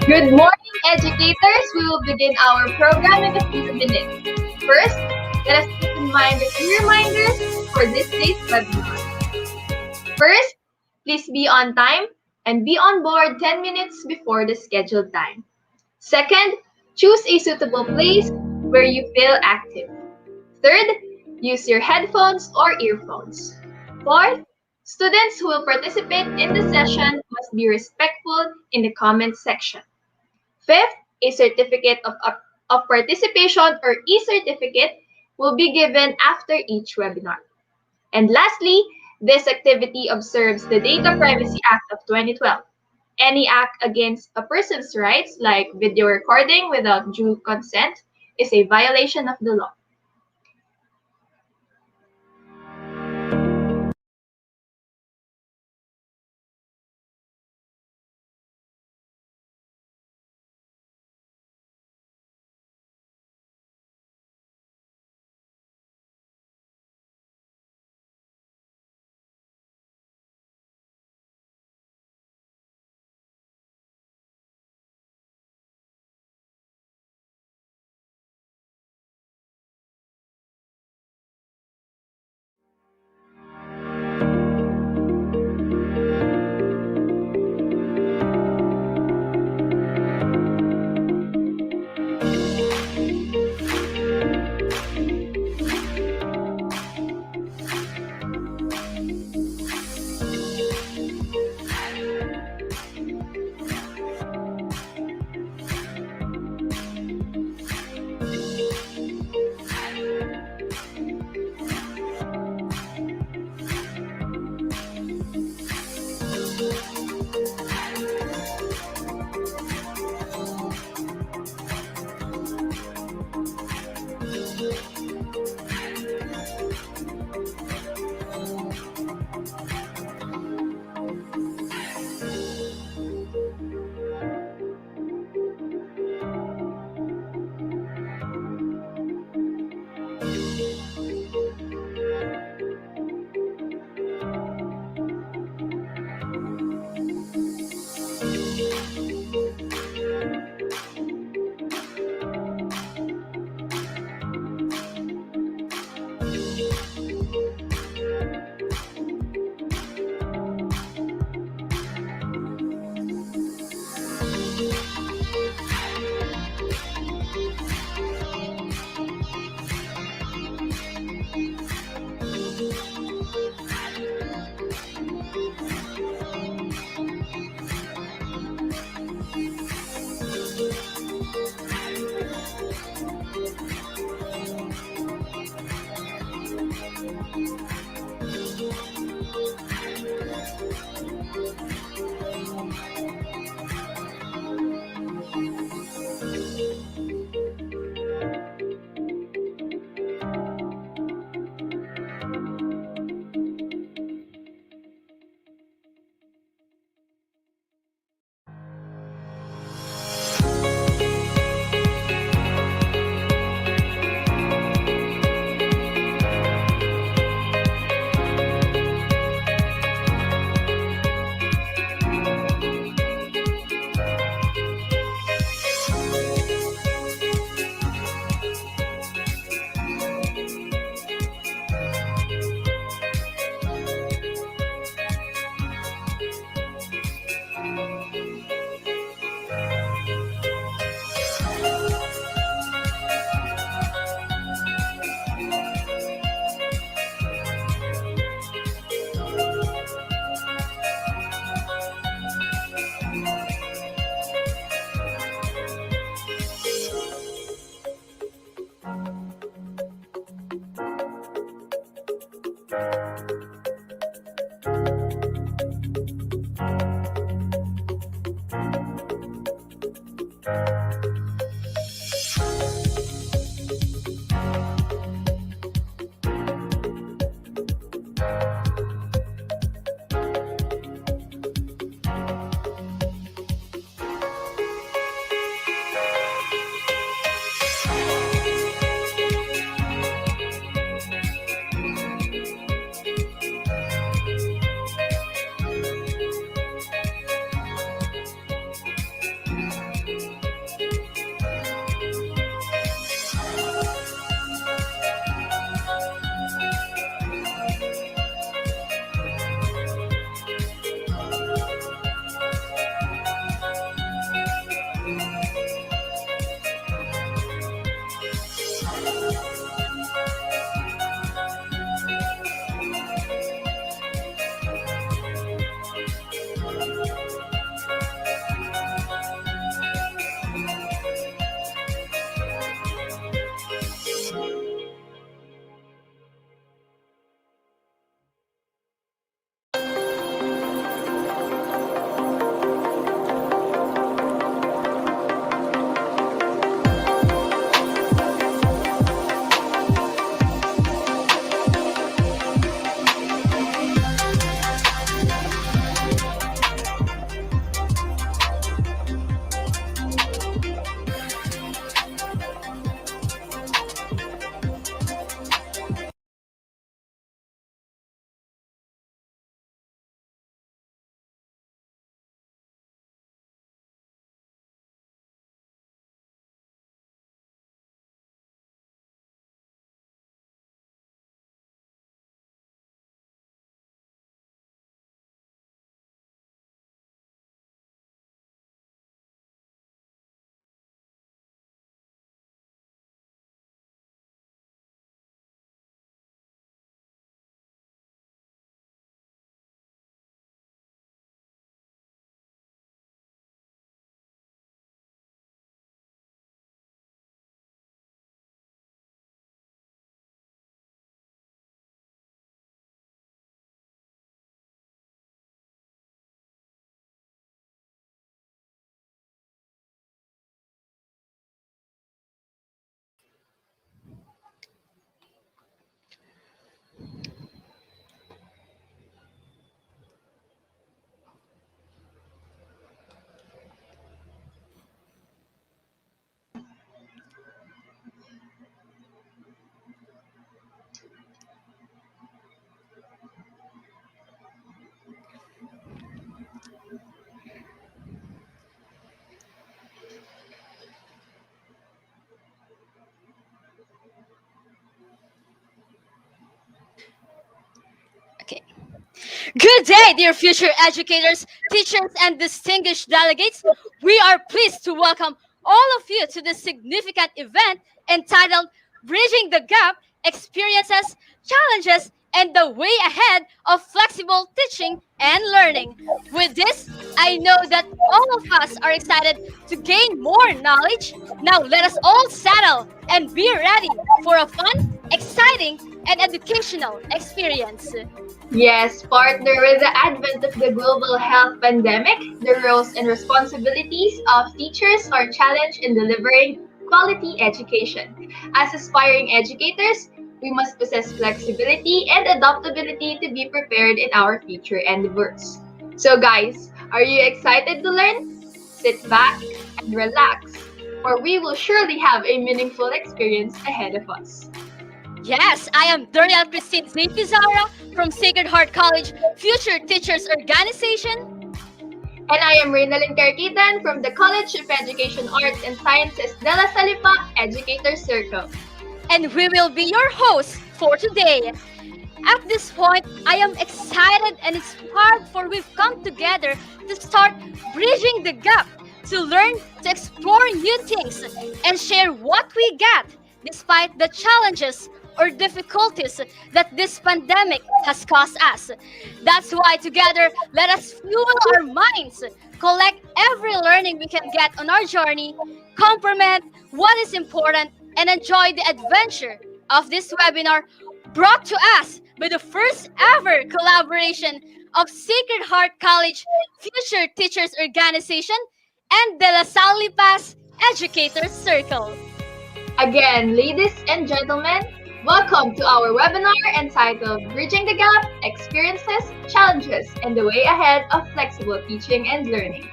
Good morning, educators. We will begin our program in a few minutes. First, let us keep in mind the key reminders for this day's webinar. First, please be on time and be on board 10 minutes before the scheduled time. Second, choose a suitable place where you feel active. Third, use your headphones or earphones. Fourth, students who will participate in the session must be respectful in the comments section. Fifth, a certificate of participation or e-certificate will be given after each webinar. And lastly, this activity observes the Data Privacy Act of 2012. Any act against a person's rights, like video recording without due consent, is a violation of the law. Good day, dear future educators, teachers, and distinguished delegates. We are pleased to welcome all of you to this significant event entitled Bridging the Gap Experiences, Challenges, and the Way Ahead of Flexible Teaching and Learning. With this, I know that all of us are excited to gain more knowledge. Now, let us all settle and be ready for a fun, exciting, and educational experience. Yes, partner, with the advent of the global health pandemic, the roles and responsibilities of teachers are challenged in delivering quality education. As aspiring educators, we must possess flexibility and adaptability to be prepared in our future endeavors. So, guys, are you excited to learn? Sit back and relax, for we will surely have a meaningful experience ahead of us. Yes, I am Dorial Christine Z. Pizarra from Sacred Heart College Future Teachers Organization, And I am Rinalyn Carquitan from the College of Education Arts and Sciences de la Salipa Educator Circle. and we will be your hosts for today. At this point, I am excited and inspired for we've come together to start bridging the gap, to learn, to explore new things, and share what we got despite the challenges or difficulties that this pandemic has caused us. That's why together, let us fuel our minds, collect every learning we can get on our journey, complement what is important, and enjoy the adventure of this webinar brought to us by the first ever collaboration of Sacred Heart College Future Teachers Organization and De La Salle Lipas Educators Circle. Again, ladies and gentlemen, welcome to our webinar entitled Bridging the Gap Experiences, Challenges, and the Way Ahead of Flexible Teaching and Learning.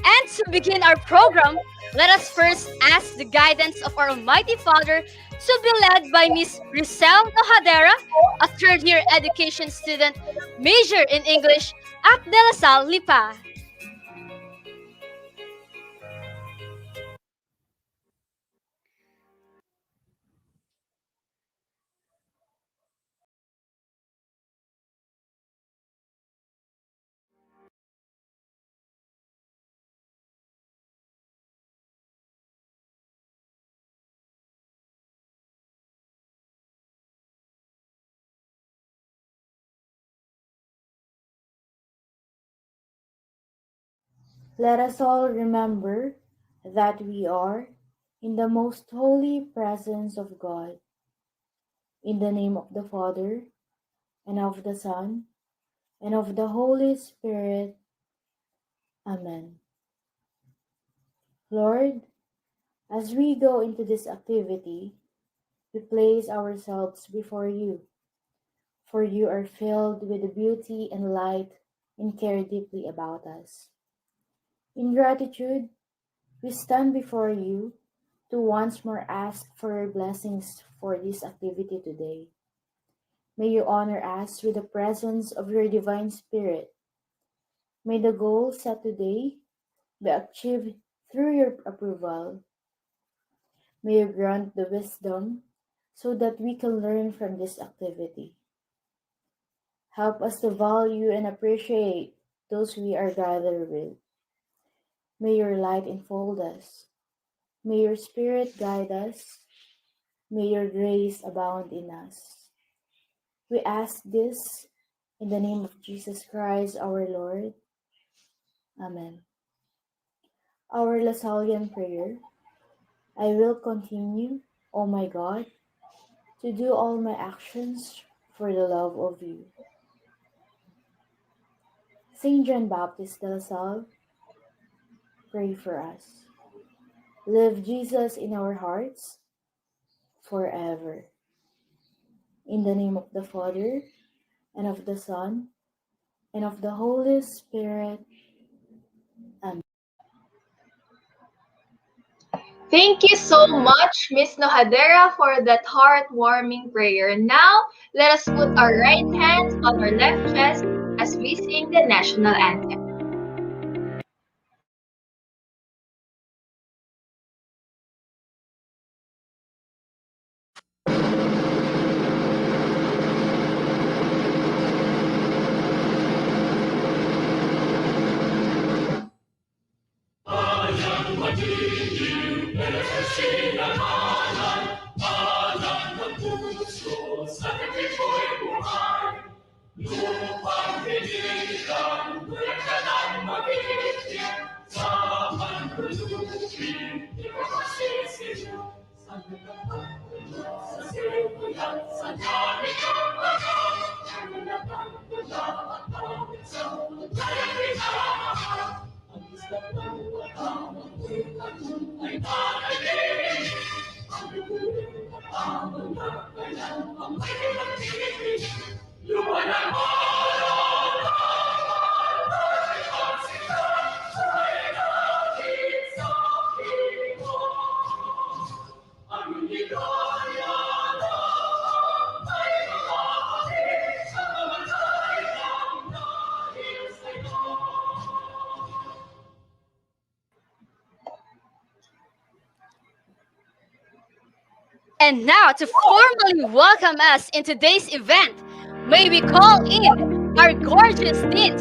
And to begin our program, let us first ask the guidance of our Almighty Father to be led by Miss Risel Nojadera, a third year education student, major in English at De La Salle Lipa. Let us all remember that we are in the most holy presence of God. In the name of the Father, and of the Son, and of the Holy Spirit. Amen. Lord, as we go into this activity, we place ourselves before you, for you are filled with the beauty and light and care deeply about us. In gratitude, we stand before you to once more ask for your blessings for this activity today. May you honor us with the presence of your divine spirit. May the goal set today be achieved through your approval. May you grant the wisdom so that we can learn from this activity. Help us to value and appreciate those we are gathered with. May your light enfold us. May your spirit guide us. May your grace abound in us. We ask this in the name of Jesus Christ our Lord. Amen. Our Lasallian prayer. I will continue, O my God, to do all my actions for the love of you. Saint John Baptist de La Salle, pray for us. Live Jesus in our hearts forever. In the name of the Father, and of the Son, and of the Holy Spirit. Amen. Thank you so much, Miss Nojadera, for that heartwarming prayer. Now, let us put our right hands on our left chest as we sing the national anthem. And now, to formally welcome us in today's event, may we call in our gorgeous deans,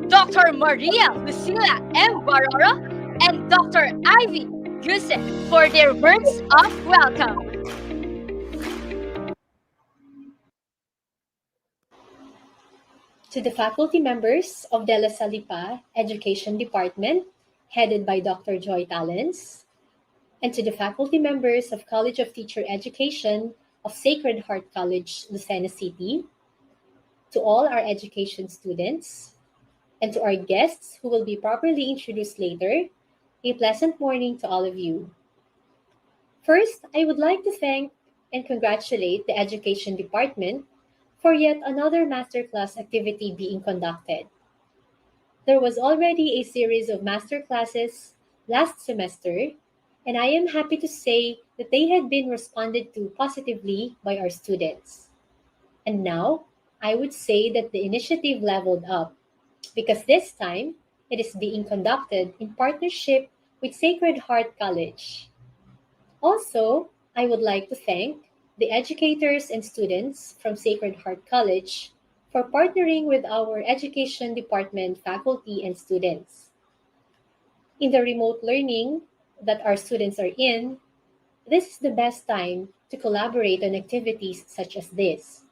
Dr. Maria Lucila M. Barora and Dr. Ivy Gusek, for their words of welcome. To the faculty members of De La Salipa Education Department, headed by Dr. Joy Talens, and to the faculty members of College of Teacher Education of Sacred Heart College, Lucena City, to all our education students, and to our guests who will be properly introduced later, a pleasant morning to all of you. First, I would like to thank and congratulate the Education Department for yet another masterclass activity being conducted. There was already a series of masterclasses last semester, and I am happy to say that they had been responded to positively by our students. And now, I would say that the initiative leveled up because this time it is being conducted in partnership with Sacred Heart College. Also, I would like to thank the educators and students from Sacred Heart College for partnering with our education department faculty and students. In the remote learning that our students are in, this is the best time to collaborate on activities such as this.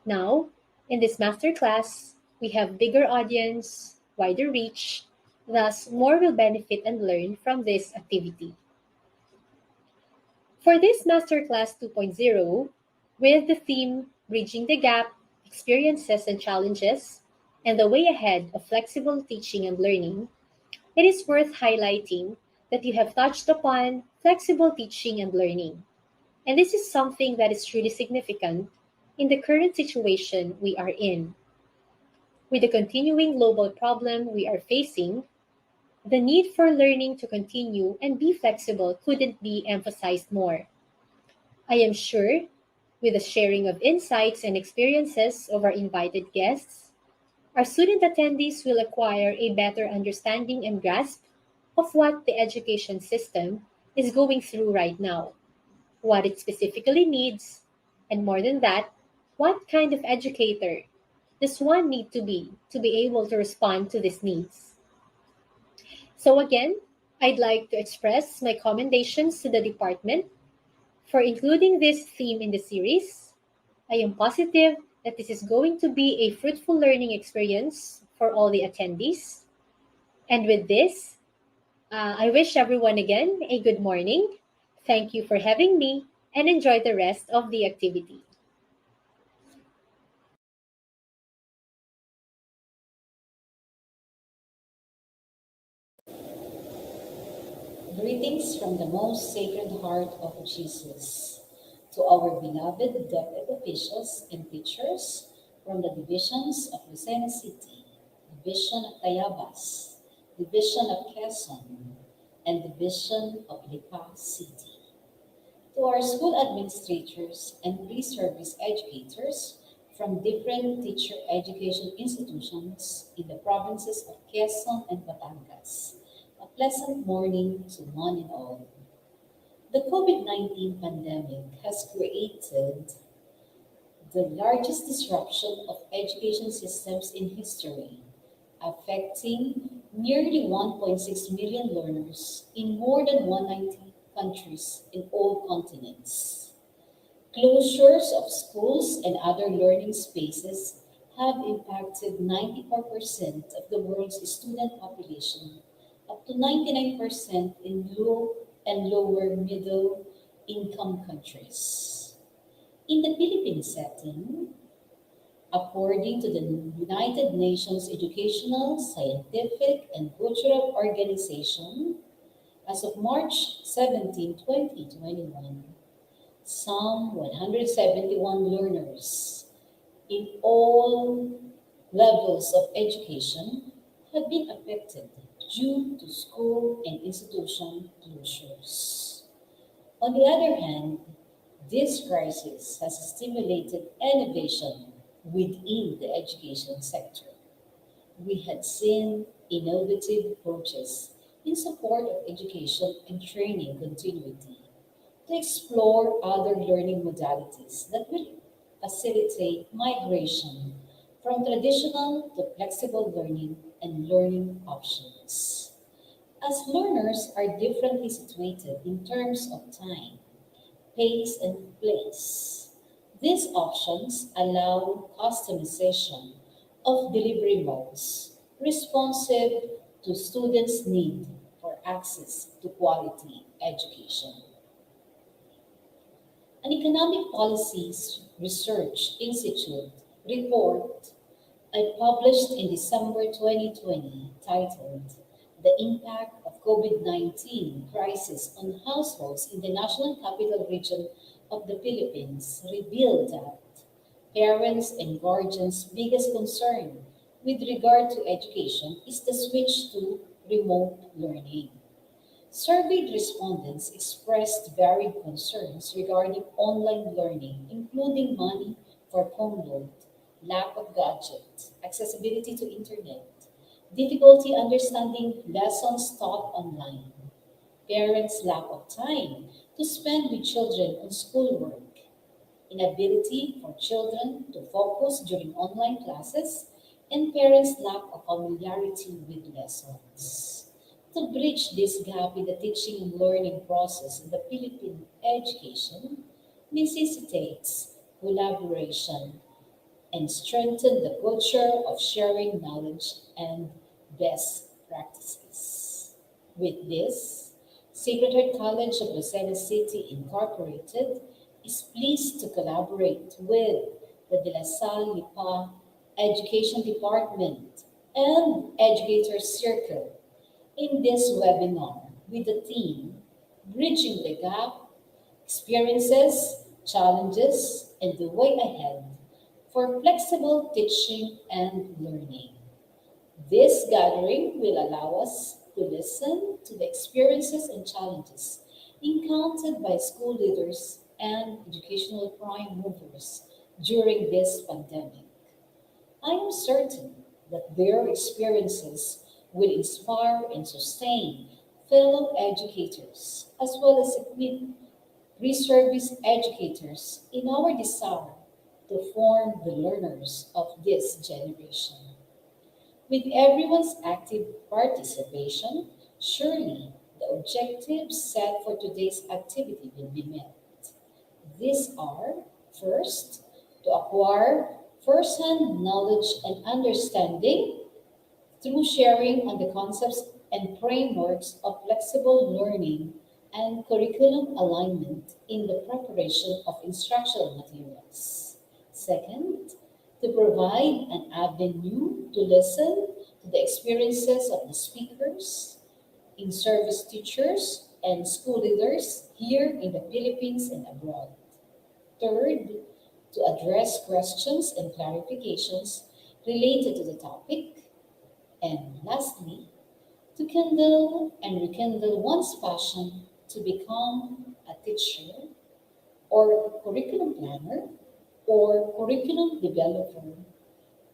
Now, in this masterclass, we have bigger audience, wider reach, thus more will benefit and learn from this activity. For this Masterclass 2.0, with the theme Bridging the Gap, Experiences and Challenges, and the Way Ahead of Flexible Teaching and Learning, it is worth highlighting that you have touched upon flexible teaching and learning. And this is something that is truly significant in the current situation we are in. With the continuing global problem we are facing, the need for learning to continue and be flexible couldn't be emphasized more. I am sure, with the sharing of insights and experiences of our invited guests, our student attendees will acquire a better understanding and grasp of what the education system is going through right now, what it specifically needs, and more than that, what kind of educator does one need to be able to respond to these needs. So again, I'd like to express my commendations to the department for including this theme in the series. I am positive that this is going to be a fruitful learning experience for all the attendees. And with this, I wish everyone again a good morning. Thank you for having me and enjoy the rest of the activity. Greetings from the most sacred heart of Jesus to our beloved DepEd officials and teachers from the divisions of Lucena City, Division of Tayabas, Division of Quezon, and Division of Lipa City. To our school administrators and pre-service educators from different teacher education institutions in the provinces of Quezon and Batangas. A pleasant morning to one and all. The COVID-19 pandemic has created the largest disruption of education systems in history, affecting nearly 1.6 million learners in more than 190 countries in all continents. Closures of schools and other learning spaces have impacted 94% of the world's student population, up to 99% in low and lower middle income countries. In the Philippine setting, according to the United Nations Educational, Scientific, and Cultural Organization, as of March 17, 2021, some 171 learners in all levels of education have been affected due to school and institution closures. On the other hand, this crisis has stimulated innovation within the education sector. We had seen innovative approaches in support of education and training continuity to explore other learning modalities that will facilitate migration from traditional to flexible learning and learning options. As learners are differently situated in terms of time, pace, and place, these options allow customization of delivery modes responsive to students' need for access to quality education. An Economic Policies Research Institute report I published in December 2020 titled The Impact of COVID-19 Crisis on Households in the National Capital Region of the Philippines revealed that parents and guardians' biggest concern with regard to education is the switch to remote learning. Surveyed respondents expressed varied concerns regarding online learning, including money for phone load, lack of gadgets, accessibility to internet, difficulty understanding lessons taught online, parents' lack of time to spend with children on schoolwork, inability for children to focus during online classes, and parents' lack of familiarity with lessons. To bridge this gap in the teaching and learning process in the Philippine education necessitates collaboration and strengthen the culture of sharing knowledge and best practices. With this, Sacred Heart College of Lucena City Incorporated is pleased to collaborate with the De La Salle Lipa Education Department and Educator Circle in this webinar with the theme Bridging the Gap, Experiences, Challenges, and the Way Ahead for Flexible Teaching and Learning. This gathering will allow us to listen to the experiences and challenges encountered by school leaders and educational prime movers during this pandemic. I am certain that their experiences will inspire and sustain fellow educators as well as equip pre-service educators in our desire to form the learners of this generation. With everyone's active participation, surely the objectives set for today's activity will be met. These are first, to acquire first-hand knowledge and understanding through sharing on the concepts and frameworks of flexible learning and curriculum alignment in the preparation of instructional materials. Second, to provide an avenue to listen to the experiences of the speakers, in service teachers, and school leaders here in the Philippines and abroad. Third, to address questions and clarifications related to the topic. And lastly, to kindle and rekindle one's passion to become a teacher or curriculum planner or curriculum developer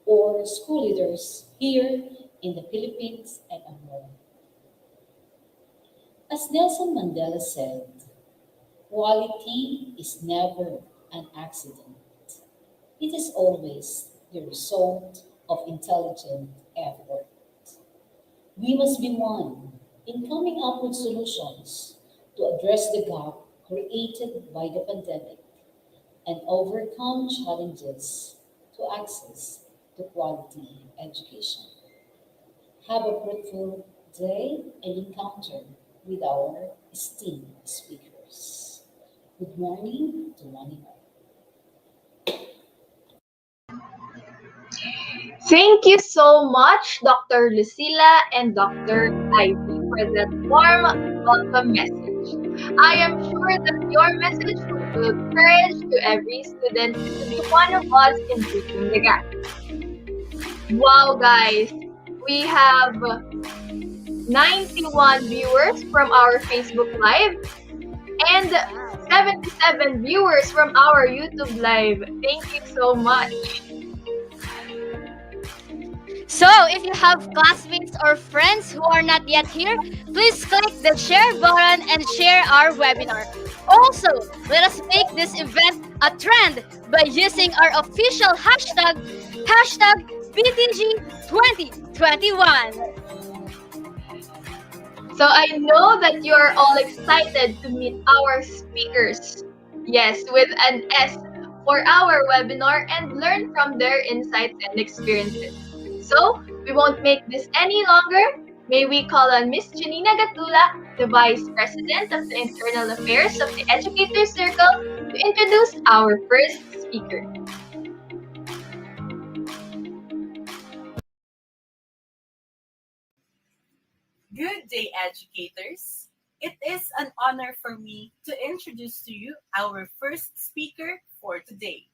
or school leaders here in the Philippines and abroad. As Nelson Mandela said, quality is never an accident. It is always the result of intelligent effort. We must be one in coming up with solutions to address the gap created by the pandemic and overcome challenges to access to quality education. Have a fruitful day and encounter with our esteemed speakers. Good morning to one and all. Thank you so much, Dr. Lucila and Dr. Ivy, for that warm welcome message. I am sure that your message will build courage to every student to be one of us in bridging the gap. Wow, guys, we have 91 viewers from our Facebook Live and Wow. 77 viewers from our YouTube Live. Thank you so much. So, if you have classmates or friends who are not yet here, please click the share button and share our webinar. Also, let us make this event a trend by using our official hashtag BTG2021. So I know that you are all excited to meet our speakers. Yes, with an S for our webinar and learn from their insights and experiences. So we won't make this any longer. May we call on Miss Janina Gatula, the Vice President of the Internal Affairs of the Educator Circle, to introduce our first speaker. Good day, educators. It is an honor for me to introduce to you our first speaker for today.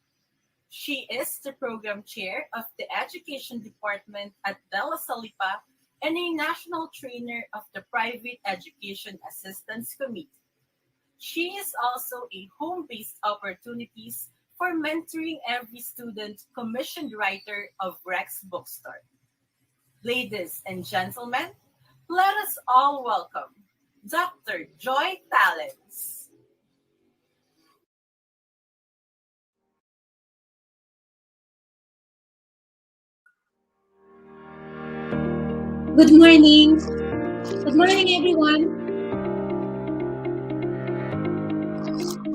She is the program chair of the Education Department at Dela Salipa and a national trainer of the Private Education Assistance Committee. She is also a home-based opportunities for mentoring every student commissioned writer of Rex Bookstore. Ladies and gentlemen, let us all welcome Dr. Joy Talents. Good morning. Good morning, everyone.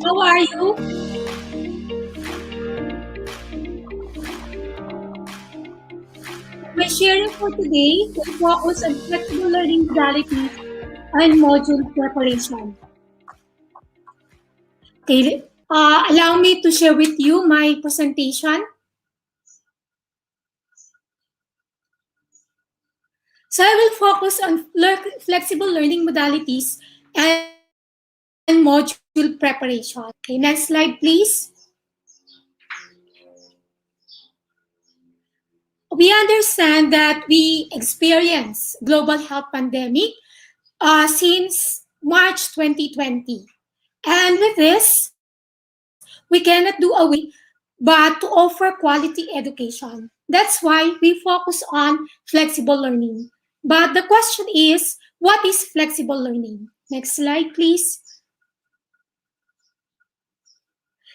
How are you? My sharing for today will focus on flexible learning modalities and module preparation. Okay, allow me to share with you my presentation. So I will focus on flexible learning modalities and module preparation. Okay, next slide, please. We understand that we experience global health pandemic since March 2020. And with this, we cannot do away but to offer quality education. That's why we focus on flexible learning. But the question is, what is flexible learning? Next slide, please.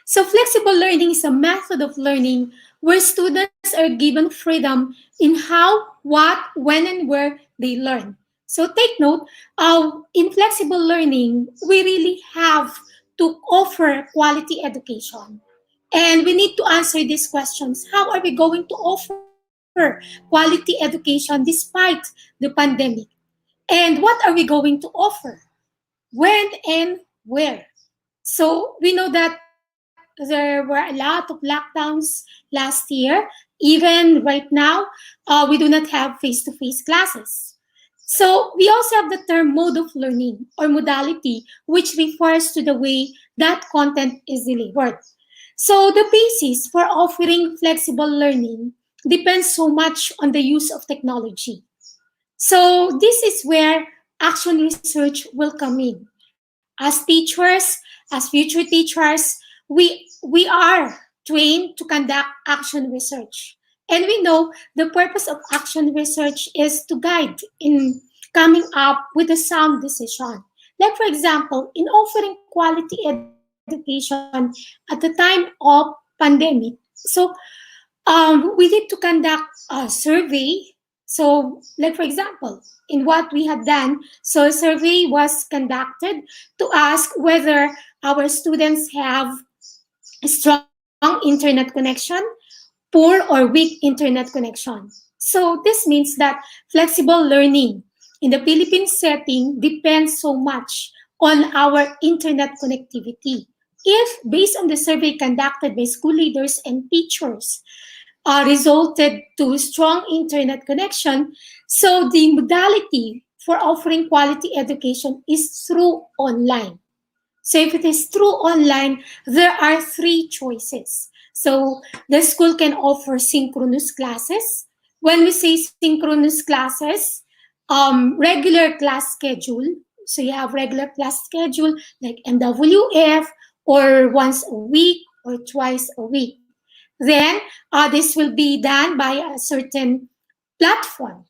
So flexible learning is a method of learning where students are given freedom in how, what, when, and where they learn. So take note, in flexible learning, we really have to offer quality education. And we need to answer these questions. How are we going to offer quality education despite the pandemic? And what are we going to offer? When and where? So we know that there were a lot of lockdowns last year. Even right now, we do not have face-to-face classes. So we also have the term mode of learning or modality, which refers to the way that content is delivered. So the basis for offering flexible learning depends so much on the use of technology. So this is where action research will come in. As teachers, as future teachers, we are trained to conduct action research. And we know the purpose of action research is to guide in coming up with a sound decision. Like for example, in offering quality education at the time of pandemic. So we need to conduct a survey. So, like for example, in what we had done, so a survey was conducted to ask whether our students have a strong internet connection, poor or weak internet connection. So this means that flexible learning in the Philippine setting depends so much on our internet connectivity. If, based on the survey conducted by school leaders and teachers, resulted to strong internet connection, so the modality for offering quality education is through online. So if it is through online, there are three choices. So the school can offer synchronous classes. When we say synchronous classes, regular class schedule. So you have regular class schedule like MWF or once a week or twice a week. Then this will be done by a certain platform,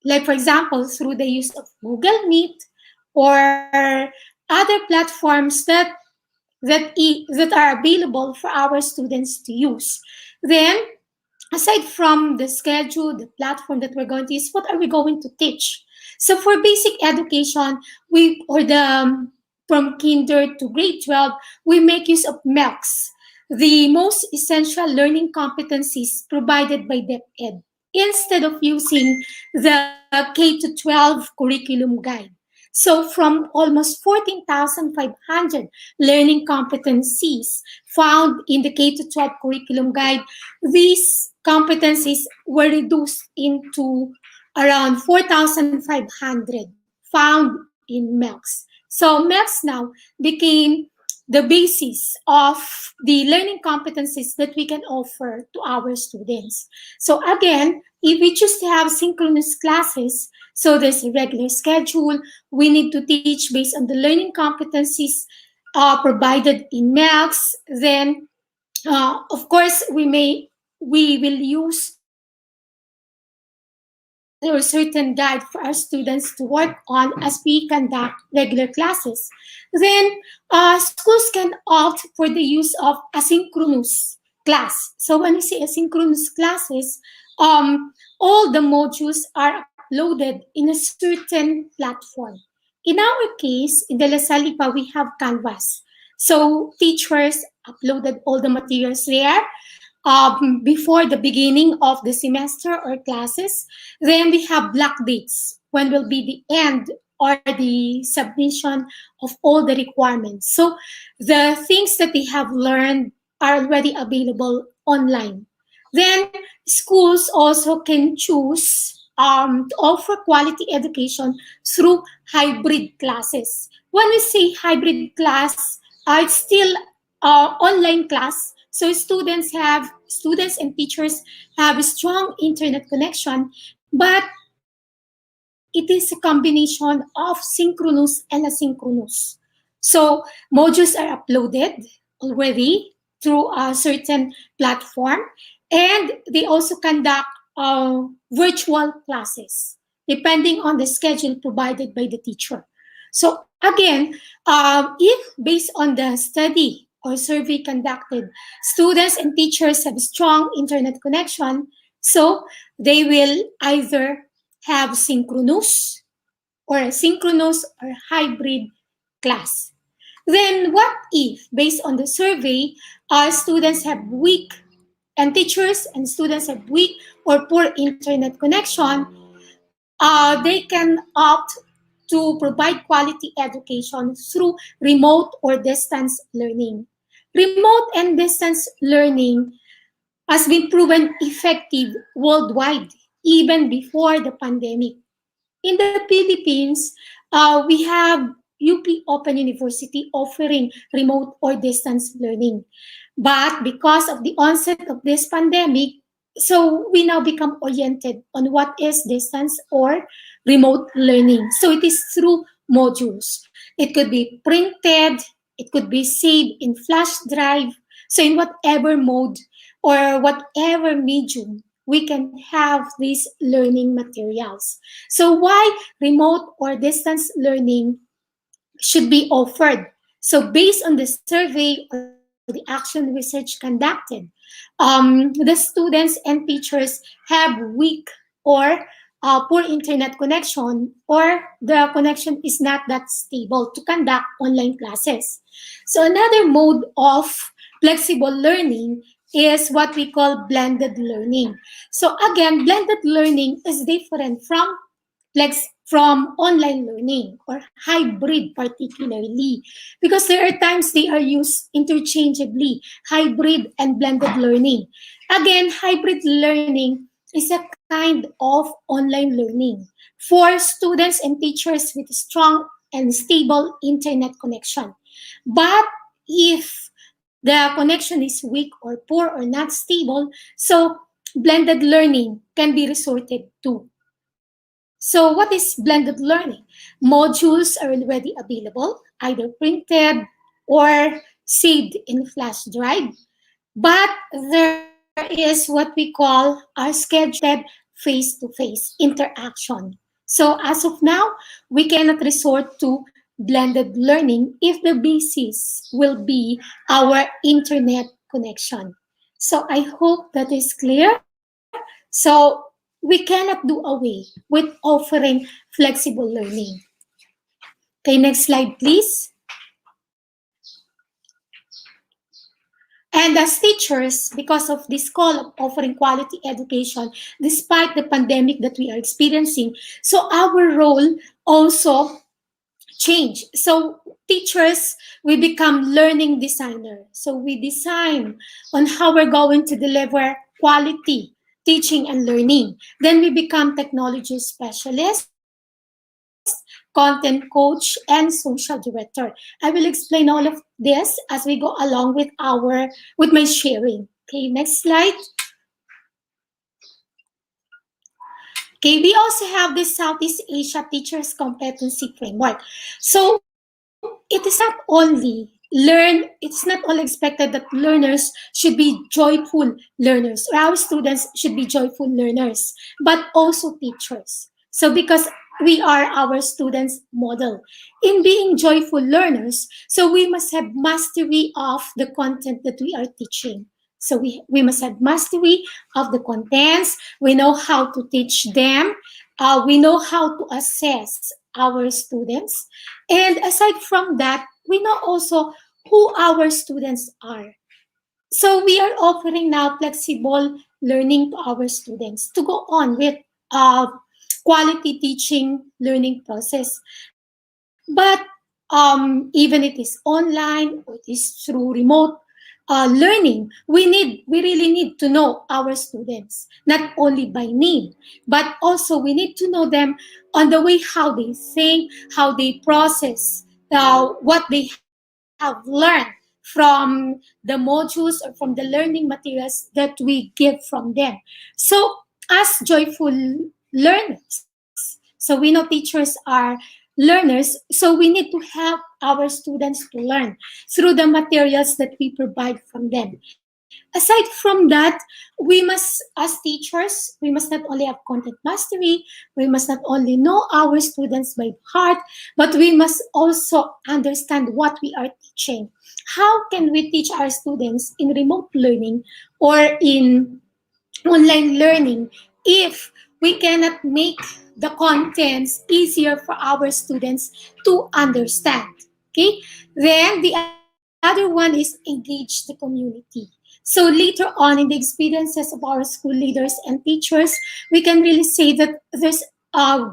like for example through the use of Google Meet or other platforms that are available for our students to use. Then, aside from the schedule, the platform that we're going to use, what are we going to teach? So for basic education, we or the from kinder to grade 12, we make use of MELCs, the most essential learning competencies provided by DepEd, instead of using the K to 12 curriculum guide. So from almost 14,500 learning competencies found in the K to 12 curriculum guide, these competencies were reduced into around 4,500 found in MELCs. So MELCs now became the basis of the learning competencies that we can offer to our students. So again, if we choose to have synchronous classes, so there's a regular schedule, we need to teach based on the learning competencies provided in MELCs, then of course we will use or certain guide for our students to work on as we conduct regular classes. Then schools can opt for the use of asynchronous class. So when we say asynchronous classes, all the modules are uploaded in a certain platform. In our case, in the La Salipa, we have Canvas. So teachers uploaded all the materials there before the beginning of the semester or classes. Then we have block dates when will be the end or the submission of all the requirements. So the things that they have learned are already available online. Then schools also can choose to offer quality education through hybrid classes. When we say hybrid class, it's still online class. So students and teachers have a strong internet connection, but it is a combination of synchronous and asynchronous. So modules are uploaded already through a certain platform, and they also conduct virtual classes depending on the schedule provided by the teacher. So again, if based on the study or survey conducted, students and teachers have strong internet connection, so they will either have synchronous or asynchronous or hybrid class. Then what if, based on the survey, students have weak and teachers and students have weak or poor internet connection, they can opt to provide quality education through remote or distance learning. Remote and distance learning has been proven effective worldwide, even before the pandemic. In the Philippines, we have UP Open University offering remote or distance learning. But because of the onset of this pandemic, so we now become oriented on what is distance or remote learning. So it is through modules. It could be printed, it could be saved in flash drive. So in whatever mode or whatever medium, we can have these learning materials. So why remote or distance learning should be offered? So based on the survey or the action research conducted, the students and teachers have weak or poor internet connection or the connection is not that stable to conduct online classes. So another mode of flexible learning is what we call blended learning. So again, blended learning is different from online learning or hybrid particularly because there are times they are used interchangeably, hybrid and blended learning. Again, hybrid learning is a kind of online learning for students and teachers with strong and stable internet connection. But if the connection is weak or poor or not stable, so blended learning can be resorted to. So what is blended learning? Modules are already available, either printed or saved in flash drive, but there is what we call our scheduled face-to-face interaction. So as of now, we cannot resort to blended learning if the basis will be our internet connection. So I hope that is clear. So we cannot do away with offering flexible learning. Okay, next slide, please. And as teachers, because of this call of offering quality education, despite the pandemic that we are experiencing, so our role also change. So teachers, we become learning designer. So we design on how we're going to deliver quality teaching and learning. Then we become technology specialist, content coach, and social director. I will explain all of this as we go along with my sharing. Okay, next slide. Okay, we also have the Southeast Asia Teachers Competency Framework. So it is not only it's not only expected that learners should be joyful learners or our students should be joyful learners, but also teachers. So because we are our students' model. In being joyful learners, so we must have mastery of the content that we are teaching. So we must have mastery of the contents. We know how to teach them. We know how to assess our students. And aside from that, we know also who our students are. So we are offering now flexible learning to our students to go on with uh, quality teaching learning process. But even it is online or it is through remote learning, we really need to know our students, not only by name, but also we need to know them on the way how they think, how they process what they have learned from the modules or from the learning materials that we give from them. So as joyful learners, so we know teachers are learners, so we need to help our students to learn through the materials that we provide from them. Aside from that, we must, as teachers, we must not only have content mastery, we must not only know our students by heart, but we must also understand what we are teaching. How can we teach our students in remote learning or in online learning if we cannot make the contents easier for our students to understand? Okay, then the other one is engage the community. So later on in the experiences of our school leaders and teachers, we can really say that uh,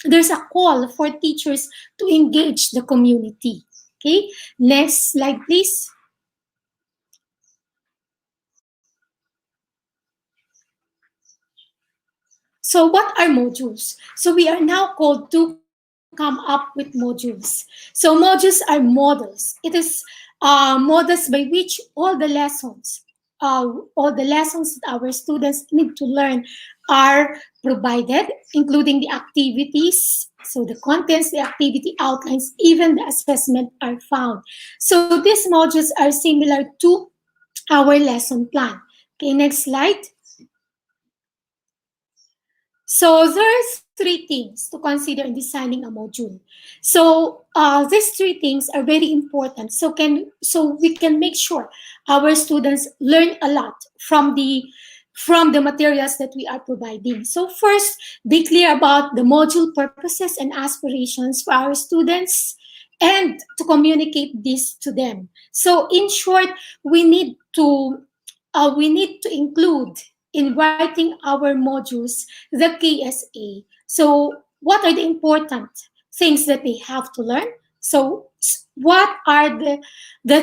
there's a call for teachers to engage the community. Okay, next slide, please. So what are modules? So we are now called to come up with modules. So modules are models. It is models by which all the lessons that our students need to learn are provided, including the activities. So the contents, the activity outlines, even the assessment are found. So these modules are similar to our lesson plan. Okay, next slide. So there are three things to consider in designing a module. So these three things are very important. So we can make sure our students learn a lot from from the materials that we are providing. So first, be clear about the module purposes and aspirations for our students and to communicate this to them. So in short, we need to include in writing our modules the KSA. So what are the important things that they have to learn? So what are the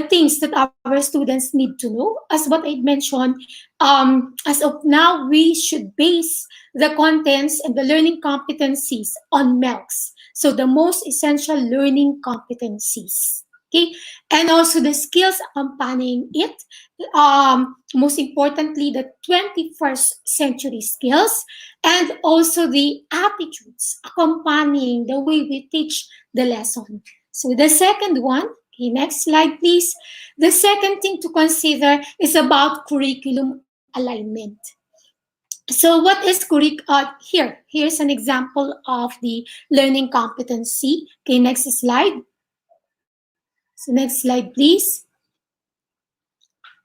things that our students need to know? As what I mentioned, as of now, we should base the contents and the learning competencies on MELCs. So the most essential learning competencies. Okay, and also the skills accompanying it. Most importantly, the 21st century skills, and also the attitudes accompanying the way we teach the lesson. So the second one, okay, next slide, please. The second thing to consider is about curriculum alignment. So what is here? Here's an example of the learning competency. Okay, next slide. So next slide, please.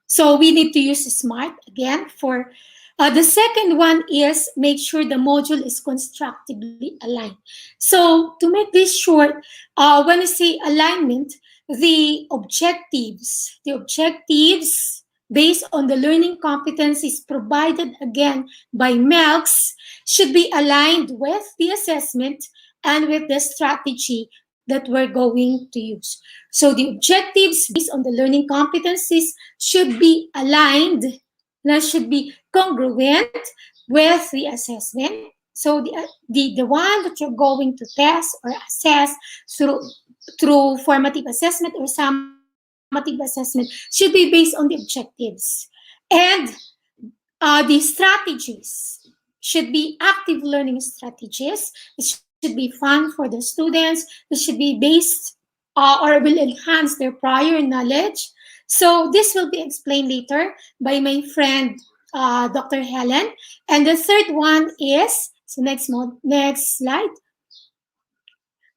So we need to use SMART again for the second one is make sure the module is constructively aligned. So to make this short, when I say alignment, the objectives based on the learning competencies provided again by MELCs should be aligned with the assessment and with the strategy that we're going to use. So the objectives based on the learning competencies should be aligned, that should be congruent with the assessment. So the one that you're going to test or assess through formative assessment or summative assessment should be based on the objectives. And the strategies should be active learning strategies. It should be fun for the students. It should be based or will enhance their prior knowledge. So this will be explained later by my friend Dr. Helen. And the third one is, so next slide.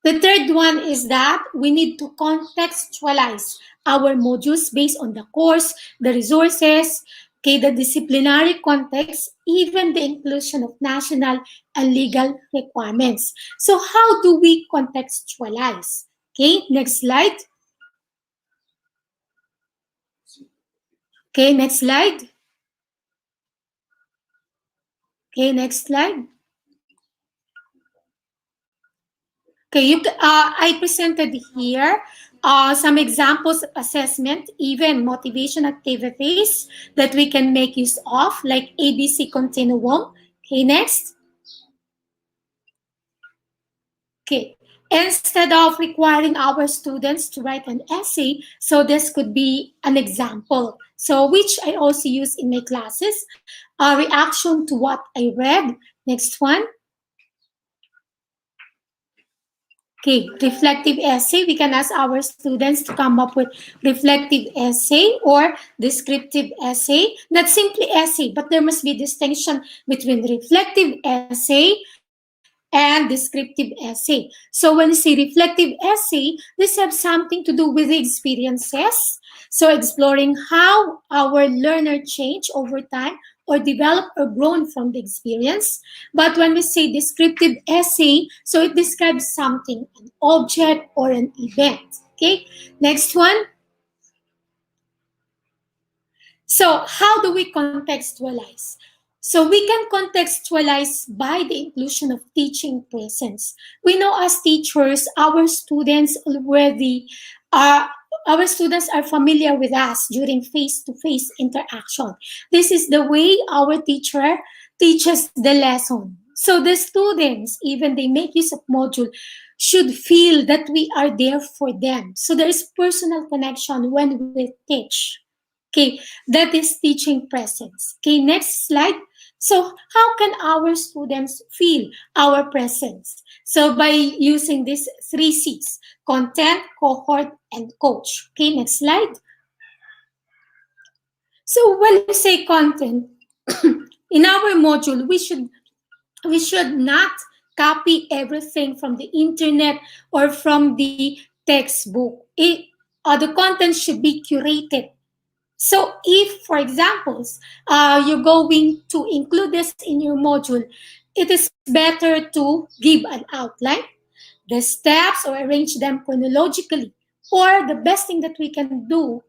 The third one is that we need to contextualize our modules based on the course, the resources, okay, the disciplinary context, even the inclusion of national and legal requirements. So how do we contextualize? Okay, next slide. Okay, next slide. Okay, next slide. Okay, I presented here some examples of assessment, even motivation activities that we can make use of, like ABC continuum. Okay, next. Okay, instead of requiring our students to write an essay, so this could be an example. So which I also use in my classes, a reaction to what I read. Next one. Okay, reflective essay. We can ask our students to come up with reflective essay or descriptive essay. Not simply essay, but there must be distinction between reflective essay and descriptive essay. So when you say reflective essay, this has something to do with the experiences. So exploring how our learner change over time or develop or grown from the experience. But when we say descriptive essay, so it describes something, an object or an event. Okay, next one. So how do we contextualize? So we can contextualize by the inclusion of teaching presence. We know as teachers, our students are familiar with us during face-to-face interaction. This is the way our teacher teaches the lesson. So the students, even they make use of module, should feel that we are there for them. So there is personal connection when we teach. Okay, that is teaching presence. Okay, next slide. So how can our students feel our presence? So by using these 3 C's, content, cohort, and coach. Okay, next slide. So when you say content, in our module, we should not copy everything from the internet or from the textbook. The content should be curated. So if, for examples, you're going to include this in your module, it is better to give an outline, the steps, or arrange them chronologically. Or the best thing that we can do,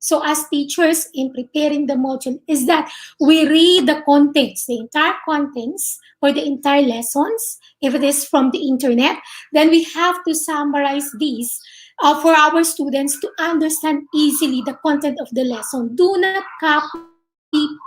so as teachers in preparing the module, is that we read the contents, the entire contents or the entire lessons. If it is from the internet, then we have to summarize these for our students to understand easily the content of the lesson. Do not copy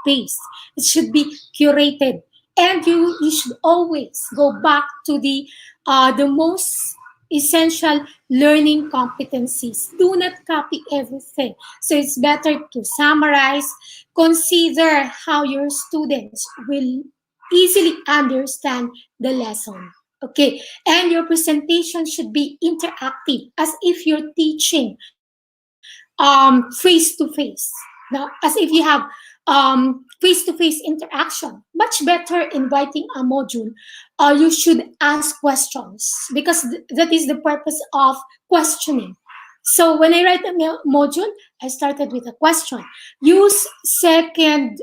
paste. It should be curated, and you should always go back to the most essential learning competencies. Do not copy everything. So it's better to summarize, consider how your students will easily understand the lesson. Okay, and your presentation should be interactive, as if you're teaching face to face. Now, as if you have face to face interaction. Much better in writing a module, you should ask questions, because that is the purpose of questioning. So when I write a module, I started with a question. Use second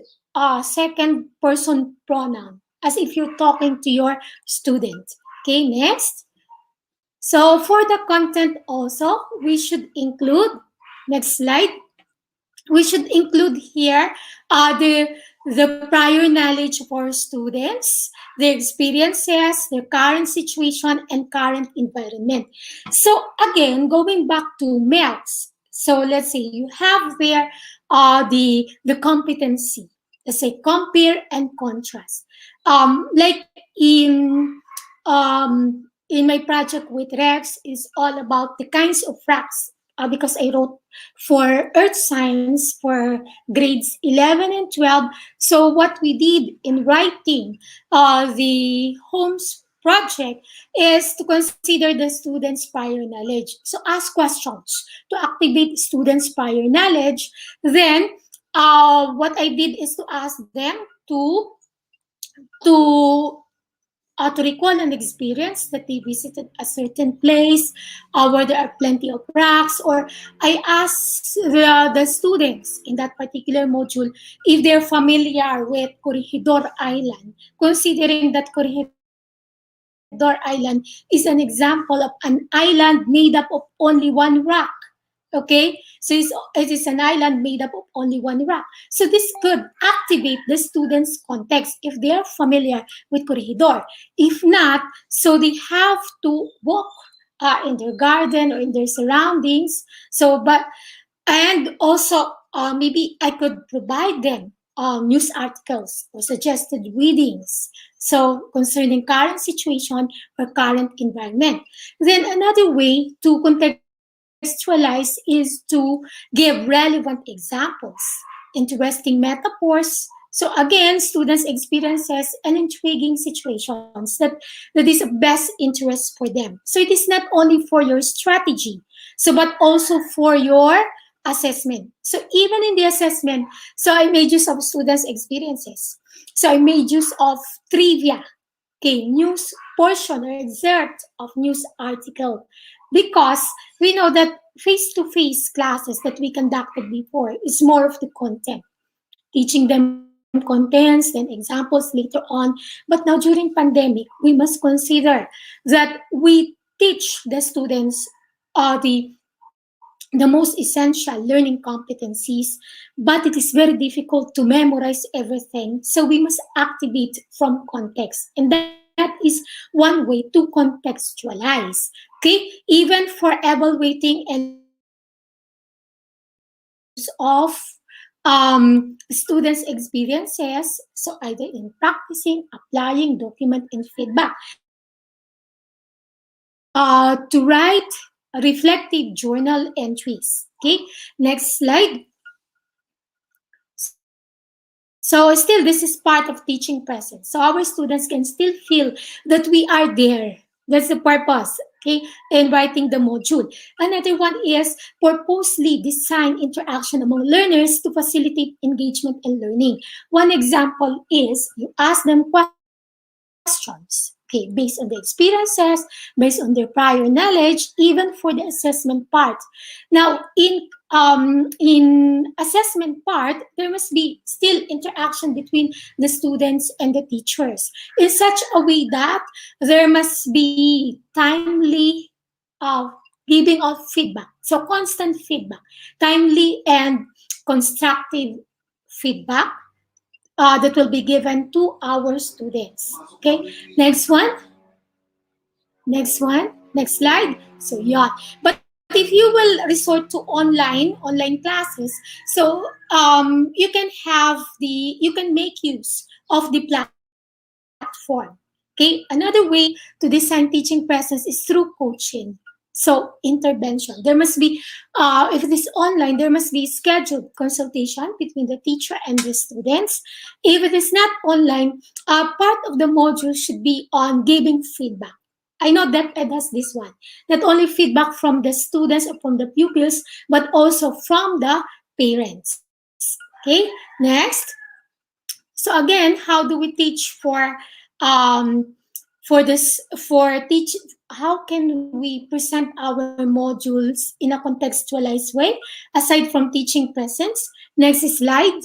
person pronoun, as if you're talking to your student. Okay, next. So for the content also, we should include, next slide, we should include here the prior knowledge of our students, their experiences, their current situation, and current environment. So again, going back to MELS. So let's say you have there the competency. Let's say compare and contrast. Like in my project with Rex is all about the kinds of rocks, because I wrote for earth science for grades 11 and 12. So what we did in writing the Holmes project is to consider the students' prior knowledge. So ask questions to activate students' prior knowledge. Then what I did is to ask them to to recall an experience that they visited a certain place where there are plenty of rocks, or I asked the students in that particular module if they're familiar with Corregidor Island, considering that Corregidor Island is an example of an island made up of only one rock. Okay, so it is an island made up of only one rock. So this could activate the students' context if they are familiar with Corregidor. If not, so they have to walk in their garden or in their surroundings. So, but and also maybe I could provide them news articles or suggested readings. So concerning current situation or current environment. Then another way to contextualize is to give relevant examples, interesting metaphors. So again, students' experiences and intriguing situations that is of best interest for them. So it is not only for your strategy, so but also for your assessment. So even in the assessment, so I made use of students' experiences. So I made use of trivia, okay, news portion or excerpt of news article, because we know that face-to-face classes that we conducted before is more of the content, teaching them contents, then examples later on. But now during pandemic, we must consider that we teach the students the most essential learning competencies, but it is very difficult to memorize everything. So we must activate from context. And that is one way to contextualize. Okay, even for evaluating and learning, we can make use of students' experiences. So either in practicing, applying, document, and feedback. Then to write reflective journal entries. Okay, next slide. So still, this is part of teaching presence. So our students can still feel that we are there. That's the purpose, okay, in writing the module. Another one is purposely design interaction among learners to facilitate engagement and learning. One example is you ask them questions. Okay, based on the experiences, based on their prior knowledge, even for the assessment part. Now, in assessment part, there must be still interaction between the students and the teachers in such a way that there must be timely uh, giving of feedback. So constant feedback, timely and constructive feedback that will be given to our students. Okay, next one. Next one, next slide. So yeah, but if you will resort to online classes, so you can make use of the platform. Okay, another way to design teaching presence is through coaching. So intervention. There must be, if it is online, there must be scheduled consultation between the teacher and the students. If it is not online, part of the module should be on giving feedback. I know that Ed has this one. Not only feedback from the students or from the pupils, but also from the parents. Okay, next. So again, how do we teach um, for this for teach? How can we present our modules in a contextualized way aside from teaching presence? Next slide.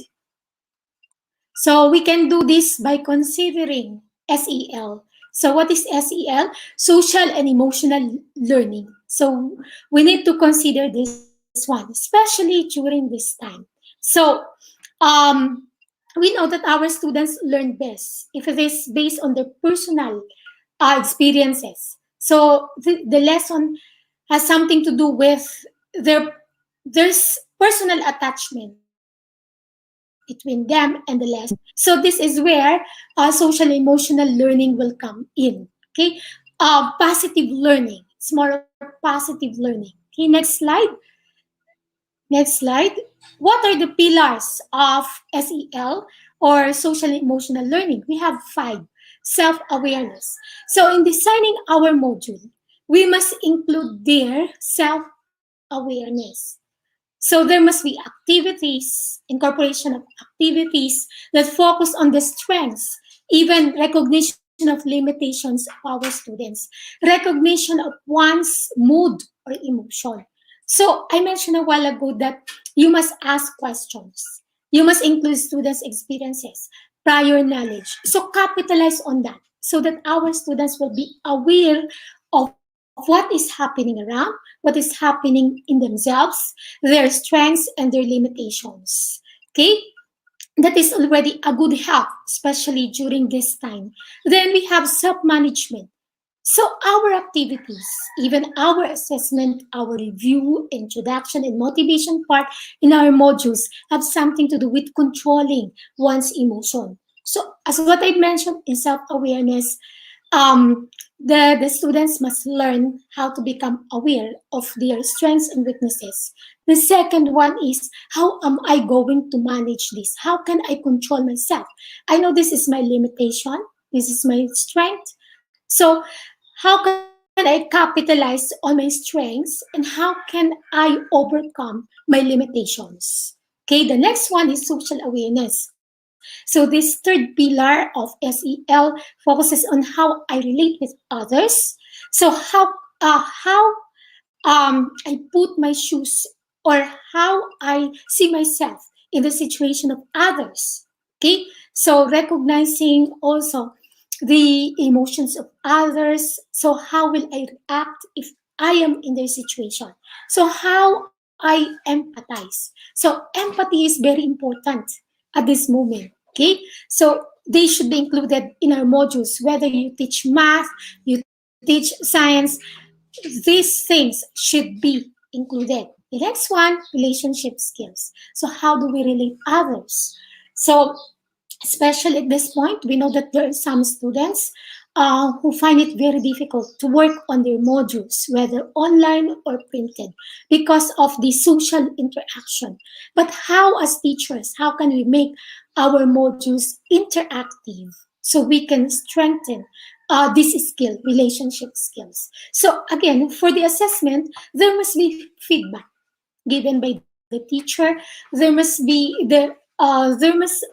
So we can do this by considering SEL. So what is SEL? Social and emotional learning. So we need to consider this one, especially during this time. So um, we know that our students learn best if it is based on their personal experiences. So the lesson has something to do with their there's personal attachment between them and the lesson. So this is where social emotional learning will come in. Okay, positive learning. It's more of positive learning. Okay, next slide. What are the pillars of SEL or social emotional learning? We have 5. Self-awareness. So in designing our module, we must include their self-awareness. So there must be activities, incorporation of activities that focus on the strengths, even recognition of limitations of our students, recognition of one's mood or emotion. So I mentioned a while ago that you must ask questions. You must include students' experiences, prior knowledge. So capitalize on that so that our students will be aware of what is happening around, what is happening in themselves, their strengths and their limitations. Okay? That is already a good help, especially during this time. Then we have self-management. So our activities, even our assessment, our review, introduction, and motivation part in our modules have something to do with controlling one's emotion. So as what I mentioned in self-awareness, the students must learn how to become aware of their strengths and weaknesses. The second one is, how am I going to manage this? How can I control myself? I know this is my limitation, this is my strength. So how can I capitalize on my strengths and how can I overcome my limitations? Okay, the next one is social awareness. So this third pillar of SEL focuses on how I relate with others. So how I put my shoes or how I see myself in the situation of others. Okay, so recognizing also the emotions of others. So how will I react if I am in their situation? So how I empathize. So empathy is very important at this moment. Okay, so they should be included in our modules, whether you teach math, you teach science, these things should be included. The next one, relationship skills. So how do we relate others? So especially at this point, we know that there are some students who find it very difficult to work on their modules, whether online or printed, because of the social interaction. But how, as teachers, how can we make our modules interactive so we can strengthen this skill, relationship skills? So again, for the assessment, there must be feedback given by the teacher. There must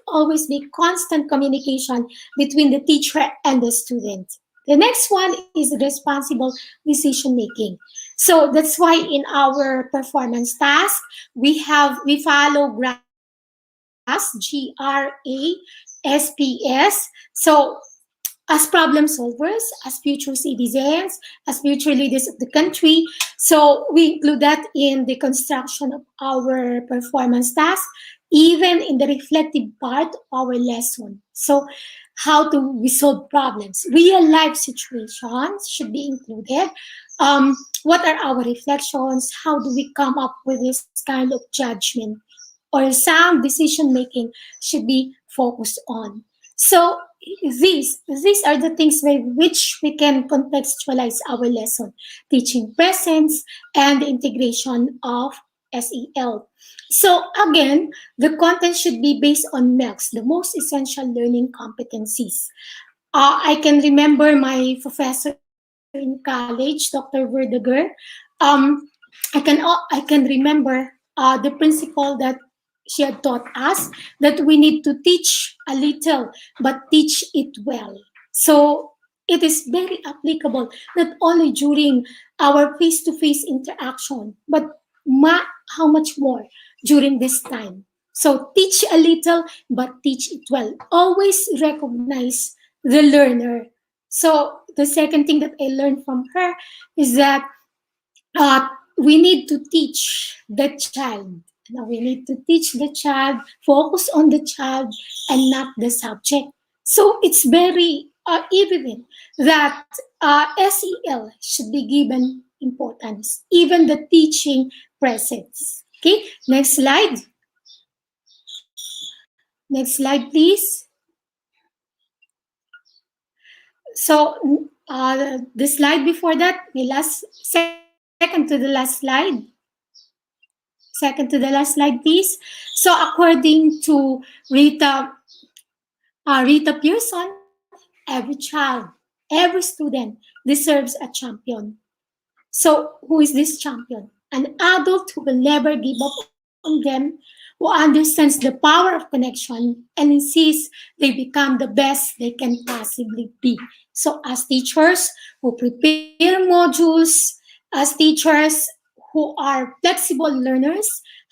always be constant communication between the teacher and the student. The next one is responsible decision making. So that's why in our performance task, we follow GRASS, GRASPS. So as problem solvers, as future citizens, as future leaders of the country. So we include that in the construction of our performance task, even in the reflective part of our lesson. So how to resolve problems. Real life situations should be included. What are our reflections? How do we come up with this kind of judgment? Or sound decision making should be focused on. So these are the things by which we can contextualize our lesson, teaching presence and the integration of SEL. So again, the content should be based on MELCs, the most essential learning competencies. I can remember my professor in college, Dr. Verdeger. Um, I can remember the principle that she had taught us that we need to teach a little but teach it well. So it is very applicable not only during our face-to-face interaction, but how much more during this time. So teach a little but teach it well. Always recognize the learner. So the second thing that I learned from her is that uh, we need to teach the child. Now we need to teach the child, focus on the child and not the subject. So it's very evident that SEL should be given importance, even the teaching presence. Okay, next slide. Next slide, please. So the slide before that, the last second to the last slide. Second to the last slide, please. So according to Rita Pearson, every child, every student deserves a champion. So who is this champion? An adult who will never give up on them, who understands the power of connection and insists they become the best they can possibly be. So as teachers who prepare modules, as teachers who are flexible learners,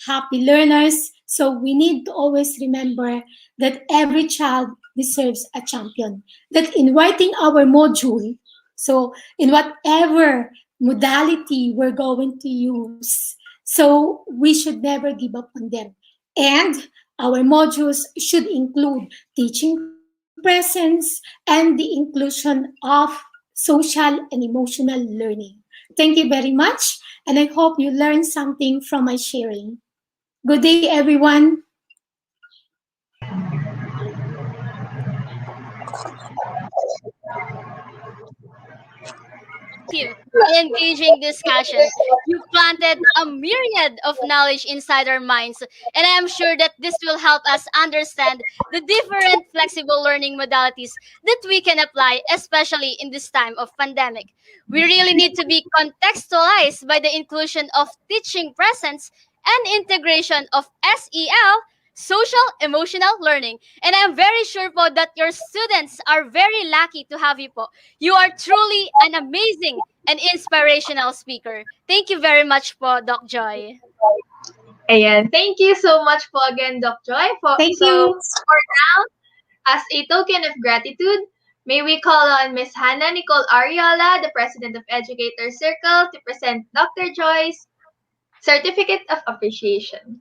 happy learners, so we need to always remember that every child deserves a champion. That in writing our module, so in whatever modality we're going to use. So we should never give up on them. And our modules should include teaching presence and the inclusion of social and emotional learning. Thank you very much, and I hope you learned something from my sharing. Good day, everyone. And engaging discussion. You planted a myriad of knowledge inside our minds, and I am sure that this will help us understand the different flexible learning modalities that we can apply, especially in this time of pandemic. We really need to be contextualized by the inclusion of teaching presence and integration of SEL, social emotional learning. And I'm very sure po that your students are very lucky to have you po. You are truly an amazing and inspirational speaker. Thank you very much po, Doc Joy. Ayan. Thank you so much po again, Doc Joy. Thank So, you. for now, as a token of gratitude, may we call on Miss Hannah Nicole Ariola, the President of Educator Circle, to present Dr. Joy's Certificate of Appreciation.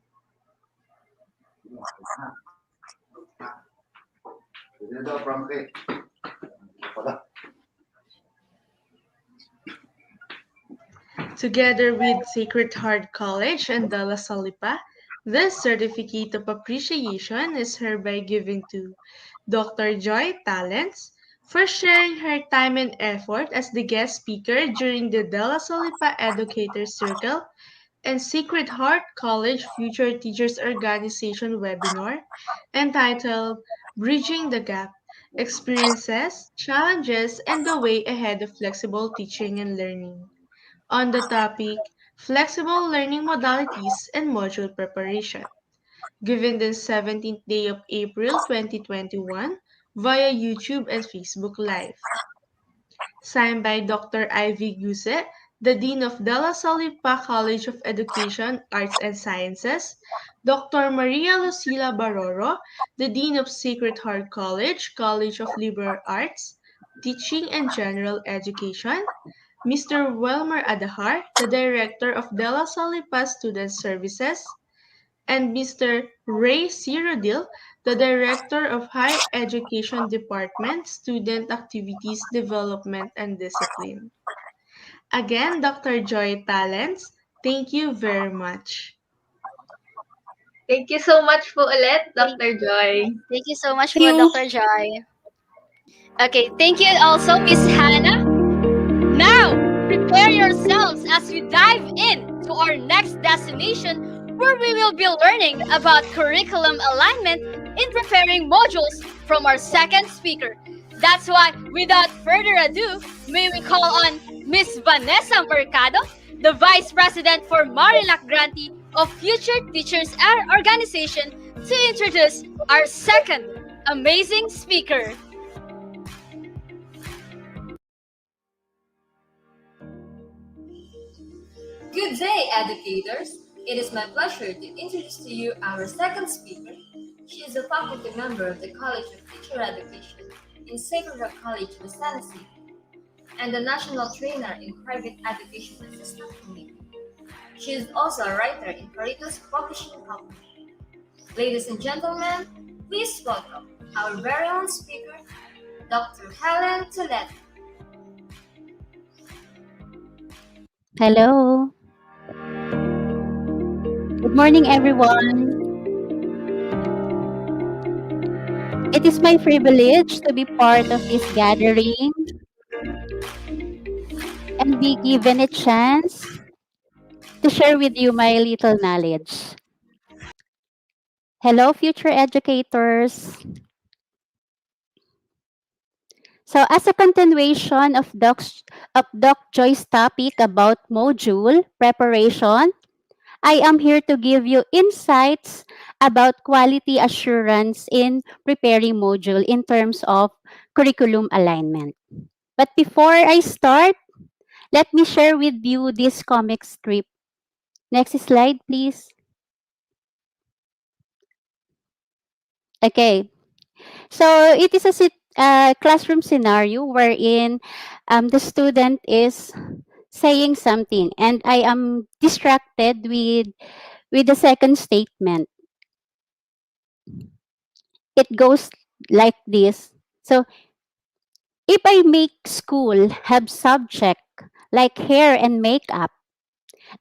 Together with Sacred Heart College and Dalla Salipa, this certificate of appreciation is hereby given to Dr. Joy Talents for sharing her time and effort as the guest speaker during the Della Salipa Educator Circle and Sacred Heart College Future Teachers Organization webinar entitled Bridging the Gap: Experiences, Challenges, and the Way Ahead of Flexible Teaching and Learning, on the topic Flexible Learning Modalities and Module Preparation, given the 17th day of April 2021 via YouTube and Facebook Live. signed by Dr. Ivy Guse, the Dean of De La Salle College of Education, Arts and Sciences, Dr. Maria Lucila Baroro, the Dean of Sacred Heart College, College of Liberal Arts, Teaching and General Education, Mr. Wilmer Adahar, the Director of De La Salle Student Services, and Mr. Ray Cyrodiil, the Director of Higher Education Department, Student Activities Development and Discipline. Again, Dr. Joy Talents, thank you very much. Thank you so much po ulit, Thank, Dr. Joy. thank you so much Thank po, you. Dr. Joy. Okay, thank you also, Miss Hannah. Now, prepare yourselves as we dive in to our next destination where we will be learning about curriculum alignment in preparing modules from our second speaker. That's why, without further ado, may we call on Miss Vanessa Mercado, the Vice President for Marilac Grantee of Future Teachers Organization, to introduce our second amazing speaker. Good day, educators! It is my pleasure to introduce to you our second speaker. She is a faculty member of the College of Teacher Education in Sacred Heart College, Tennessee, and a national trainer in private education assistant committee. She is also a writer in Caritas Publishing Company. Ladies and gentlemen, please welcome our very own speaker, Dr. Helen Toledo. Hello. Good morning, everyone. It is my privilege to be part of this gathering and be given a chance to share with you my little knowledge. Hello, future educators. So, as a continuation of Doc Joy's topic about module preparation, I am here to give you insights about quality assurance in preparing module in terms of curriculum alignment. But before I start, let me share with you this comic strip. Next slide, please. Okay, so it is a classroom scenario wherein the student is saying something and I am distracted with the second statement. It goes like this. So if I make school have subject like hair and makeup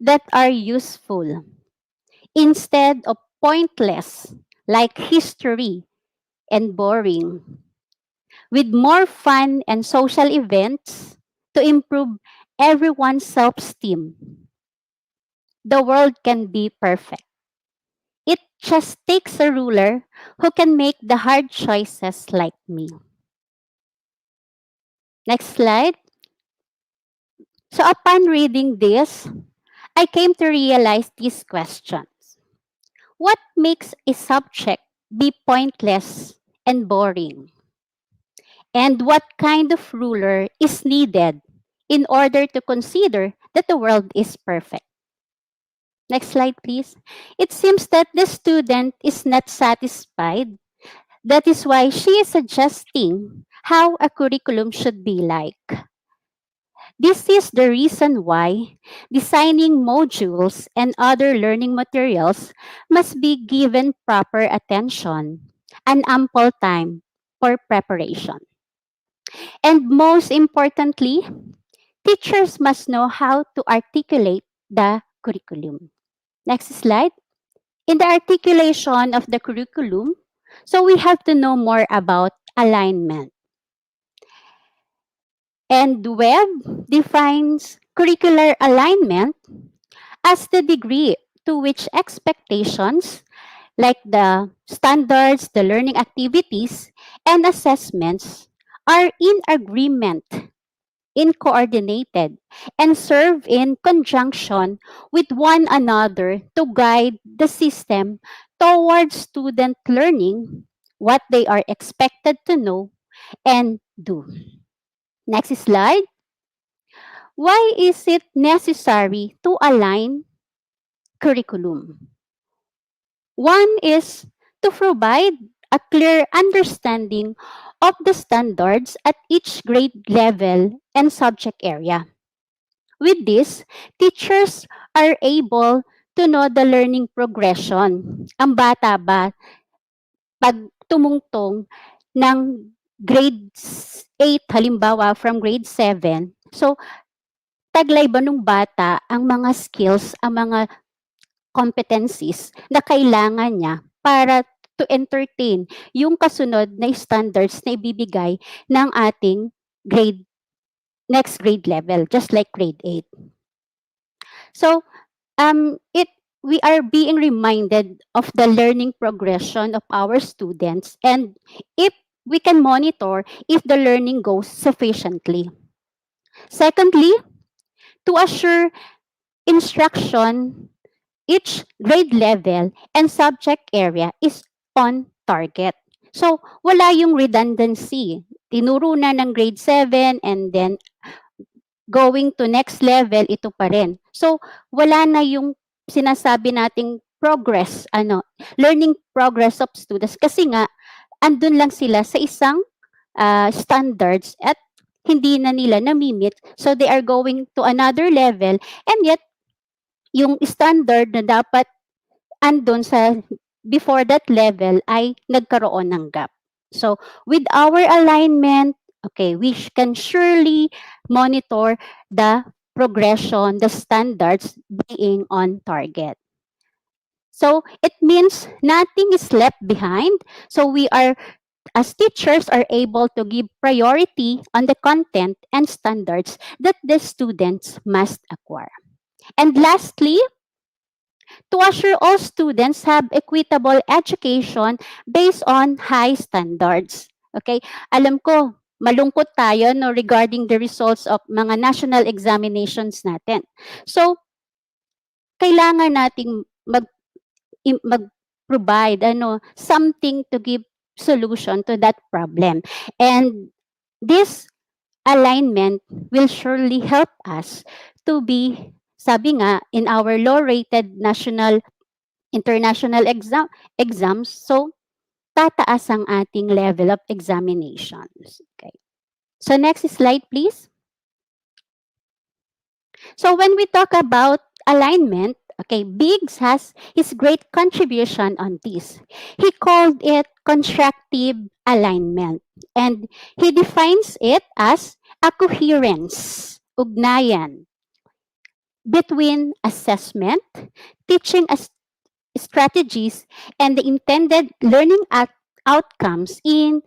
that are useful instead of pointless like history and boring, with more fun and social events to improve everyone's self-esteem, the world can be perfect. It just takes a ruler who can make the hard choices like me. Next slide. So upon reading this, I came to realize these questions. What makes a subject be pointless and boring? And what kind of ruler is needed in order to consider that the world is perfect? Next slide, please. It seems that the student is not satisfied. That is why she is suggesting how a curriculum should be like. This is the reason why designing modules and other learning materials must be given proper attention and ample time for preparation. And most importantly, teachers must know how to articulate the curriculum. Next slide. In the articulation of the curriculum, so we have to know more about alignment. And Webb defines curricular alignment as the degree to which expectations like the standards, the learning activities, and assessments are in agreement, in coordinated, and serve in conjunction with one another to guide the system towards student learning what they are expected to know and do. Next slide. Why is it necessary to align curriculum? One is to provide a clear understanding of the standards at each grade level and subject area. With this, teachers are able to know the learning progression. Ang bata ba, pag tumungtong ng grade 8, halimbawa from grade 7, so taglay ba nung bata ang mga skills, ang mga competencies na kailangan niya para to entertain yung kasunod na standards na ibibigay ng ating grade next grade level, just like grade 8. So, it we are being reminded of the learning progression of our students, and if we can monitor if the learning goes sufficiently. Secondly, to assure instruction, each grade level and subject area is on target. So, wala yung redundancy. Tinuro na ng grade 7 and then going to next level, ito pa rin. So, wala na yung sinasabi nating progress, learning progress of students kasi nga, andun lang sila sa isang standards at hindi na nila namimit. So, they are going to another level and yet, yung standard na dapat andun sa before that level ay nagkaroon ng gap. So, with our alignment, okay, we can surely monitor the progression, the standards being on target. So, it means nothing is left behind. So, we are, as teachers, are able to give priority on the content and standards that the students must acquire. And lastly, to assure all students have equitable education based on high standards. Okay? Alam ko, malungkot tayo no, regarding the results of mga national examinations natin. So, kailangan nating mag-provide something to give solution to that problem. And this alignment will surely help us to be, sabi nga, in our low-rated national international exams, so tataas ang ating level of examinations. Okay. So next slide, please. So when we talk about alignment, okay, Biggs has his great contribution on this. He called it constructive alignment, and he defines it as a coherence, ugnayan, between assessment, teaching strategies, and the intended learning outcomes in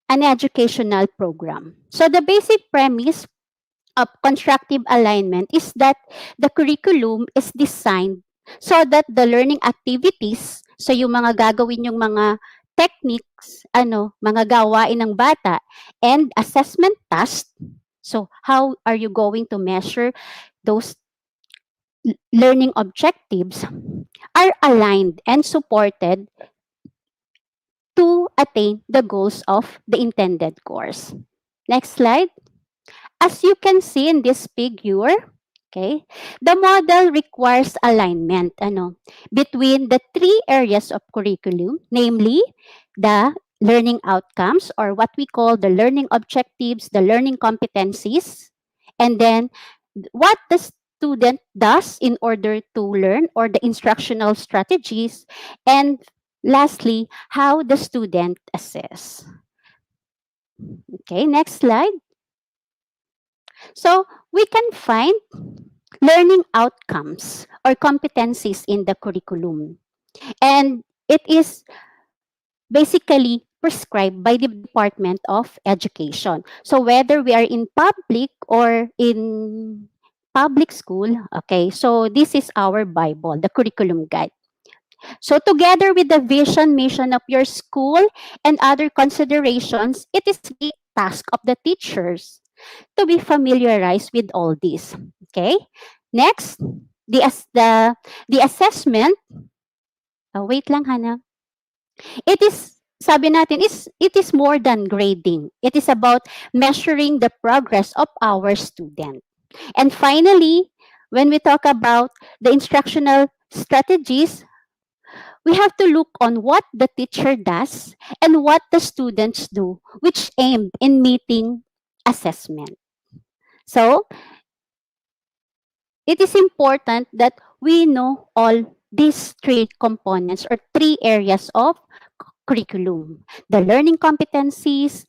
an educational program. So the basic premise of constructive alignment is that the curriculum is designed so that the learning activities, so yung mga gagawin yung mga techniques, mga gawain ng bata, and assessment tasks, so how are you going to measure those learning objectives, are aligned and supported to attain the goals of the intended course. Next slide. As you can see in this figure, okay, the model requires alignment between the three areas of curriculum, namely the learning outcomes, or what we call the learning objectives, the learning competencies, and then what the student does in order to learn, or the instructional strategies, and lastly, how the student assess. Okay, next slide. So we can find learning outcomes or competencies in the curriculum. And it is basically prescribed by the Department of Education. So whether we are in public or in public school, okay, so this is our Bible, the curriculum guide. So together with the vision, mission of your school and other considerations, it is the task of the teachers to be familiarized with all this. Okay? Next, the assessment. Wait lang, Hana. It is, sabi natin, it is more than grading. It is about measuring the progress of our student. And finally, when we talk about the instructional strategies, we have to look on what the teacher does and what the students do, which aim in meeting assessment. So, it is important that we know all these three components or three areas of curriculum: the learning competencies,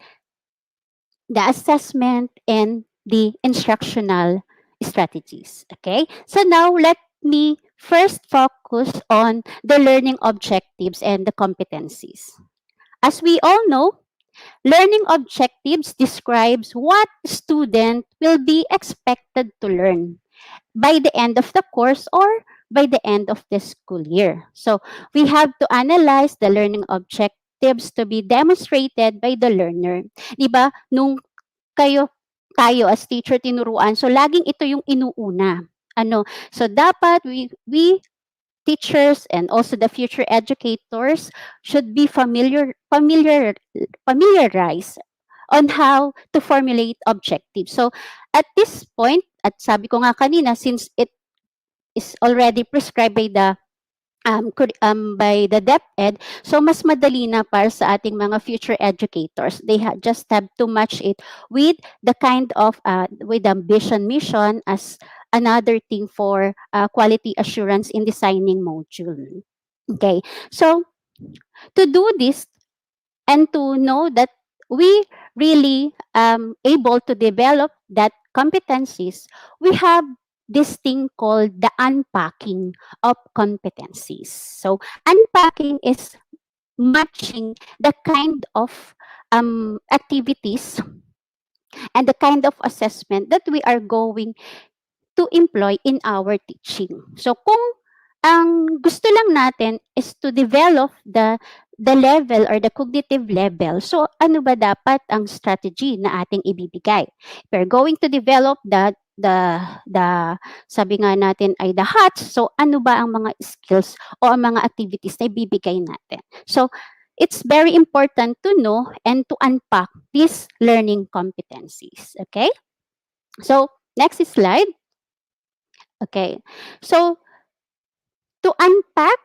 the assessment, and the instructional strategies. Okay, so now let me first focus on the learning objectives and the competencies. As we all know, learning objectives describes what student will be expected to learn by the end of the course or by the end of the school year. So we have to analyze the learning objectives to be demonstrated by the learner. 'Di ba? Nung tayo as teacher tinuruan, so laging ito yung inuuna. Ano? So dapat we teachers and also the future educators should be familiarized on how to formulate objectives. So at this point, at sabi ko nga kanina, since it is already prescribed by the DepEd, so mas madali na para sa ating mga future educators. They just have to match it with the kind of with ambition mission as another thing for quality assurance in designing module. Okay, so to do this, and to know that we really able to develop that competencies, we have this thing called the unpacking of competencies. So unpacking is matching the kind of activities and the kind of assessment that we are going to employ in our teaching. So kung ang gusto lang natin is to develop the level or the cognitive level. So ano ba dapat ang strategy na ating ibibigay? We're going to develop the sabi nga natin ay the HATS. So ano ba ang mga skills o ang mga activities na ibibigay natin? So it's very important to know and to unpack these learning competencies. Okay? So next slide. Okay. So to unpack,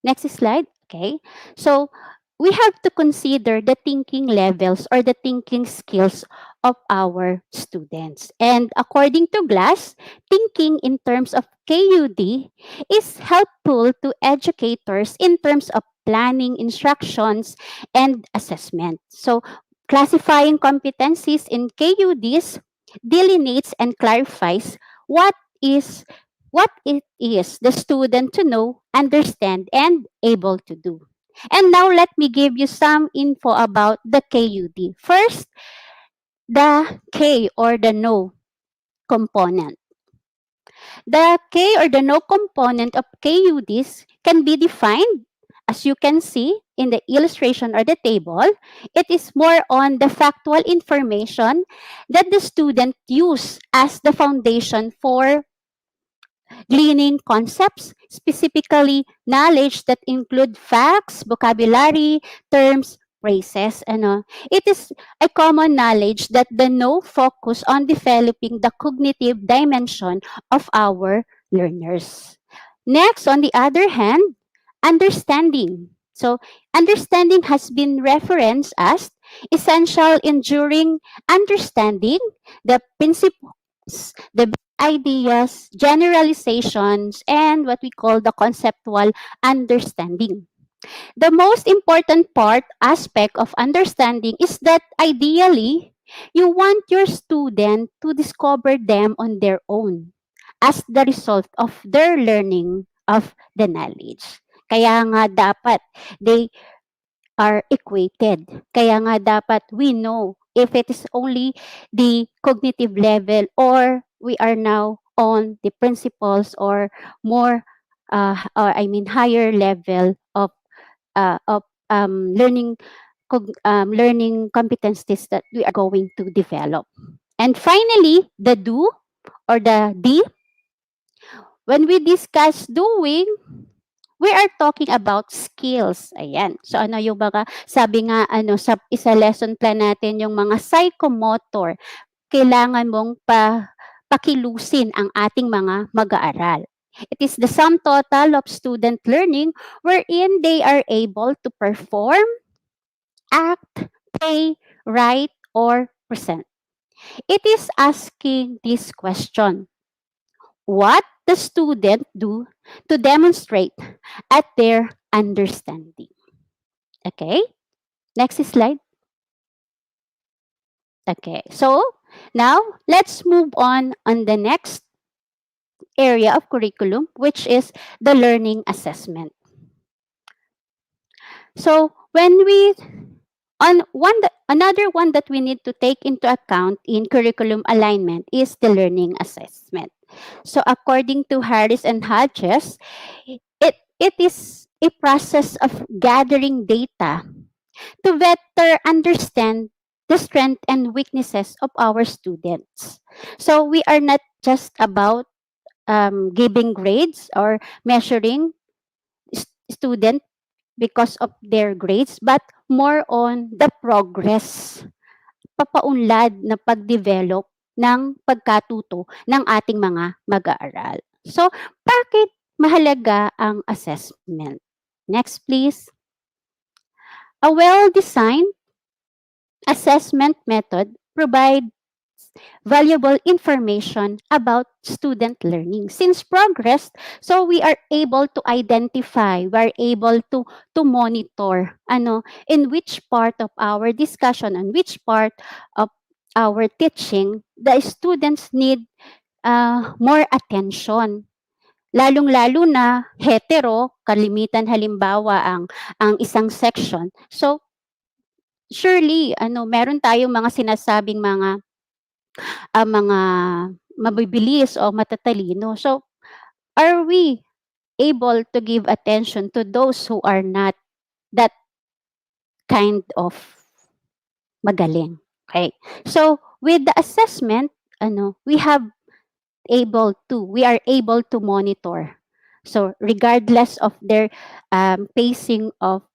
next slide. Okay. So we have to consider the thinking levels or the thinking skills of our students. And according to Glass, thinking in terms of KUD is helpful to educators in terms of planning, instructions, and assessment. So classifying competencies in KUDs delineates and clarifies what is what it is the student to know, understand, and able to do. And now let me give you some info about the KUD. First, the K or the no component. The K or the no component of KUDs can be defined as you can see in the illustration or the table. It is more on the factual information that the student use as the foundation for gleaning concepts, specifically knowledge that include facts, vocabulary, terms, phrases. Ano. It is a common knowledge that the no focus on developing the cognitive dimension of our learners. Next, on the other hand, understanding. So, understanding has been referenced as essential enduring understanding the principles, the ideas, generalizations, and what we call the conceptual understanding. The most important aspect of understanding is that ideally, you want your student to discover them on their own as the result of their learning of the knowledge. Kaya nga dapat they are equated. Kaya nga dapat we know if it is only the cognitive level or we are now on the principles or more or I mean higher level of learning learning competencies that we are going to develop. And finally, the do or the D, when we discuss doing, we are talking about skills. Ayan. So ano yung mga, sabi nga, ano, sa isa lesson plan natin, yung mga psychomotor. kailangan mong pakilusin ang ating mga mag-aaral. It is the sum total of student learning wherein they are able to perform, act, play, write, or present. It is asking this question: what the student do to demonstrate at their understanding? Okay, next slide. Okay, so now let's move on the next area of curriculum, which is the learning assessment. So when we on one another one that we need to take into account in curriculum alignment is the learning assessment. So according to Harris and Hodges, it is a process of gathering data to better understand the strength and weaknesses of our students. So we are not just about giving grades or measuring student because of their grades, but more on the progress, papaunlad na pag-develop ng pagkatuto ng ating mga mag-aaral. So, bakit mahalaga ang assessment? Next, please. A well-designed assessment method provides valuable information about student learning. Since progress, so we are able to identify, we are able to monitor in which part of our discussion, and which part of our teaching the students need more attention. Lalong-lalo na hetero, kalimitan halimbawa ang isang section. So surely meron tayong mga sinasabing mga mabibilis o matatalino. So, are we able to give attention to those who are not that kind of magaling? Okay. So, with the assessment, we are able to monitor. So, regardless of their pacing of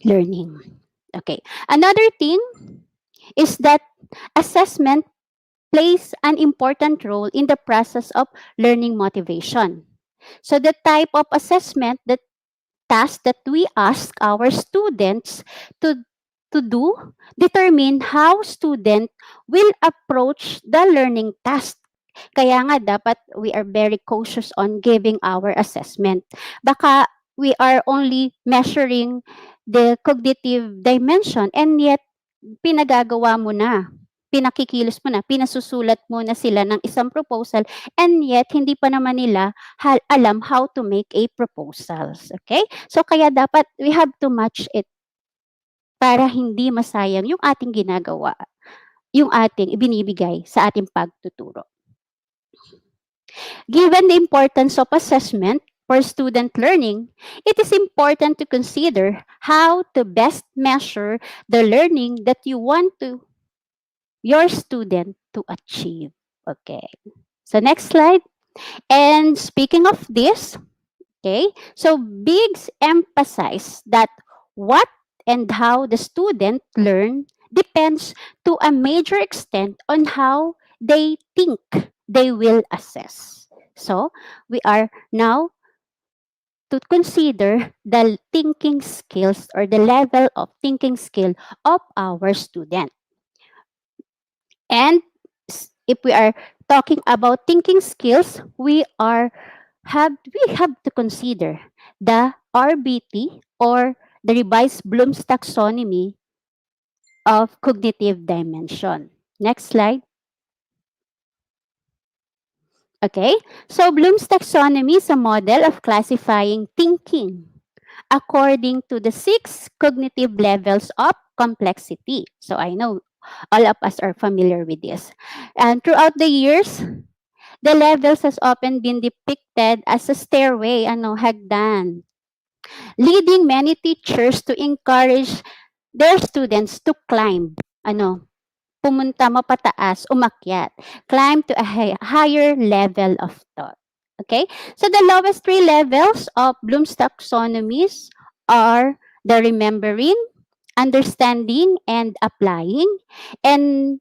learning. Okay. Another thing is that assessment plays an important role in the process of learning motivation. So the type of assessment, the task that we ask our students to do determine how student will approach the learning task. Kaya nga dapat we are very cautious on giving our assessment. Baka we are only measuring the cognitive dimension, and yet pinagagawa mo na, pinakikilos mo na, pinasusulat mo na sila ng isang proposal, and yet hindi pa naman nila alam how to make a proposals. Okay? So kaya dapat we have to match it para hindi masayang yung ating ginagawa, yung ating ibinibigay sa ating pagtuturo. Given the importance of assessment for student learning, it is important to consider how to best measure the learning that you want your student to achieve. Okay. So next slide. And speaking of this, okay, so Biggs emphasize that what and how the student learn depends to a major extent on how they think they will assess. So we are now to consider the thinking skills or the level of thinking skill of our student. And if we are talking about thinking skills, we have to consider the RBT, or the revised Bloom's taxonomy of cognitive dimension. Next slide. Okay, so Bloom's taxonomy is a model of classifying thinking according to the 6 cognitive levels of complexity. So I know all of us are familiar with this. And throughout the years, the levels has often been depicted as a stairway, hagdan, leading many teachers to encourage their students to climb, pumunta mapataas, umakyat, climb to a higher level of thought. Okay? So the lowest 3 levels of Bloom's taxonomies are the remembering, understanding, and applying. And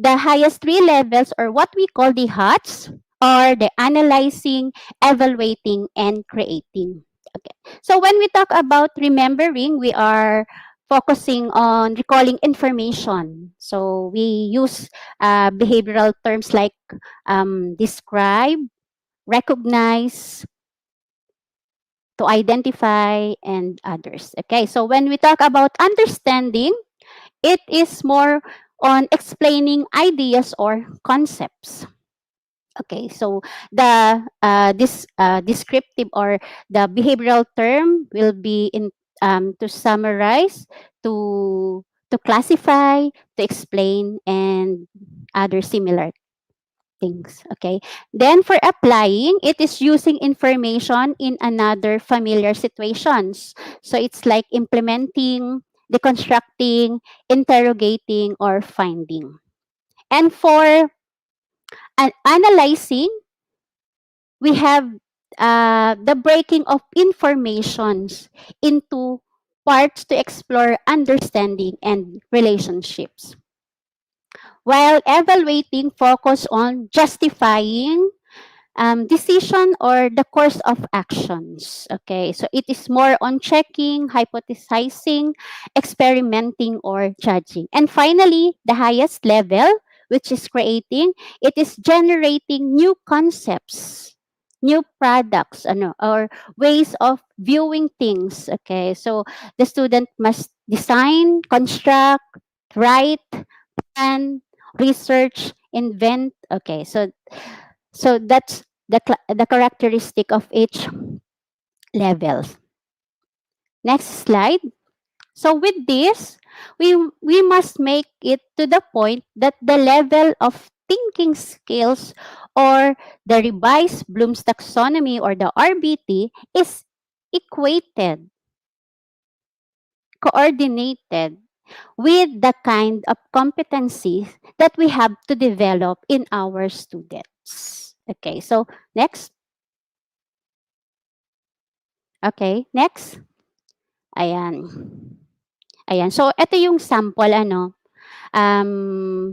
the highest three levels, or what we call the HOTS, are the analyzing, evaluating, and creating. Okay. So when we talk about remembering, we are focusing on recalling information. So we use behavioral terms like describe, recognize, to identify, and others. Okay, so when we talk about understanding, it is more on explaining ideas or concepts. Okay, so the this descriptive or the behavioral term will be in to summarize, to classify, to explain, and other similar things. Okay. Then for applying, it is using information in another familiar situations. So it's like implementing, deconstructing, interrogating, or finding. And for analyzing, we have the breaking of informations into parts to explore understanding and relationships. While evaluating, focus on justifying decision or the course of actions. Okay, so it is more on checking, hypothesizing, experimenting, or judging. And finally, the highest level, which is creating, it is generating new concepts, new products, ano, or ways of viewing things. Okay, so the student must design, construct, write, plan, research, invent. Okay, so that's the characteristic of each level. Next slide. So with this, we must make it to the point that the level of thinking skills, or the revised Bloom's taxonomy, or the RBT, is equated, coordinated with the kind of competencies that we have to develop in our students. Okay, so next. Okay, next. Ayan. Ayan. So, ito yung sample, ano.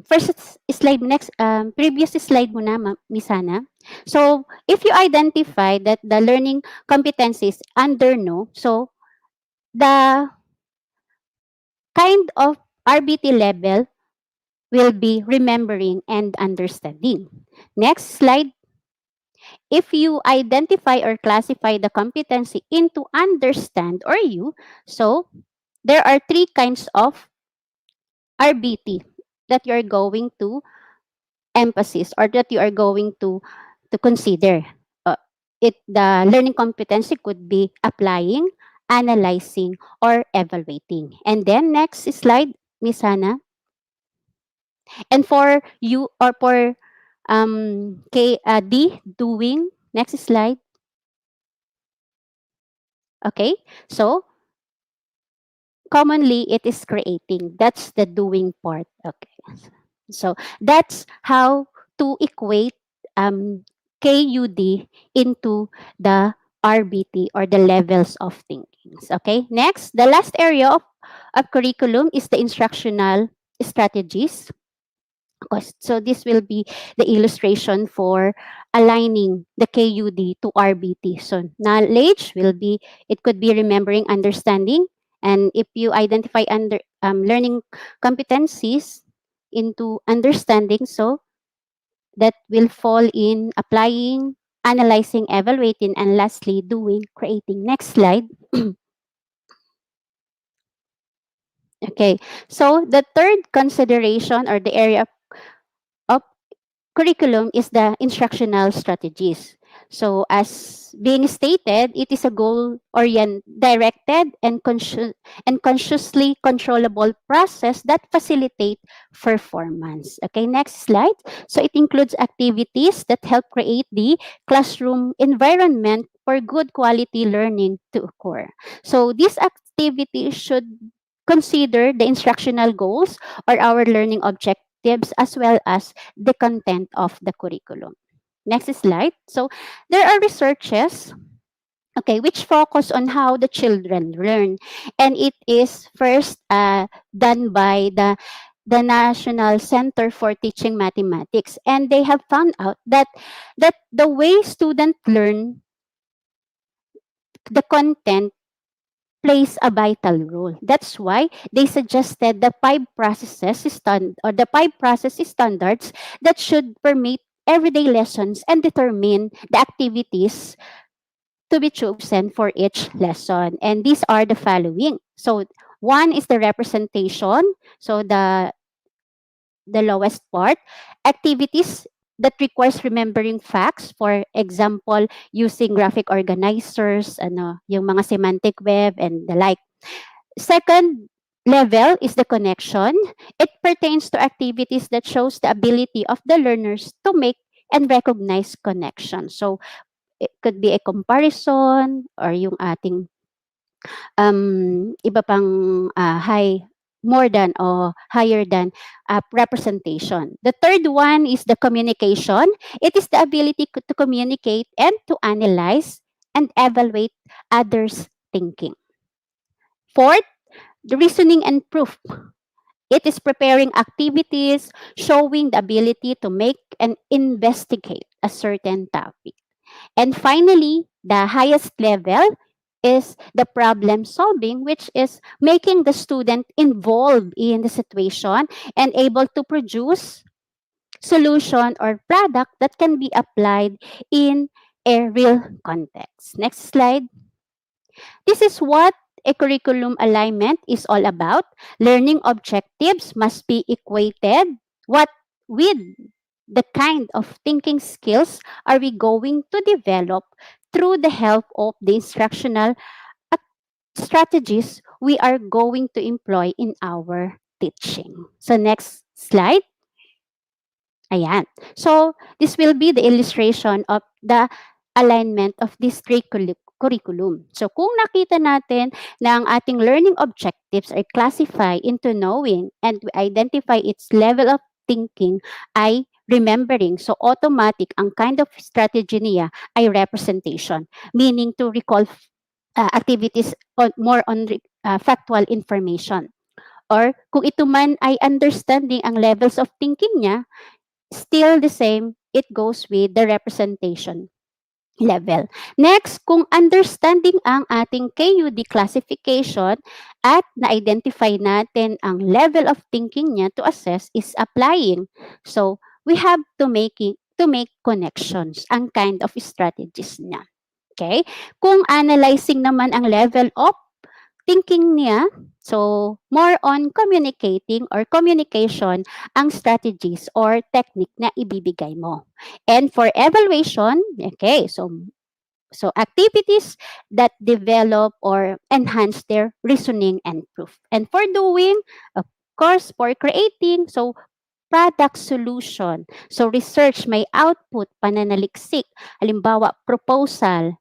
First slide, next, previous slide muna, Miss Hannah. So, if you identify that the learning competencies under no, so, the kind of RBT level will be remembering and understanding. Next slide. If you identify or classify the competency into understand or you, so, there are three kinds of RBT that you are going to emphasis, or that you are going to consider. The learning competency could be applying, analyzing, or evaluating. And then next slide, Miss Hannah. And for you, or for D, doing. Next slide. Okay, so commonly it is creating. That's the doing part. Okay. So that's how to equate KUD into the RBT, or the levels of thinking. Okay. Next, the last area of curriculum is the instructional strategies. So this will be the illustration for aligning the KUD to RBT. So knowledge will be, it could be remembering, understanding. And if you identify under learning competencies into understanding, so that will fall in applying, analyzing, evaluating, and lastly, doing, creating. Next slide. Okay, so the third consideration, or the area of curriculum, is the instructional strategies. So as being stated, it is a goal-oriented, directed, and consciously controllable process that facilitate performance. Okay, next slide. So it includes activities that help create the classroom environment for good quality learning to occur. So these activities should consider the instructional goals, or our learning objectives, as well as the content of the curriculum. Next slide. So there are researches, okay, which focus on how the children learn, and it is first done by the the National Center for Teaching Mathematics, and they have found out that the way students learn the content plays a vital role. That's why they suggested the five process standards that should permeate everyday lessons and determine the activities to be chosen for each lesson. And these are the following. So one is the representation. So the lowest part, activities that requires remembering facts. For example, using graphic organizers, yung mga semantic web and the like. Second level is the connection. It pertains to activities that shows the ability of the learners to make and recognize connections. So it could be a comparison or yung ating iba pang more than or higher than representation. The third one is the communication. It is the ability to communicate and to analyze and evaluate others' thinking. Fourth, the reasoning and proof. It is preparing activities showing the ability to make and investigate a certain topic. And finally, the highest level is the problem solving, which is making the student involved in the situation and able to produce solution or product that can be applied in a real context. Next slide. This is what a curriculum alignment is all about. Learning objectives must be equated what with the kind of thinking skills are we going to develop through the help of the instructional strategies we are going to employ in our teaching. So next slide. Ayan. So, this will be the illustration of the alignment of this curriculum. So, kung nakita natin na ang ating learning objectives ay classify into knowing and we identify its level of thinking ay remembering. So, automatic, ang kind of strategy niya ay representation, meaning to recall activities more on factual information. Or kung ito man ay understanding ang levels of thinking niya, still the same, it goes with the representation level. Next, kung understanding ang ating KUD classification at na-identify natin ang level of thinking niya to assess is applying. So, we have to make connections, ang kind of strategies niya. Okay? Kung analyzing naman ang level of thinking niya, so more on communicating or communication ang strategies or technique na ibibigay mo. And for evaluation, okay, so activities that develop or enhance their reasoning and proof. And for doing, of course, for creating, so product solution. So research may output, pananaliksik, halimbawa proposal,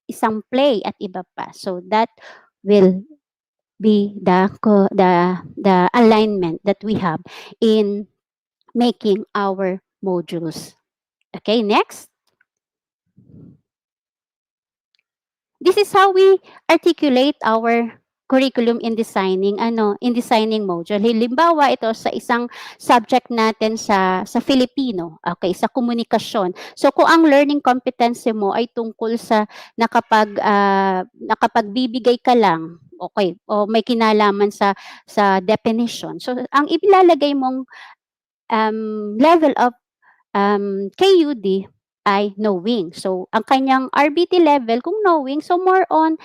isang play at iba pa. So that will be the alignment that we have in making our modules. Okay, next. This is how we articulate our curriculum in designing module. Halimbawa ito sa isang subject natin sa Filipino, okay, sa komunikasyon. So kung ang learning competency mo ay tungkol sa nakapagbibigay ka lang, okay, o may kinalaman sa definition. So ang ilalagay mong level of KUD ay knowing. So, ang kanyang RBT level, kung knowing, so more on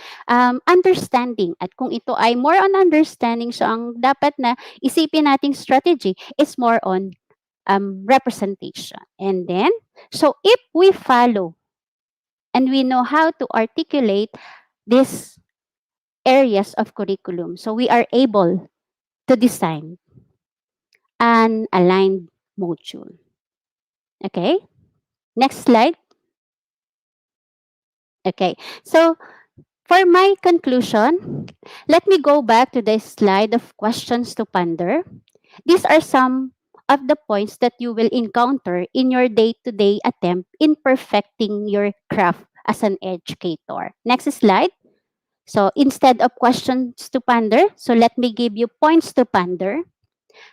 understanding. At kung ito ay more on understanding, so ang dapat na isipin nating strategy is more on representation. And then, so if we follow and we know how to articulate these areas of curriculum, so we are able to design an aligned module. Okay? Next slide. Okay, so for my conclusion, let me go back to the slide of questions to ponder. These are some of the points that you will encounter in your day-to-day attempt in perfecting your craft as an educator. Next slide. So instead of questions to ponder, so let me give you points to ponder.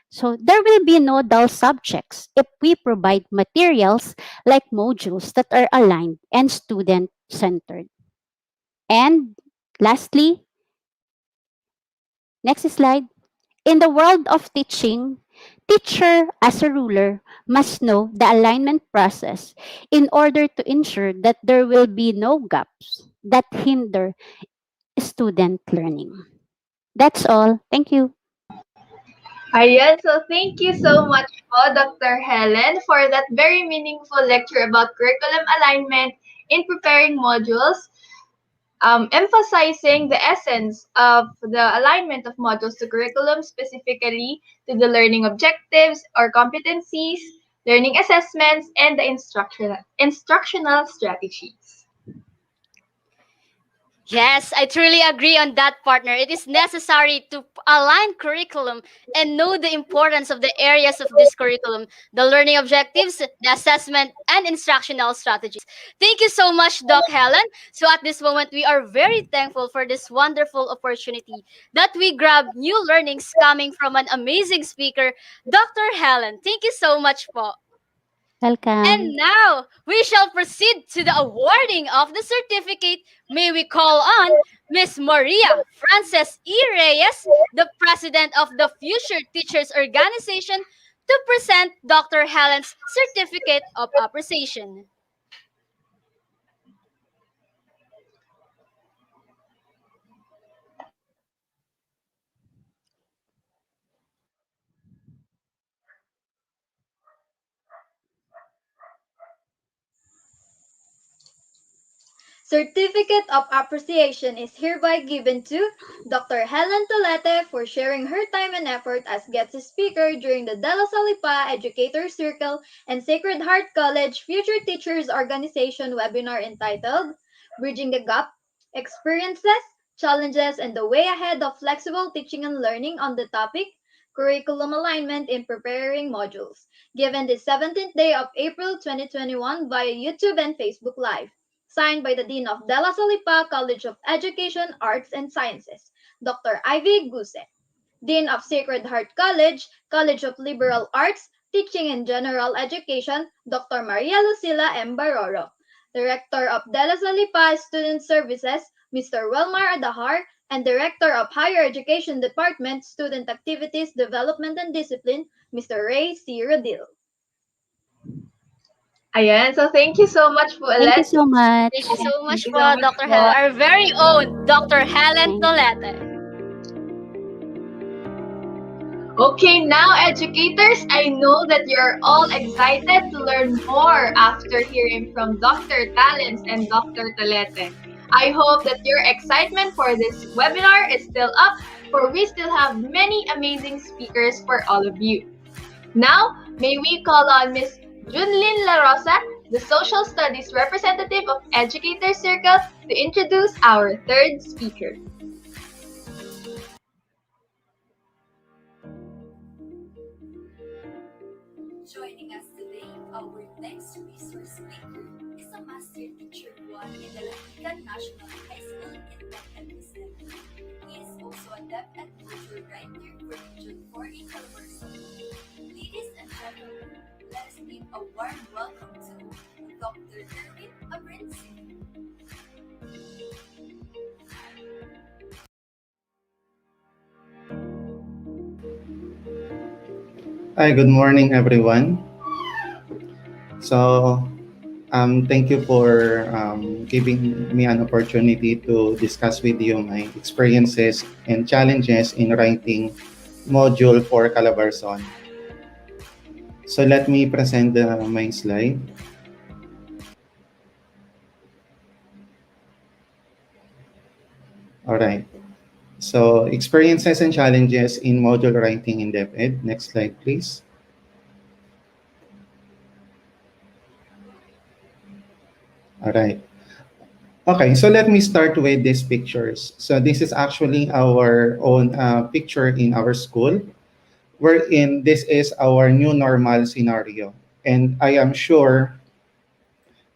So there will be no dull subjects if we provide materials like modules that are aligned and student centered. And lastly, next slide. In the world of teaching, teacher as a ruler must know the alignment process in order to ensure that there will be no gaps that hinder student learning. That's all. Thank you. Ayan, so thank you so much po, Dr. Helen, for that very meaningful lecture about curriculum alignment in preparing modules, emphasizing the essence of the alignment of modules to curriculum, specifically to the learning objectives or competencies, learning assessments, and the instructional strategies. Yes, I truly agree on that, partner. It is necessary to align curriculum and know the importance of the areas of this curriculum, the learning objectives, the assessment, and instructional strategies. Thank you so much, Doc Helen. So at this moment, we are very thankful for this wonderful opportunity that we grab new learnings coming from an amazing speaker, Dr. Helen. Thank you so much po. And Welcome. now we shall proceed to the awarding of the certificate. May we call on Miss Maria Frances E. Reyes, the president of the Future Teachers Organization, to present Dr. Helen's certificate of appreciation. Certificate of Appreciation is hereby given to Dr. Helen Tolete for sharing her time and effort as guest speaker during the De La Salipa Educator Circle and Sacred Heart College Future Teachers Organization webinar entitled Bridging the Gap, Experiences, Challenges, and the Way Ahead of Flexible Teaching and Learning on the topic Curriculum Alignment in Preparing Modules, given the 17th day of April 2021 via YouTube and Facebook Live. Signed by the Dean of De La Salipa College of Education, Arts, and Sciences, Dr. Ivy Guse, Dean of Sacred Heart College, College of Liberal Arts, Teaching and General Education, Dr. Maria Lucila M. Baroro, Director of De La Salipa Student Services, Mr. Wilmar Adahar, and Director of Higher Education Department, Student Activities, Development, and Discipline, Mr. Ray C. Rodil. Ayan, so thank you so much po Thank you ulit. so Thank you much. so Thank much you so po, much Dr. po. Helen, our very own Dr. Helen Thank Tolete. Okay, now educators, I know that you're all excited to learn more after hearing from Dr. Talents and Dr. Talete. I hope that your excitement for this webinar is still up, for we still have many amazing speakers for all of you. Now, may we call on Miss Junlin La Rosa, the Social Studies representative of Educator Circle, to introduce our third speaker. Joining us today, our next resource speaker is a master teacher one in the Latigan National High School in Tactan Rizal. He is also a deaf and culture writer for Region 4 in Calabarzon. Ladies and gentlemen, let us give a warm welcome to Dr. Erwin Abrinzi. Hi, good morning, everyone. So, thank you for giving me an opportunity to discuss with you my experiences and challenges in writing module for Calabarzon. So, let me present my slide. All right. So, experiences and challenges in module writing in DepEd. Next slide, please. All right. Okay, so let me start with these pictures. So this is actually our own picture in our school, wherein this is our new normal scenario. And I am sure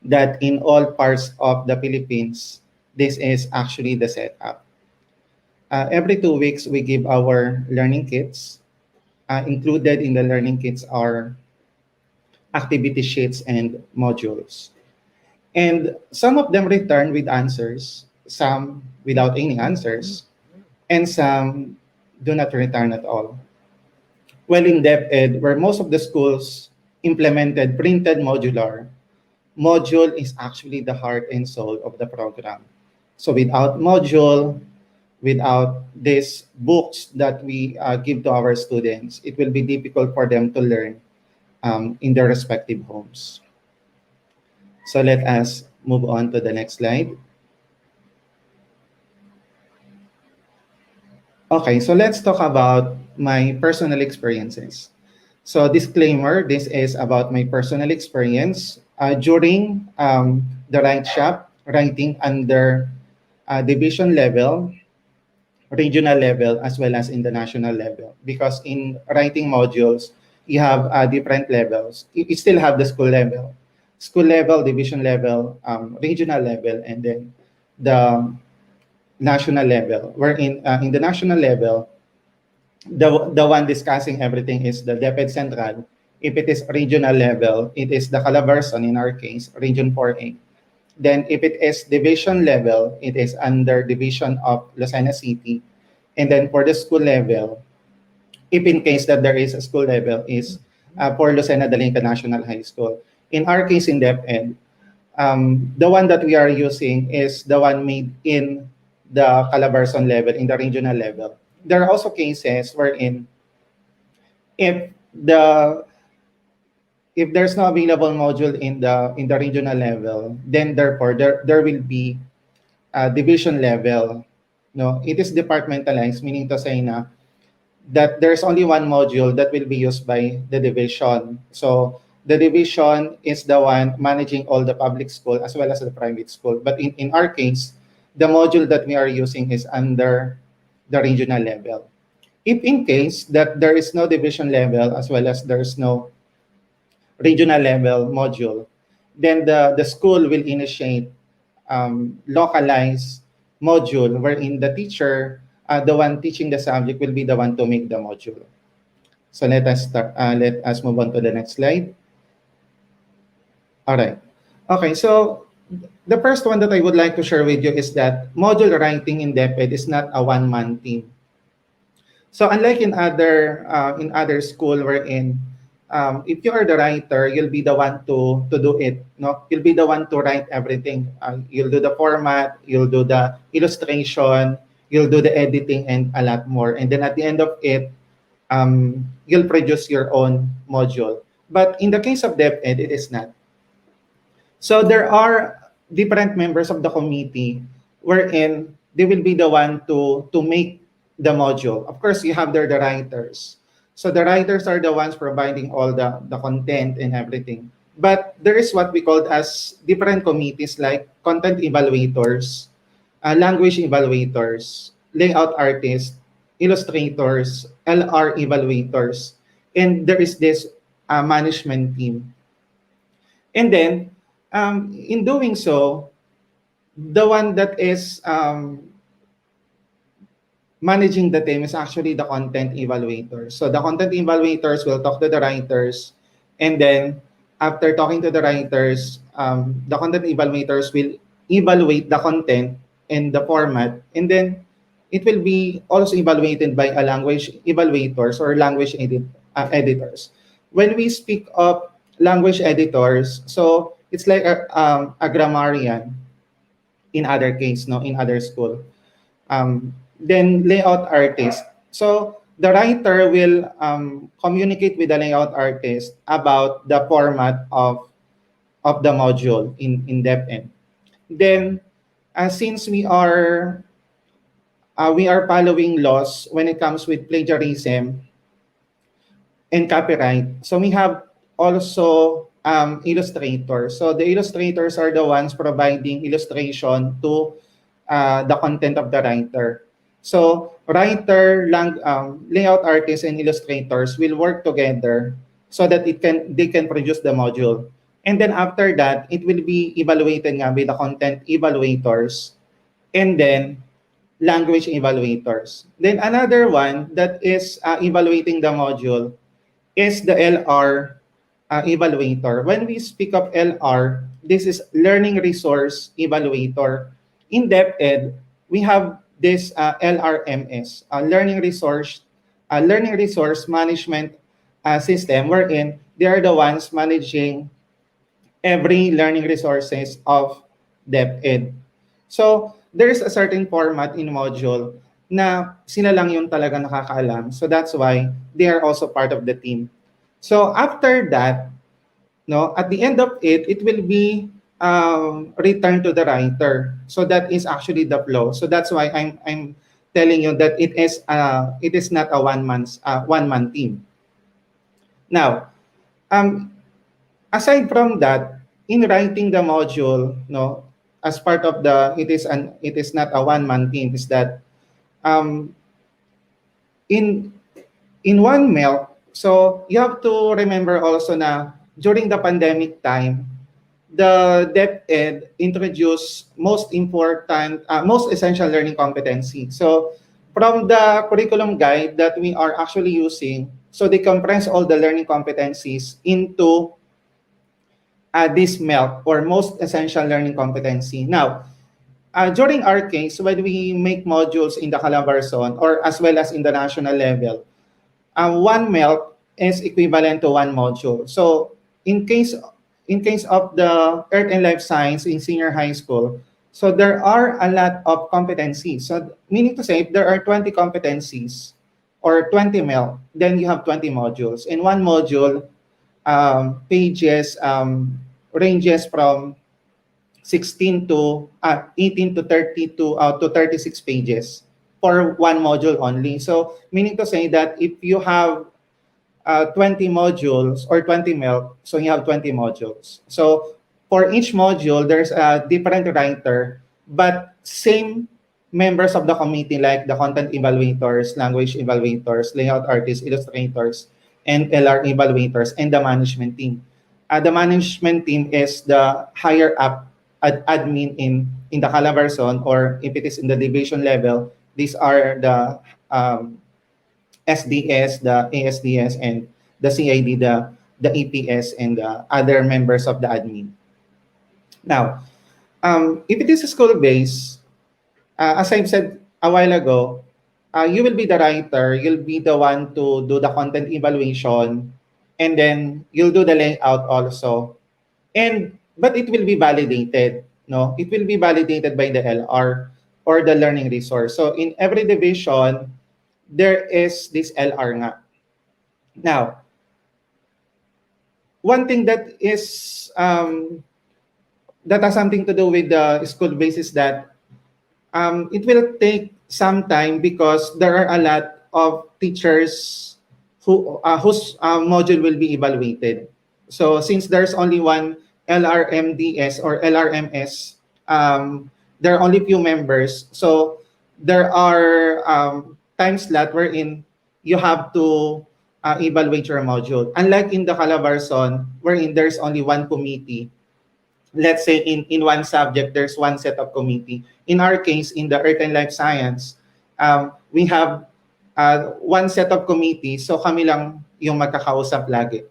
that in all parts of the Philippines, this is actually the setup. Every 2 weeks, we give our learning kits. included in the learning kits are activity sheets and modules. And some of them return with answers, some without any answers, and some do not return at all. Well, in DepEd, where most of the schools implemented printed module is actually the heart and soul of the program. So without module, without these books that we give to our students, it will be difficult for them to learn in their respective homes. So let us move on to the next slide. Okay, so let's talk about my personal experiences. So disclaimer, this is about my personal experience during the writing under division level, regional level, as well as in the national level. Because in writing modules, you have different levels. You still have the school level, division level, regional level, and then the national level. Wherein in the national level, the one discussing everything is the DepEd Central. If it is regional level, it is the Calabarzon, in our case, Region 4A. Then if it is division level, it is under division of Lucena City. And then for the school level, if in case that there is a school level, is for Lucena Dalinga National High School. In our case in DepEd, the one that we are using is the one made in the Calabarzon level, in the regional level. There are also cases wherein if the if there's no available module in the regional level, then therefore there will be a division level. No, it is departmentalized, meaning to say na that there's only one module that will be used by the division. So the division is the one managing all the public school as well as the private school. But in our case, the module that we are using is under the regional level. If in case that there is no division level as well as there's no regional level module, then the school will initiate localized module wherein the teacher, the one teaching the subject, will be the one to make the module. So let us start. Let us move on to the next slide. All right. Okay. So the first one that I would like to share with you is that module writing in DepEd is not a one-man team. So unlike in other school wherein if you are the writer, you'll be the one to do it. No, you'll be the one to write everything. You'll do the format, you'll do the illustration, you'll do the editing, and a lot more. And then at the end of it, you'll produce your own module. But in the case of DepEd, it is not. So there are different members of the committee wherein they will be the one to make the module. Of course, you have there the writers. So the writers are the ones providing all the content and everything. But there is what we call as different committees like content evaluators, language evaluators, layout artists, illustrators, LR evaluators, and there is this management team. And then, in doing so, the one that is managing the team is actually the content evaluators. So the content evaluators will talk to the writers, and then after talking to the writers, the content evaluators will evaluate the content and the format, and then it will be also evaluated by a language evaluators or editors. When we speak of language editors, so it's like a grammarian in other case, no, in other school. Then layout artist. So the writer will communicate with the layout artist about the format of the module in DepEd. Then, since we are following laws when it comes with plagiarism and copyright, so we have also illustrators. So the illustrators are the ones providing illustration to the content of the writer. So layout artists, and illustrators will work together so that they can produce the module. And then after that, it will be evaluated nga by the content evaluators. And then language evaluators. Then another one that is evaluating the module is the LR evaluator. When we speak of LR, this is Learning Resource Evaluator. In Depth Ed, we have this LRMS, Learning Resource Management System, wherein they are the ones managing every learning resources of Depth Ed. So, there's a certain format in module na sila lang yung talaga nakakaalam. So that's why they are also part of the team. So after that, no, at the end of it, it will be returned to the writer. So that is actually the flow. So that's why I'm telling you that it is not a one man team. Now, um, aside from that, in writing the module, no, as part of the it is not a one-man team. Is that um, in one milk, so you have to remember also na during the pandemic time, the DepEd introduced most essential learning competency. So from the curriculum guide that we are actually using, so they compress all the learning competencies into this MELC or most essential learning competency. Now, during our case, when we make modules in the Calabarzon or as well as in the national level, one MELC is equivalent to one module. So in case of the Earth and Life Science in senior high school, so there are a lot of competencies. So meaning to say, if there are 20 competencies or 20 MELC, then you have 20 modules. In one module, pages ranges from 16 to 18 to 32 to 36 pages for one module only. So meaning to say that if you have 20 modules or 20 milk, so you have 20 modules. So for each module, there's a different writer, but same members of the committee like the content evaluators, language evaluators, layout artists, illustrators, and LR evaluators, and the management team. The management team is the higher up admin in the Calabarzon, or if it is in the division level, these are the SDS, the ASDS, and the CID, the EPS, and the other members of the admin. Now, if it is school-based, as I've said a while ago, you will be the writer, you'll be the one to do the content evaluation, and then you'll do the layout also. But it will be validated, no? It will be validated by the LR or the learning resource. So in every division, there is this LR nga. Now, one thing that has something to do with the school base is that it will take some time because there are a lot of teachers whose module will be evaluated. So since there's only one LRMDS or LRMS, there are only few members. So there are time slot wherein you have to evaluate your module. Unlike in the Calabarzon, wherein there's only one committee, let's say in one subject, there's one set of committee. In our case, in the Earth and Life Science, we have one set of committee, so kami lang yung magkakausap lagi.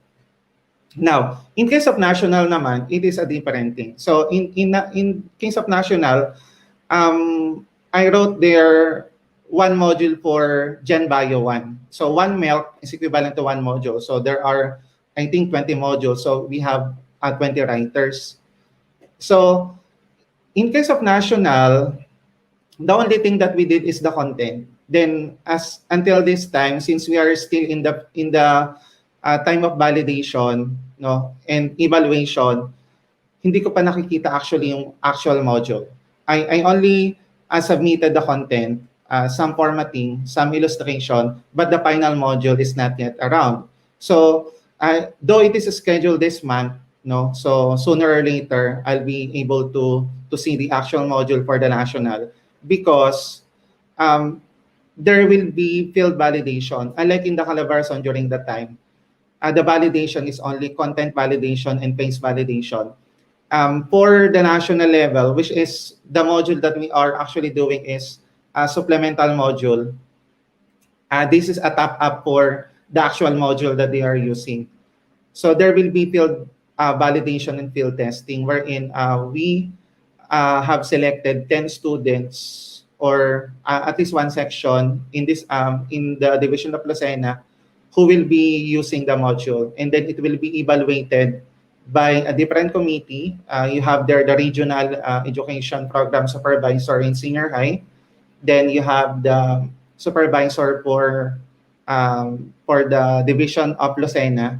Now, in case of national naman, it is a different thing. So in case of national, I wrote there one module for Gen Bio 1. So one milk is equivalent to one module. So there are, I think, 20 modules. So we have 20 writers. So in case of national, the only thing that we did is the content. Then as until this time, since we are still in the time of validation, no, and evaluation, hindi ko pa nakikita actually yung actual module. I only submitted the content, some formatting, some illustration, but the final module is not yet around. So though it is scheduled this month, no, so sooner or later I'll be able to see the actual module for the national, because there will be field validation. Unlike in the Calabarzon during that time, the validation is only content validation and pace validation. For the national level, which is the module that we are actually doing, is supplemental module, this is a top up for the actual module that they are using. So there will be field validation and field testing wherein we have selected 10 students or at least one section in this in the division of Lucena who will be using the module, and then it will be evaluated by a different committee. You have there the regional education program supervisor in senior high. Then you have the supervisor for the division of Lucena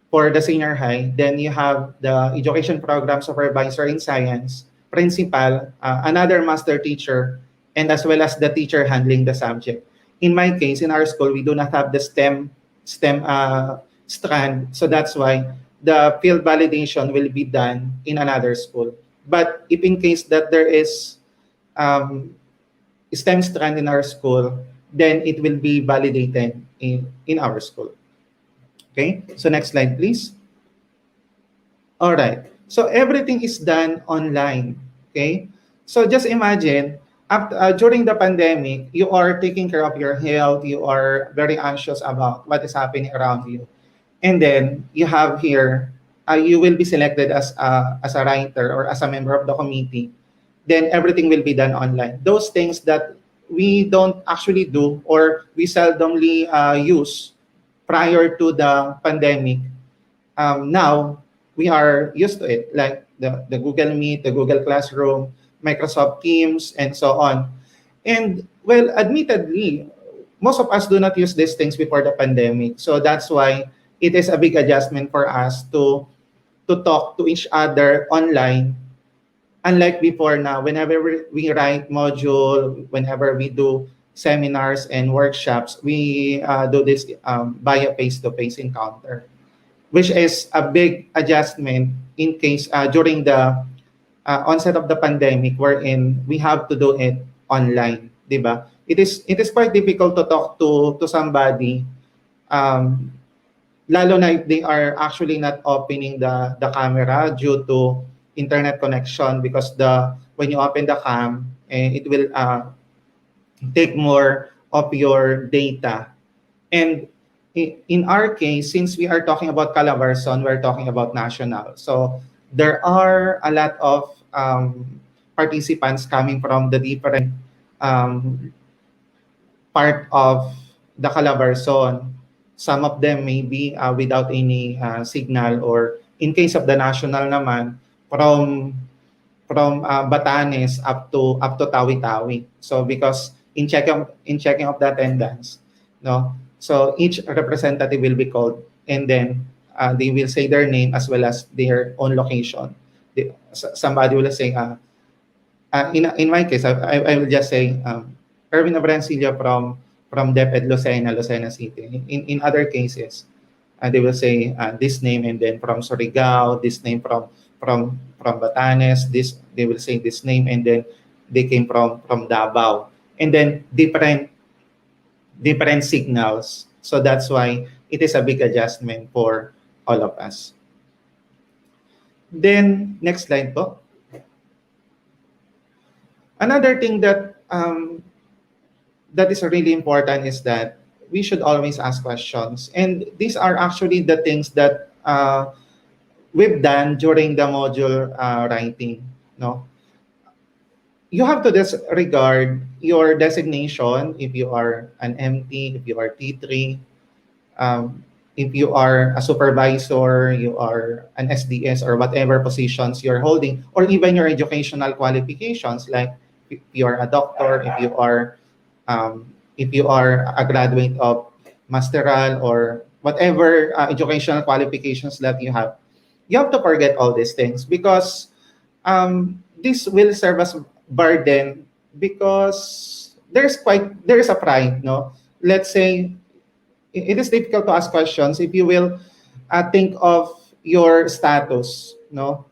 for the senior high. Then you have the education program supervisor in science, principal, another master teacher, and as well as the teacher handling the subject. In my case, in our school, we do not have the STEM strand, so that's why the field validation will be done in another school. But if in case that there is um, STEM strand in our school, then it will be validated in our school. Okay, so next slide, please. All right. So everything is done online. Okay. So just imagine after, during the pandemic, you are taking care of your health. You are very anxious about what is happening around you. And then you have here, you will be selected as a writer or as a member of the committee. Then everything will be done online. Those things that we don't actually do or we seldomly use prior to the pandemic, now we are used to it, like the Google Meet, the Google Classroom, Microsoft Teams, and so on. And well, admittedly, most of us do not use these things before the pandemic. So that's why it is a big adjustment for us to talk to each other online. Unlike before now, whenever we write module, whenever we do seminars and workshops, we do this via face-to-face encounter, which is a big adjustment in case during the onset of the pandemic wherein we have to do it online, di ba? It is quite difficult to talk to somebody um, lalo na if they are actually not opening the camera due to internet connection because the when you open the cam it will take more of your data. And in our case, since we are talking about Calabarzon, we're talking about national. So there are a lot of participants coming from the different um, part of the Calabarzon. Some of them may be without any signal, or in case of the national naman, from Batanes up to Tawi-Tawi. So because in checking of the attendance, no, so each representative will be called, and then they will say their name as well as their own location. Somebody will say, in my case, I will just say Erwin Abrancillo from DepEd Lucena, Lucena City. In other cases, they will say this name, and then from Surigao, this name from Batanes, this they will say this name, and then they came from Davao, and then different signals. So that's why it is a big adjustment for all of us. Then next slide po. Another thing that is really important is that we should always ask questions, and these are actually the things that we've done during the module writing. No, you have to disregard your designation if you are an MT, if you are T3, if you are a supervisor, you are an SDS, or whatever positions you're holding, or even your educational qualifications, like if you are a doctor, if you are a graduate of masteral, or whatever educational qualifications that you have to forget all these things, because this will serve as burden, because there is a pride, no? Let's say it is difficult to ask questions if you will think of your status, no?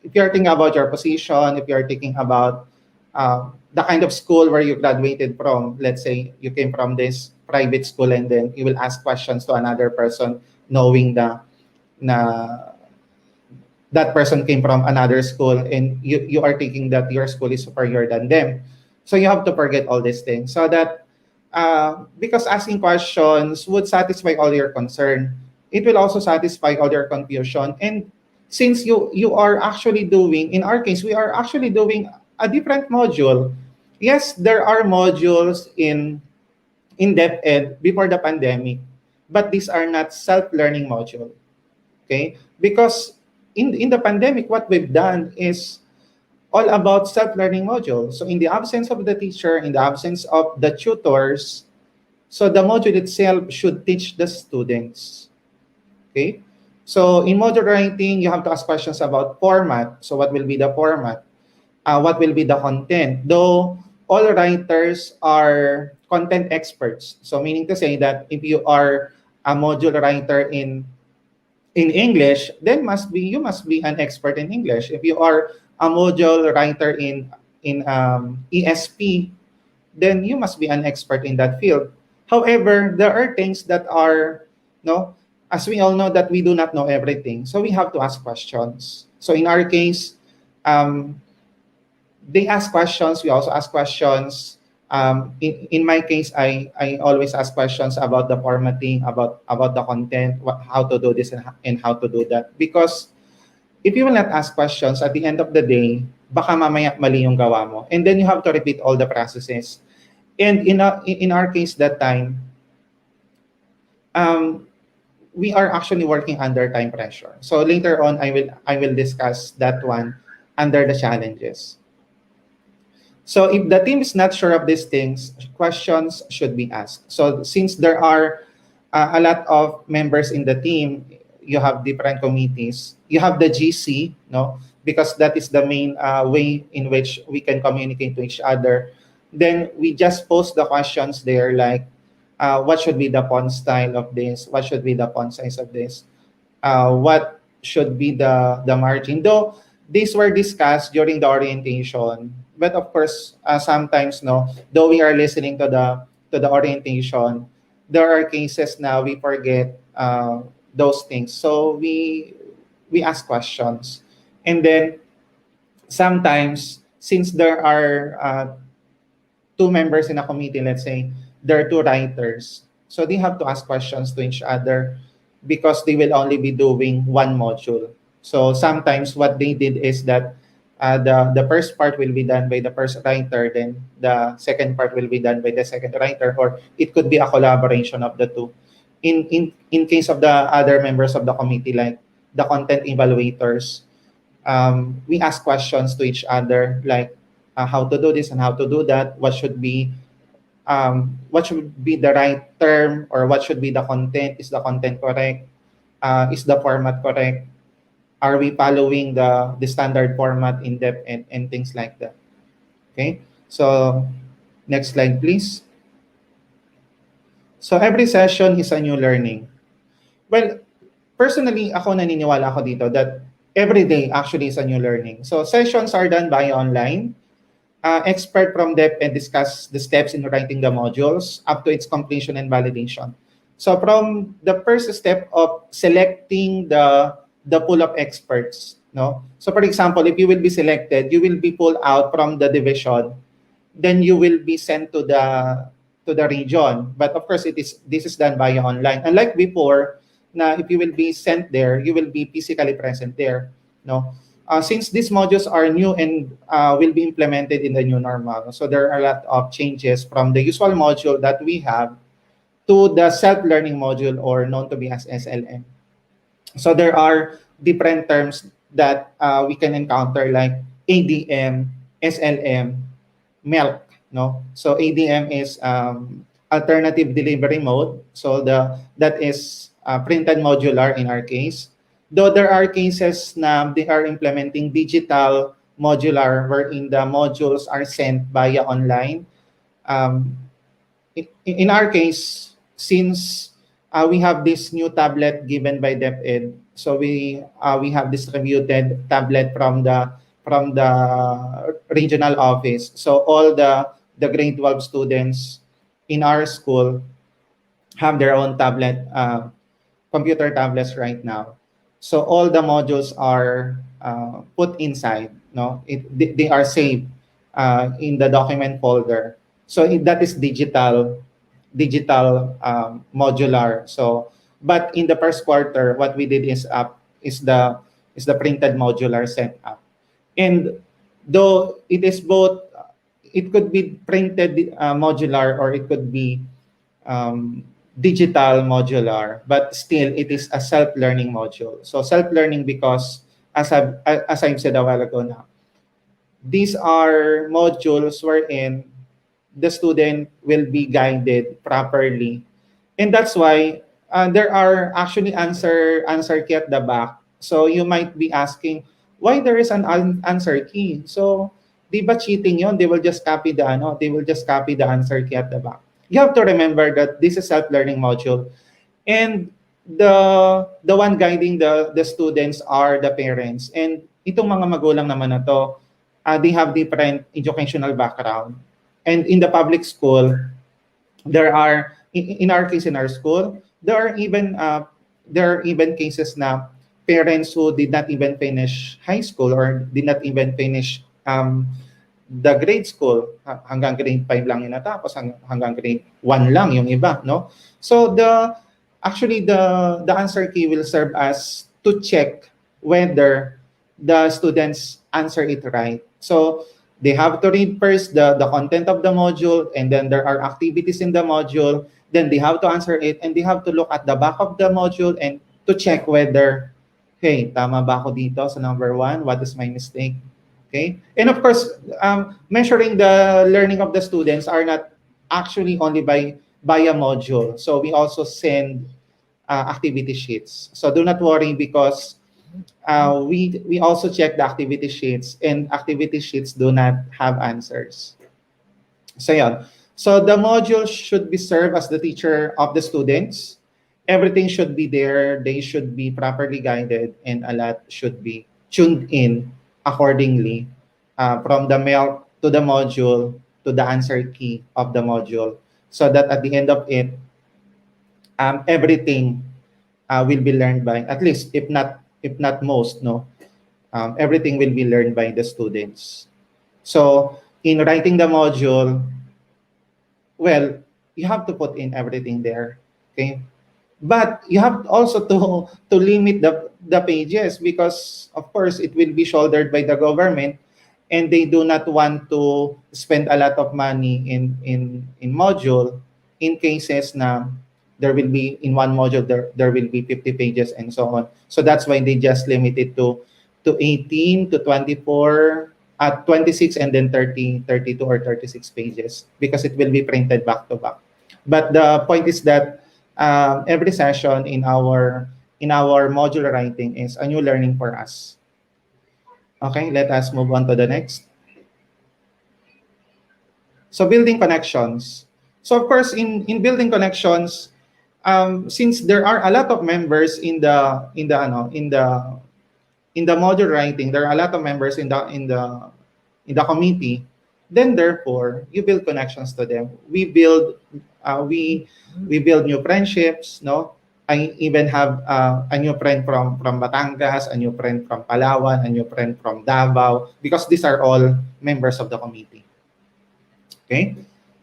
If you're thinking about your position, if you're thinking about the kind of school where you graduated from, let's say you came from this private school, and then you will ask questions to another person, knowing na that person came from another school, and you are thinking that your school is superior than them. So you have to forget all these things so that because asking questions would satisfy all your concern. It will also satisfy all your confusion. And since you are actually doing, in our case, we are actually doing a different module. Yes, there are modules in depth ed before the pandemic, but these are not self-learning module. Okay, because in the pandemic, what we've done is all about self-learning module. So in the absence of the teacher, in the absence of the tutors, so the module itself should teach the students. Okay. So in module writing, you have to ask questions about format. So what will be the format? What will be the content? Though all writers are content experts. So meaning to say that if you are a module writer in English, then you must be an expert in English. If you are a module writer in ESP, then you must be an expert in that field. However, there are things that are no, as we all know that we do not know everything, so we have to ask questions. So in our case, um, they ask questions. We also ask questions. In my case, I always ask questions about the formatting, about the content, how to do this and how to do that. Because if you will not ask questions, at the end of the day, baka mamaya mali yung gawa mo. And then you have to repeat all the processes. And in our case that time, um, we are actually working under time pressure. So later on, I will discuss that one under the challenges. So if the team is not sure of these things, questions should be asked. So since there are a lot of members in the team, you have different committees. You have the GC, no, because that is the main way in which we can communicate to each other. Then we just post the questions there, like what should be the font style of this? What should be the font size of this? What should be the margin? Though these were discussed during the orientation, but of course, sometimes no. Though we are listening to the orientation, there are cases now we forget those things. So we ask questions, and then sometimes since there are two members in a committee, let's say there are two writers, so they have to ask questions to each other because they will only be doing one module. So sometimes what they did is that the first part will be done by the first writer, then the second part will be done by the second writer, or it could be a collaboration of the two. In case of the other members of the committee, like the content evaluators, we ask questions to each other, like how to do this and how to do that. What should be the right term, or what should be the content? Is the content correct? Is the format correct? Are we following the standard format in depth and things like that? Okay. So next slide, please. So every session is a new learning. Well, personally, ako naniniwala ako dito that every day actually is a new learning. So sessions are done by online. Expert from depth and discuss the steps in writing the modules up to its completion and validation. So from the first step of selecting the pool of experts, no. So for example, if you will be selected, you will be pulled out from the division, then you will be sent to the region. But of course, this is done via online. Unlike before, na if you will be sent there, you will be physically present there, no. Since these modules are new and will be implemented in the new normal, so there are a lot of changes from the usual module that we have to the self-learning module, or known to be as SLM. So there are different terms that we can encounter, like ADM, SLM, MELC. No, so ADM is alternative delivery mode. So that is printed modular in our case. Though there are cases na they are implementing digital modular, wherein the modules are sent via online. Um, in our case, since we have this new tablet given by DepEd, so we have distributed tablet from the regional office. So all the grade 12 students in our school have their own tablet, computer tablets right now. So all the modules are put inside. No, they are saved in the document folder. So that is digital modular. So, but in the first quarter, what we did is the printed modular setup. And though it is both, it could be printed modular or it could be um, digital modular, but still it is a self-learning module. So self-learning because as I've said a while ago now, these are modules wherein the student will be guided properly. And that's why there are actually answer key at the back. So you might be asking, why there is an answer key? So, di ba cheating yon? They will just copy the they will just copy the answer key at the back. You have to remember that this is self-learning module. And the one guiding the students are the parents. And itong mga magulang naman na to, they have different educational background. And in the public school, there are in our case in our school, there are even cases na parents who did not even finish high school or did not even finish the grade school, hanggang grade 5 lang yung natapos, hanggang grade 1 lang yung iba, no? So the answer key will serve as to check whether the students answer it right. So they have to read first the content of the module, and then there are activities in the module. Then they have to answer it, and they have to look at the back of the module and to check whether, hey, tama ba ako dito sa number 1? What is my mistake? Okay? And of course, measuring the learning of the students are not actually only by a module. So we also send activity sheets. So do not worry because we also check the activity sheets, and activity sheets do not have answers. So yeah. So the module should be served as the teacher of the students. Everything should be there. They should be properly guided, and a lot should be tuned in accordingly from the mail to the module to the answer key of the module, so that at the end of it, everything will be learned by, at least if not most, no, everything will be learned by the students. So in writing the module, well, you have to put in everything there, okay? But you have also to limit the pages, because of course it will be shouldered by the government, and they do not want to spend a lot of money in module, in cases na there will be in one module there will be 50 pages and so on. So that's why they just limit it to 18 to 24 at 26 and then 30, 32 or 36 pages, because it will be printed back to back. But the point is that every session in our modular writing is a new learning for us. Okay, let us move on to the next. So building connections. So of course, in building connections, since there are a lot of members in the module writing, there are a lot of members in the committee. Then therefore, you build connections to them. We build new friendships. No, I even have a new friend from Batangas, a new friend from Palawan, a new friend from Davao, because these are all members of the committee. Okay,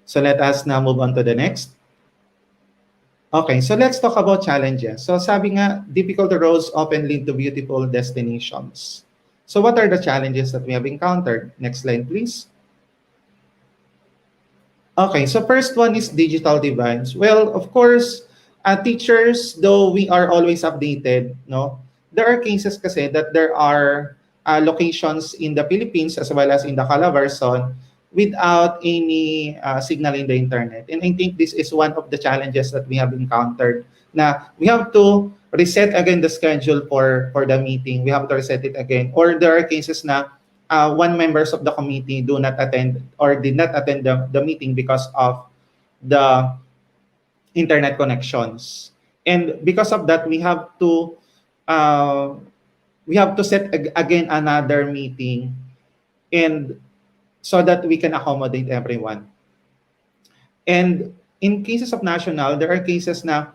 so let us now move on to the next. Okay, so let's talk about challenges. So sabi nga, difficult roads often lead to beautiful destinations. So what are the challenges that we have encountered? Next slide, please. Okay, so first one is digital divides. Well, of course, teachers, though we are always updated, no, there are cases kasi that there are locations in the Philippines as well as in the Calabarzon without any signal in the internet. And I think this is one of the challenges that we have encountered. Na we have to reset again the schedule for the meeting. We have to reset it again. Or there are cases na one members of the committee do not attend or did not attend the meeting because of the internet connections. And because of that, we have to set again another meeting, and so that we can accommodate everyone. And in cases of national, there are cases na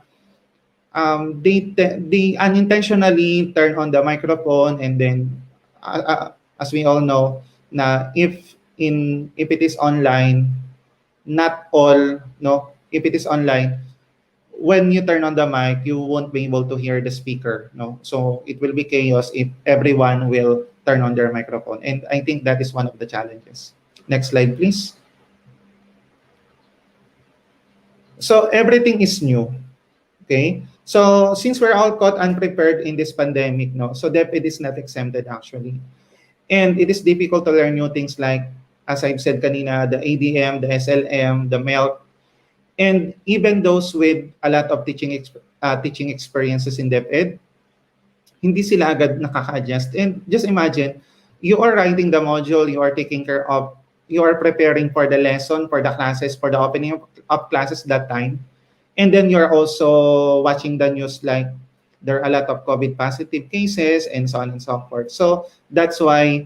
they unintentionally turn on the microphone, and then as we all know, na if in if it is online, not all, no, if it is online, when you turn on the mic, you won't be able to hear the speaker, no. So it will be chaos if everyone will turn on their microphone, and I think that is one of the challenges. Next slide, please. So everything is new. Okay. So since we're all caught unprepared in this pandemic, no, so DepEd is not exempted actually. And it is difficult to learn new things like, as I've said kanina, the ADM, the SLM, the MELT, and even those with a lot of teaching experiences in DepEd, hindi sila agad nakaka-adjust. And just imagine, you are writing the module, you are taking care of, you are preparing for the lesson, for the classes, for the opening of classes that time. And then you're also watching the news like there are a lot of COVID positive cases and so on and so forth. So that's why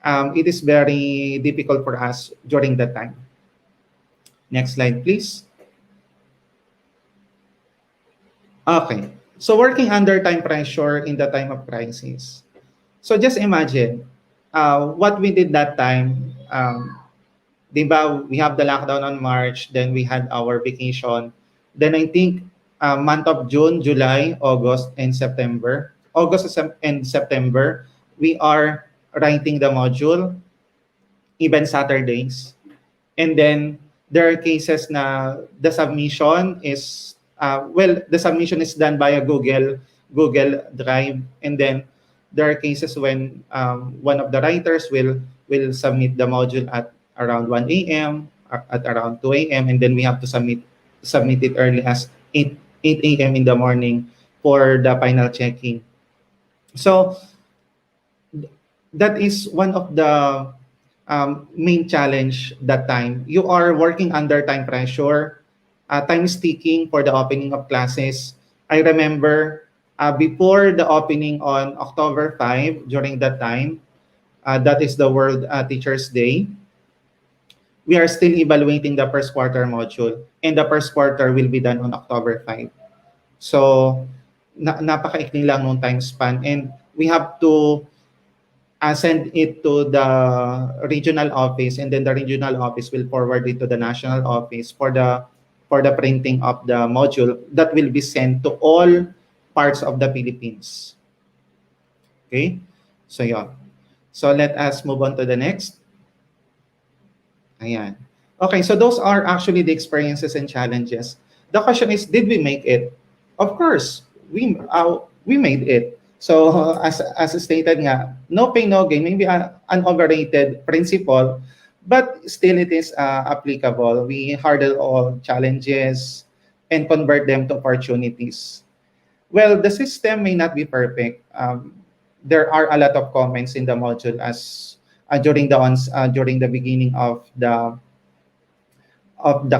it is very difficult for us during that time. Next slide, please. Okay. So working under time pressure in the time of crisis. So just imagine what we did that time. Di ba, we have the lockdown on March, then we had our vacation. Then I think month of June, July, August, and September. And September, we are writing the module, even Saturdays. And then there are cases na the submission is the submission is done via Google Drive, and then there are cases when one of the writers will submit the module at around 1 a.m. At around 2 a.m., and then we have to submit it early as 8 a.m. in the morning for the final checking. So that is one of the main challenge that time. You are working under time pressure, time is ticking for the opening of classes. I remember before the opening on October 5, during that time, that is the World Teachers Day, we are still evaluating the first quarter module, and the first quarter will be done on October 5. So, napakaikli lang nung time span, and we have to send it to the regional office, and then the regional office will forward it to the national office for the printing of the module that will be sent to all parts of the Philippines. Okay? So yeah. So let us move on to the next. Ayan. Okay, so those are actually the experiences and challenges. The question is, did we make it? Of course, we made it. So as stated nga, no pain, no gain, maybe an overrated principle, but still it is applicable. We hurdle all challenges and convert them to opportunities. Well, the system may not be perfect. There are a lot of comments in the module as during the beginning of the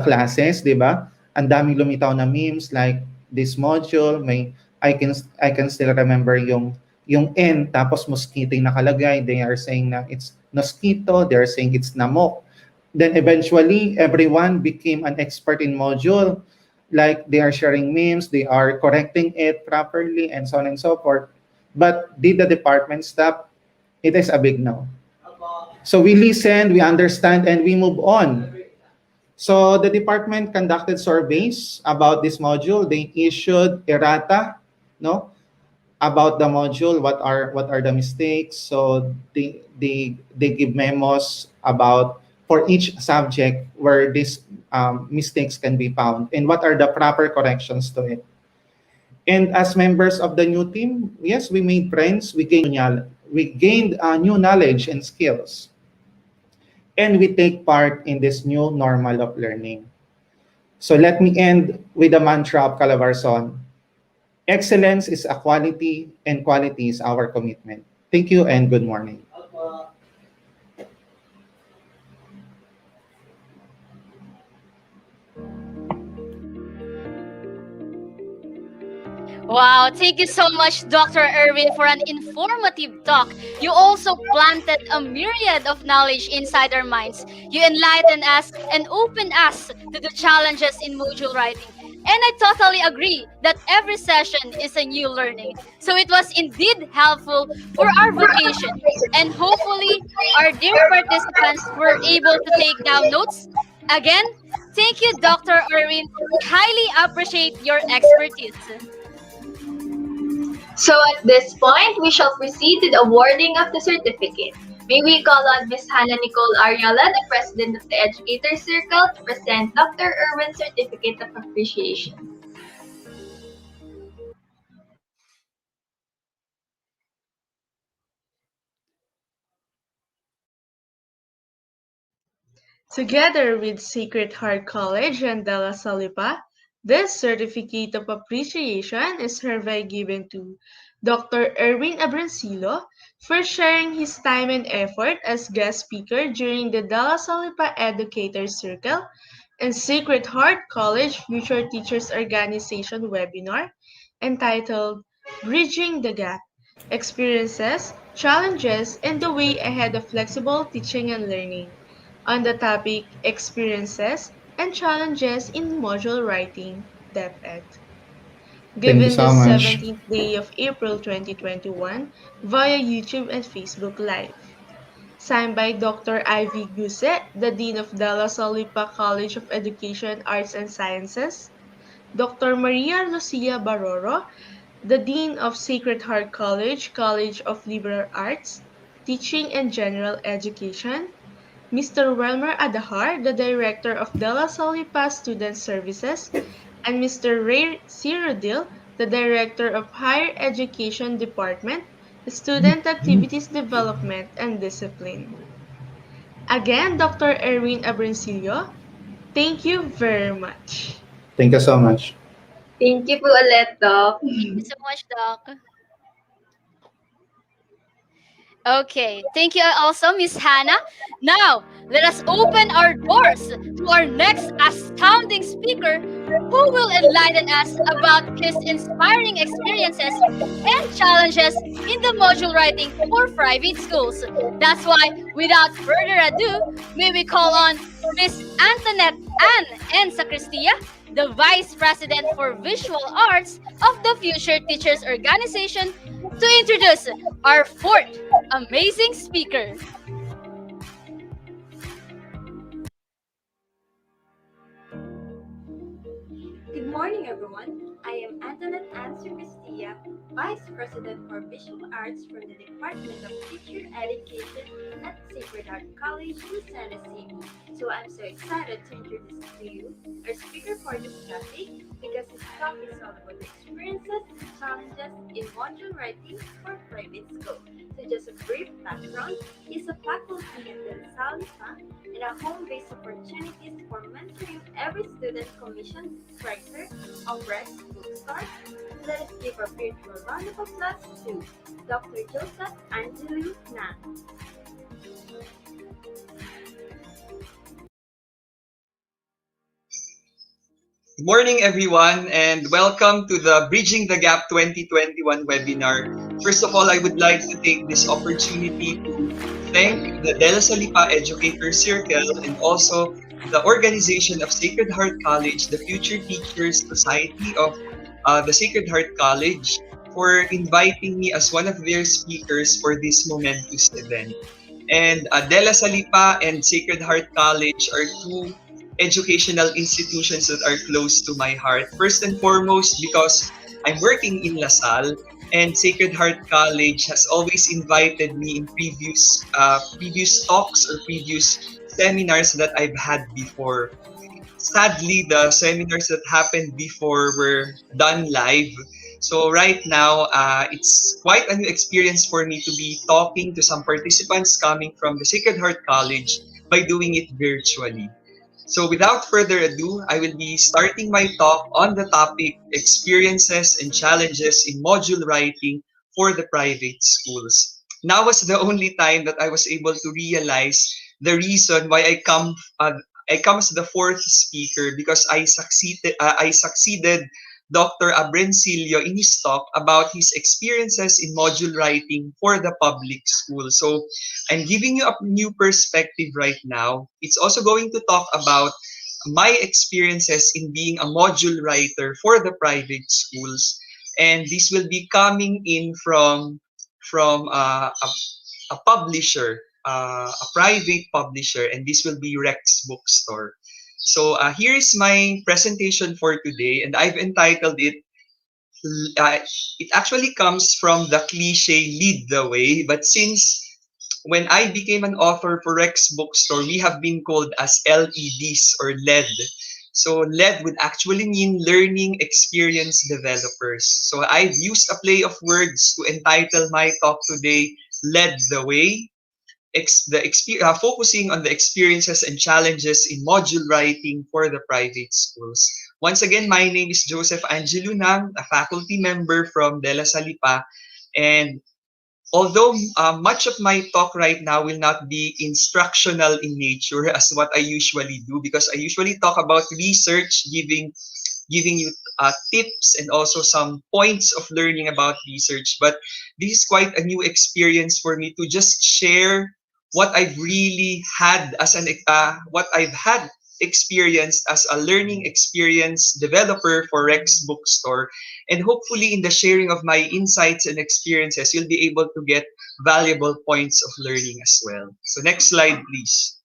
classes, di ba? Ang daming lumitaw na memes like this module, may I can still remember yung N tapos mosquito yung nakalagay. They are saying na it's mosquito, they are saying it's namok. Then eventually everyone became an expert in module. Like they are sharing memes, they are correcting it properly and so on and so forth. But did the department stop? It is a big no. So we listen, we understand, and we move on. So the department conducted surveys about this module. They issued errata, no, about the module. What are the mistakes? So they give memos about for each subject where these mistakes can be found and what are the proper corrections to it. And as members of the new team, yes, we made friends. We gained new knowledge and skills, and we take part in this new normal of learning. So let me end with the mantra of Calabarzon. Excellence is a quality, and quality is our commitment. Thank you and good morning. Wow, thank you so much, Dr. Irwin, for an informative talk. You also planted a myriad of knowledge inside our minds. You enlightened us and opened us to the challenges in module writing. And I totally agree that every session is a new learning. So it was indeed helpful for our vocation. And hopefully, our dear participants were able to take down notes. Again, thank you, Dr. Irwin. We highly appreciate your expertise. So at this point, we shall proceed to the awarding of the certificate. May we call on Ms. Hannah Nicole Ariala, the President of the Educator Circle, to present Dr. Irwin's Certificate of Appreciation. Together with Sacred Heart College and De La Salipa, this certificate of appreciation is hereby given to Dr. Erwin Abrancilo for sharing his time and effort as guest speaker during the De La Salipa Educators Circle and Sacred Heart College Future Teachers Organization webinar entitled Bridging the Gap: Experiences, Challenges, and the Way Ahead of Flexible Teaching and Learning on the topic Experiences and Challenges in Module Writing, DepEd, Thank you given so this much. 17th day of April 2021 via YouTube and Facebook Live. Signed by Dr. Ivy Guse, the Dean of De La Solipa College of Education, Arts and Sciences, Dr. Maria Lucia Baroro, the Dean of Sacred Heart College, College of Liberal Arts, Teaching and General Education, Mr. Welmer Adahar, the Director of De La Solipa Student Services, and Mr. Ray Cyrudil, the Director of Higher Education Department, Student Activities Development and Discipline. Again, Dr. Erwin Abrincillo, thank you very much. Thank you so much. Thank you po ulit, Doc. Thank you so much, Doc. Okay, thank you also, Miss Hannah. Now, let us open our doors to our next astounding speaker who will enlighten us about his inspiring experiences and challenges in the module writing for private schools. That's why, without further ado, may we call on Miss Antoinette Ann N. Sacristia, the Vice President for Visual Arts of the Future Teachers Organization, to introduce our fourth amazing speaker. Good morning, everyone. I am Antoinette Answer Castilla, Vice President for Visual Arts for the Department of Teacher Education at Sacred Heart College in San Diego. So I'm so excited to introduce to you our speaker for this topic because this talk is all about the experiences and challenges in module writing for private school. So just a brief background, he's a faculty at the Salifa and a home-based opportunities for mentoring every student commission writer of Breast Bookstore. Let us give a virtual round of applause to Dr. Joseph Angelou Na. Good morning, everyone, and welcome to the Bridging the Gap 2021 webinar. First of all, I would like to take this opportunity to thank the De La Salipa Educator Circle and also the organization of Sacred Heart College, the Future Teachers Society of the Sacred Heart College, for inviting me as one of their speakers for this momentous event. And De La Salipa and Sacred Heart College are two educational institutions that are close to my heart. First and foremost, because I'm working in LaSalle, and Sacred Heart College has always invited me in previous talks or previous seminars that I've had before. Sadly, the seminars that happened before were done live. So right now, it's quite a new experience for me to be talking to some participants coming from the Sacred Heart College by doing it virtually. So without further ado, I will be starting my talk on the topic experiences and challenges in module writing for the private schools. Now was the only time that I was able to realize the reason why I come as the fourth speaker because I succeeded Dr. Abrencilio in his talk about his experiences in module writing for the public school. So I'm giving you a new perspective right now. It's also going to talk about my experiences in being a module writer for the private schools. And this will be coming in from a publisher, a private publisher, and this will be Rex Bookstore. So here is my presentation for today, and I've entitled it. Uh, it actually comes from the cliche "lead the way," but since when I became an author for Rex Bookstore, we have been called as LEDs or LED. So LED would actually mean Learning Experience Developers. So I've used a play of words to entitle my talk today, "Led the Way," focusing on the experiences and challenges in module writing for the private schools. Once again, my name is Joseph Angelunam, a faculty member from De La Salipa, and although much of my talk right now will not be instructional in nature as what I usually do, because I usually talk about research, giving you tips and also some points of learning about research. But this is quite a new experience for me to just share what I've really had as what I've had experienced as a learning experience developer for Rex Bookstore. And hopefully in the sharing of my insights and experiences, you'll be able to get valuable points of learning as well. So next slide, please.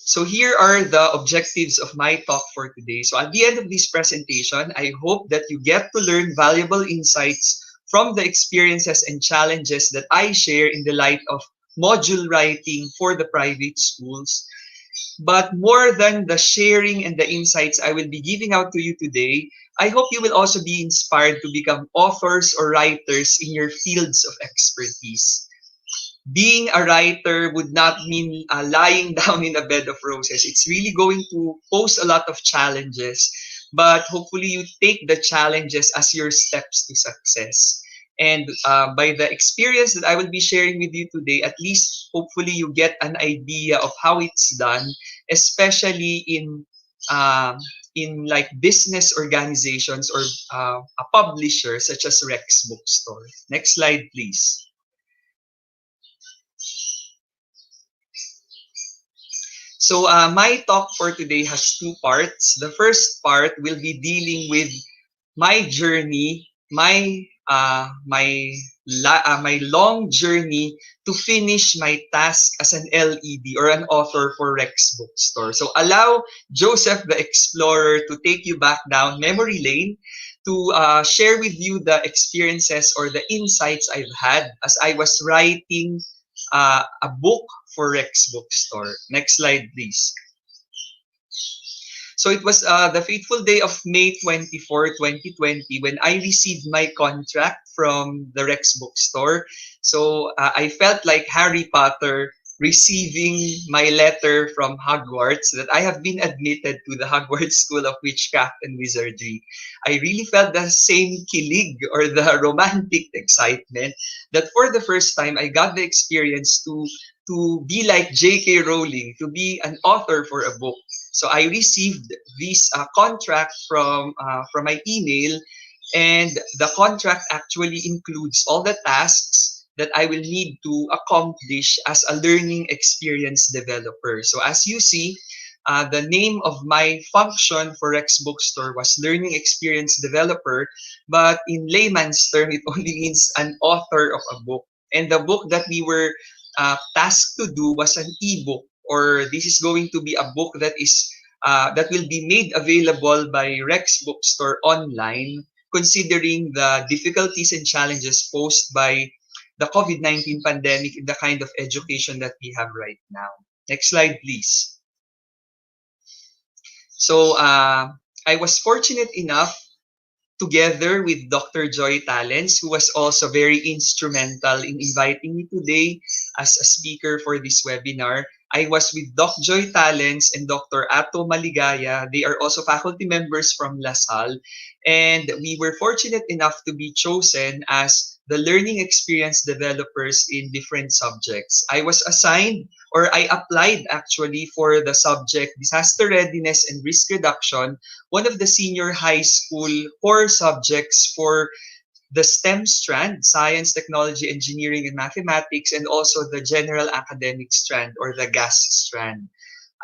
So here are the objectives of my talk for today. So at the end of this presentation, I hope that you get to learn valuable insights from the experiences and challenges that I share in the light of module writing for the private schools. But more than the sharing and the insights I will be giving out to you today, I hope you will also be inspired to become authors or writers in your fields of expertise. Being a writer would not mean lying down in a bed of roses. It's really going to pose a lot of challenges, but hopefully you take the challenges as your steps to success. And by the experience that I will be sharing with you today, at least hopefully you get an idea of how it's done, especially in like business organizations or a publisher such as Rex Bookstore. Next slide, please. So my talk for today has two parts. The first part will be dealing with my journey, my long journey to finish my task as an LED or an author for Rex Bookstore. So allow Joseph the Explorer to take you back down memory lane to share with you the experiences or the insights I've had as I was writing a book for Rex Bookstore. Next slide, please. So it was the fateful day of May 24, 2020, when I received my contract from the Rex Bookstore. So I felt like Harry Potter receiving my letter from Hogwarts that I have been admitted to the Hogwarts School of Witchcraft and Wizardry. I really felt the same kilig or the romantic excitement that for the first time I got the experience to be like J.K. Rowling, to be an author for a book. So I received this contract from my email, and the contract actually includes all the tasks that I will need to accomplish as a learning experience developer. So as you see, the name of my function for Rex Bookstore was learning experience developer, but in layman's term, it only means an author of a book. And the book that we were tasked to do was an ebook, or this is going to be a book that is that will be made available by Rex Bookstore online, considering the difficulties and challenges posed by the COVID-19 pandemic in the kind of education that we have right now. Next slide, please. So I was fortunate enough, together with Dr. Joy Talents, who was also very instrumental in inviting me today as a speaker for this webinar. I was with Doc Joy Talents and Dr. Ato Maligaya. They are also faculty members from LaSalle. And we were fortunate enough to be chosen as the learning experience developers in different subjects. I was assigned, or I applied actually, for the subject disaster readiness and risk reduction, one of the senior high school core subjects for the STEM strand, science, technology, engineering, and mathematics, and also the general academic strand, or the GAS strand.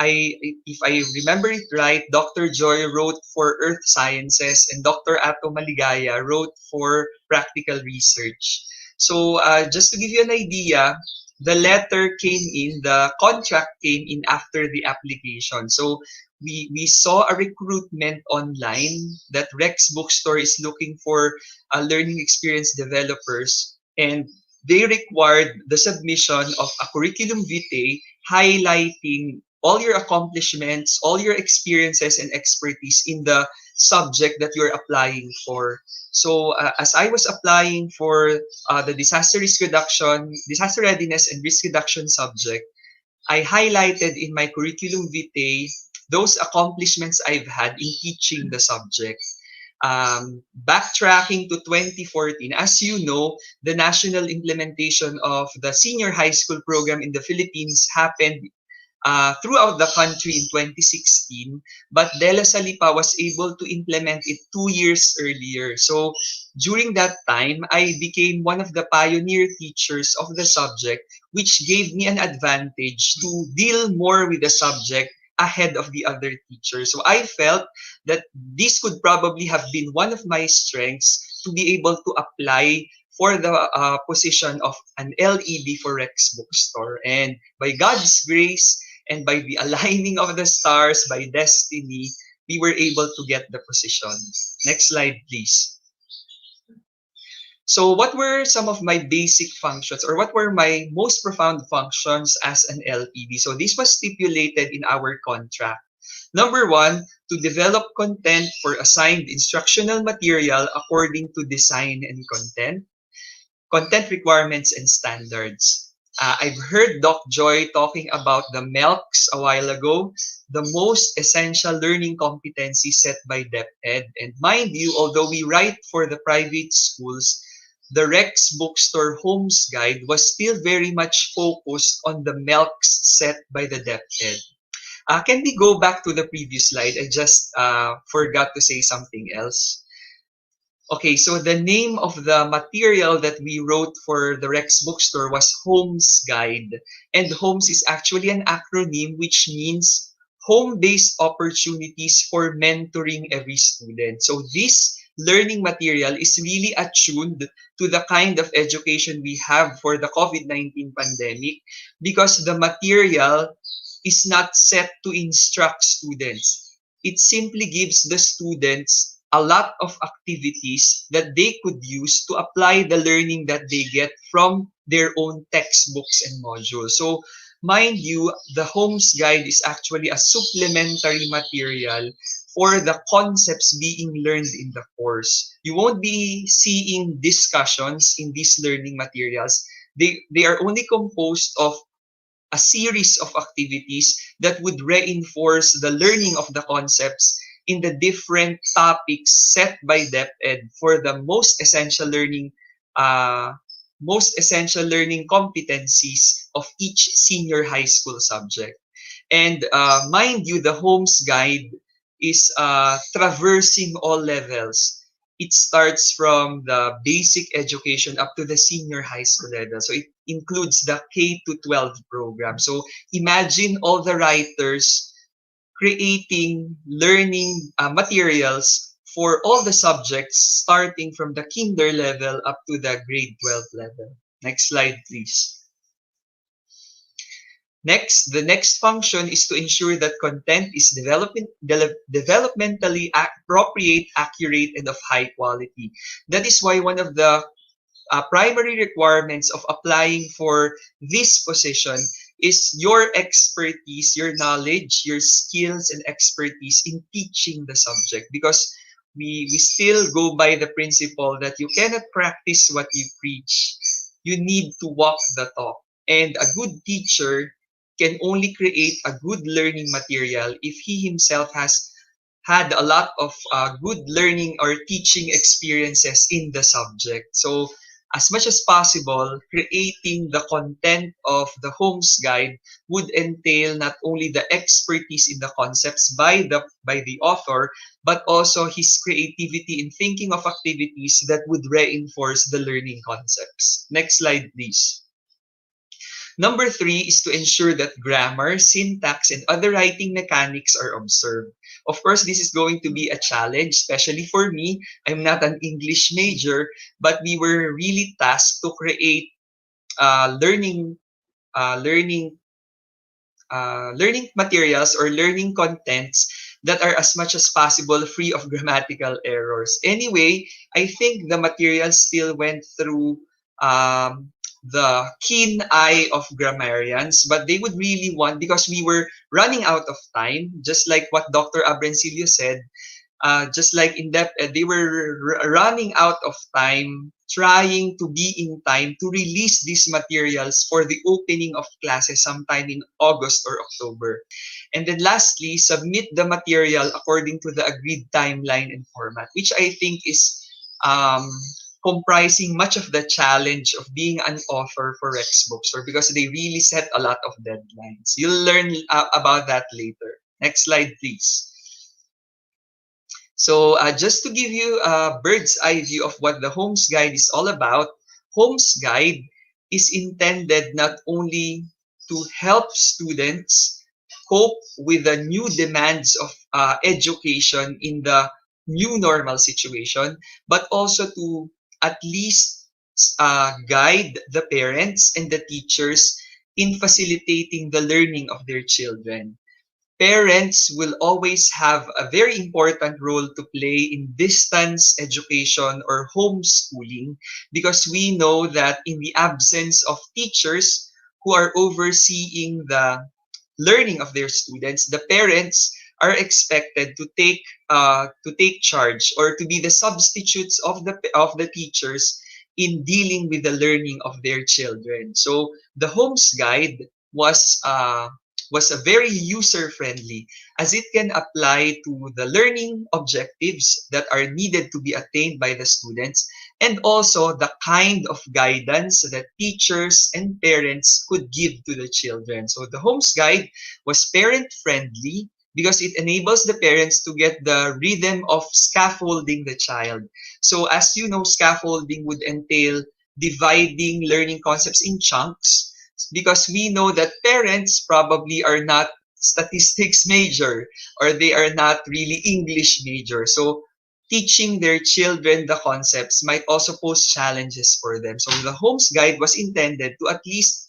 If I remember it right, Dr. Joy wrote for Earth Sciences and Dr. Ato Maligaya wrote for Practical Research. So just to give you an idea, the letter came in, the contract came in after the application. So we saw a recruitment online that Rex Bookstore is looking for learning experience developers, and they required the submission of a curriculum vitae highlighting all your accomplishments, all your experiences and expertise in the subject that you're applying for. So as I was applying for the disaster readiness and risk reduction subject, I highlighted in my curriculum vitae those accomplishments I've had in teaching the subject. Backtracking to 2014, as you know, the national implementation of the senior high school program in the Philippines happened throughout the country in 2016, but De La Salipa was able to implement it 2 years earlier. So during that time, I became one of the pioneer teachers of the subject, which gave me an advantage to deal more with the subject ahead of the other teachers. So I felt that this could probably have been one of my strengths to be able to apply for the position of an LED for Rex Bookstore. And by God's grace, and by the aligning of the stars, by destiny, we were able to get the position. Next slide, please. So what were some of my basic functions, or what were my most profound functions as an LED? So this was stipulated in our contract. Number one, to develop content for assigned instructional material according to design and content requirements and standards. I've heard Doc Joy talking about the MELCs a while ago, the most essential learning competencies set by DepEd. And mind you, although we write for the private schools, the Rex Bookstore Homes Guide was still very much focused on the MELCs set by the DepEd. Can we go back to the previous slide? I just forgot to say something else. Okay, so the name of the material that we wrote for the Rex Bookstore was Homes Guide. And Homes is actually an acronym which means home-based opportunities for mentoring every student. So this learning material is really attuned to the kind of education we have for the COVID-19 pandemic, because the material is not set to instruct students. It simply gives the students a lot of activities that they could use to apply the learning that they get from their own textbooks and modules. So mind you, the Homes Guide is actually a supplementary material for the concepts being learned in the course. You won't be seeing discussions in these learning materials. They are only composed of a series of activities that would reinforce the learning of the concepts in the different topics set by DepEd for the most essential learning competencies of each senior high school subject. And mind you, the Homes Guide is traversing all levels. It starts from the basic education up to the senior high school level. So it includes the K to 12 program. So imagine all the writers creating learning materials for all the subjects starting from the kinder level up to the grade 12 level. Next slide, please. Next, the next function is to ensure that content is developmentally appropriate, accurate, and of high quality. That is why one of the primary requirements of applying for this position is your expertise, your knowledge, your skills, and expertise in teaching the subject. Because we still go by the principle that you cannot practice what you preach. You need to walk the talk. And a good teacher can only create a good learning material if he himself has had a lot of good learning or teaching experiences in the subject. So, as much as possible, creating the content of the Holmes Guide would entail not only the expertise in the concepts by the author, but also his creativity in thinking of activities that would reinforce the learning concepts. Next slide, please. Number three is to ensure that grammar, syntax, and other writing mechanics are observed. Of course, this is going to be a challenge, especially for me. I'm not an English major, but we were really tasked to create learning uh, learning learning materials or learning contents that are as much as possible free of grammatical errors. Anyway, I think the materials still went through the keen eye of grammarians, but they would really want, because we were running out of time, just like what Dr. Abrencilio said, just like in depth, they were running out of time trying to be in time to release these materials for the opening of classes sometime in August or October. And then lastly, submit the material according to the agreed timeline and format, which I think is um, comprising much of the challenge of being an author for Rex Bookstore, because they really set a lot of deadlines. You'll learn about that later. Next slide, please. So just to give you a bird's eye view of what the Holmes Guide is all about, Holmes Guide is intended not only to help students cope with the new demands of education in the new normal situation, but also to at least guide the parents and the teachers in facilitating the learning of their children. Parents will always have a very important role to play in distance education or homeschooling, because we know that in the absence of teachers who are overseeing the learning of their students, the parents are expected to take charge or to be the substitutes of the teachers in dealing with the learning of their children. So the Holmes Guide was was a very user friendly, as it can apply to the learning objectives that are needed to be attained by the students, and also the kind of guidance that teachers and parents could give to the children. So the Holmes Guide was parent friendly because it enables the parents to get the rhythm of scaffolding the child. So as you know, scaffolding would entail dividing learning concepts in chunks, because we know that parents probably are not statistics major, or they are not really English major. So teaching their children the concepts might also pose challenges for them. So the Holmes Guide was intended to at least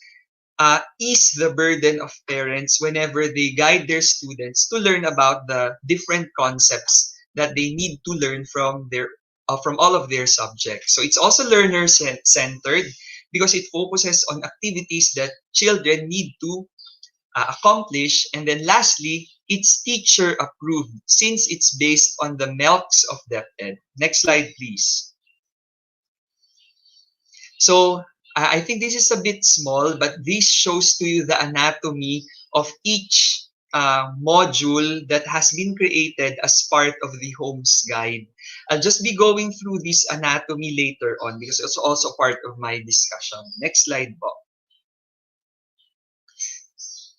ease the burden of parents whenever they guide their students to learn about the different concepts that they need to learn from all of their subjects. So it's also learner centered, because it focuses on activities that children need to accomplish. And then lastly, it's teacher approved, since it's based on the MELCs of DepEd. Next slide, please. So I think this is a bit small, but this shows to you the anatomy of each module that has been created as part of the Holmes Guide. I'll just be going through this anatomy later on, because it's also part of my discussion. Next slide, Bob.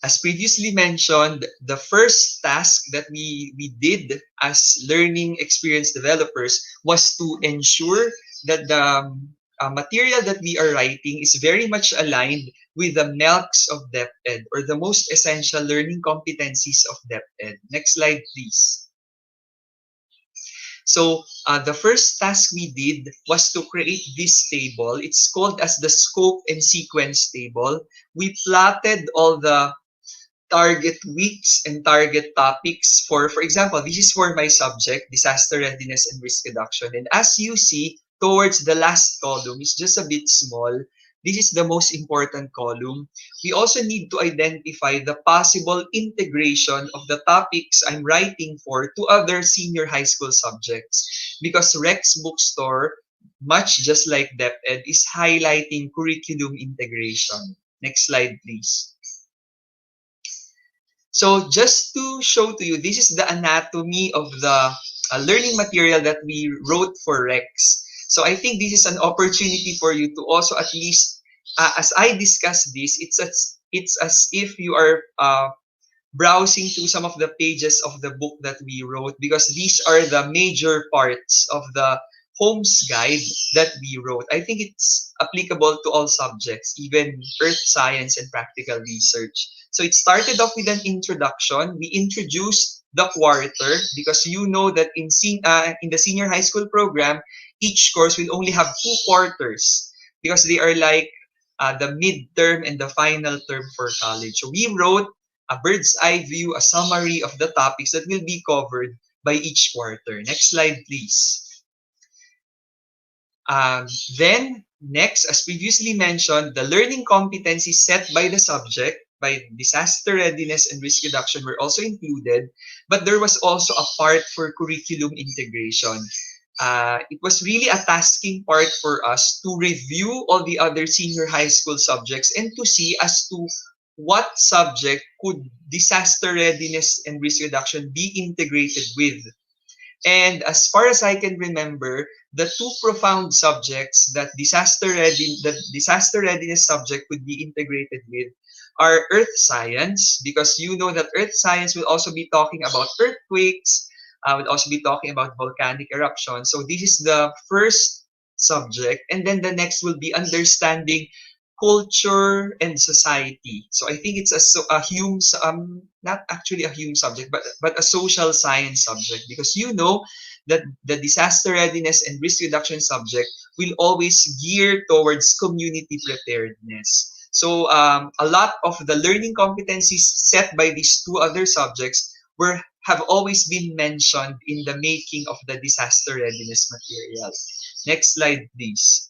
As previously mentioned, the first task that we did as learning experience developers was to ensure that the material that we are writing is very much aligned with the MELCs of DepEd, or the most essential learning competencies of DepEd. Next slide, please. So the first task we did was to create this table. It's called as the scope and sequence table. We plotted all the target weeks and target topics. For example, this is for my subject, disaster readiness and risk reduction. And as you see, towards the last column, it's just a bit small. This is the most important column. We also need to identify the possible integration of the topics I'm writing for to other senior high school subjects, because Rex Bookstore, much just like DepEd, is highlighting curriculum integration. Next slide, please. So just to show to you, this is the anatomy of the learning material that we wrote for Rex. So I think this is an opportunity for you to also at least, as I discuss this, it's as if you are browsing through some of the pages of the book that we wrote, because these are the major parts of the Holmes guide that we wrote. I think it's applicable to all subjects, even earth science and practical research. So it started off with an introduction. We introduced the quarter, because you know that in the senior high school program, each course will only have 2 quarters, because they are like the midterm and the final term for college. So we wrote a bird's eye view, a summary of the topics that will be covered by each quarter. Next slide, please. Um, then, next, as previously mentioned, the learning competencies set by the subject, by disaster readiness and risk reduction, were also included, but there was also a part for curriculum integration. It was really a tasking part for us to review all the other senior high school subjects and to see as to what subject could disaster readiness and risk reduction be integrated with. And as far as I can remember, the two profound subjects that disaster readiness subject would be integrated with are earth science, because you know that earth science will also be talking about earthquakes, will also be talking about volcanic eruption. So this is the first subject, and then the next will be understanding culture and society. So I think it's a Hume, not actually a Hume subject, but a social science subject, because you know that the disaster readiness and risk reduction subject will always gear towards community preparedness. So a lot of the learning competencies set by these two other subjects have always been mentioned in the making of the disaster readiness material. Next slide, please.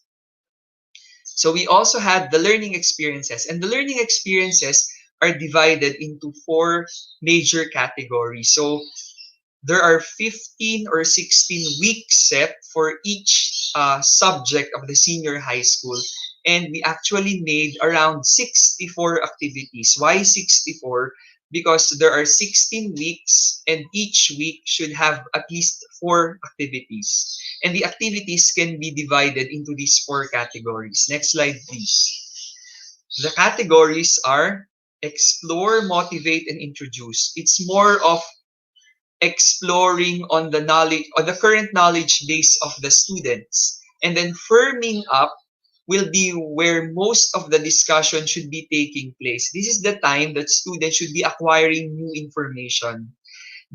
So we also had the learning experiences, and the learning experiences are divided into 4 major categories. So there are 15 or 16 weeks set for each subject of the senior high school, and we actually made around 64 activities. Why 64? Because there are 16 weeks, and each week should have at least 4 activities. And the activities can be divided into these 4 categories. Next slide, please. The categories are explore, motivate, and introduce. It's more of exploring on the knowledge, on the current knowledge base of the students. And then firming up will be where most of the discussion should be taking place. This is the time that students should be acquiring new information.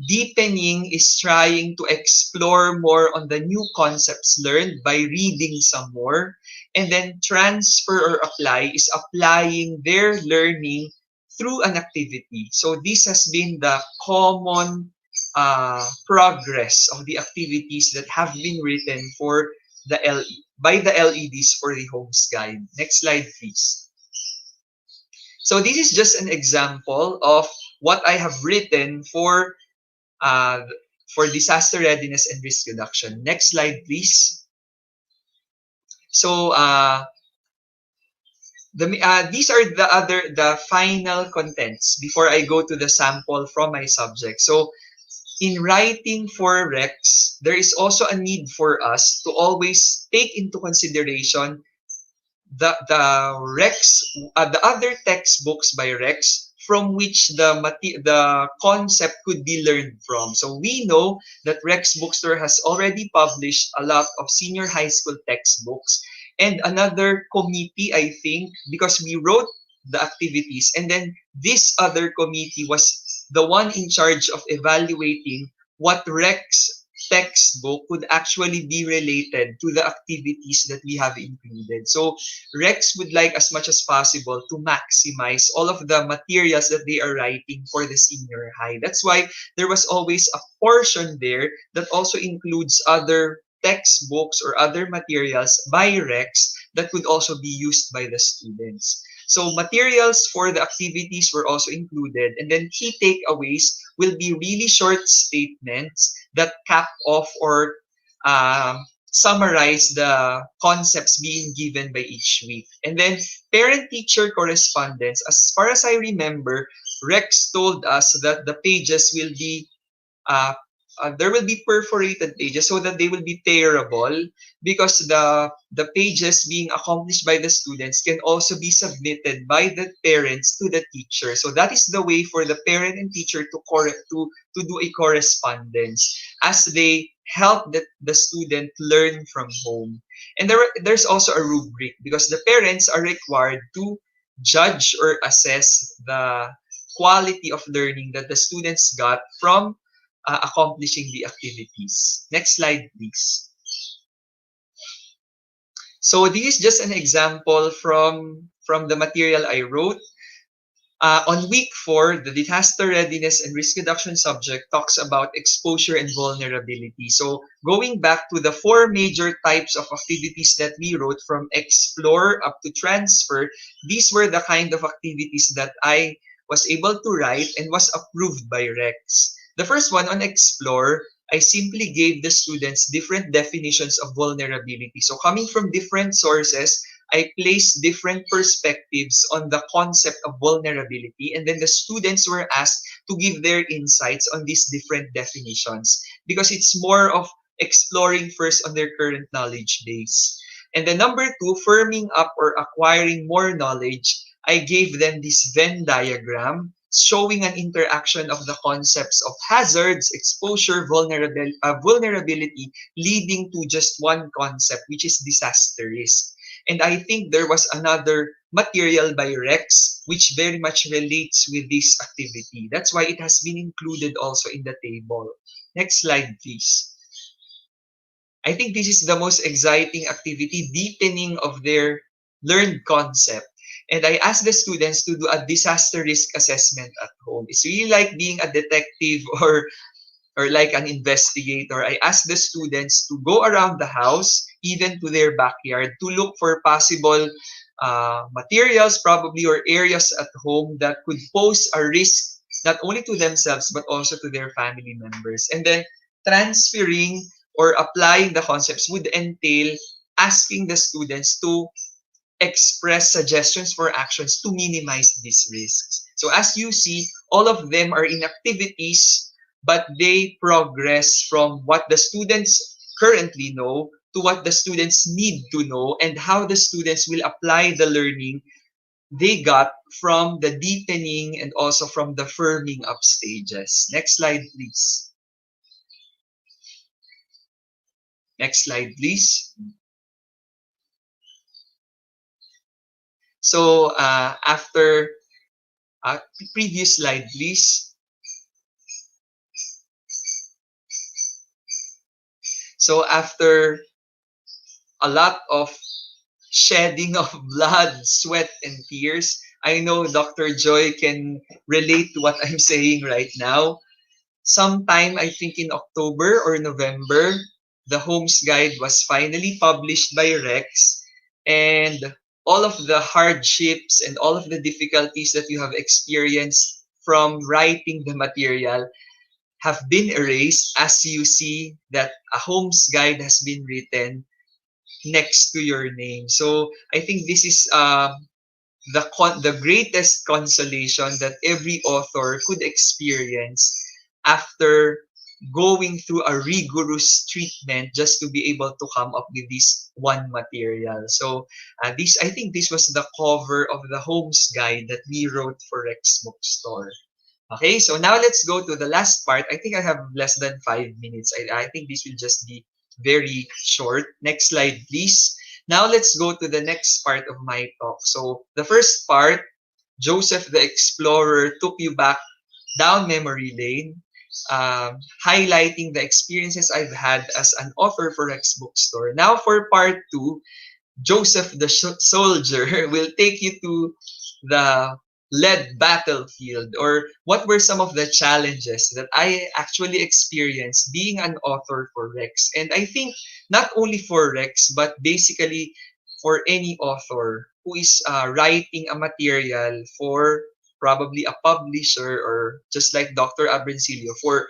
Deepening is trying to explore more on the new concepts learned by reading some more. And then transfer or apply is applying their learning through an activity. So this has been the common progress of the activities that have been written for the by the LEDs for the Homes Guide. Next slide, please. So this is just an example of what I have written uh, for disaster readiness and risk reduction. Next slide, please. So these are the final contents before I go to the sample from my subject. So in writing for Rex, there is also a need for us to always take into consideration the Rex, the other textbooks by Rex from which the concept could be learned from. So we know that Rex Bookstore has already published a lot of senior high school textbooks, and another committee, I think, because we wrote the activities, and then this other committee was the one in charge of evaluating what Rex textbook would actually be related to the activities that we have included. So Rex would like as much as possible to maximize all of the materials that they are writing for the senior high. That's why there was always a portion there that also includes other textbooks or other materials by Rex that could also be used by the students. So materials for the activities were also included, and then key takeaways will be really short statements that cap off or summarize the concepts being given by each week. And then parent-teacher correspondence, as far as I remember, Rex told us that the pages will be uh, there will be perforated pages so that they will be tearable, because the pages being accomplished by the students can also be submitted by the parents to the teacher. So that is the way for the parent and teacher to do a correspondence as they help the student learn from home. And there's also a rubric, because the parents are required to judge or assess the quality of learning that the students got from accomplishing the activities. Next slide, please. So this is just an example from the material I wrote. On week 4, the disaster readiness and risk reduction subject talks about exposure and vulnerability. So going back to the 4 major types of activities that we wrote, from explore up to transfer, these were the kind of activities that I was able to write and was approved by Rex. The first one, on explore, I simply gave the students different definitions of vulnerability. So coming from different sources, I placed different perspectives on the concept of vulnerability, and then the students were asked to give their insights on these different definitions, because it's more of exploring first on their current knowledge base. And then number 2, firming up or acquiring more knowledge, I gave them this Venn diagram showing an interaction of the concepts of hazards, exposure, vulnerability, leading to just one concept, which is disaster risk. And I think there was another material by Rex which very much relates with this activity. That's why it has been included also in the table. Next slide, please. I think this is the most exciting activity, deepening of their learned concept. And I asked the students to do a disaster risk assessment at home. It's really like being a detective or like an investigator. I asked the students to go around the house, even to their backyard, to look for possible materials, probably, or areas at home that could pose a risk not only to themselves but also to their family members. And then transferring or applying the concepts would entail asking the students to express suggestions for actions to minimize these risks. So as you see, all of them are in activities, but they progress from what the students currently know to what the students need to know, and how the students will apply the learning they got from the deepening and also from the firming up stages. Next slide, please. Next slide, please. So after previous slide, please. So after a lot of shedding of blood, sweat, and tears, I know Dr. Joy can relate to what I'm saying right now. Sometime, I think in October or November, the Homes Guide was finally published by Rex, and all of the hardships and all of the difficulties that you have experienced from writing the material have been erased, as you see that a Homes Guide has been written next to your name. So I think this is the greatest consolation that every author could experience after going through a rigorous treatment just to be able to come up with this one material. So this, I think this was the cover of the Homes Guide that we wrote for Rex Bookstore. Okay, so now let's go to the last part. I think I have less than 5 minutes. I think this will just be very short. Next slide, please. Now let's go to the next part of my talk. So the first part, Joseph the Explorer took you back down memory lane, highlighting the experiences I've had as an author for Rex Bookstore. Now for part 2, Joseph the Soldier will take you to the lead battlefield, or what were some of the challenges that I actually experienced being an author for Rex. And I think not only for Rex, but basically for any author who is writing a material for probably a publisher, or just like Dr. Abrincilio, for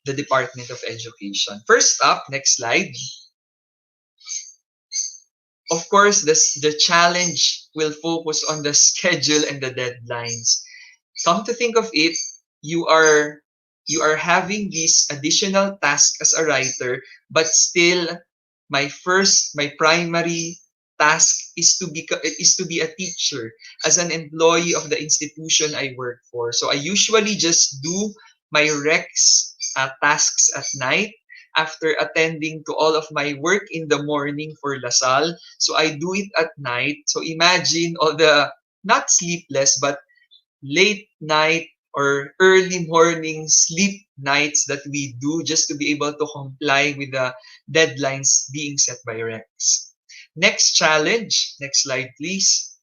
the Department of Education. First up, next slide. Of course, the challenge will focus on the schedule and the deadlines. come to think of it, you are you are having this additional task as a writer, but still my primary task is to be a teacher as an employee of the institution I work for. So I usually just do my recs tasks at night after attending to all of my work in the morning for Lasal. So I do it at night. So imagine all the not sleepless but late night or early morning sleep nights that we do just to be able to comply with the deadlines being set by Rex. Next challenge, next slide please,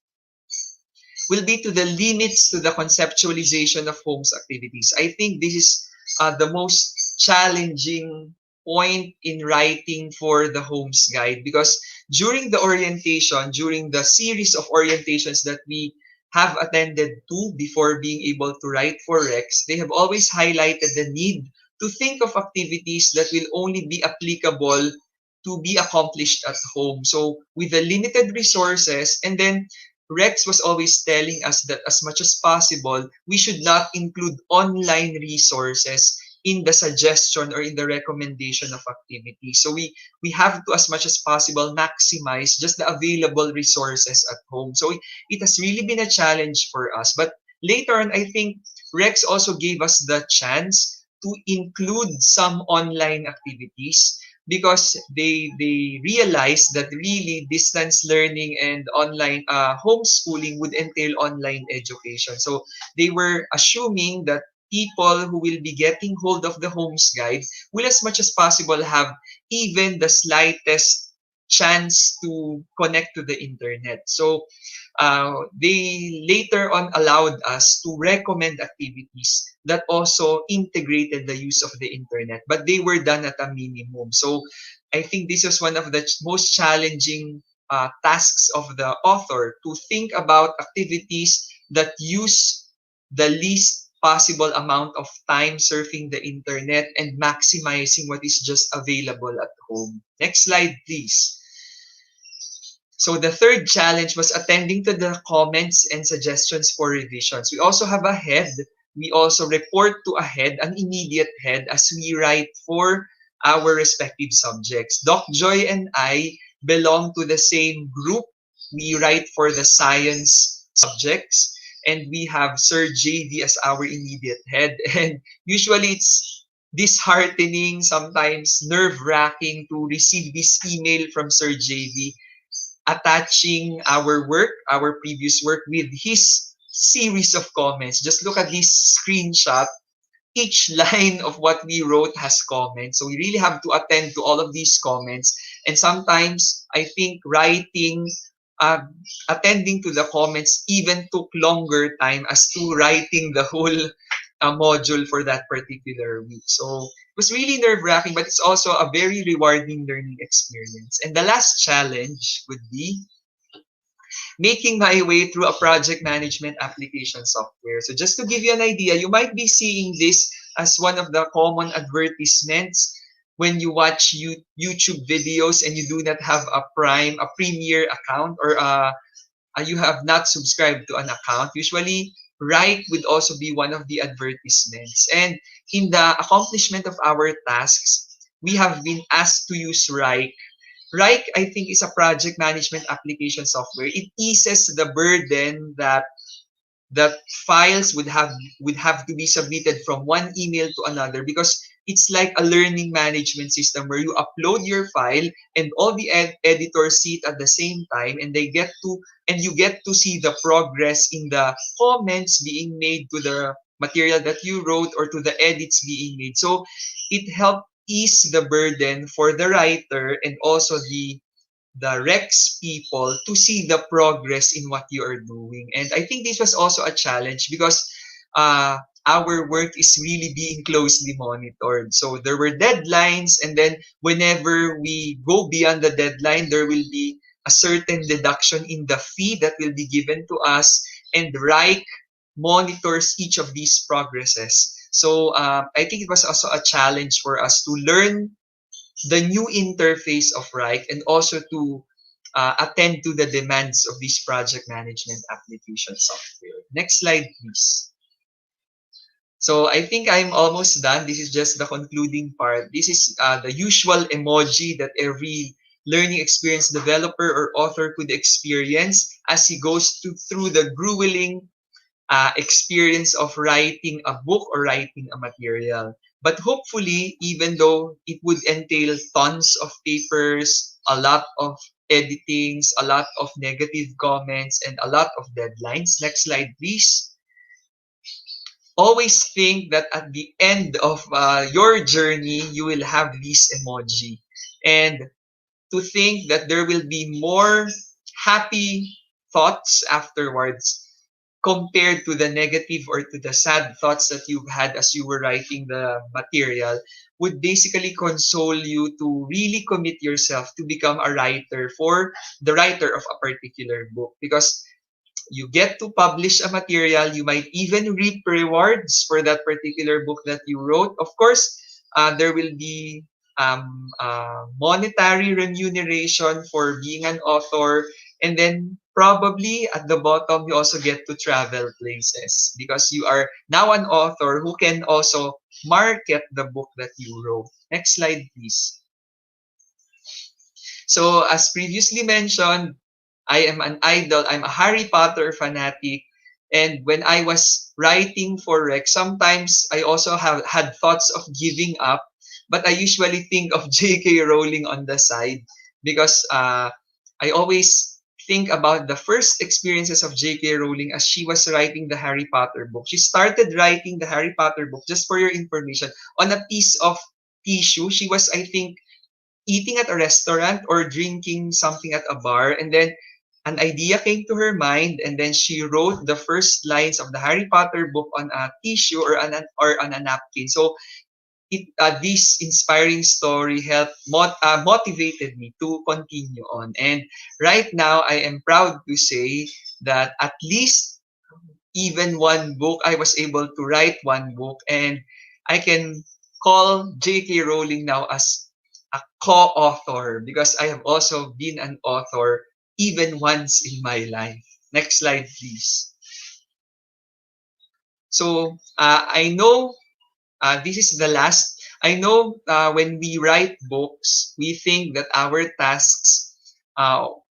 will be to the limits to the conceptualization of homes activities. I think this is the most challenging point in writing for the homes guide because during the series of orientations that we have attended to before being able to write for Rex, they have always highlighted the need to think of activities that will only be applicable to be accomplished at home. So with the limited resources, and then Rex was always telling us that as much as possible, we should not include online resources in the suggestion or in the recommendation of activities. So we have to, as much as possible, maximize just the available resources at home. So it has really been a challenge for us. But later on, I think Rex also gave us the chance to include some online activities because they realized that really distance learning and online homeschooling would entail online education. So they were assuming that people who will be getting hold of the homes guide will as much as possible have even the slightest chance to connect to the internet. So they later on allowed us to recommend activities that also integrated the use of the internet, but they were done at a minimum. So I think this was one of the most challenging tasks of the author to think about activities that use the least possible amount of time surfing the internet and maximizing what is just available at home. Next slide, please. So the third challenge was attending to the comments and suggestions for revisions. We also have a head. We also report to a head, an immediate head, as we write for our respective subjects. Doc Joy and I belong to the same group. We write for the science subjects, and we have Sir JV as our immediate head. And usually it's disheartening, sometimes nerve-wracking to receive this email from Sir JV attaching our work, our previous work, with his series of comments. Just look at this screenshot. Each line of what we wrote has comments. So we really have to attend to all of these comments. And sometimes I think uh, attending to the comments even took longer time as to writing the whole module for that particular week. So it was really nerve wracking, but it's also a very rewarding learning experience. And the last challenge would be making my way through a project management application software. So just to give you an idea, you might be seeing this as one of the common advertisements when you watch YouTube videos and you do not have a premier account, or you have not subscribed to an account. Usually, Write would also be one of the advertisements. And in the accomplishment of our tasks, we have been asked to use Write. Rike, I think, is a project management application software. It eases the burden that files would have to be submitted from one email to another, because it's like a learning management system where you upload your file and all the editors see it at the same time, and you get to see the progress in the comments being made to the material that you wrote or to the edits being made. So it helped ease the burden for the writer and also the Rex people to see the progress in what you are doing. And I think this was also a challenge because our work is really being closely monitored. So there were deadlines, and then whenever we go beyond the deadline, there will be a certain deduction in the fee that will be given to us, and Reich monitors each of these progresses. So I think it was also a challenge for us to learn the new interface of Reich and also to attend to the demands of this project management application software. Next slide, please. So I think I'm almost done. This is just the concluding part. This is the usual emoji that every learning experience developer or author could experience as he goes through the grueling experience of writing a book or writing a material. But hopefully, even though it would entail tons of papers, a lot of editings, a lot of negative comments, and a lot of deadlines. Next slide, please. Always think that at the end of your journey, you will have this emoji. And to think that there will be more happy thoughts afterwards compared to the negative or to the sad thoughts that you've had as you were writing the material would basically console you to really commit yourself to become a writer for the writer of a particular book, because you get to publish a material. You might even reap rewards for that particular book that you wrote. Of course, there will be monetary remuneration for being an author. And then probably at the bottom, you also get to travel places because you are now an author who can also market the book that you wrote. Next slide, please. So, as previously mentioned, I am an idol. I'm a Harry Potter fanatic. And when I was writing for Rex, sometimes I also have had thoughts of giving up. But I usually think of J.K. Rowling on the side because I always think about the first experiences of J.K. Rowling as she was writing the Harry Potter book. She started writing the Harry Potter book, just for your information, on a piece of tissue. She was, I think, eating at a restaurant or drinking something at a bar, and then an idea came to her mind, and then she wrote the first lines of the Harry Potter book on a tissue or on a napkin. So this inspiring story helped motivated me to continue on. And right now, I am proud to say that at least even one book, I was able to write one book, and I can call J.K. Rowling now as a co-author because I have also been an author even once in my life. Next slide, please. So I know this is the last. I know when we write books, we think that our tasks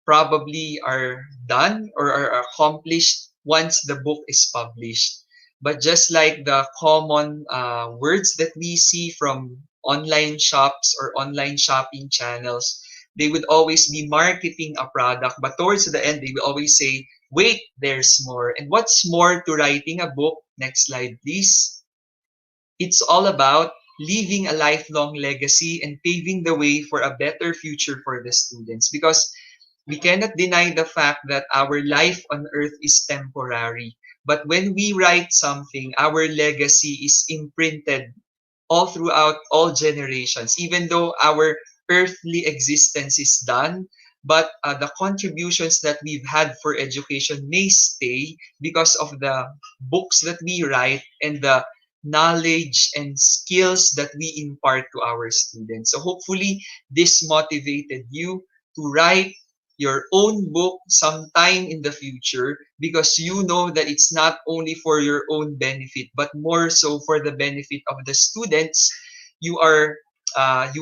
probably are done or are accomplished once the book is published. But just like the common words that we see from online shops or online shopping channels, they would always be marketing a product, but towards the end, they will always say, wait, there's more. And what's more to writing a book? Next slide, please. It's all about leaving a lifelong legacy and paving the way for a better future for the students, because we cannot deny the fact that our life on earth is temporary. But when we write something, our legacy is imprinted all throughout all generations, even though our earthly existence is done. But the contributions that we've had for education may stay because of the books that we write and the knowledge and skills that we impart to our students. So hopefully this motivated you to write your own book sometime in the future, because you know that it's not only for your own benefit but more so for the benefit of the students you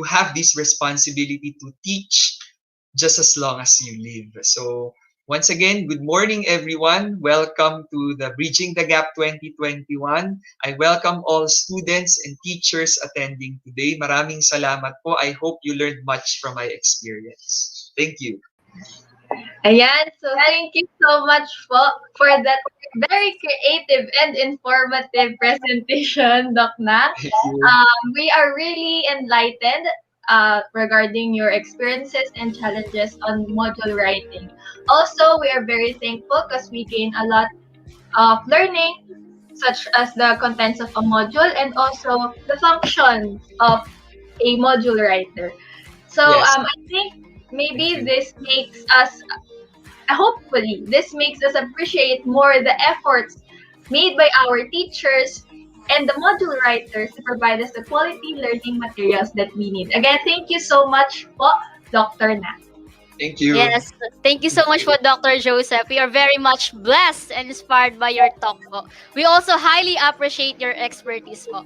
have this responsibility to teach just as long as you live. So once again, good morning everyone. Welcome to the Bridging the Gap 2021. I welcome all students and teachers attending today. Maraming salamat po. I hope you learned much from my experience. Thank you. Ayan, so thank you so much for that very creative and informative presentation, Doc Na. Thank you. We are really enlightened regarding your experiences and challenges on module writing. Also, we are very thankful because we gain a lot of learning, such as the contents of a module and also the functions of a module writer. So Yes, I think thank maybe you. this makes us hopefully this makes us appreciate more the efforts made by our teachers and the module writers to provide us the quality learning materials that we need. Again, thank you so much po, Dr. Na. Thank you. Yes, thank you so much for Dr. Joseph. We are very much blessed and inspired by your talk po. We also highly appreciate your expertise po.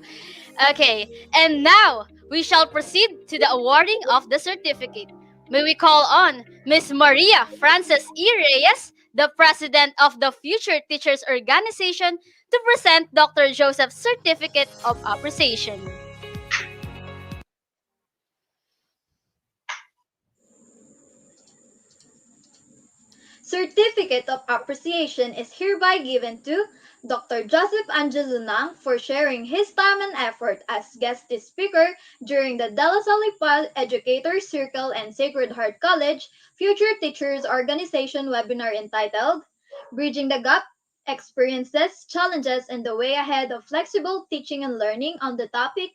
Okay, and now we shall proceed to the awarding of the certificate. May we call on Miss Maria Frances E. Reyes, the president of the Future Teachers Organization, to present Dr. Joseph's certificate of appreciation. Certificate of Appreciation is hereby given to Dr. Joseph Angelunang for sharing his time and effort as guest speaker during the De La Salle Educator Circle and Sacred Heart College Future Teachers Organization webinar entitled Bridging the Gap Experiences, Challenges, and the Way Ahead of Flexible Teaching and Learning on the topic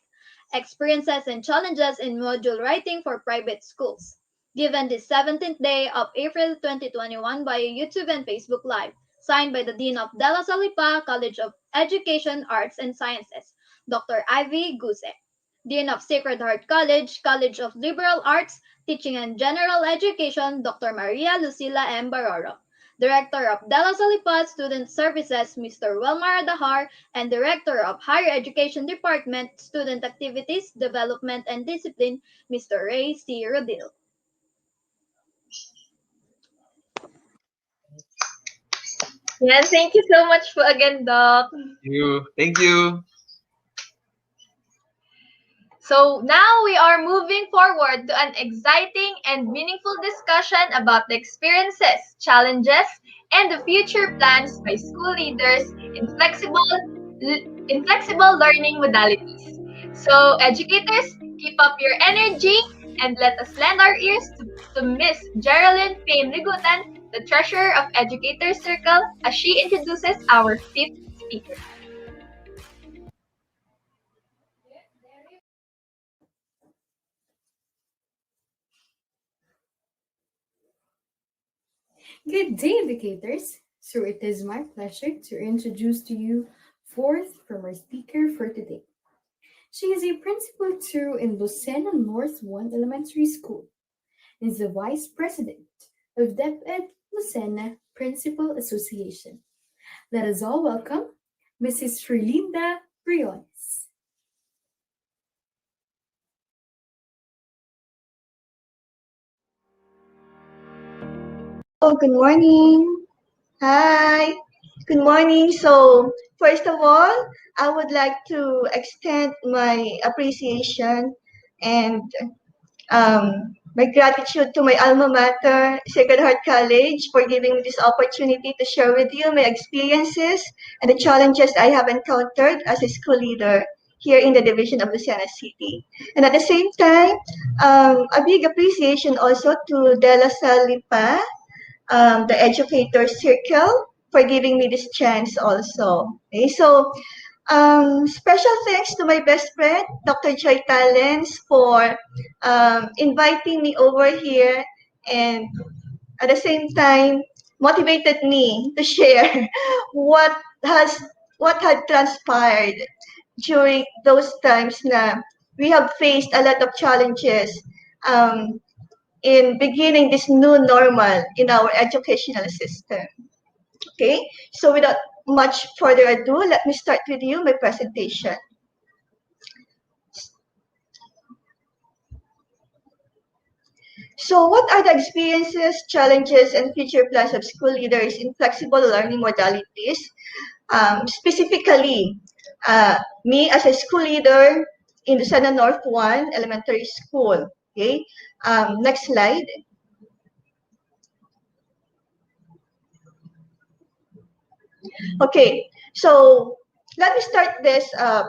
Experiences and Challenges in Module Writing for Private Schools, given the 17th day of April 2021 by YouTube and Facebook Live, signed by the Dean of De La Salle College of Education, Arts, and Sciences, Dr. Ivy Guse, Dean of Sacred Heart College, College of Liberal Arts, Teaching and General Education, Dr. Maria Lucila M. Baroro, Director of De La Salle Student Services, Mr. Wilmar Adahar, and Director of Higher Education Department, Student Activities, Development, and Discipline, Mr. Ray C. Rodil. Yan, thank you so much po again, Doc. Thank you. Thank you. So now we are moving forward to an exciting and meaningful discussion about the experiences, challenges, and the future plans by school leaders in flexible learning modalities. So educators, keep up your energy and let us lend our ears to Miss Geraldine Payne Ligutan, the treasurer of Educators Circle, as she introduces our fifth speaker. Good day, educators. So it is my pleasure to introduce to you fourth from our speaker for today. She is a principal too in Lucena North 1 Elementary School and is the vice president of DepEd Lucena Principal Association. Let us all welcome Mrs. Frelinda Briones. Oh, good morning. Hi. Good morning. So, first of all, I would like to extend my appreciation and my gratitude to my alma mater, Sacred Heart College, for giving me this opportunity to share with you my experiences and the challenges I have encountered as a school leader here in the division of Lucena City. And at the same time, a big appreciation also to De La Salle the educator circle for giving me this chance also. Okay, so special thanks to my best friend, Dr. Joy Talents, for inviting me over here and at the same time motivated me to share what has what had transpired during those times na we have faced a lot of challenges um, in beginning this new normal in our educational system. Okay, so without much further ado, let me start with you my presentation. So what are the experiences, challenges, and future plans of school leaders in flexible learning modalities? Specifically, me as a school leader in the Sana North 1 Elementary School. Okay, next slide. Okay, so let me start this uh,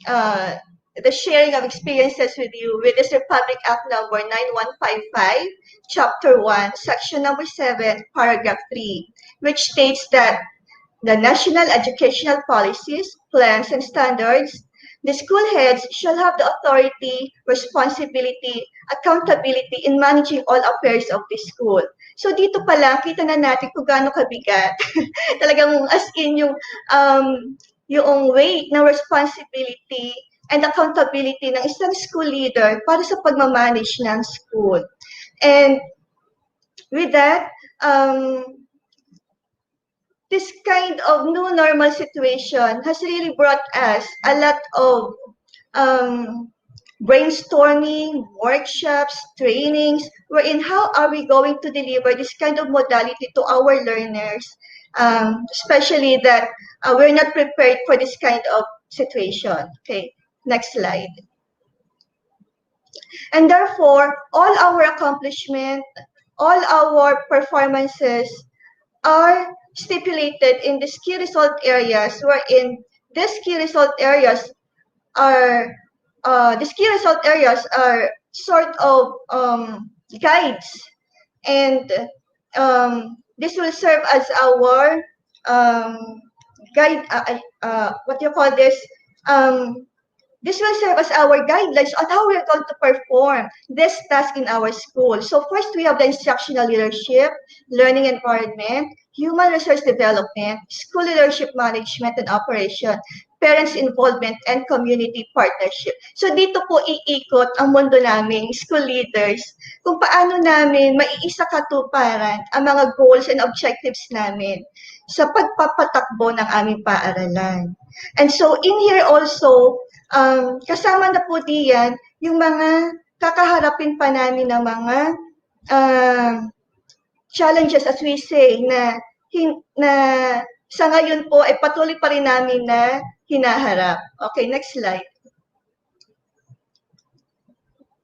the sharing of experiences with you with this Republic Act number 9155, Chapter 1, Section number 7, Paragraph 3, which states that the national educational policies, plans, and standards, the school heads shall have the authority, responsibility, accountability in managing all affairs of the school. So dito pa lang, kita na natin kung gaano kabigat. Talagang as in yung weight ng responsibility and accountability ng isang school leader para sa pagmamanage ng school. And With that, this kind of new normal situation has really brought us a lot of um, brainstorming, workshops, trainings, wherein how are we going to deliver this kind of modality to our learners, especially that we're not prepared for this kind of situation. Okay, next slide. And therefore, all our accomplishments, all our performances are stipulated in the key result areas, wherein these key result areas are these key result areas are sort of guides, and this will serve as our um, guide. What do you call this? Um, this will serve as our guidelines on how we're going to perform this task in our school. So first, we have the instructional leadership, learning environment, human resource development, school leadership management and operation, parents involvement, and community partnership. So dito po iikot ang mundo namin, school leaders, kung paano namin maiisa katuparan ang mga goals and objectives namin sa pagpapatakbo ng aming paaralan. And so in here also, kasama na po diyan yung mga kakaharapin pa namin ng mga challenges, as we say, na sa ngayon po ay patuloy pa rin namin na hinaharap. Okay, next slide.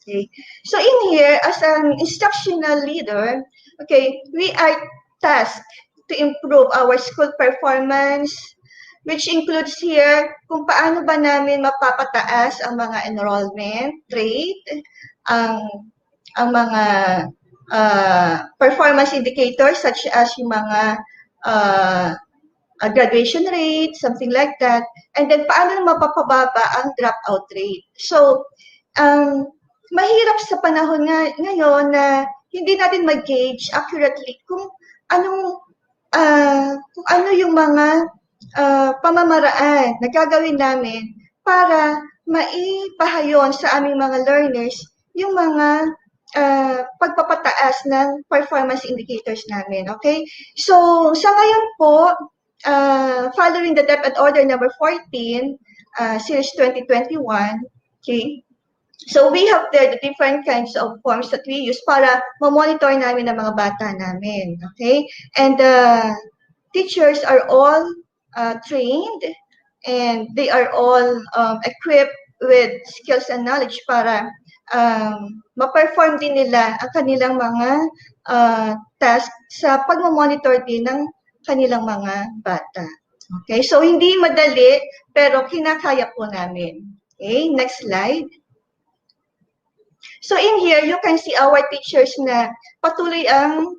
Okay. So in here, as an instructional leader, okay, we are tasked to improve our school performance, which includes here kung paano ba namin mapapataas ang mga enrollment rate, ang mga performance indicators such as yung mga graduation rate, something like that, and then paano mapapababa ang dropout rate. So, mahirap sa panahon ngayon na hindi natin mag-gauge accurately kung ano yung mga pamamaraan na gagawin namin para maipahayon sa aming mga learners yung mga pagpapataas ng performance indicators namin. Okay? So, sa ngayon po, following the DepEd Order number 14, Series 2021, okay, so we have there the different kinds of forms that we use para ma-monitor namin ang mga bata namin. Okay? And teachers are all trained and they are all equipped with skills and knowledge para ma-perform din nila ang kanilang mga task sa pag-monitor din ng kanilang mga bata. Okay? So, hindi madali, pero kinakaya po namin. Okay? Next slide. So in here, you can see our teachers na patuloy ang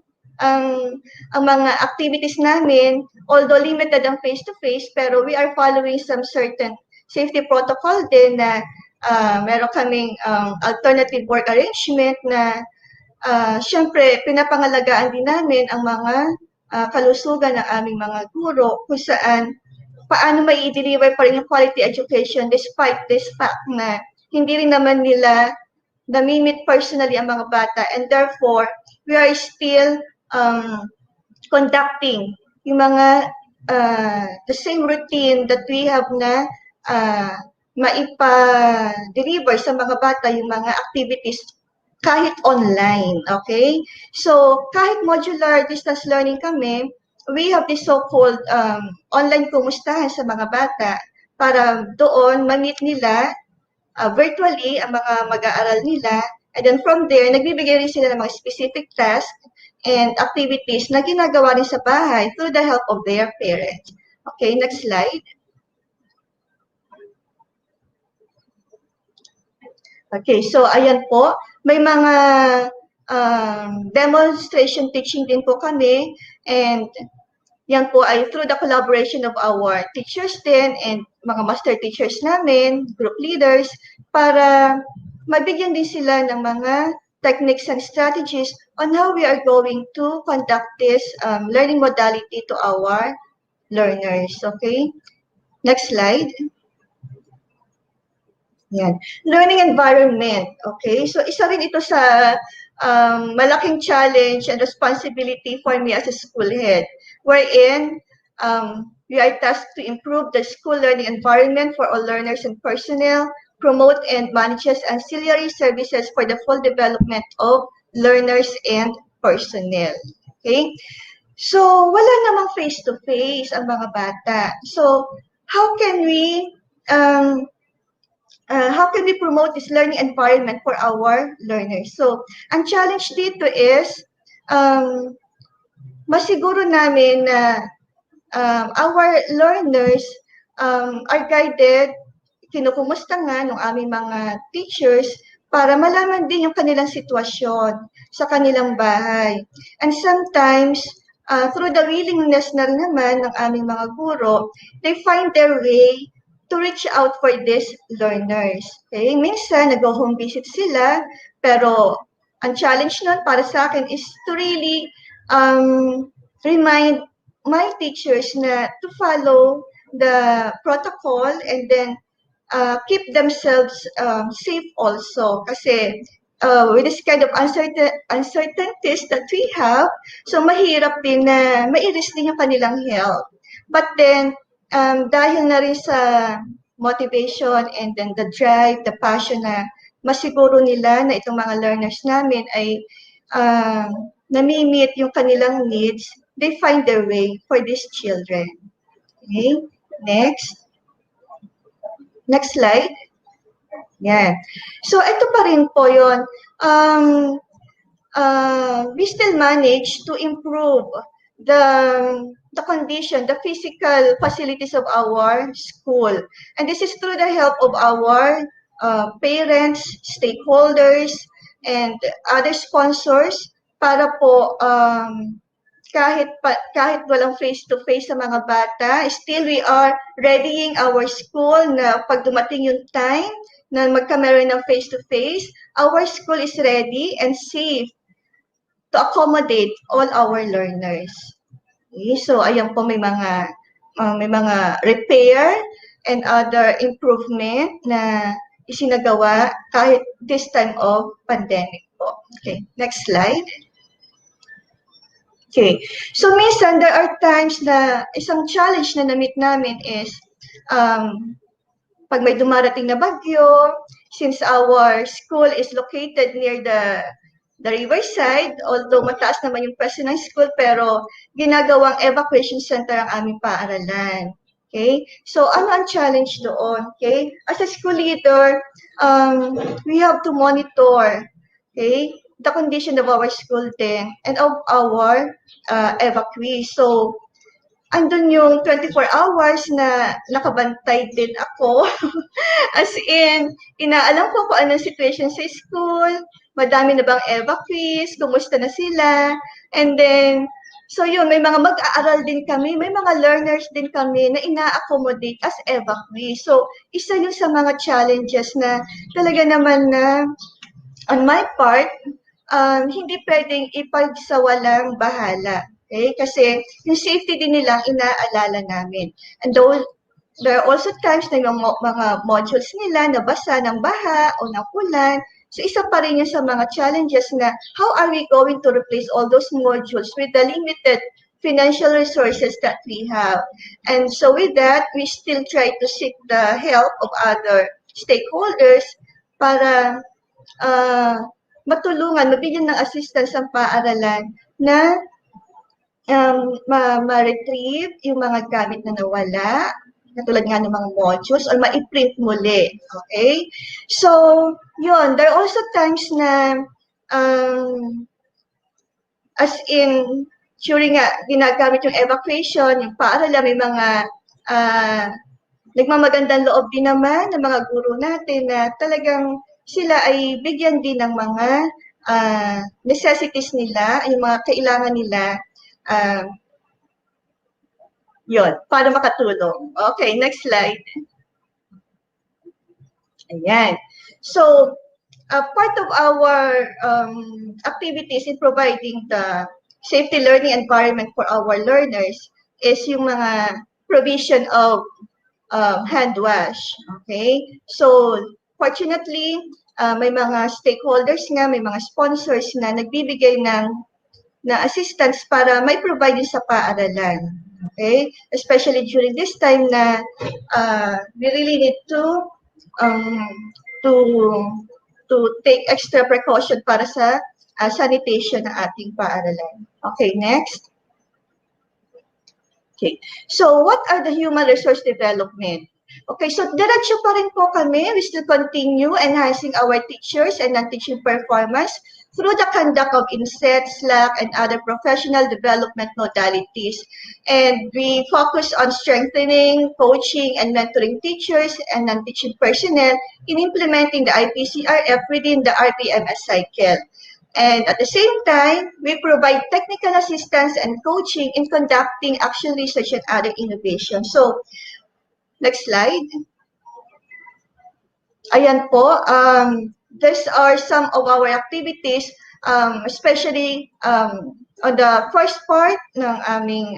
mga activities namin, although limited ang face-to-face, pero we are following some certain safety protocol din na meron kaming alternative work arrangement na syempre pinapangalagaan din namin ang mga kalusugan ng aming mga guro kung saan paano may i-deliver pa rin yung quality education despite this fact na hindi rin naman nila namimit personally ang mga bata, and therefore we are still conducting yung mga the same routine that we have na maipa-deliver sa mga bata yung mga activities kahit online, okay? So, kahit modular distance learning kami, we have this so-called online kumustahan sa mga bata para doon ma-meet nila virtually ang mga mag-aaral nila, and then from there, nagbibigay rin sila ng mga specific tasks and activities na ginagawa rin sa bahay through the help of their parents. Okay, next slide. Okay, so ayan po, may mga demonstration teaching din po kami, and yan po ay through the collaboration of our teachers din and mga master teachers namin, group leaders, para mabigyan din sila ng mga techniques and strategies on how we are going to conduct this learning modality to our learners. Okay? Next slide. Yan. Learning environment. Okay? So, isa rin ito sa malaking challenge and responsibility for me as a school head, wherein we are tasked to improve the school learning environment for all learners and personnel, promote and manages ancillary services for the full development of learners and personnel. Okay? So, wala namang face-to-face ang mga bata. So, how can we um, how can we promote this learning environment for our learners? So, ang challenge dito is um, masiguro namin na our learners are guided, kinukumusta nga ng aming mga teachers para malaman din yung kanilang sitwasyon sa kanilang bahay. And sometimes, through the willingness na rin naman ng aming mga guro, they find their way to reach out for these learners. Okay? Minsan, nag-home visit sila, pero ang challenge nun para sa akin is to really remind my teachers na to follow the protocol and then keep themselves safe also kasi with this kind of uncertainties that we have, so mahirap din na mairis din yung kanilang health. But then, dahil na rin sa motivation and then the drive, the passion na masiguro nila na itong mga learners namin ay nami-meet yung kanilang needs, they find their way for these children. Okay, next. Next slide. Yan. So, ito pa rin po yun. We still manage to improve the condition, the physical facilities of our school. And this is through the help of our parents, stakeholders, and other sponsors para po kahit walang face-to-face sa mga bata, still we are readying our school na pag dumating yung time na magkameron ng face-to-face, our school is ready and safe to accommodate all our learners. Okay, so ayan po may mga repair and other improvement na isinagawa kahit this time of pandemic po. Okay, next slide. Okay. So, minsan, there are times na isang challenge na na-meet namin is pag may dumarating na bagyo, since our school is located near the riverside, although mataas naman yung presyo ng school, pero ginagawang evacuation center ang aming paaralan. Okay? So, ano ang challenge doon? Okay? As a school leader, we have to monitor, okay, the condition of our school then and of our evacuees. So, andun yung 24 hours na nakabantay din ako. As in, inaalam ko kung anong situation sa school, madami na bang evacuees, kumusta na sila, and then, so yun, may mga mag-aaral din kami, may mga learners din kami na ina-accommodate as evacuees. So, isa yun sa mga challenges na talaga naman na on my part, hindi pwedeng ipagsawalang bahala. Okay? Kasi yung safety din nila inaalala namin. And though there are also times na yung mga modules nila nabasa ng baha o ng ulan, so isa pa rin yun sa mga challenges na how are we going to replace all those modules with the limited financial resources that we have. And so with that, we still try to seek the help of other stakeholders para matulungan, mabigyan ng assistance ang paaralan na ma-retrieve yung mga gamit na nawala, katulad nga ng mga modules, or ma-print muli. Okay? So, yun. There are also times na as in, during ginagamit yung evacuation, yung paaralan, may mga nagmamagandang loob din naman ng mga guro natin na talagang sila ay bigyan din ng mga necessities nila, yung mga kailangan nila, yun, para makatulong. Okay, next slide. Ayan. So, part of our activities in providing the safety learning environment for our learners is yung mga provision of hand wash. Okay? So, fortunately, may mga stakeholders nga, may mga sponsors na nagbibigay na assistance para may provide din sa paaralan. Okay? Especially during this time na we really need um, to to take extra precaution para sa sanitation ng ating paaralan. Okay, next. Okay. So, what are the human resource development? Okay, so diretso pa rin po kami. We still continue enhancing our teachers and non-teaching performance through the conduct of INSET, SLAC, and other professional development modalities. And we focus on strengthening, coaching, and mentoring teachers and non-teaching personnel in implementing the IPCRF within the RPMS cycle. And at the same time, we provide technical assistance and coaching in conducting action research and other innovation. So, next slide. Ayan po, these are some of our activities, especially on the first part ng aming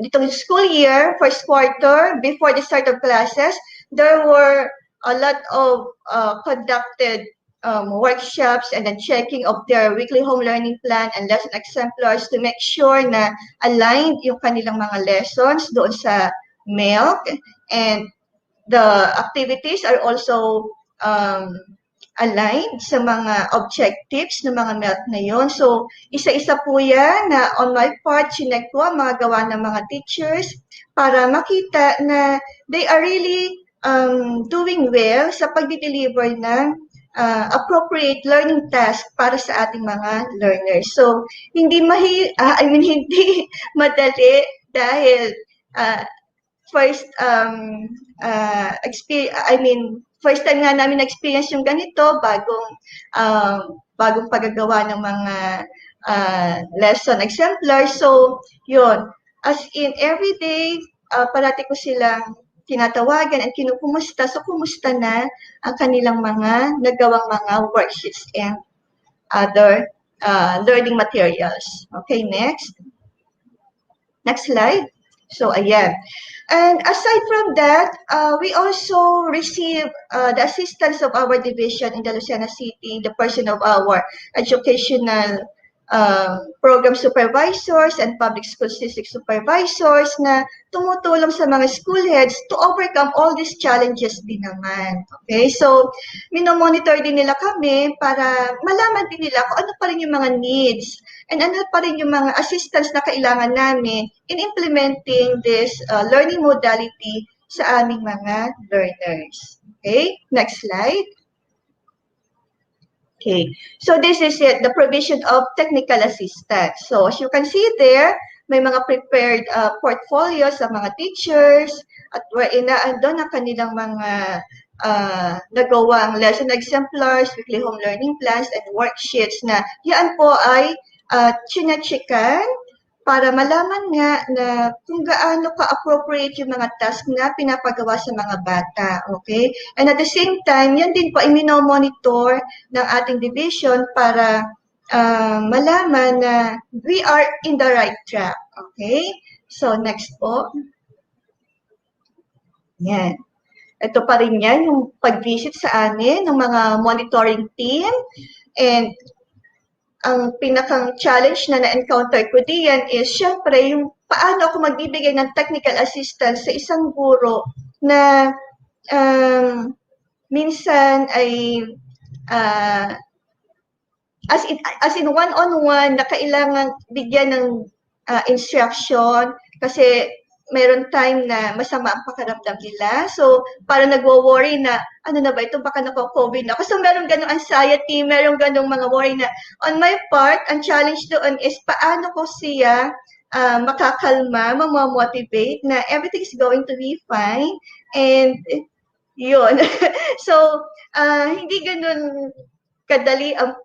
itong school year, first quarter, before the start of classes, there were a lot of conducted workshops and then checking of their weekly home learning plan and lesson exemplars to make sure na aligned yung kanilang mga lessons doon sa MELC, and the activities are also aligned sa mga objectives ng mga MELC na yon. So, isa-isa po yan na on my part, chinek ko ang mga gawa ng mga teachers para makita na they are really doing well sa pag-deliver ng appropriate learning task para sa ating mga learners. So, hindi hindi madali dahil first first time nga namin experience yung ganito, bagong paggagawa ng mga lesson exemplars. So, yun. As in, everyday, parati ko silang tinatawagan at kinukumusta. So, kumusta na ang kanilang mga nagawang mga worksheets and other learning materials. Okay, next. Next slide. So, ayan. And aside from that, we also receive the assistance of our division in the Lucena City, the person of our educational program supervisors and public school district supervisors na tumutulong sa mga school heads to overcome all these challenges din naman. Okay, so minomonitor din nila kami para malaman din nila kung ano pa rin yung mga needs and ano pa rin yung mga assistance na kailangan namin in implementing this learning modality sa aming mga learners. Okay, next slide. Okay, so this is it, the provision of technical assistance. So as you can see there, may mga prepared portfolios sa mga teachers at wherein doon ang kanilang mga nagawang lesson exemplars, weekly home learning plans, and worksheets na yan po ay chine-checkan para malaman nga na kung gaano ka-appropriate yung mga task na pinapagawa sa mga bata, okay? And at the same time, yan din po ay minomonitor ng ating division para malaman na we are in the right track, okay? So, next po. Yan. Ito pa rin yan, yung pag-visit sa amin ng mga monitoring team, and ang pinakang challenge na na-encounter ko diyan is syempre yung paano ako magbibigay ng technical assistance sa isang guro na minsan ay as in one-on-one na kailangan bigyan ng instruction kasi meron time na masama ang pakiramdam nila. So, para nagwo-worry na, ano na ba ito, baka nako-COVID na ako. So, meron ganong anxiety, meron ganong mga worry na, on my part, ang challenge doon is paano ko siya makakalma, mamotivate na everything is going to be fine. And, yun. So, hindi ganon kadali ang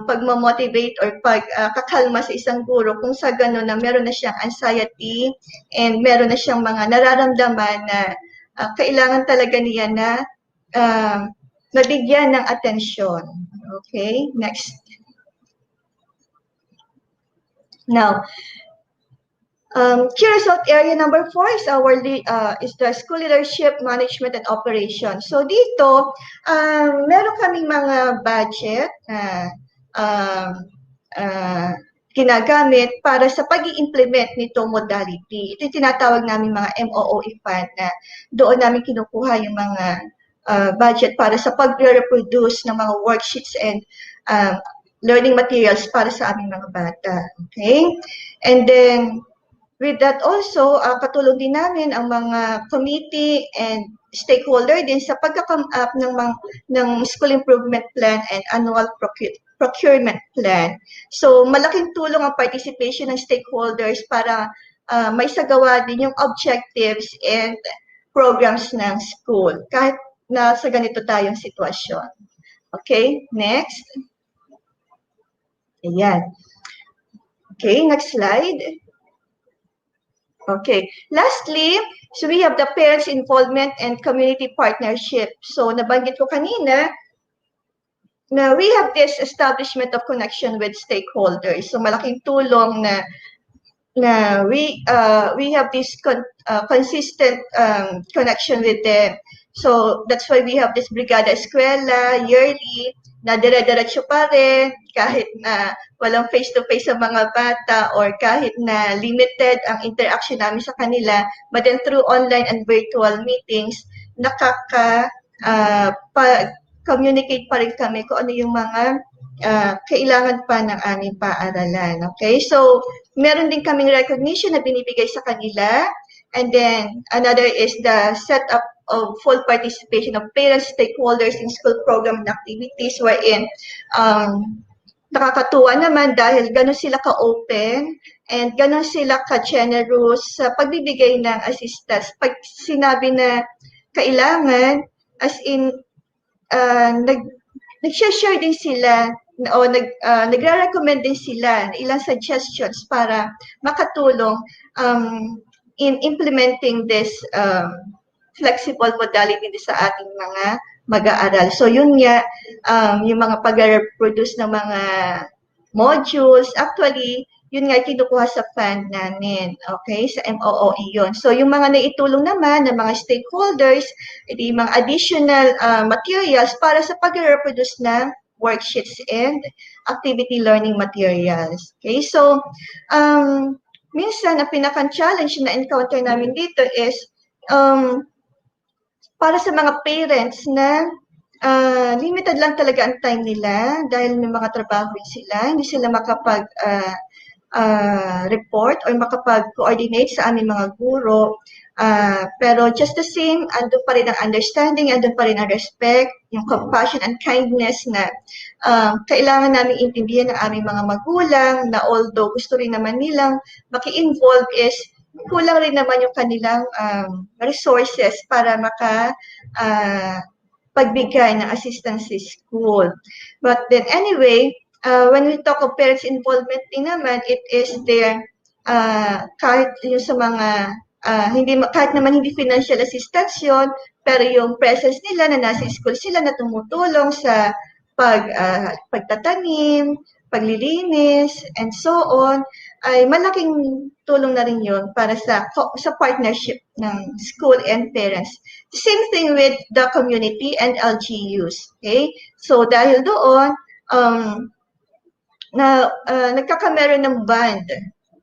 pagmamotivate or pagkakalma sa isang guro kung sa gano'n na meron na siyang anxiety and meron na siyang mga nararamdaman na kailangan talaga niya na mabigyan ng atensyon. Okay, next. Now, Key result area number 4 is is the school leadership, management, and operations. So dito, meron kaming mga budget na um, uh, ginagamit para sa pag-i-implement nitong modality. Ito yung tinatawag namin mga MOOE fund na doon namin kinukuha yung mga budget para sa pag-reproduce ng mga worksheets and learning materials para sa aming mga bata. Okay? And then, with that also, katulong din namin ang mga committee and stakeholder din sa pagka-come up ng school improvement plan and annual procurement plan. So, malaking tulong ang participation ng stakeholders para may sagawa din yung objectives and programs ng school kahit na sa ganito tayong sitwasyon. Okay, next. Ayan. Okay, next slide. Okay. Lastly, so we have the parents' involvement and community partnership. So, nabanggit ko kanina na we have this establishment of connection with stakeholders. So, malaking tulong na we have this consistent connection with them. So, that's why we have this Brigada Eskwela yearly na dire-diretso pa rin kahit na walang face-to-face sa mga bata or kahit na limited ang interaction namin sa kanila, but then through online and virtual meetings, communicate pa rin kami kung ano yung mga kailangan pa ng aming paaralan. Okay? So, meron din kaming recognition na binibigay sa kanila. And then, another is the setup of full participation of parents, stakeholders in school program and activities wherein nakakatuwa naman dahil gano'n sila ka-open and gano'n sila ka-generous sa pagbibigay ng assistance. Pag sinabi na kailangan, as in, nag-share din sila o nagre-recommend din sila ng ilang suggestions para makatulong in implementing this flexible modality sa ating mga mag-aaral. So yun nga, yung mga pag-reproduce ng mga modules, actually, yun nga kinukuha sa fund namin, okay, sa MOOE yun. So yung mga naitulong naman ng mga stakeholders, edi mga additional materials para sa pag-reproduce ng worksheets and activity learning materials. Okay, so minsan ang pinaka-challenge na encounter namin dito is para sa mga parents na limited lang talaga ang time nila dahil may mga trabaho sila, hindi sila makapag report or makapag-coordinate sa aming mga guro. Pero just the same, andun pa rin ang understanding, andun pa rin ang respect, yung compassion and kindness na kailangan namin intindihan ng aming mga magulang na although gusto rin naman nilang maki-involve is kulang rin naman yung kanilang resources para pagbigay ng assistance sa school. But then anyway, when we talk of parents' involvement din naman, it is their kahit yung sa mga kahit naman hindi financial assistance yun, pero yung presence nila na nasa school sila na tumutulong sa pagtatanim, paglilinis, and so on, ay malaking tulong na rin yun para sa partnership ng school and parents. The same thing with the community and LGUs. Okay? So dahil doon, nagkakameron ng band,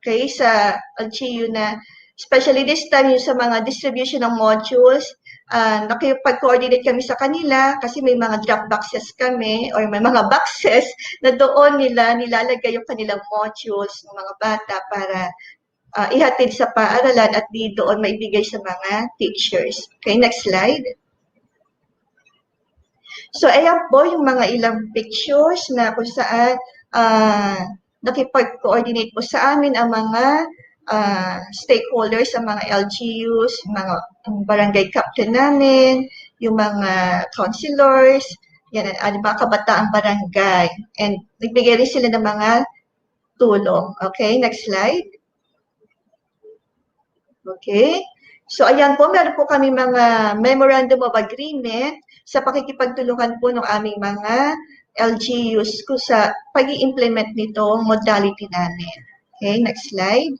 okay, sa LGU na especially this time yung sa mga distribution ng modules, nakipag-coordinate kami sa kanila kasi may mga drop boxes kami or may mga boxes na doon nila nilalagay yung kanilang modules ng mga bata para ihatid sa paaralan at di doon maibigay sa mga teachers. Okay, next slide. So, ayan po yung mga ilang pictures na kung saan nakipag-coordinate po sa amin ang mga stakeholders, ang mga LGUs, mga barangay captain namin, yung mga councilors, yan, mga kabataang barangay. And nagbigay rin sila ng mga tulong. Okay, next slide. Okay. So, ayan po, meron po kami mga memorandum of agreement sa pakikipagtulungan po ng aming mga LGUs ko sa pag-i-implement nitong modality namin. Okay, next slide.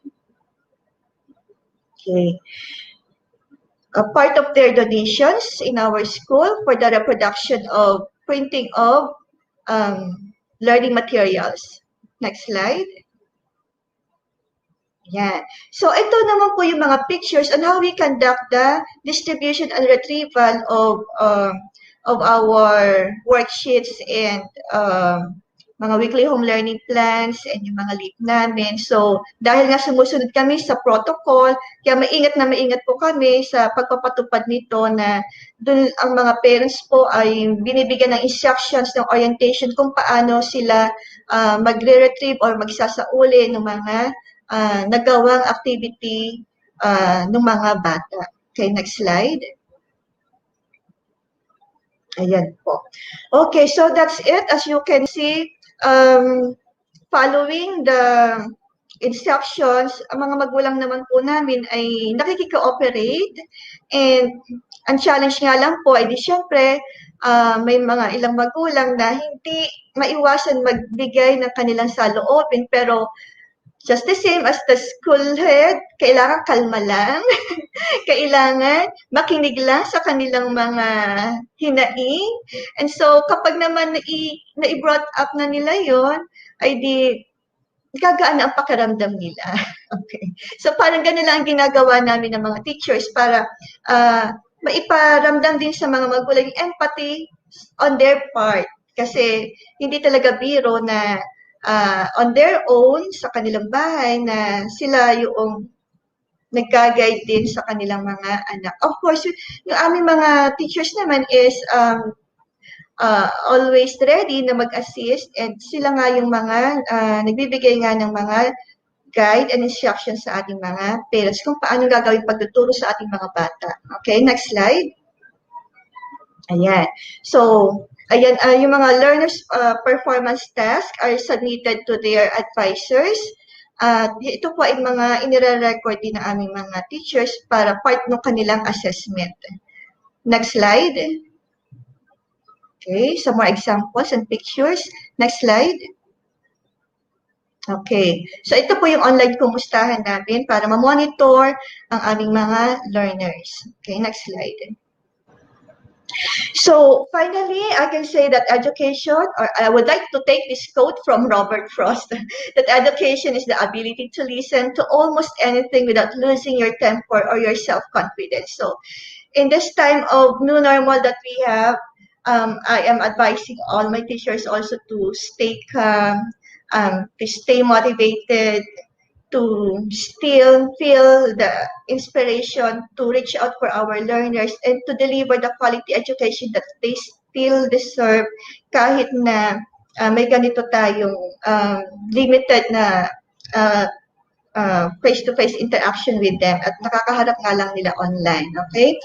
Okay. A part of their donations in our school for the reproduction of printing of learning materials. Next slide. Yan. So ito naman po yung mga pictures on how we conduct the distribution and retrieval of our worksheets and mga weekly home learning plans and yung mga leave namin. So dahil nga sumusunod kami sa protocol, kaya maingat po kami sa pagpapatupad nito na dun ang mga parents po ay binibigyan ng instructions, ng orientation kung paano sila magre-retrieve or magsasauli ng mga nagawang activity ng mga bata. Okay, next slide. Ayan po. Okay, so that's it. As you can see, following the instructions, ang mga magulang naman po namin ay nakikika-operate and ang challenge nga lang po ay di syempre may mga ilang magulang na hindi maiwasan magbigay ng kanilang saloobin pero just the same as the school head, kailangan kalma lang. Kailangan makinig lang sa kanilang mga hinaing. And so, kapag naman na-brought up na nila yon ay di gagaan na ang pakiramdam nila. Okay. So, parang ganun lang ang ginagawa namin ng mga teachers para maiparamdam din sa mga magulang yung empathy on their part. Kasi hindi talaga biro na on their own sa kanilang bahay na sila yung nagka-guide din sa kanilang mga anak. Of course, yung aming mga teachers naman is always ready na mag-assist and sila nga yung mga nagbibigay nga ng mga guide and instructions sa ating mga parents kung paano gagawin pagtuturo sa ating mga bata. Okay, next slide. Ayan. So, ayan, yung mga learners' performance tasks are submitted to their advisors. Ito po ay mga inire-record din ng aming mga teachers para part ng kanilang assessment. Next slide. Okay, some more examples and pictures. Next slide. Okay, so ito po yung online kumustahan namin para ma-monitor ang aming mga learners. Okay, next slide. So finally, I can say that education, or I would like to take this quote from Robert Frost, that education is the ability to listen to almost anything without losing your temper or your self-confidence. So in this time of new normal that we have, I am advising all my teachers also to stay calm, to stay motivated, to still feel the inspiration to reach out for our learners and to deliver the quality education that they still deserve kahit na may ganito tayong limited na face-to-face interaction with them at nakakaharap nga lang nila online, okay?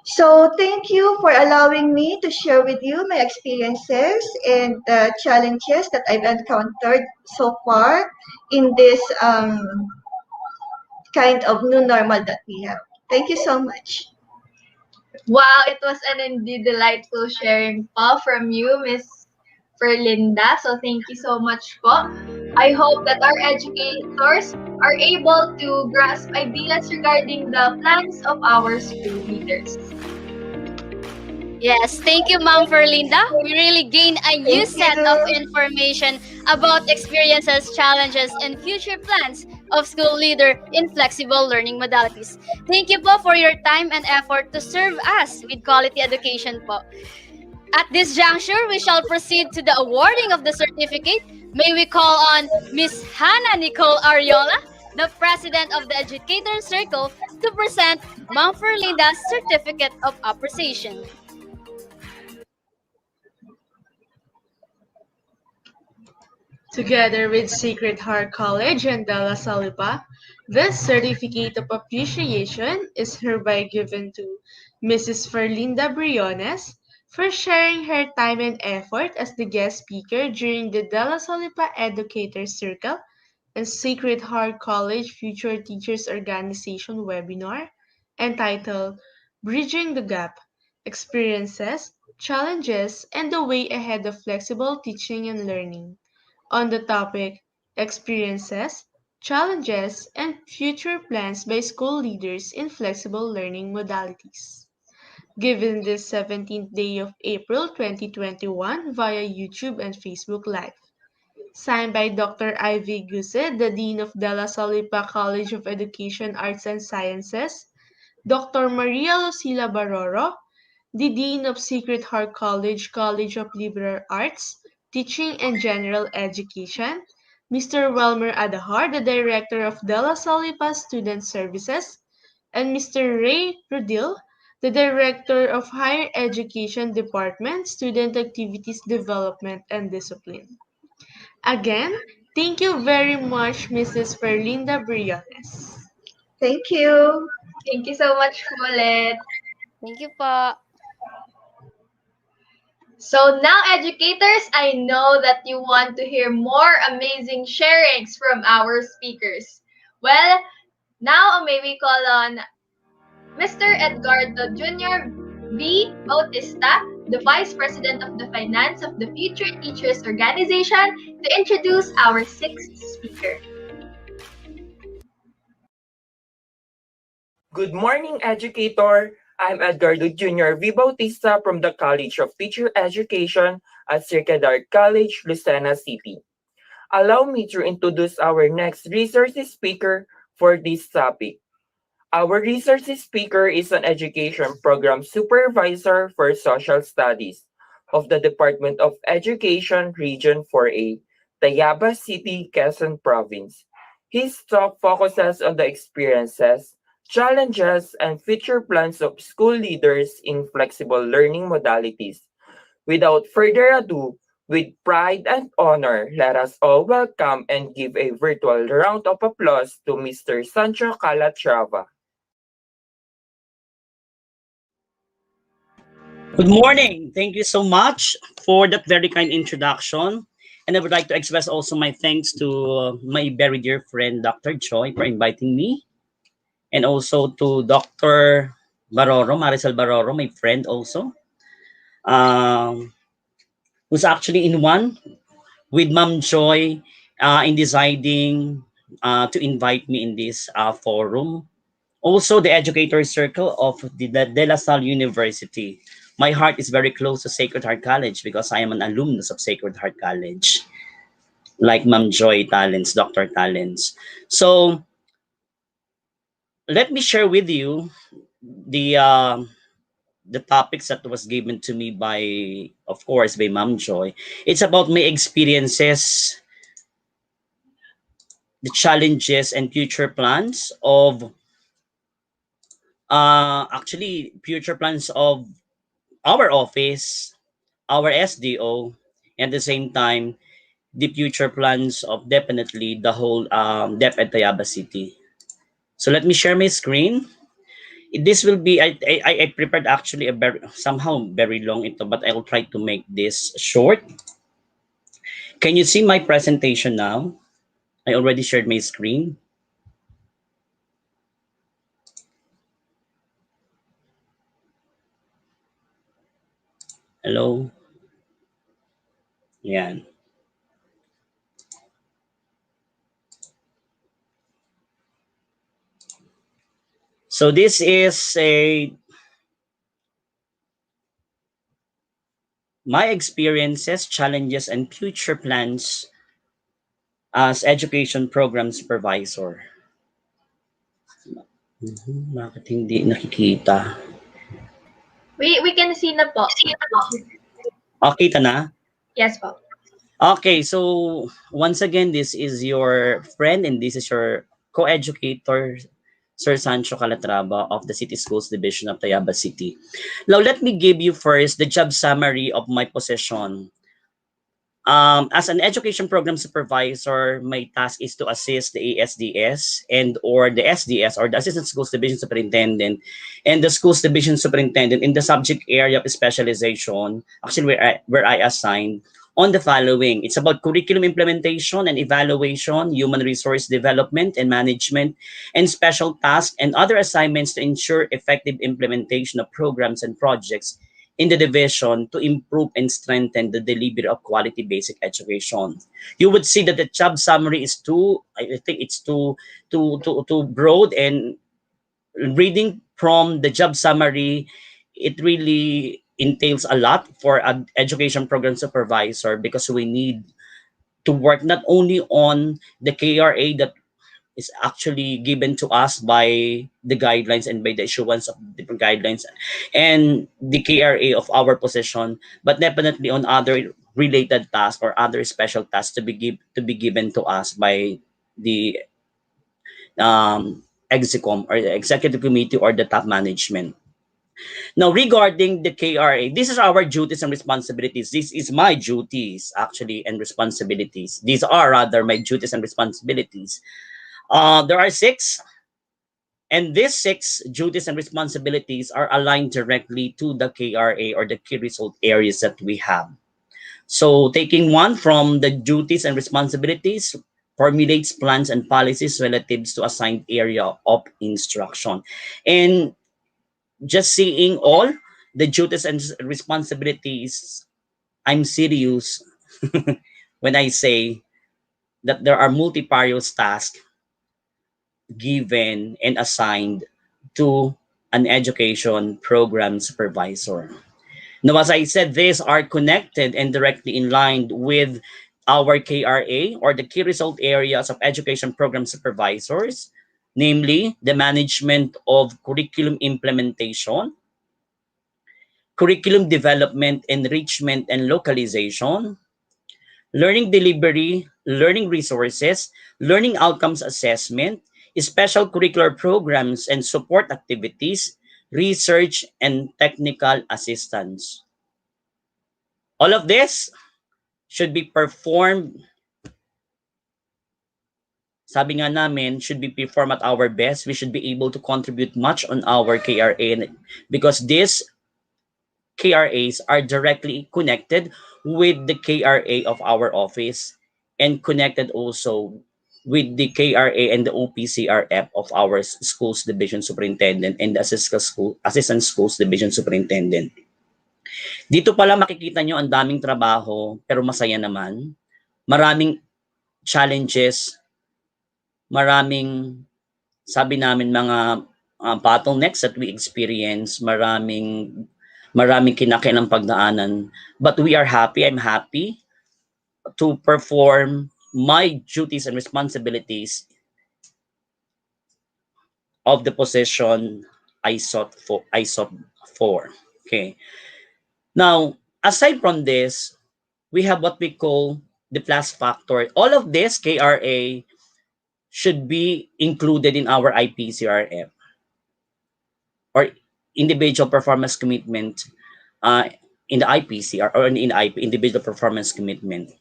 So, thank you for allowing me to share with you my experiences and the challenges that I've encountered so far in this kind of new normal that we have. Thank you so much. Wow, it was an indeed delightful sharing po from you, Miss Ferlinda. So thank you so much po. I hope that our educators are able to grasp ideas regarding the plans of our school leaders. Yes, thank you, Ma'am Ferlinda. We really gained a new set of information about experiences, challenges, and future plans of school leader in flexible learning modalities. Thank you po for your time and effort to serve us with quality education po. At this juncture, we shall proceed to the awarding of the certificate. May we call on Miss Hannah Nicole Ariola, the President of the Educator Circle, to present Ma'am Ferlinda's Certificate of Appreciation. Together with Sacred Heart College and De La Salipa, this certificate of appreciation is hereby given to Mrs. Ferlinda Briones for sharing her time and effort as the guest speaker during the De La Salipa Educator Circle and Sacred Heart College Future Teachers Organization webinar entitled Bridging the Gap: Experiences, Challenges, and the Way Ahead of Flexible Teaching and Learning, on the topic Experiences, challenges, and future plans by school leaders in flexible learning modalities. Given this 17th day of April 2021 via YouTube and Facebook Live. Signed by Dr. Ivy Guse, the Dean of De La Salipa College of Education, Arts and Sciences, Dr. Maria Lucila Baroro, the Dean of Sacred Heart College, College of Liberal Arts, Teaching and General Education, Mr. Welmer Adahar, the Director of De La Salipa Student Services, and Mr. Ray Rudil, the Director of Higher Education Department, Student Activities Development and Discipline. Again, thank you very much, Mrs. Ferlinda Briones. Thank you. Thank you so much, Colette. Thank you po. So now, educators, I know that you want to hear more amazing sharings from our speakers. Well, now may we call on Mr. Edgardo Jr. V. Bautista, the Vice President of the Finance of the Future Teachers Organization, to introduce our sixth speaker. Good morning, educator. I'm Edgardo Jr. V. Bautista from the College of Teacher Education at Sacred Heart College, Lucena City. Allow me to introduce our next resource speaker for this topic. Our resource speaker is an education program supervisor for social studies of the Department of Education Region 4A, Tayaba City, Quezon Province. His talk focuses on the experiences, challenges, and future plans of school leaders in flexible learning modalities. Without further ado, with pride and honor, let us all welcome and give a virtual round of applause to Mr. Sancho Calatrava. Good morning. Thank you so much for that very kind introduction. And I would like to express also my thanks to my very dear friend, Dr. Joy, for inviting me. And also to Dr. Baroro, Maricel Baroro, my friend also, um, who's actually in one with Ma'am Joy in deciding to invite me in this forum. Also, the educator circle of the De La Salle University. My heart is very close to Sacred Heart College because I am an alumnus of Sacred Heart College, like Ma'am Joy Talents, Dr. Talents. So let me share with you the uh, the topics that was given to me by, of course, by Ma'am Joy. It's about my experiences, the challenges, and future plans of actually future plans of our office, our SDO, and at the same time, the future plans of definitely the whole DEP at Tayaba City. So let me share my screen. This will be, I prepared actually a very, somehow very long ito, but I will try to make this short. Can you see my presentation now? I already shared my screen. Hello? Yan. So this is my experiences, challenges, and future plans as education program supervisor. Bakit hindi nakikita? We can see na po. Kita na? Yes po. Okay, so once again, this is your friend and this is your co-educator, Sir Sancho Calatrava of the City Schools Division of Tayaba City. Now, let me give you first the job summary of my position. As an education program supervisor, my task is to assist the ASDS and or the SDS or the Assistant Schools Division Superintendent and the Schools Division Superintendent in the subject area of specialization, actually where I assigned on the following. It's about curriculum implementation and evaluation, human resource development and management, and special tasks and other assignments to ensure effective implementation of programs and projects in the division to improve and strengthen the delivery of quality basic education. You would see that the job summary is too, I think it's too broad, and reading from the job summary, it really entails a lot for an education program supervisor, because we need to work not only on the KRA that is actually given to us by the guidelines and by the issuance of different guidelines and the KRA of our position, but definitely on other related tasks or other special tasks to be given to us by the execom or the executive committee or the top management. Now, regarding the KRA, this is our duties and responsibilities. This is my duties, actually, and responsibilities. These are rather my duties and responsibilities. There are six, and these six duties and responsibilities are aligned directly to the KRA or the key result areas that we have. So, taking one from the duties and responsibilities, formulates plans and policies relative to assigned area of instruction. And just seeing all the duties and responsibilities, I'm serious when I say that there are multifarious tasks given and assigned to an education program supervisor. Now, as I said, these are connected and directly in line with our KRA or the key result areas of education program supervisors, namely the management of curriculum implementation, curriculum development, enrichment, and localization, learning delivery, learning resources, learning outcomes assessment, special curricular programs and support activities, research, and technical assistance. All of this should be performed, sabi nga namin, should be performed at our best. We should be able to contribute much on our KRA because these KRAs are directly connected with the KRA of our office and connected also with the KRA and the OPCRF of our schools division superintendent and the assistant schools division superintendent. Dito pala makikita nyo ang daming trabaho pero masaya naman. Maraming challenges, maraming sabi namin mga bottlenecks that we experience, maraming kinakailang pagdaanan. But we are happy, I'm happy to perform my duties and responsibilities of the position I sought for. Okay. Now, aside from this, we have what we call the plus factor. All of this KRA should be included in our IPCRF or individual performance commitment in the IPCR or in the IP, individual performance commitment.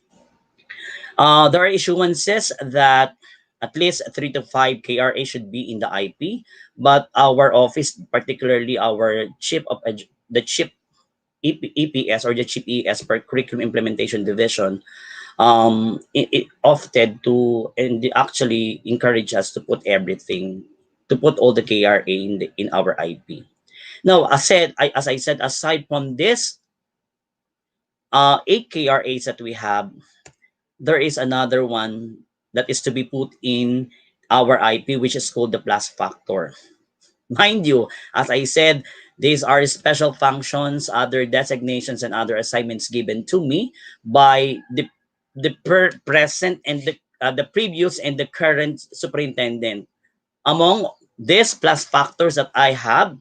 There are issuances that at least 3 to 5 KRA should be in the IP, but our office, particularly our the chief EPS or the chief ES per curriculum implementation division, it opted to and they actually encourage us to put everything, to put all the KRA in our IP. Now, as I said, aside from this 8 KRAs that we have, there is another one that is to be put in our IP, which is called the plus factor. Mind you, as I said, these are special functions, other designations, and other assignments given to me by the present and the previous and the current superintendent. Among these plus factors that I have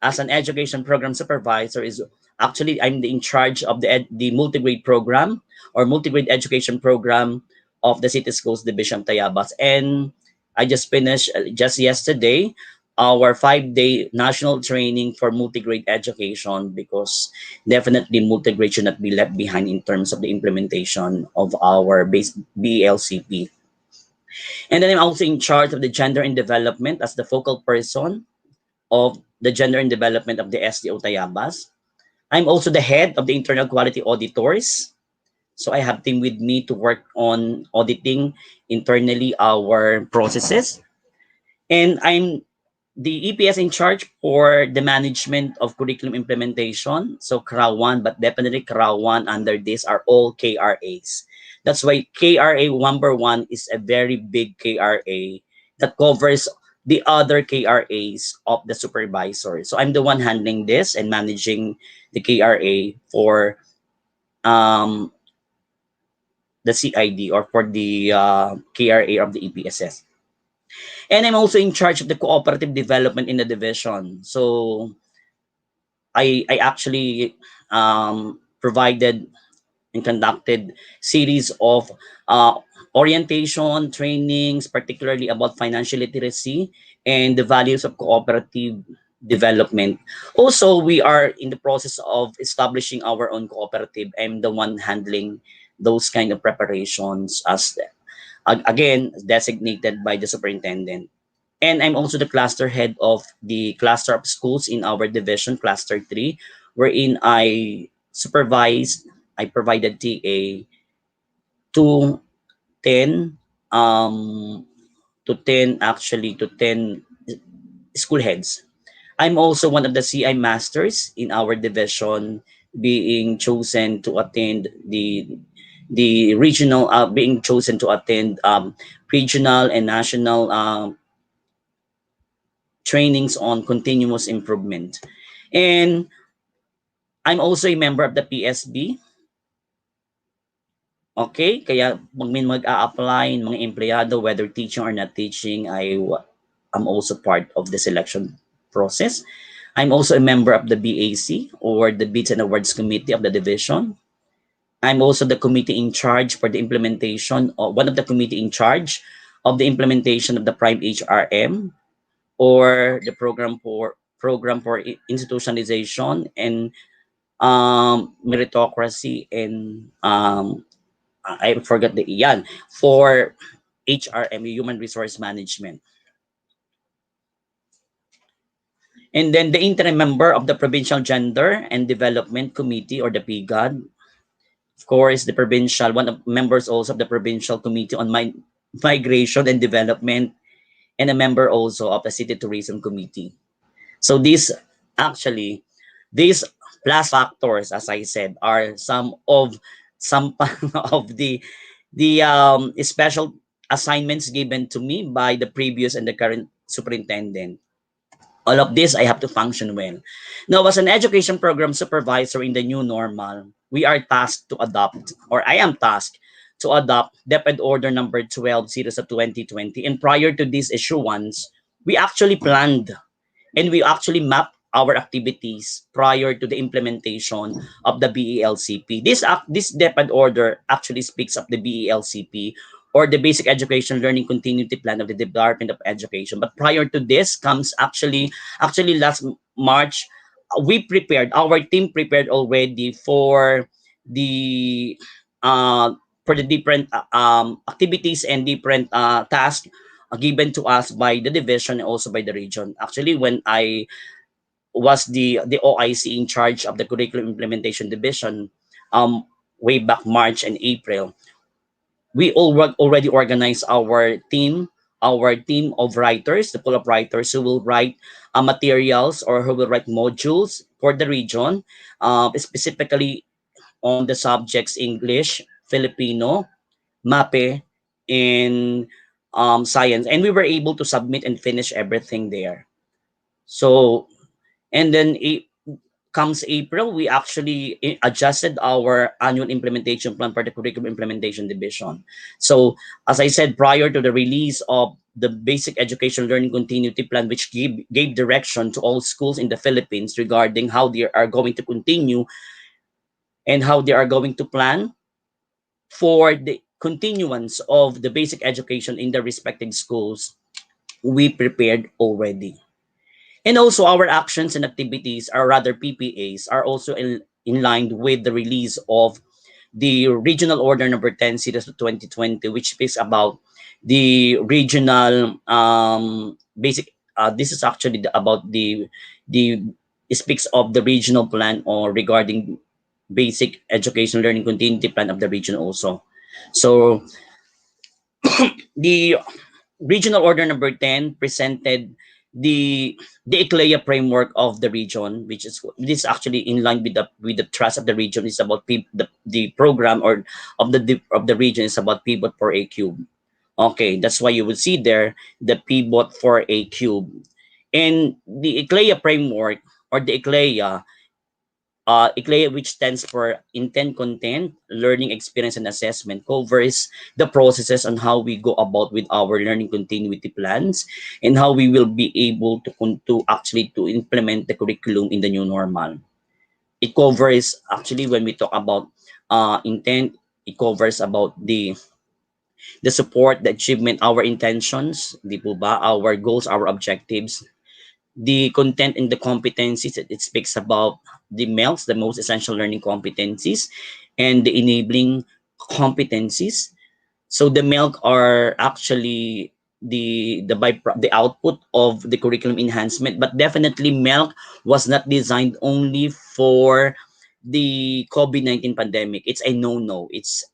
as an education program supervisor is actually I'm in charge of the multi-grade program or multi-grade education program of the City Schools Division Tayabas. And I just finished just yesterday our 5-day national training for multi-grade education because definitely multi-grade should not be left behind in terms of the implementation of our base BLCP. And then I'm also in charge of the gender and development as the focal person of the gender and development of the SDO Tayabas. I'm also the head of the internal quality auditors. So I have team with me to work on auditing internally our processes. And I'm the EPS in charge for the management of curriculum implementation. So CRA 1, but definitely CRA 1 under this are all KRAs. That's why KRA number 1 is a very big KRA that covers the other KRAs of the supervisor. So I'm the one handling this and managing the KRA for um, the CID or for the KRA of the EPSS. And I'm also in charge of the cooperative development in the division. So I actually provided and conducted series of uh, orientation trainings, particularly about financial literacy and the values of cooperative development. Also, we are in the process of establishing our own cooperative. I'm the one handling those kind of preparations as again designated by the superintendent. And I'm also the cluster head of the cluster of schools in our division, cluster 3, wherein I provided TA to 10, to 10, actually, to 10 school heads. I'm also one of the CI masters in our division, being chosen to attend the regional, being chosen to attend regional and national trainings on continuous improvement. And I'm also a member of the PSB. Okay, kaya pag may mag-a-apply ng mga empleyado, whether teaching or not teaching, I'm also part of the selection process. I'm also a member of the BAC or the Bids and Awards Committee of the division. I'm also the committee in charge for the implementation, or one of the committee in charge of the implementation of the Prime HRM, or the program for institutionalization and meritocracy, and I forgot the yan for HRM, human resource management. And then the interim member of the Provincial Gender and Development Committee, or the PGAD. Of course, the provincial, one of members also of the Provincial Committee on Migration and Development, and a member also of the City Tourism Committee. So actually, these plus factors, as I said, are some of of the special assignments given to me by the previous and the current superintendent. All of this, I have to function well. Now, as an education program supervisor in the new normal, we are tasked to adopt, or I am tasked to adopt DepEd Order number 12, series of 2020. And prior to this issuance, we actually planned and we actually mapped our activities prior to the implementation of the BELCP. This DepEd order actually speaks of the BELCP, or the Basic Education Learning Continuity Plan of the Department of Education. But prior to this comes actually last March, our team prepared already the for the different activities and different tasks given to us by the division and also by the region. Actually, when I was the OIC in charge of the curriculum implementation division, way back March and April, we already organized our team of writers, the pool of writers who will write materials, or who will write modules for the region, specifically on the subjects English, Filipino, MAPE, in science. And we were able to submit and finish everything there. So, and then comes April, we actually adjusted our annual implementation plan for the curriculum implementation division. So, as I said, prior to the release of the Basic Education Learning Continuity Plan, which gave direction to all schools in the Philippines regarding how they are going to continue and how they are going to plan for the continuance of the basic education in the respective schools, we prepared already. And also our actions and activities, are rather PPAs, are also in line with the release of the Regional Order number 10 series of 2020, which speaks about the regional basic, this is actually about the it speaks of the regional plan, or regarding basic education learning continuity plan of the region also. So the Regional Order number 10 presented the ECLEA framework of the region, which is this is actually in line with the trust of the region. Is about the program or of the region is about pivot for a cube. Okay, that's why you will see there the pivot for a cube. And the ECLEA framework or the ECLEA, which stands for Intent, Content, Learning Experience, and Assessment, covers the processes on how we go about with our learning continuity plans and how we will be able to actually to implement the curriculum in the new normal. It covers actually when we talk about intent, it covers about the support, the achievement, our intentions, di po ba? Our goals, our objectives, the content and the competencies. It speaks about the MELCs, the most essential learning competencies, and the enabling competencies. So the MELC are actually the output of the curriculum enhancement, but definitely MELC was not designed only for the COVID-19 pandemic. It's a no-no. It's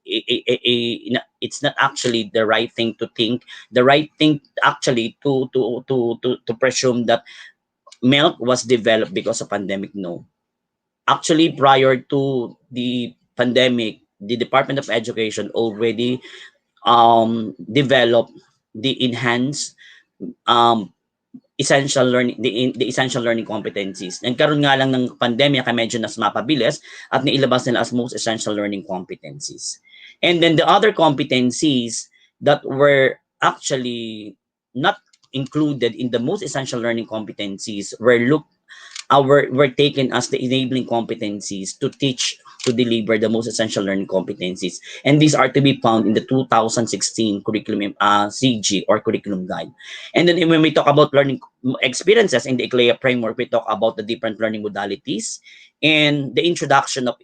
not actually the right thing to think. The right thing actually to presume that milk was developed because of pandemic. No, actually prior to the pandemic, the Department of Education already developed the enhanced um, the essential learning competencies. Nagkaroon nga lang ng pandemya kaya medyo nas mapabilis at nailabas nila as most essential learning competencies. And then the other competencies that were actually not included in the most essential learning competencies were taken as the enabling competencies to teach to deliver the most essential learning competencies. And these are to be found in the 2016 curriculum CG or curriculum guide. And then when we talk about learning experiences in the ECLEA framework, we talk about the different learning modalities and the introduction of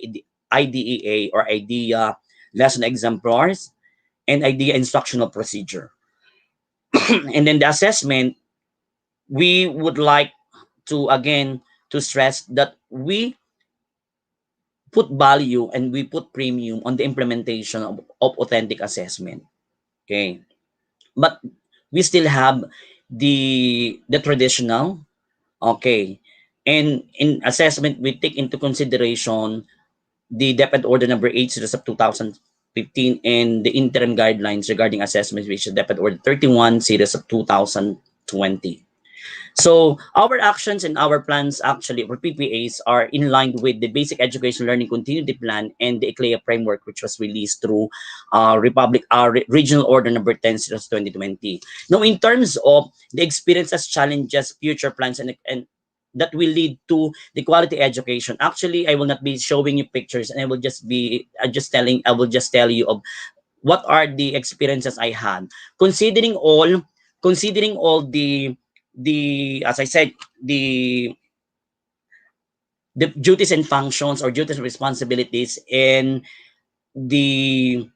IDEA or IDEA lesson exemplars and IDEA instructional procedure. And then the assessment, we would like to again to stress that we put value and we put premium on the implementation of authentic assessment. Okay, but we still have the traditional. Okay, and in assessment we take into consideration the DepEd Order number 8 series of 2015 and the interim guidelines regarding assessment, which is DepEd Order 31 series of 2020. So our actions and our plans actually, or PPAs, are in line with the Basic Education Learning Continuity Plan and the ECLEA framework, which was released through Regional Order number 10 series 2020. Now, in terms of the experiences, challenges, future plans, and that will lead to the quality education. Actually, I will not be showing you pictures, and I will just tell you of what are the experiences I had. Considering all the as I said, the duties and functions or duties and responsibilities in the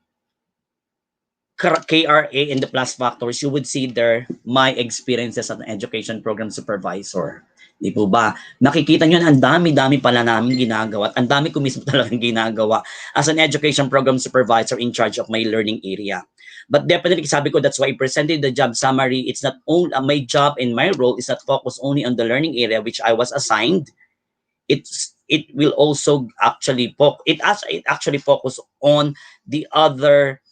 KRA and the plus factors, you would see there my experiences as an education program supervisor. Di po ba? Nakikita nyo na ang dami-dami pala namin ginagawa at ang dami ko mismo talagang ginagawa as an education program supervisor in charge of my learning area. But definitely, sabi ko, that's why I presented the job summary. It's not only my job and my role is not focused only on the learning area which I was assigned. It will also actually actually focus on the other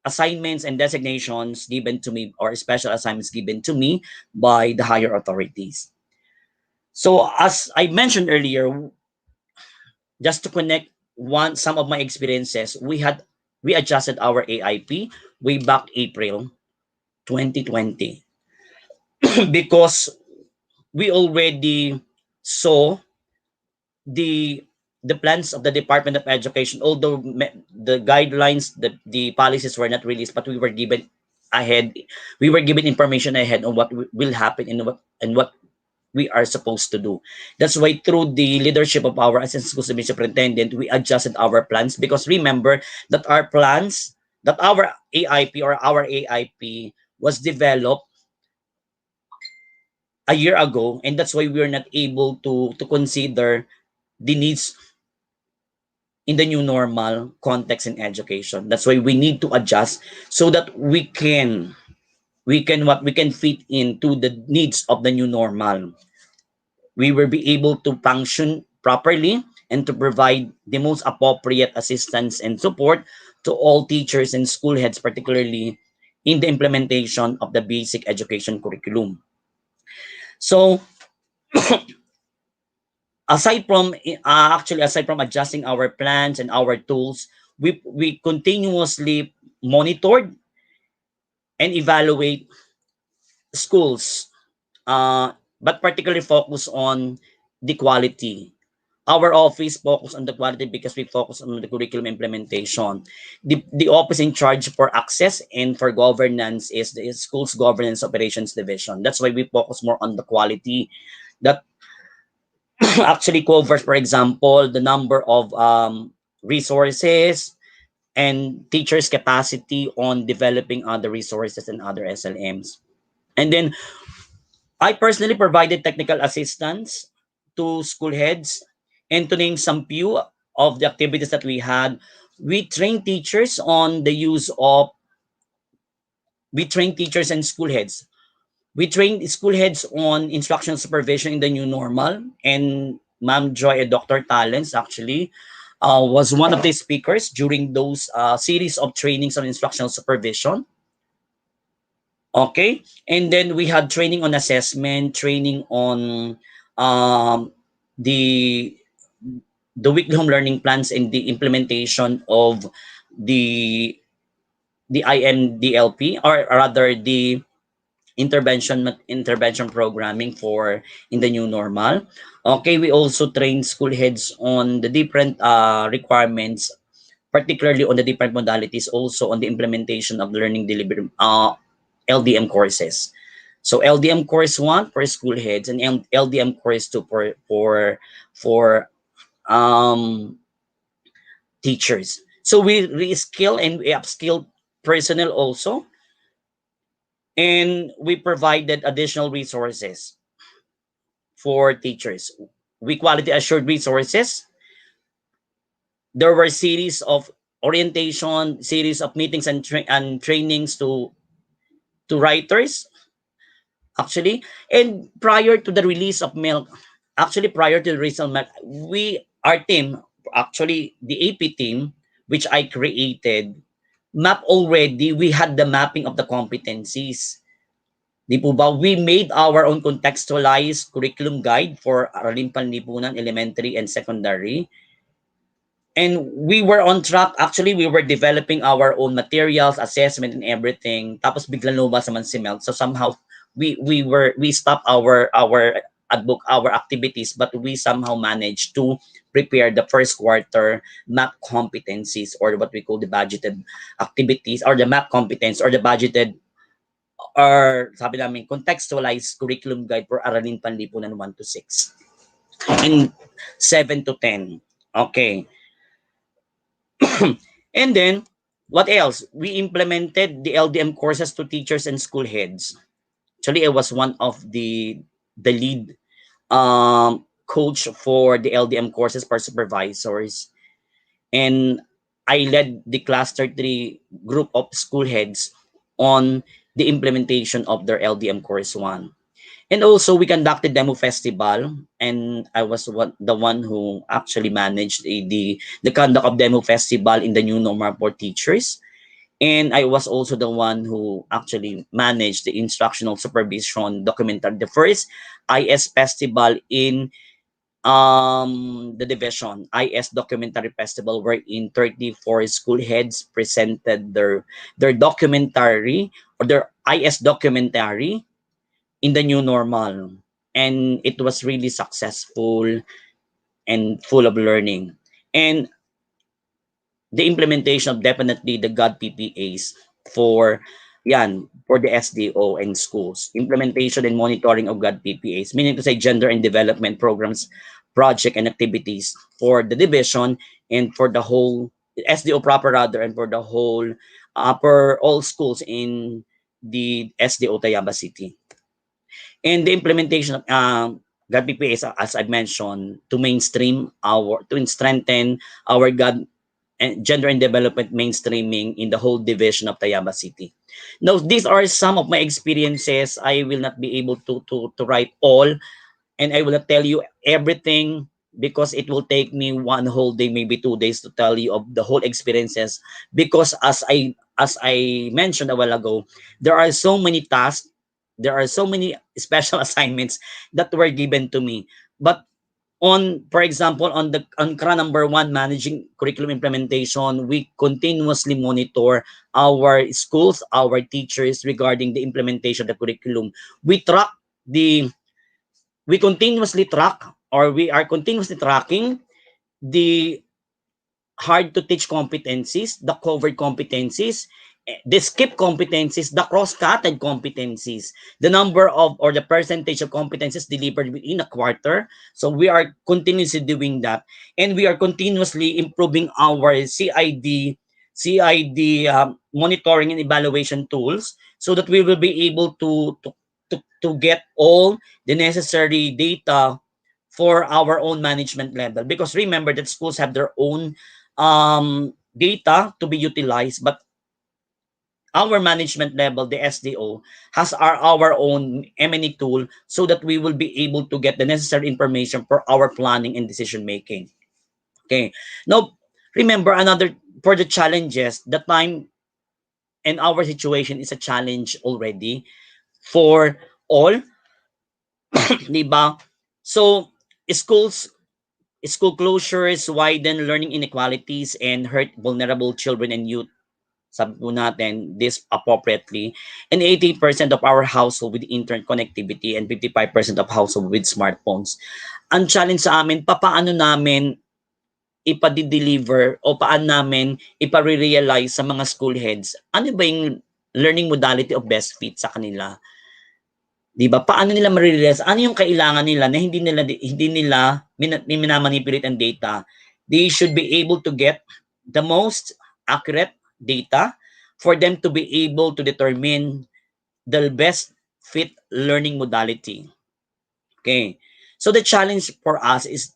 assignments and designations given to me or special assignments given to me by the higher authorities. So as I mentioned earlier, just to connect some of my experiences, we adjusted our AIP way back April 2020 because we already saw the plans of the Department of Education, although the guidelines, the policies were not released, but we were given information ahead on what will happen and what we are supposed to do. That's why through the leadership of our assistant school superintendent, we adjusted our plans because remember that our AIP was developed a year ago, and that's why we are not able to consider the needs in the new normal context in education. That's why we need to adjust so that we can we can fit into the needs of the new normal. We will be able to function properly and to provide the most appropriate assistance and support to all teachers and school heads, particularly in the implementation of the basic education curriculum. So, aside from adjusting our plans and our tools, we continuously monitored and evaluate schools, but particularly focus on the quality. Our office focus on the quality because we focus on the curriculum implementation. The office in charge for access and for governance is the school's governance operations division. That's why we focus more on the quality that actually covers, for example, the number of resources and teachers' capacity on developing other resources and other SLMs. And then I personally provided technical assistance to school heads, and to name some few of the activities that we had, we trained teachers on the use of, we trained teachers and school heads. We trained school heads on instructional supervision in the new normal, and Ma'am Joy and Dr. Talents actually was one of the speakers during those series of trainings on instructional supervision. Okay, and then we had training on assessment, training on um, the weekly home learning plans and the implementation of the IMDLP, or rather the intervention programming for in the new normal. Okay, we also train school heads on the different requirements, particularly on the different modalities, also on the implementation of learning delivery LDM courses. So LDM course 1 for school heads, and LDM course 2 for um, teachers. So we reskill and we upskill personnel also, and we provided additional resources for teachers. We quality assured resources. There were series of orientation, series of meetings and trainings to writers, actually. And prior to the release of milk, actually prior to the release of milk, our team, actually the AP team, which I created, we had the mapping of the competencies. Di po ba? We made our own contextualized curriculum guide for Araling Panlipunan Elementary and Secondary. And we were on track. Actually, we were developing our own materials, assessment, and everything. Tapos biglang lumabas naman si Mel. So somehow we stopped our activities, but we somehow managed to prepare the first quarter MAP competencies, or what we call the budgeted activities, or the MAP competence, or the budgeted, or sabi namin contextualized curriculum guide for Aralin Panlipunan 1 to 6 and 7 to 10. Okay. And then, what else? We implemented the LDM courses to teachers and school heads. Actually, I was one of the lead coach for the LDM courses for supervisors. And I led the cluster 3 group of school heads on the implementation of their LDM course 1. And also, we conducted demo festival, and I was the one who actually managed the conduct of demo festival in the new normal for teachers. And I was also the one who actually managed the instructional supervision documentary, the first IS festival in the division, IS documentary festival, wherein 34 school heads presented their documentary, or their IS documentary in the new normal. And it was really successful and full of learning. And the implementation of definitely the God PPAs for for the SDO and schools. Implementation and monitoring of God PPAs, meaning to say gender and development programs, project and activities for the division and for the whole SDO proper, rather, and for the whole for all schools in the SDO Tayaba City. And the implementation of God PPAs, as I mentioned, to strengthen our God and gender and development mainstreaming in the whole division of Tayaba City. Now, these are some of my experiences. I will not be able to write all, and I will not tell you everything because it will take me one whole day, maybe 2 days to tell you of the whole experiences. Because as I mentioned a while ago, there are so many tasks, there are so many special assignments that were given to me. But for example, on CRA number 1, managing curriculum implementation, we continuously monitor our schools, our teachers regarding the implementation of the curriculum. We track the we continuously track, or we are continuously tracking the hard to teach competencies, the covered competencies, the skip competencies, the cross-cutted competencies, the number of or the percentage of competencies delivered within a quarter. So we are continuously doing that, and we are continuously improving our CID monitoring and evaluation tools so that we will be able to get all the necessary data for our own management level. Because remember that schools have their own data to be utilized, but our management level, the SDO, has our own M&E tool so that we will be able to get the necessary information for our planning and decision making. Okay. Now, remember for the challenges, the time and our situation is a challenge already for all, di ba? So, school closures widen learning inequalities and hurt vulnerable children and youth. Sabi po natin, this appropriately. And 80% of our household with internet connectivity and 55% of household with smartphones. Ang challenge sa amin, paano namin ipa-deliver o paano namin ipa-realize sa mga school heads, ano ba yung learning modality of best fit sa kanila? 'Di ba? Paano nila ma-realize ano yung kailangan nila na hindi nila minamanipulate ang data. They should be able to get the most accurate data for them to be able to determine the best fit learning modality. Okay. So the challenge for us is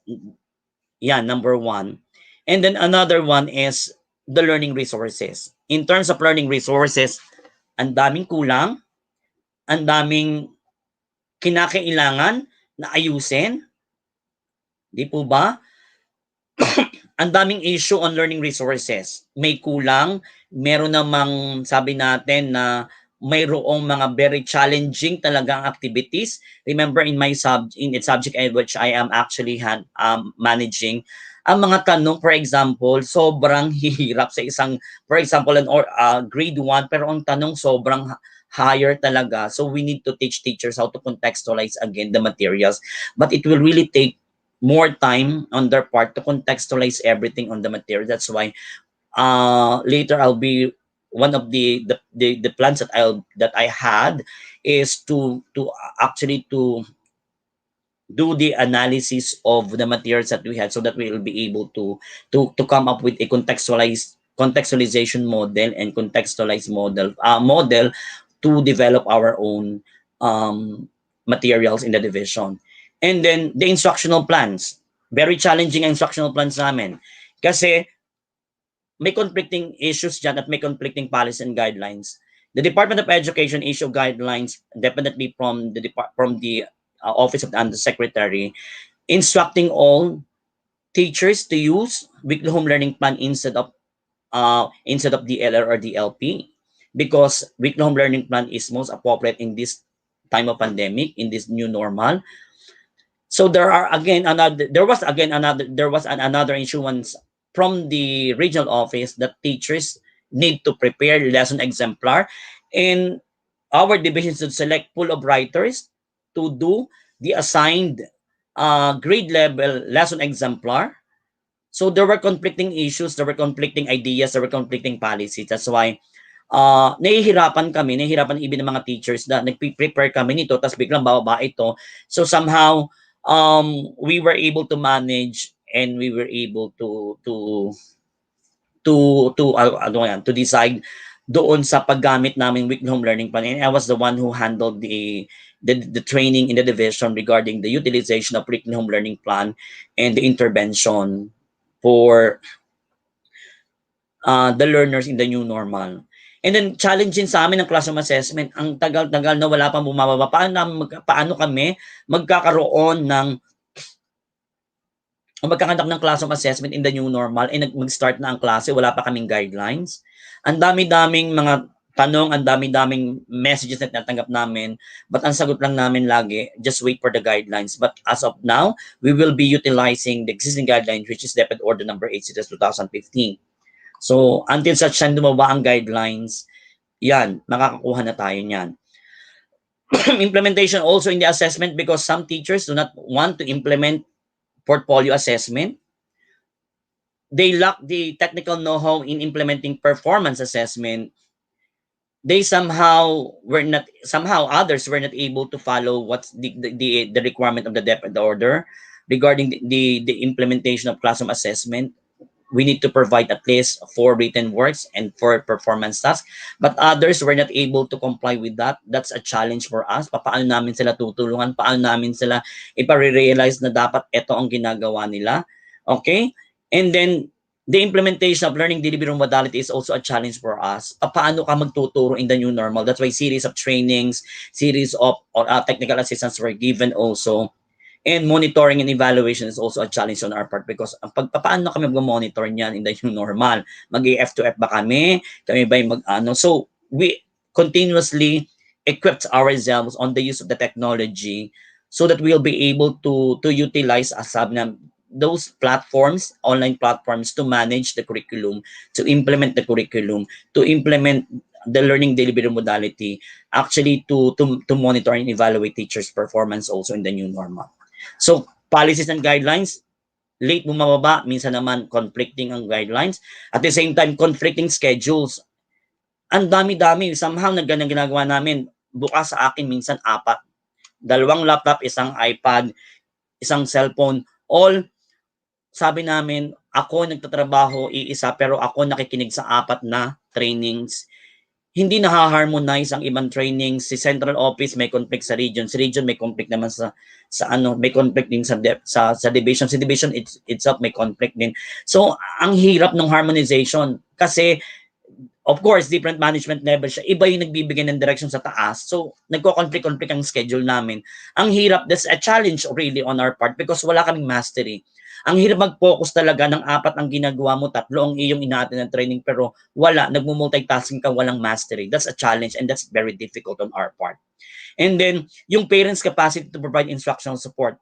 number 1. And then another one is the learning resources. In terms of learning resources, ang daming kulang, ang daming kinakailangan na ayusin, di po ba? Ang daming issue on learning resources. May kulang, meron namang sabi natin na mayroong mga very challenging talagang activities. Remember in the subject in which I am actually managing, ang mga tanong, for example, sobrang hirap sa isang, for example, grade 1, pero ang tanong sobrang higher talaga. So we need to teach teachers how to contextualize again the materials. But it will really take more time on their part to contextualize everything on the material. That's why later I'll be one of the plans that I had is to actually to do the analysis of the materials that we had so that we will be able to come up with a contextualization model and contextualized model to develop our own materials in the division. And then the instructional plans. Very challenging ang instructional plans namin. Kasi may conflicting issues dyan at may conflicting policies and guidelines. The Department of Education issue guidelines definitely from the Office of the Undersecretary, instructing all teachers to use weekly home learning plan instead of DLR or DLP, because weekly home learning plan is most appropriate in this time of pandemic, in this new normal. So there was another issuance from the regional office that teachers need to prepare lesson exemplar, and our division should select pool of writers to do the assigned grade level lesson exemplar. So there were conflicting issues, there were conflicting ideas, there were conflicting policies. That's why nahihirapan even ng mga teachers na nagpe-prepare kami nito tapos biglang bababa ito. So somehow we were able to manage and we were able to decide doon sa paggamit namin weekly home learning plan. And I was the one who handled the training in the division regarding the utilization of weekly home learning plan and the intervention for the learners in the new normal. And then challenging sa amin ng classroom assessment, ang tagal-tagal na wala pang bumababa. Paano kami magkakaroon ng o magkakandak ng classroom assessment in the new normal mag-start na ang klase, wala pa kaming guidelines. Ang dami-daming mga tanong, ang dami-daming messages na natanggap namin, but ang sagot lang namin lagi, just wait for the guidelines. But as of now, we will be utilizing the existing guidelines, which is DepEd Order number 8 since 2015. So, until such time dumaba ang guidelines, yan, makakakuha na tayo niyan. Implementation also in the assessment because some teachers do not want to implement portfolio assessment. They lack the technical know-how in implementing performance assessment. They somehow others were not able to follow what's the requirement of the DepEd order regarding the implementation of classroom assessment. We need to provide at least 4 written works and 4 performance tasks. But others were not able to comply with that. That's a challenge for us. Paano namin sila tutulungan? Paano namin sila ipare-realize na dapat ito ang ginagawa nila? Okay? And then, the implementation of learning delivery modality is also a challenge for us. Paano ka magtuturo in the new normal? That's why series of trainings, series of technical assistance were given also. And monitoring and evaluation is also a challenge on our part because paano kami mag-monitor niyan in the new normal? Mag-F2F ba kami? Kami ba yung mag-ano? So, we continuously equipped ourselves on the use of the technology so that we'll be able to utilize those platforms, online platforms to manage the curriculum, to implement the curriculum, to implement the learning delivery modality, actually to monitor and evaluate teachers' performance also in the new normal. So, policies and guidelines, late bumababa, minsan naman conflicting ang guidelines. At the same time, conflicting schedules. Ang dami-dami. Somehow, ginagawa namin, bukas sa akin, minsan 4. 2 laptop, isang iPad, isang cellphone. All, sabi namin, ako nagtatrabaho, iisa, pero ako nakikinig sa 4 na trainings. Hindi naha-harmonize ang ibang trainings. Si central office may conflict sa region. Si region may conflict naman sa may conflict din sa division. Si division itself may conflict din. So, ang hirap ng harmonization kasi of course, different management level siya. Iba yung nagbibigay ng direction sa taas. So, nagko-conflict ang schedule namin. Ang hirap, that's a challenge really on our part because wala kaming mastery. Ang hirap mag-focus talaga ng 4 ang ginagawa mo, 3 ang iyong inaatin ng training, pero wala, nagmo-multitasking ka, walang mastery. That's a challenge and that's very difficult on our part. And then, yung parents' capacity to provide instructional support.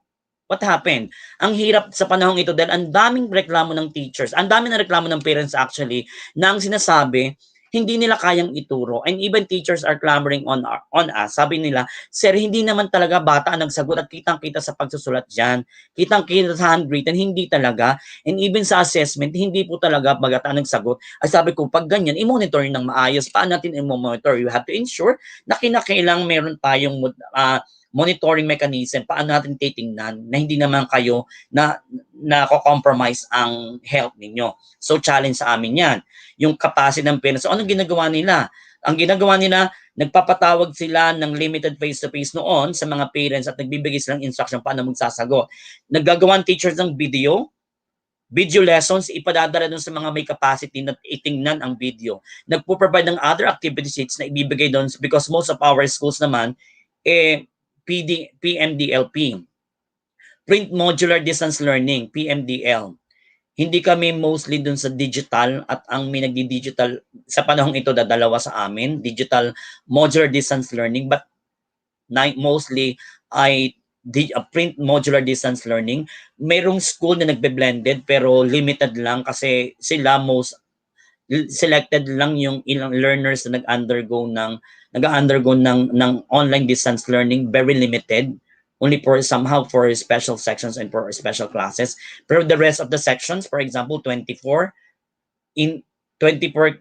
What happened? Ang hirap sa panahong ito dahil ang daming reklamo ng teachers, ang daming na reklamo ng parents actually, na ang sinasabi, hindi nila kayang ituro. And even teachers are clamoring on us. Sabi nila, sir, hindi naman talaga bata ang nagsagot at kitang-kita sa pagsusulat dyan. Kitang-kita sa handwritten, hindi talaga. And even sa assessment, hindi po talaga bata ang nagsagot. Ay sabi ko, pag ganyan, i-monitor ng maayos. Paano natin i-monitor? You have to ensure na kinakailang meron tayong monitoring mechanism. Paano natin titingnan na hindi naman kayo na compromise ang health ninyo. So, challenge sa amin yan. Yung capacity ng parents. So, anong ginagawa nila? Ang ginagawa nila, nagpapatawag sila ng limited face-to-face noon sa mga parents at nagbibigay silang instruction paano magsasagot. Naggagawa teachers ng video lessons, ipadadala dun sa mga may capacity na itingnan ang video. Nagpo-provide ng other activity sheets na ibibigay doon because most of our schools naman, PMDLP. Print Modular Distance Learning, PMDL. Hindi kami mostly dun sa digital at ang may nagdi-digital sa panahong ito dalawa sa amin, digital modular distance learning, but mostly ay print modular distance learning. Mayroong school na nagbe-blended pero limited lang kasi sila most selected lang yung ilang learners na nag-undergo ng online distance learning, very limited. Only for somehow for special sections and for special classes. Pero the rest of the sections, for example, 24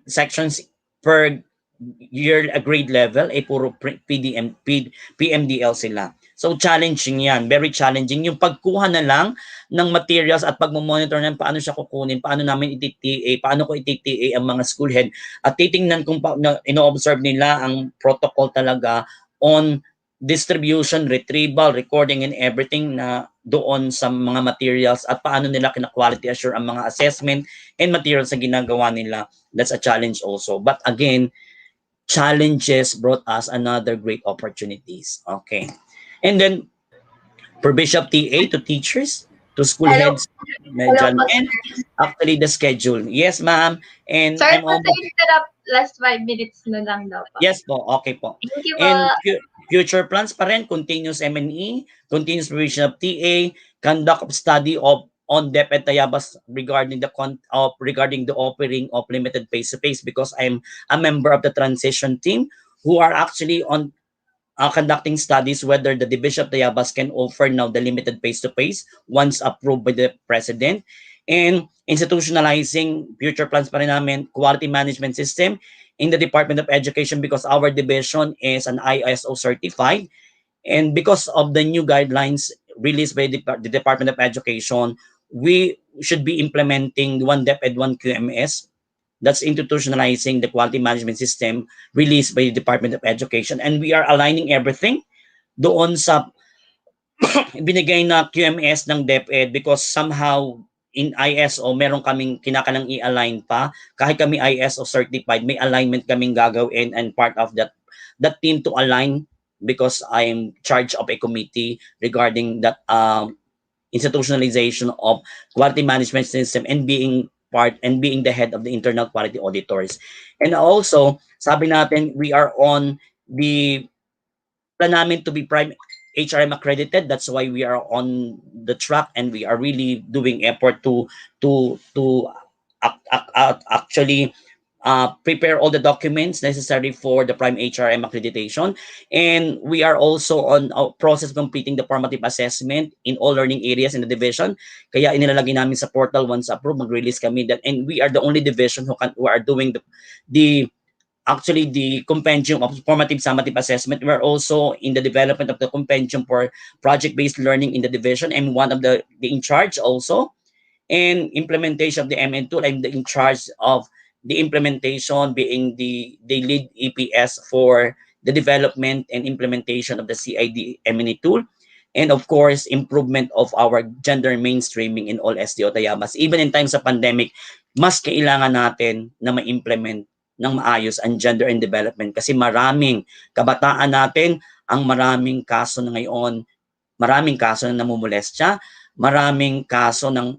sections per year grade level, puro PMDL sila. So, challenging yan. Very challenging. Yung pagkuha na lang ng materials at pagmamonitor ng paano siya kukunin, paano namin paano ko iti-TA ang mga school head at titingnan kung ino-observe nila ang protocol talaga on distribution, retrieval, recording, and everything na doon sa mga materials at paano nila kina-quality assure ang mga assessment and materials na ginagawa nila. That's a challenge also. But again, challenges brought us another great opportunities. Okay. And then provision of TA to teachers, to school Hello, heads, hello po, and sir. actually the schedule. Yes, ma'am. And Sorry I'm po sa almost interrupt. Last 5 minutes na lang daw po. yes po, okay po. Thank you po. And future plans pa rin, continuous M&E, continuous provision of TA, conduct of study of on depth at Tayabas regarding regarding the offering of limited face-to-face because I'm a member of the transition team who are actually on conducting studies whether the Division of Tayabas can offer now the limited face-to-face once approved by the President. And institutionalizing future plans pa rin namin, quality management system in the Department of Education because our division is an ISO certified. And because of the new guidelines released by the Department of Education, we should be implementing one DepEd, one QMS. That's institutionalizing the quality management system released by the Department of Education. And we are aligning everything doon sa binigay na QMS ng DepEd because somehow in ISO, meron kaming kinakalang i-align pa. Kahit kami ISO certified, may alignment kaming gagawin and part of that team to align because I'm charge of a committee regarding that institutionalization of quality management system and being part and being the head of the internal quality auditors. And also, sabi natin, we are on the plan namin to be prime HRM accredited. That's why we are on the track and we are really doing effort to actually prepare all the documents necessary for the prime HRM accreditation. And we are also on a process of completing the formative assessment in all learning areas in the division. Kaya inilalagay namin sa portal once approved, mag-release kami that. And we are the only division who are doing the actually the compendium of formative summative assessment. We're also in the development of the compendium for project-based learning in the division. I'm one of the in charge also. And implementation of the MN tool, I'm in charge of the implementation being the lead EPS for the development and implementation of the CID MN tool. And of course, improvement of our gender mainstreaming in all SDO Tayabas. Even in times of pandemic, mas kailangan natin na ma-implement ng maayos ang gender and development kasi maraming kabataan natin ang maraming kaso na ngayon, maraming kaso na namumolestya, maraming kaso ng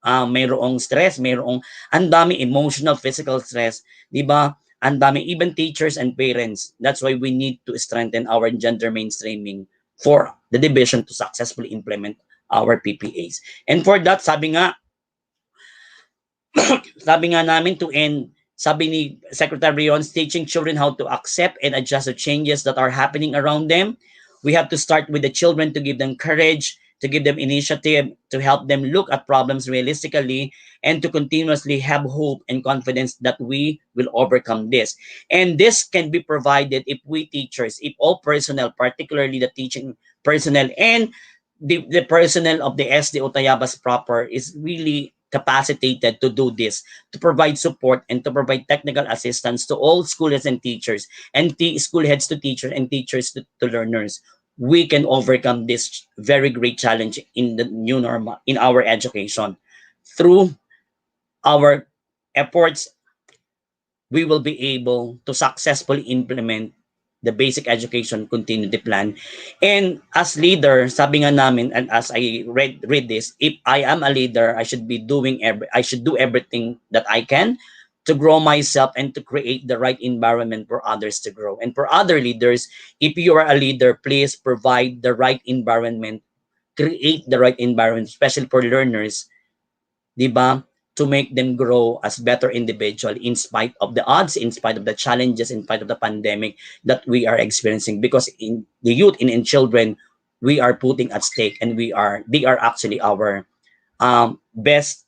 mayroong stress, mayroong ang dami emotional, physical stress, 'di ba? Ang dami even teachers and parents. That's why we need to strengthen our gender mainstreaming for the division to successfully implement our PPAs. And for that, sabi nga namin to end, sabi ni Secretary Rion's teaching children how to accept and adjust to changes that are happening around them. We have to start with the children to give them courage, to give them initiative, to help them look at problems realistically, and to continuously have hope and confidence that we will overcome this. And this can be provided if we teachers, if all personnel, particularly the teaching personnel and the personnel of the SDO Tayabas proper is really capacitated to do this, to provide support and to provide technical assistance to all schools and teachers and school heads to teachers and teachers to learners. We can overcome this very great challenge in the new normal in our education through our efforts. We will be able to successfully implement the basic education continuity plan. And as leader, sabi nga namin, and as I read this, if I am a leader, I should do everything that I can to grow myself and to create the right environment for others to grow. And for other leaders, if you are a leader, please provide the right environment, create the right environment, especially for learners, di ba? To make them grow as better individual in spite of the odds, in spite of the challenges, in spite of the pandemic that we are experiencing. Because in the youth and in children, we are putting at stake and they are actually our best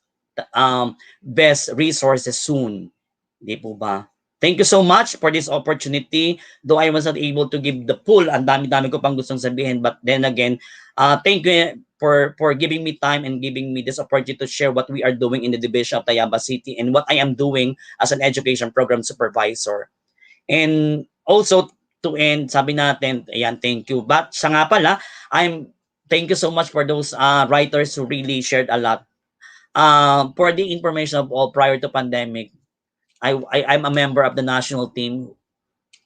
resources soon. Di po ba? Thank you so much for this opportunity. Though I was not able to give the full, ang dami-dami ko pang gustong sabihin. But then again, thank you for giving me time and giving me this opportunity to share what we are doing in the division of Tayabas City and what I am doing as an education program supervisor. And also to end, sabi natin, ayan, thank you. But siya nga pala, I'm thank you so much for those writers who really shared a lot. For the information of all, prior to pandemic, I'm a member of the national team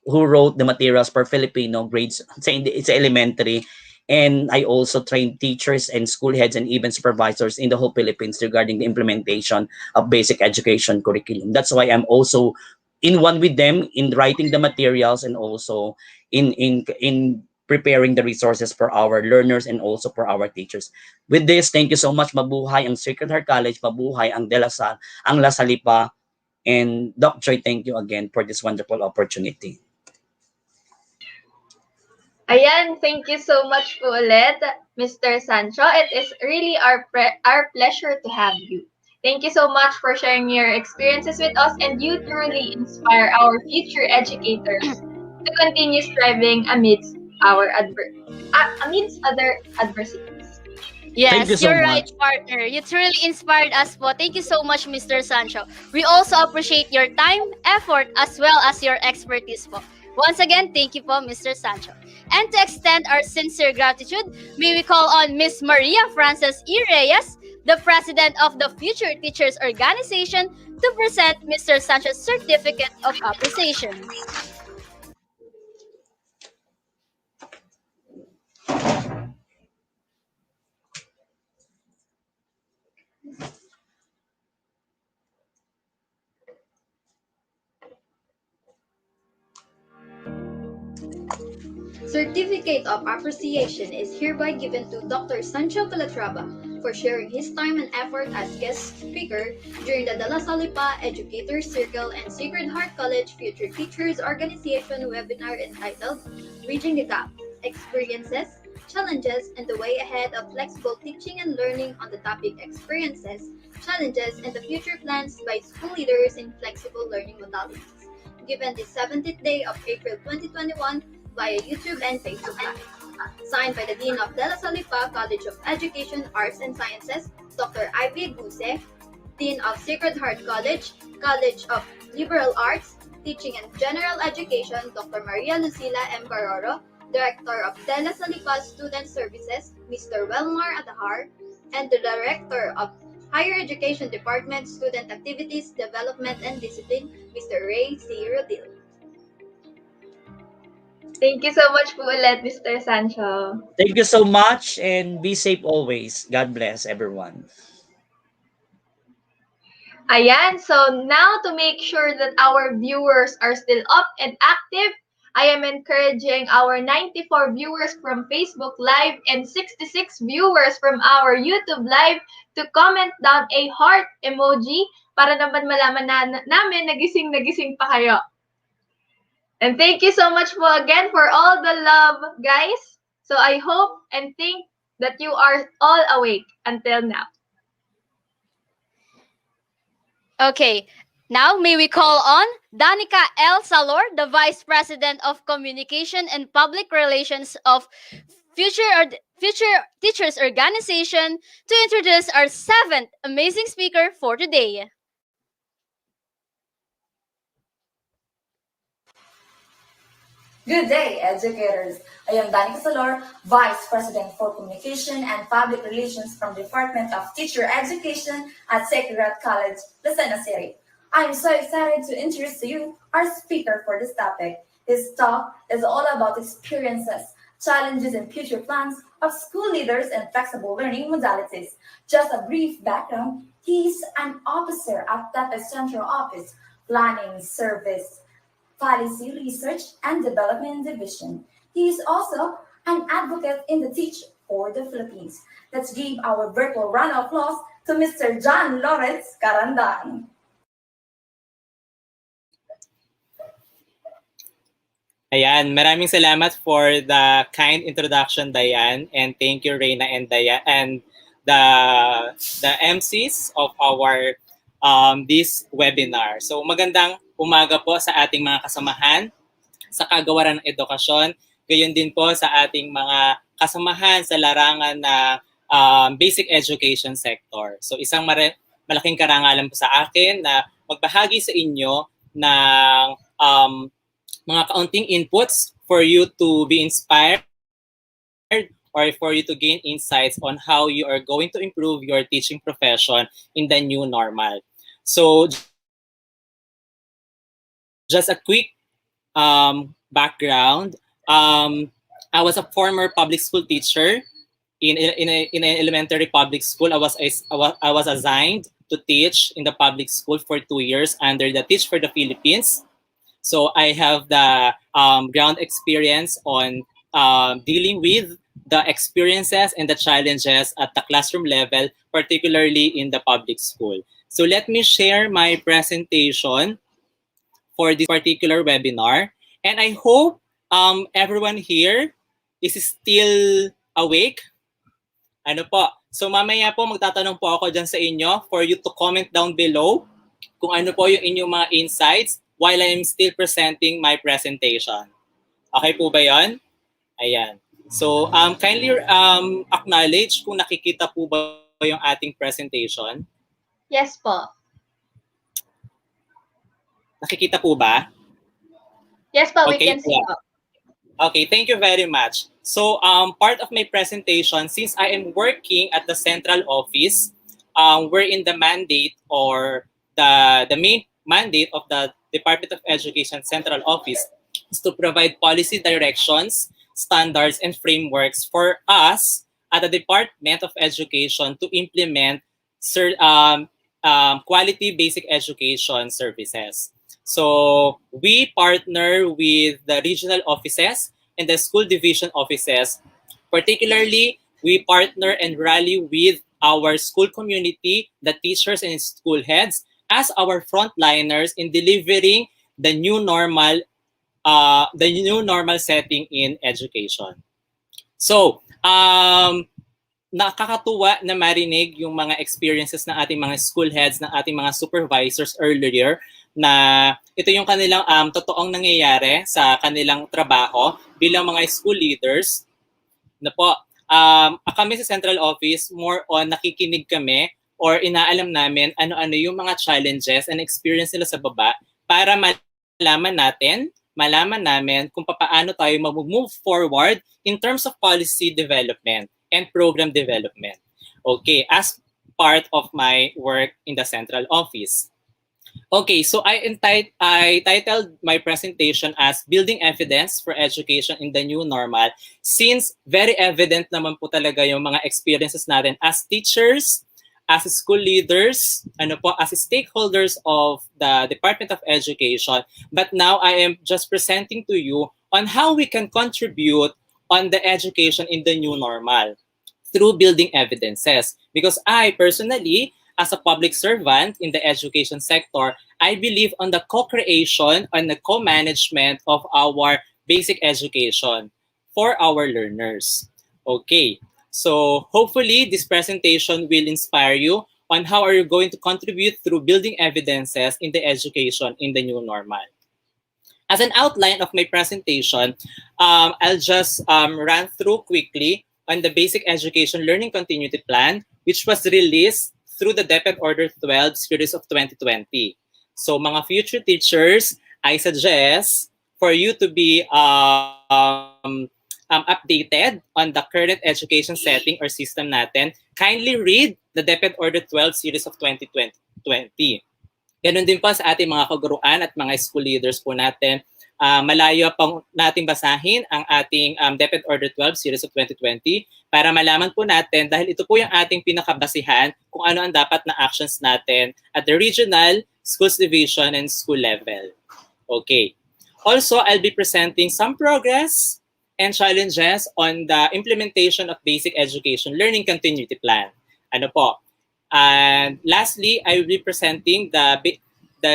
who wrote the materials for Filipino grades. It's elementary. And I also train teachers and school heads and even supervisors in the whole Philippines regarding the implementation of basic education curriculum. That's why I'm also in one with them in writing the materials and also in preparing the resources for our learners and also for our teachers. With this, thank you so much. Mabuhay ang Sacred Heart College, mabuhay ang ang La Salipa, and Doc Joy, thank you again for this wonderful opportunity. Ayan, thank you so much po ulit, Mr. Sancho. It is really our pleasure to have you. Thank you so much for sharing your experiences with us, and you truly inspire our future educators to continue striving amidst other adversities. Thank you Yes, so you're right, much. partner. You truly inspired us po. Thank you so much, Mr. Sancho. We also appreciate your time, effort, as well as your expertise po. Once again, thank you po, Mr. Sancho. And to extend our sincere gratitude, may we call on Miss Maria Frances E. Reyes, the President of the Future Teachers Organization, to present Mr. Sancho's Certificate of Appreciation. Certificate of Appreciation is hereby given to Dr. Sancho Calatrava for sharing his time and effort as guest speaker during the Dala Salipa Educators Circle and Sacred Heart College Future Teachers Organization webinar entitled Bridging the Gap, Experiences, Challenges, and the Way Ahead of Flexible Teaching and Learning on the topic Experiences, Challenges, and the Future Plans by School Leaders in Flexible Learning Modalities, given the 17th day of April 2021 via YouTube and Facebook Live. Signed by the Dean of De La Salipa College of Education, Arts and Sciences, Dr. Ivy Guse, Dean of Sacred Heart College, College of Liberal Arts, Teaching and General Education, Dr. Maria Lucila M. Baroro, Director of De La Salipa Student Services, Mr. Welmar Adahar, and the Director of Higher Education Department, Student Activities, Development, and Discipline, Mr. Ray C. Rodil. Thank you so much po ulit, Mr. Sancho. Thank you so much and be safe always. God bless everyone. Ayan, so now to make sure that our viewers are still up and active, I am encouraging our 94 viewers from Facebook Live and 66 viewers from our YouTube Live to comment down a heart emoji para naman malaman namin nagising pa kayo. And thank you so much po again for all the love, guys. So I hope and think that you are all awake until now. Okay, now may we call on Danica L. Salor, the Vice President of Communication and Public Relations of Future Teachers Organization, to introduce our seventh amazing speaker for today. Good day, educators. I am Danica Salor, Vice President for Communication and Public Relations from the Department of Teacher Education at Sacred Heart College, Lucena City. I am so excited to introduce to you our speaker for this topic. His talk is all about experiences, challenges, and future plans of school leaders and flexible learning modalities. Just a brief background, he's an officer at the Central Office, Planning Service, Policy Research and Development Division. He is also an advocate in the Teach for the Philippines. Let's give our virtual round of applause to Mr. John Lawrence Carandan. Ayan, maraming salamat for the kind introduction, Diane, and thank you, Reina and Diane, and the MCs of our this webinar. So magandang umaga po sa ating mga kasamahan sa kagawaran ng edukasyon, gayon din po sa ating mga kasamahan sa larangan na basic education sector. So isang malaking karangalan po sa akin na magbahagi sa inyo ng mga kaunting inputs for you to be inspired or for you to gain insights on how you are going to improve your teaching profession in the new normal. So just a quick background. I was a former public school teacher in an elementary public school. I was assigned to teach in the public school for 2 years under the Teach for the Philippines. So I have the ground experience on dealing with the experiences and the challenges at the classroom level, particularly in the public school. So let me share my presentation for this particular webinar. And I hope everyone here is still awake. Ano po? So mamaya po magtatanong po ako dyan sa inyo for you to comment down below kung ano po yung inyong mga insights while I'm still presenting my presentation. Okay po ba yon? Ayan. So kindly acknowledge kung nakikita po ba yung ating presentation. Yes po. Nakikita po ba? Yes po, we Okay can see po. Okay, thank you very much. So part of my presentation, since I am working at the central office, wherein the mandate or the main mandate of the Department of Education Central Office is to provide policy directions, standards, and frameworks for us at the Department of Education to implement quality basic education services. So we partner with the regional offices and the school division offices. Particularly, we partner and rally with our school community, the teachers and school heads, as our frontliners in delivering the new normal setting in education. So, nakakatuwa na marinig yung mga experiences ng ating mga school heads, ng ating mga supervisors earlier na ito yung kanilang totoong nangyayari sa kanilang trabaho bilang mga school leaders. Na po, kami sa central office, more on nakikinig kami or inaalam namin ano-ano yung mga challenges and experience nila sa baba para malaman namin kung paano tayo mag-move forward in terms of policy development and program development. Okay, as part of my work in the central office. Okay, so I titled my presentation as Building Evidence for Education in the New Normal since very evident naman po talaga yung mga experiences natin as teachers, as school leaders, as stakeholders of the Department of Education. But now I am just presenting to you on how we can contribute on the education in the new normal through building evidences. Because I personally, as a public servant in the education sector, I believe on the co-creation and the co-management of our basic education for our learners. Okay, so hopefully this presentation will inspire you on how are you going to contribute through building evidences in the education in the new normal. As an outline of my presentation, I'll just run through quickly on the Basic Education Learning Continuity Plan, which was released through the DepEd Order 12 series of 2020. So mga future teachers, I suggest for you to be updated on the current education setting or system natin. Kindly read the DepEd Order 12 series of 2020. Ganun din po sa ating mga kaguruan at mga school leaders po natin. Malayo pang nating basahin ang ating DepEd Order 12 series of 2020 para malaman po natin dahil ito po yung ating pinakabasihan kung ano ang dapat na actions natin at the regional, schools division, and school level. Okay. Also, I'll be presenting some progress and challenges on the implementation of Basic Education Learning Continuity Plan. Ano po? And lastly, I will be presenting the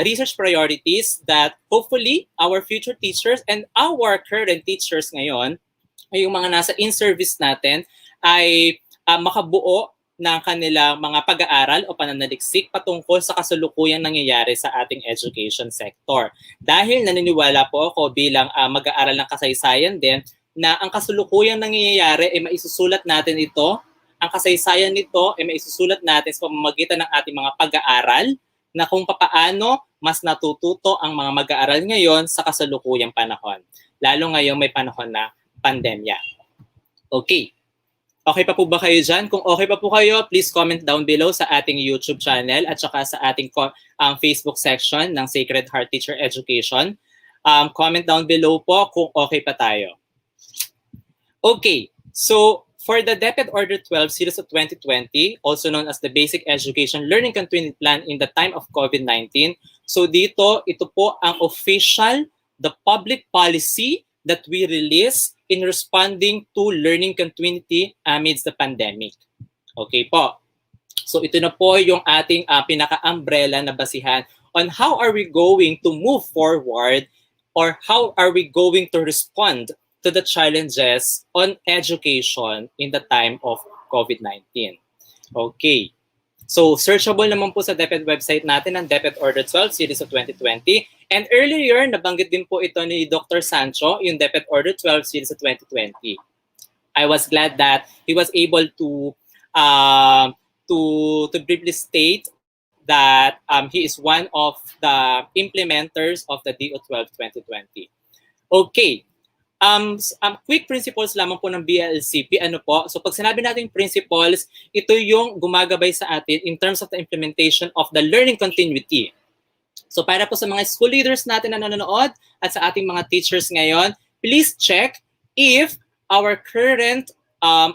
research priorities that hopefully our future teachers and our current teachers ngayon, ay yung mga nasa in-service natin, ay makabuo ng kanilang mga pag-aaral o pananaliksik patungkol sa kasalukuyang nangyayari sa ating education sector. Dahil naniniwala po ako bilang mag-aaral ng kasaysayan din na ang kasalukuyang nangyayari ay maisusulat natin ito. Ang kasaysayan nito ay maisusulat natin sa pamamagitan ng ating mga pag-aaral na kung papaano mas natututo ang mga mag-aaral ngayon sa kasalukuyang panahon. Lalo ngayong may panahon na pandemya. Okay. Okay pa po ba kayo dyan? Kung okay pa po kayo, please comment down below sa ating YouTube channel at saka sa ating Facebook section ng Sacred Heart Teacher Education. Comment down below po kung okay pa tayo. Okay, so for the DepEd Order 12 Series of 2020, also known as the Basic Education Learning Continuity Plan in the time of COVID-19, so dito, ito po ang official, the public policy that we release in responding to learning continuity amidst the pandemic. Okay po. So ito na po yung ating pinaka-umbrella na basihan on how are we going to move forward or how are we going to respond to the challenges on education in the time of COVID-19. Okay. So, searchable naman po sa DepEd website natin ang DepEd Order 12 Series of 2020. And earlier, nabanggit din po ito ni Dr. Sancho, yung DepEd Order 12 Series of 2020. I was glad that he was able to briefly state that he is one of the implementers of the DO12 2020. Okay. Quick principles lamang po ng BLCP. Ano po? So pag sinabi natin principles, ito yung gumagabay sa atin in terms of the implementation of the learning continuity. So para po sa mga school leaders natin na nanonood at sa ating mga teachers ngayon, please check if our current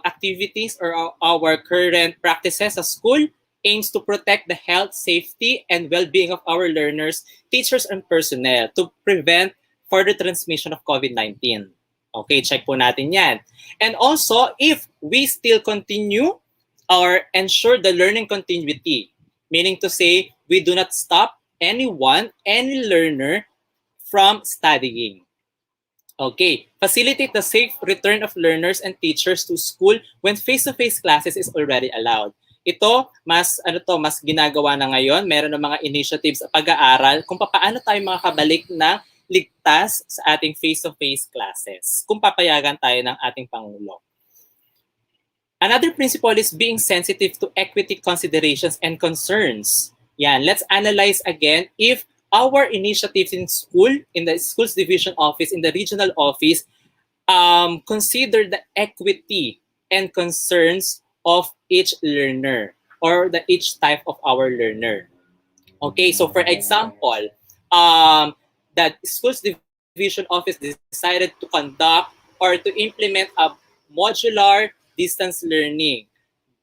activities or our current practices sa school aims to protect the health, safety, and well-being of our learners, teachers, and personnel to prevent further transmission of COVID-19. Okay, check po natin yan. And also, if we still continue or ensure the learning continuity, meaning to say, we do not stop anyone, any learner from studying. Okay, facilitate the safe return of learners and teachers to school when face-to-face classes is already allowed. Ito, mas ginagawa na ngayon. Meron ng mga initiatives sa pag-aaral kung paano tayo makakabalik na ligtas sa ating face-to-face classes kung papayagan tayo ng ating Pangulo. Another principle is being sensitive to equity considerations and concerns. Yan, let's analyze again if our initiatives in school, in the schools division office, in the regional office, consider the equity and concerns of each learner or each type of our learner. Okay, so for example, that schools division office decided to conduct or to implement a modular distance learning.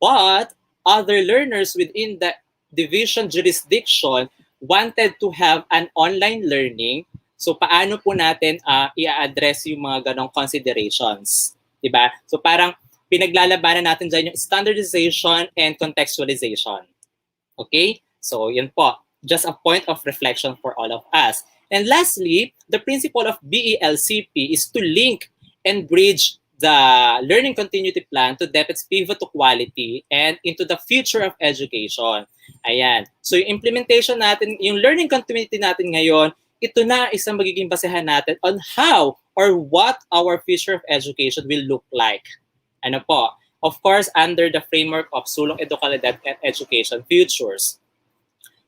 But other learners within the division jurisdiction wanted to have an online learning. So paano po natin i-address yung mga ganong considerations? Diba? So parang pinaglalabanan natin dyan yung standardization and contextualization. Okay? So yun po. Just a point of reflection for all of us. And lastly, the principle of BELCP is to link and bridge the learning continuity plan to DepEd's pivot to quality and into the future of education. Ayan. So yung implementation natin, yung learning continuity natin ngayon, ito na isang magiging basehan natin on how or what our future of education will look like. Ano po? Of course, under the framework of Sulong Edukalidad and Education Futures.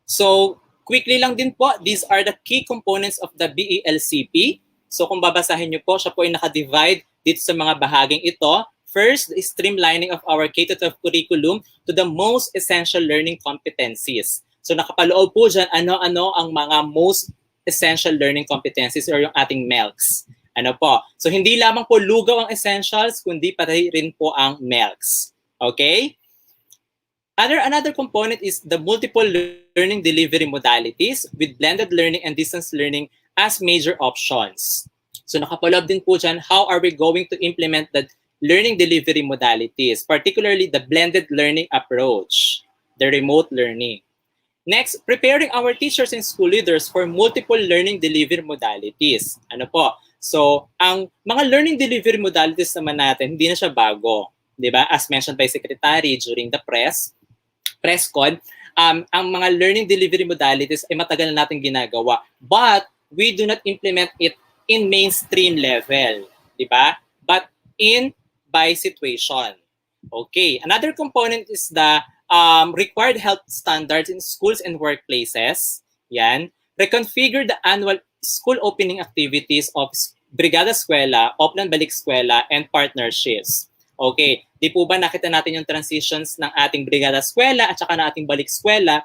So, quickly lang din po, these are the key components of the BELCP. So, kung babasahin nyo po, siya po ay nakadivide dito sa mga bahaging ito. First, the streamlining of our K-12 curriculum to the most essential learning competencies. So, nakapaloob po dyan ano-ano ang mga most essential learning competencies or yung ating MELCs. Ano po? So, hindi lamang po lugaw ang essentials, kundi pati rin po ang MELCs. Okay? Another component is the multiple learning delivery modalities with blended learning and distance learning as major options. So nakapaloob din po dyan, how are we going to implement the learning delivery modalities, particularly the blended learning approach, the remote learning. Next, preparing our teachers and school leaders for multiple learning delivery modalities. Ano po? So, ang mga learning delivery modalities naman natin, hindi na siya bago. Diba? As mentioned by Secretary during the press con, ang mga learning delivery modalities ay matagal na natin ginagawa. But we do not implement it in mainstream level. Diba? But by situation. Okay. Another component is the required health standards in schools and workplaces. Yan. Reconfigure the annual school opening activities of Brigada Eskwela, Oplan Balik Eskwela, and partnerships. Okay, di po ba nakita natin yung transitions ng ating brigada eskwela at saka ng ating balik eskwela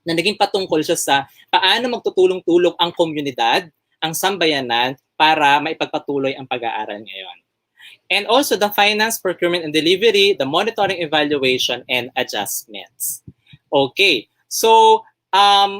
na naging patungkol siya sa paano magtutulong-tulong ang komunidad, ang sambayanan para maipagpatuloy ang pag-aaral ngayon. And also the finance, procurement, and delivery, the monitoring, evaluation, and adjustments. Okay, so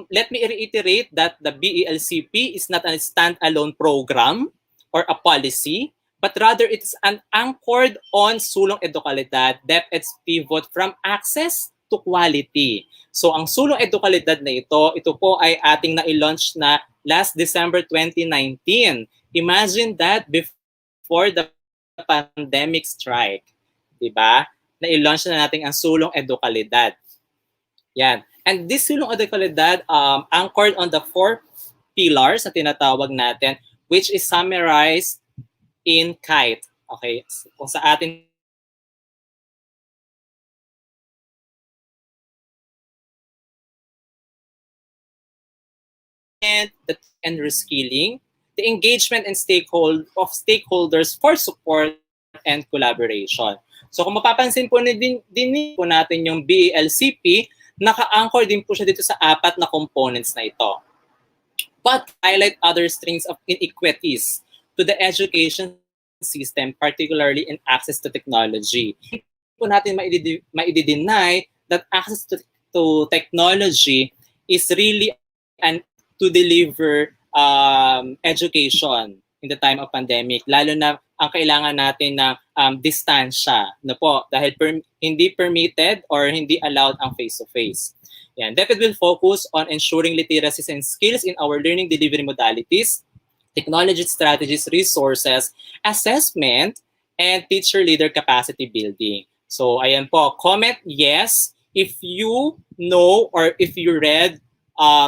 let me reiterate that the BELCP is not a standalone program or a policy, but rather it's an anchored on sulong edukalidad, DepEd's pivot from access to quality. So ang sulong edukalidad na ito po ay ating na-launch na last December 2019. Imagine that before the pandemic strike, diba? Na-launch na natin ang sulong edukalidad. Yan. And this sulong edukalidad anchored on the 4 pillars na tinatawag natin, which is summarized in KITE. Okay? Kung sa atin and reskilling, the engagement and stakeholders for support and collaboration. So kung mapapansin po din po natin yung BELCP, naka-anchor din po siya dito sa 4 na components na ito. But highlight other strings of inequities to the education system, particularly in access to technology. Hindi po natin maidi-deny that access to technology is really to deliver education in the time of pandemic, lalo na ang kailangan natin na distansya na po dahil hindi permitted or hindi allowed ang face-to-face. Yan. DepEd will focus on ensuring literacies and skills in our learning delivery modalities, technology strategies, resources, assessment, and teacher-leader capacity building. So ayan po, comment yes if you know or if you read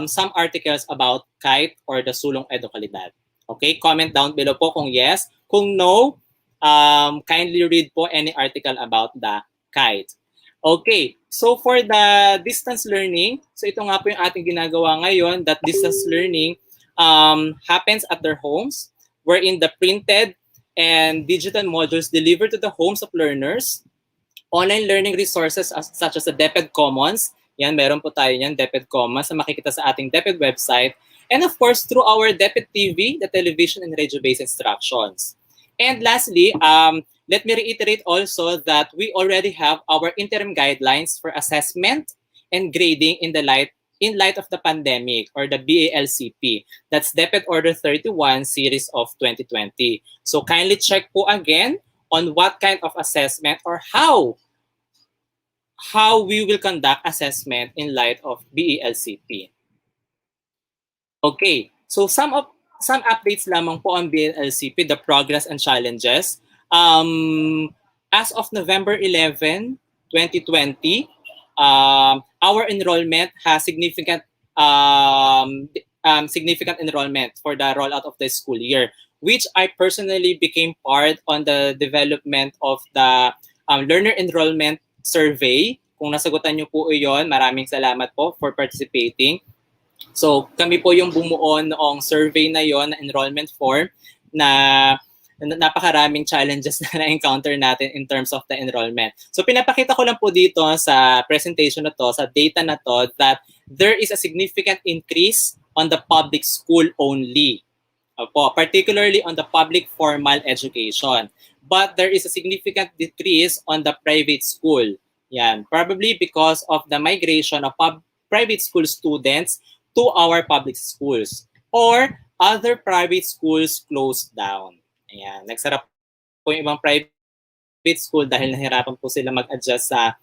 some articles about KITE or the sulong edukalidad. Okay, comment down below po kung yes. Kung no, kindly read po any article about the KITE. Okay, so for the distance learning, so ito nga po yung ating ginagawa ngayon, that distance learning happens at their homes, wherein the printed and digital modules delivered to the homes of learners, online learning resources such as the DepEd Commons, yan, meron po tayo yan, DepEd Commons, na makikita sa ating DepEd website, and of course, through our DepEd TV, the television and radio-based instructions. And lastly, let me reiterate also that we already have our interim guidelines for assessment and grading in light of the pandemic, or the BALCP. That's DepEd Order 31 series of 2020. So kindly check po again on what kind of assessment or how we will conduct assessment in light of BALCP. Okay, so some updates lamang po on BALCP, the progress and challenges. As of November 11, 2020, our enrollment has significant enrollment for the rollout of the school year, which I personally became part on the development of the learner enrollment survey. Kung nasagutan niyo po iyon, maraming salamat po for participating. So kami po yung bumuo noong survey na yon, na enrollment form, na napakaraming challenges na na-encounter natin in terms of the enrollment. So pinapakita ko lang po dito sa presentation na to, sa data na to, that there is a significant increase on the public school only, particularly on the public formal education. But there is a significant decrease on the private school. Yan, probably because of the migration of private school students to our public schools, or other private schools closed down. Ayan, nagsara po yung ibang private school dahil nahirapan po sila mag-adjust sa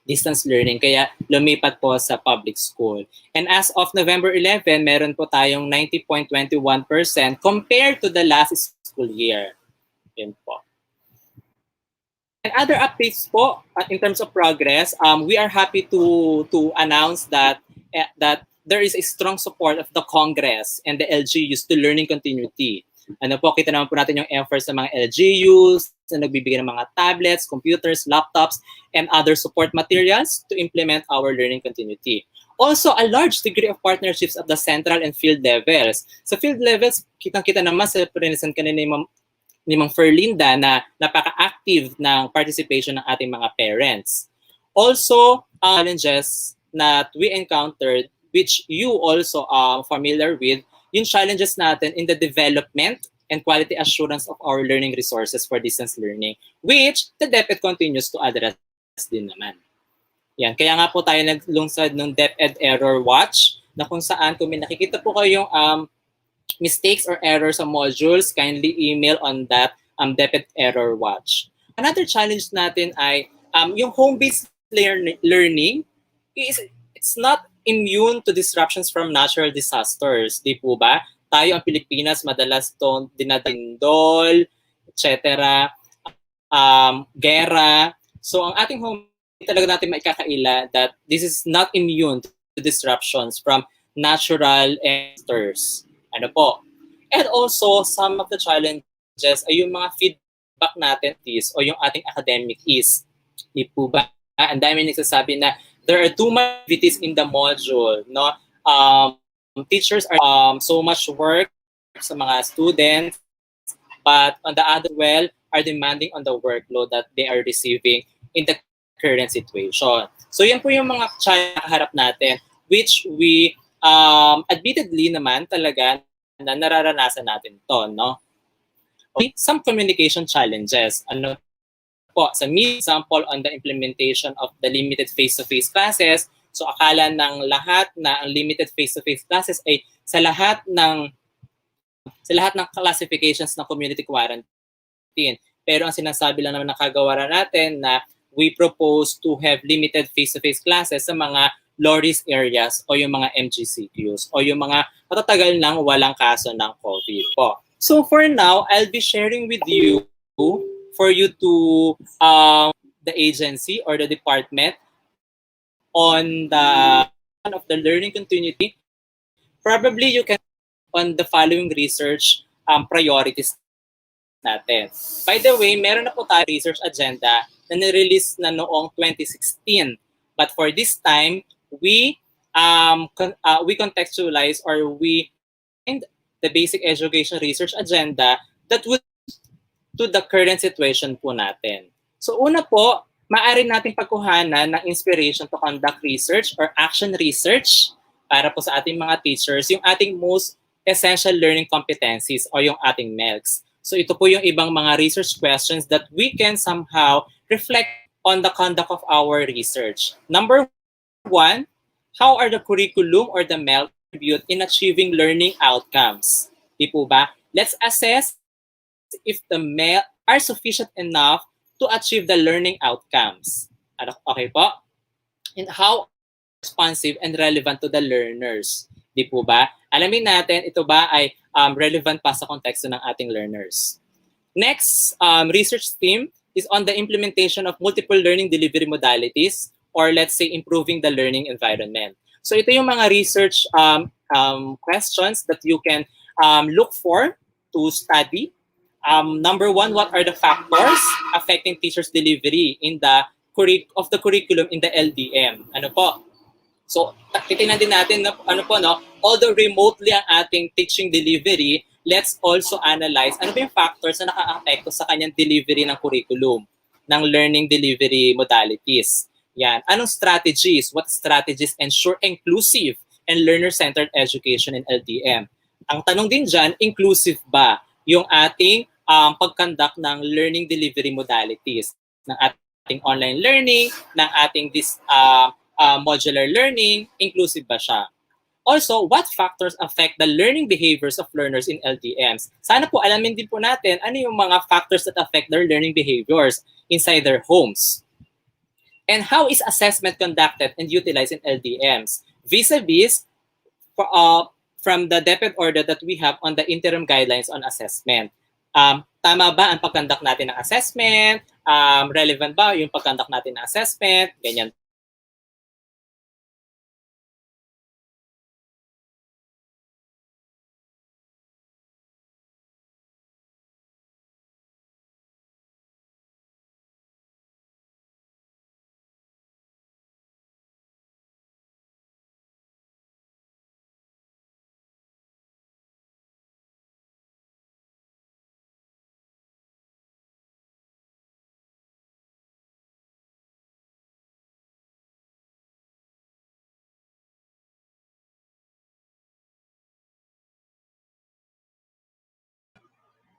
distance learning, kaya lumipat po sa public school. And as of November 11, meron po tayong 90.21% compared to the last school year. Yan po. And other updates po in terms of progress, we are happy to announce that there is a strong support of the Congress and the LGUs to learning continuity. Ano po, kita naman po natin yung efforts ng mga LGUs na nagbibigay ng mga tablets, computers, laptops, and other support materials to implement our learning continuity. Also, a large degree of partnerships at the central and field levels. Sa field levels, kitang-kita naman sa present kanina ni Ma'am Ferlinda na napaka-active active ng participation ng ating mga parents. Also, challenges that we encountered, which you also are familiar with, yung challenges natin in the development and quality assurance of our learning resources for distance learning, which the DepEd continues to address din naman. Yan. Kaya nga po tayo naglungsad ng DepEd Error Watch, na kung saan kung may nakikita po kayong mistakes or errors sa modules, kindly email on that DepEd Error Watch. Another challenge natin ay yung home-based learning is it's not immune to disruptions from natural disasters, di po ba? Tayo ang Pilipinas madalas to dinadindol, etc. Gera. So ang ating home talaga natin maikakaila that this is not immune to disruptions from natural disasters. Ano po? And also, some of the challenges ay yung mga feedback natin is o yung ating academic is. Di po ba? Ang dami nagsasabi na there are too many activities in the module. No? Teachers are so much work sa mga students, but on the other well, are demanding on the workload that they are receiving in the current situation. So yan po yung mga challenge na harap natin, which we admittedly naman talaga na nararanasan natin to, no? Okay, some communication challenges. Ano po, sa me, example on the implementation of the limited face-to-face classes, so akala ng lahat na ang limited face-to-face classes ay sa lahat ng classifications ng community quarantine. Pero ang sinasabi lang naman ng kagawaran natin na we propose to have limited face-to-face classes sa mga low-risk areas o yung mga MGCQs o yung mga matatagal nang walang kaso ng COVID po. So for now, I'll be sharing with you for you to the agency or the department on the of the learning continuity. Probably you can on the following research priorities natin. By the way, meron na po tayo research agenda na nirelease na noong 2016. But for this time, we contextualize or we find the basic education research agenda that would to the current situation po natin. So una po, maaari nating pagkuhanan ng inspiration to conduct research or action research para po sa ating mga teachers, yung ating most essential learning competencies o yung ating MELCs. So ito po yung ibang mga research questions that we can somehow reflect on the conduct of our research. Number one, how are the curriculum or the MELC contribute in achieving learning outcomes? Di po ba? Let's assess if the MELC are sufficient enough to achieve the learning outcomes. Okay po? And how responsive and relevant to the learners. Di po ba? Alamin natin, ito ba ay relevant pa sa konteksto ng ating learners. Next research theme is on the implementation of multiple learning delivery modalities or let's say improving the learning environment. So ito yung mga research questions that you can look for to study. Number one, what are the factors affecting teachers' delivery in the curriculum in the LDM? Ano po? So, titingnan din natin na although remotely ang ating teaching delivery, let's also analyze ano ba yung factors na nakaka-apekto sa kanyang delivery ng curriculum, ng learning delivery modalities. Yan. Anong strategies? What strategies ensure inclusive and learner-centered education in LDM? Ang tanong din dyan, inclusive ba yung ating pag-conduct ng learning delivery modalities, ng ating online learning, ng ating modular learning, inclusive ba siya? Also, what factors affect the learning behaviors of learners in LDMs? Sana po alamin din po natin ano yung mga factors that affect their learning behaviors inside their homes. And how is assessment conducted and utilized in LDMs? Vis-a-vis from the DepEd order that we have on the interim guidelines on assessment. Tama ba ang pag-conduct natin ng assessment? Relevant ba yung pag-conduct natin ng assessment? Ganyan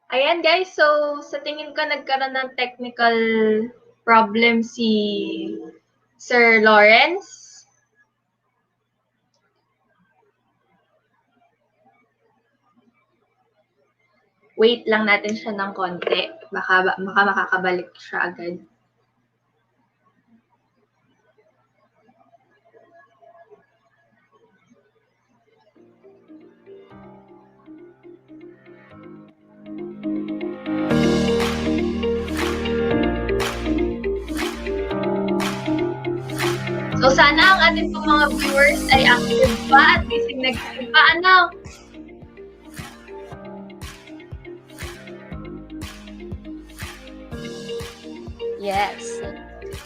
Ayan guys, so sa tingin ko nagkaroon ng technical problem si Sir Lawrence. Wait lang natin siya ng konti. Baka makakabalik siya agad. So sana ang ating pong mga viewers ay active pa at gising na gising pa. Ano? Yes.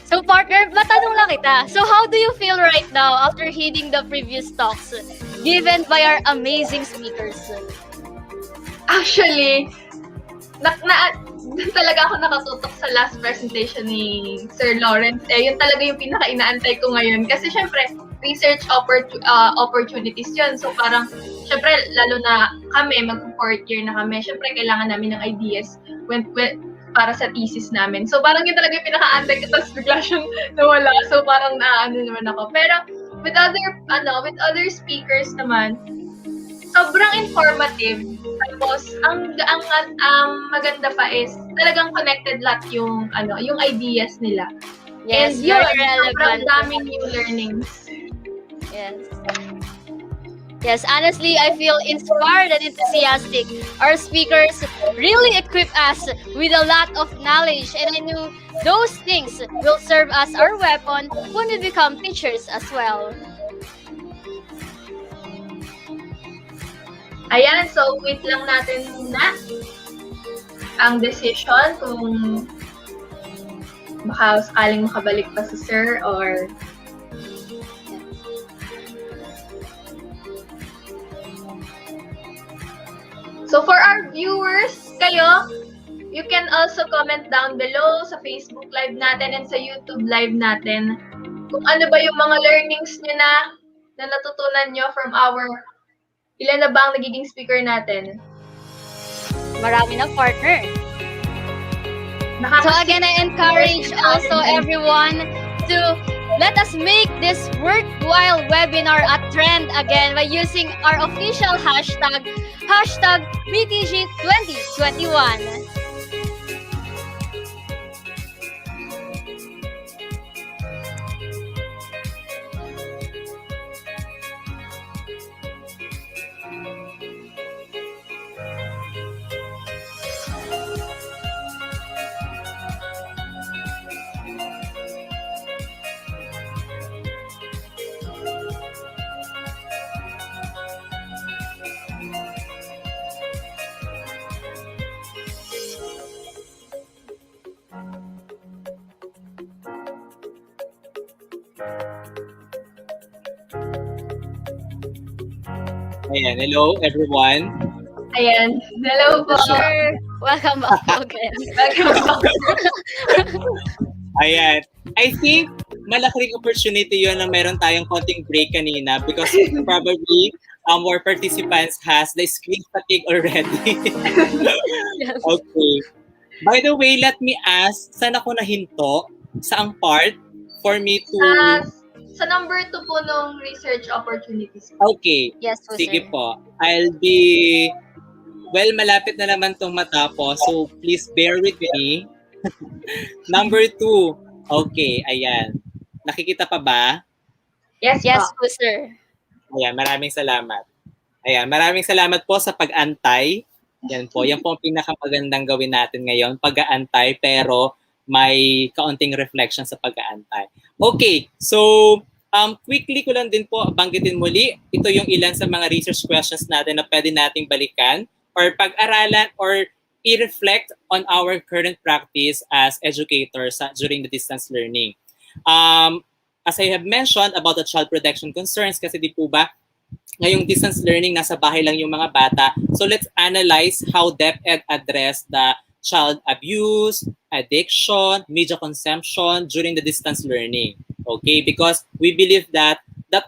So partner, matanong lang kita. So how do you feel right now after hearing the previous talks given by our amazing speakers? Actually, talaga ako nakatutok sa last presentation ni Sir Lawrence. Yun talaga yung pinaka-inaantay ko ngayon. Kasi syempre, research opportunities yun. So parang, syempre, lalo na kami, mag-4th year na kami, syempre, kailangan namin ng ideas para sa thesis namin. So parang yun talaga yung pinaka-antay ko, tapos bigla siyang nawala. So parang naano naman ako. Pero with other speakers naman, sobrang informative. Tapos ang maganda pa is talagang connected lahat yung ideas nila. Yes, and yun, very relevant. sobrang daming new learnings. Yes. Yes, honestly, I feel inspired and enthusiastic. Our speakers really equip us with a lot of knowledge, and I knew those things will serve as our weapon when we become teachers as well. Ayan, so wait lang natin muna ang decision kung baka sakaling makabalik pa si Sir or so for our viewers, kayo, you can also comment down below sa Facebook Live natin and sa YouTube Live natin kung ano ba yung mga learnings nyo na natutunan nyo from ilan na ba ang nagiging speaker natin? Marami na, partner. So again, I encourage also everyone to let us make this worthwhile webinar a trend again by using our official hashtag BTG2021. Ayan, hello everyone. Ayan, hello po. Sure. Welcome back again. Ayan. I think malaking opportunity yun na meron tayong konting break kanina because probably our participants has the screen fatigue already. Okay. By the way, let me ask, saan ako nahinto? Saang part for me to... Sa number 2 po nung research opportunities. Okay. Yes po, Sige sir. po. I'll be... Well, malapit na naman itong matapos. So, please bear with me. Number 2. Okay, ayan. Nakikita pa ba? Yes po, sir. Ayan, maraming salamat. Ayan, maraming salamat po sa pag-antay. Yan po. Yan po ang pinakamagandang gawin natin ngayon. Pag-aantay, pero may kaunting reflection sa pag-aantay. Okay, so quickly ko lang din po banggitin muli. Ito yung ilan sa mga research questions natin na pwede nating balikan or pag-aralan or i-reflect on our current practice as educators during the distance learning. As I have mentioned about the child protection concerns, kasi di po ba, ngayong distance learning, nasa bahay lang yung mga bata. So let's analyze how DepEd addressed the child abuse, addiction, media consumption during the distance learning. Okay, because we believe that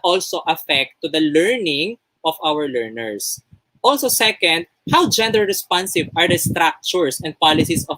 also affect to the learning of our learners. Also, second, How gender responsive are the structures and policies of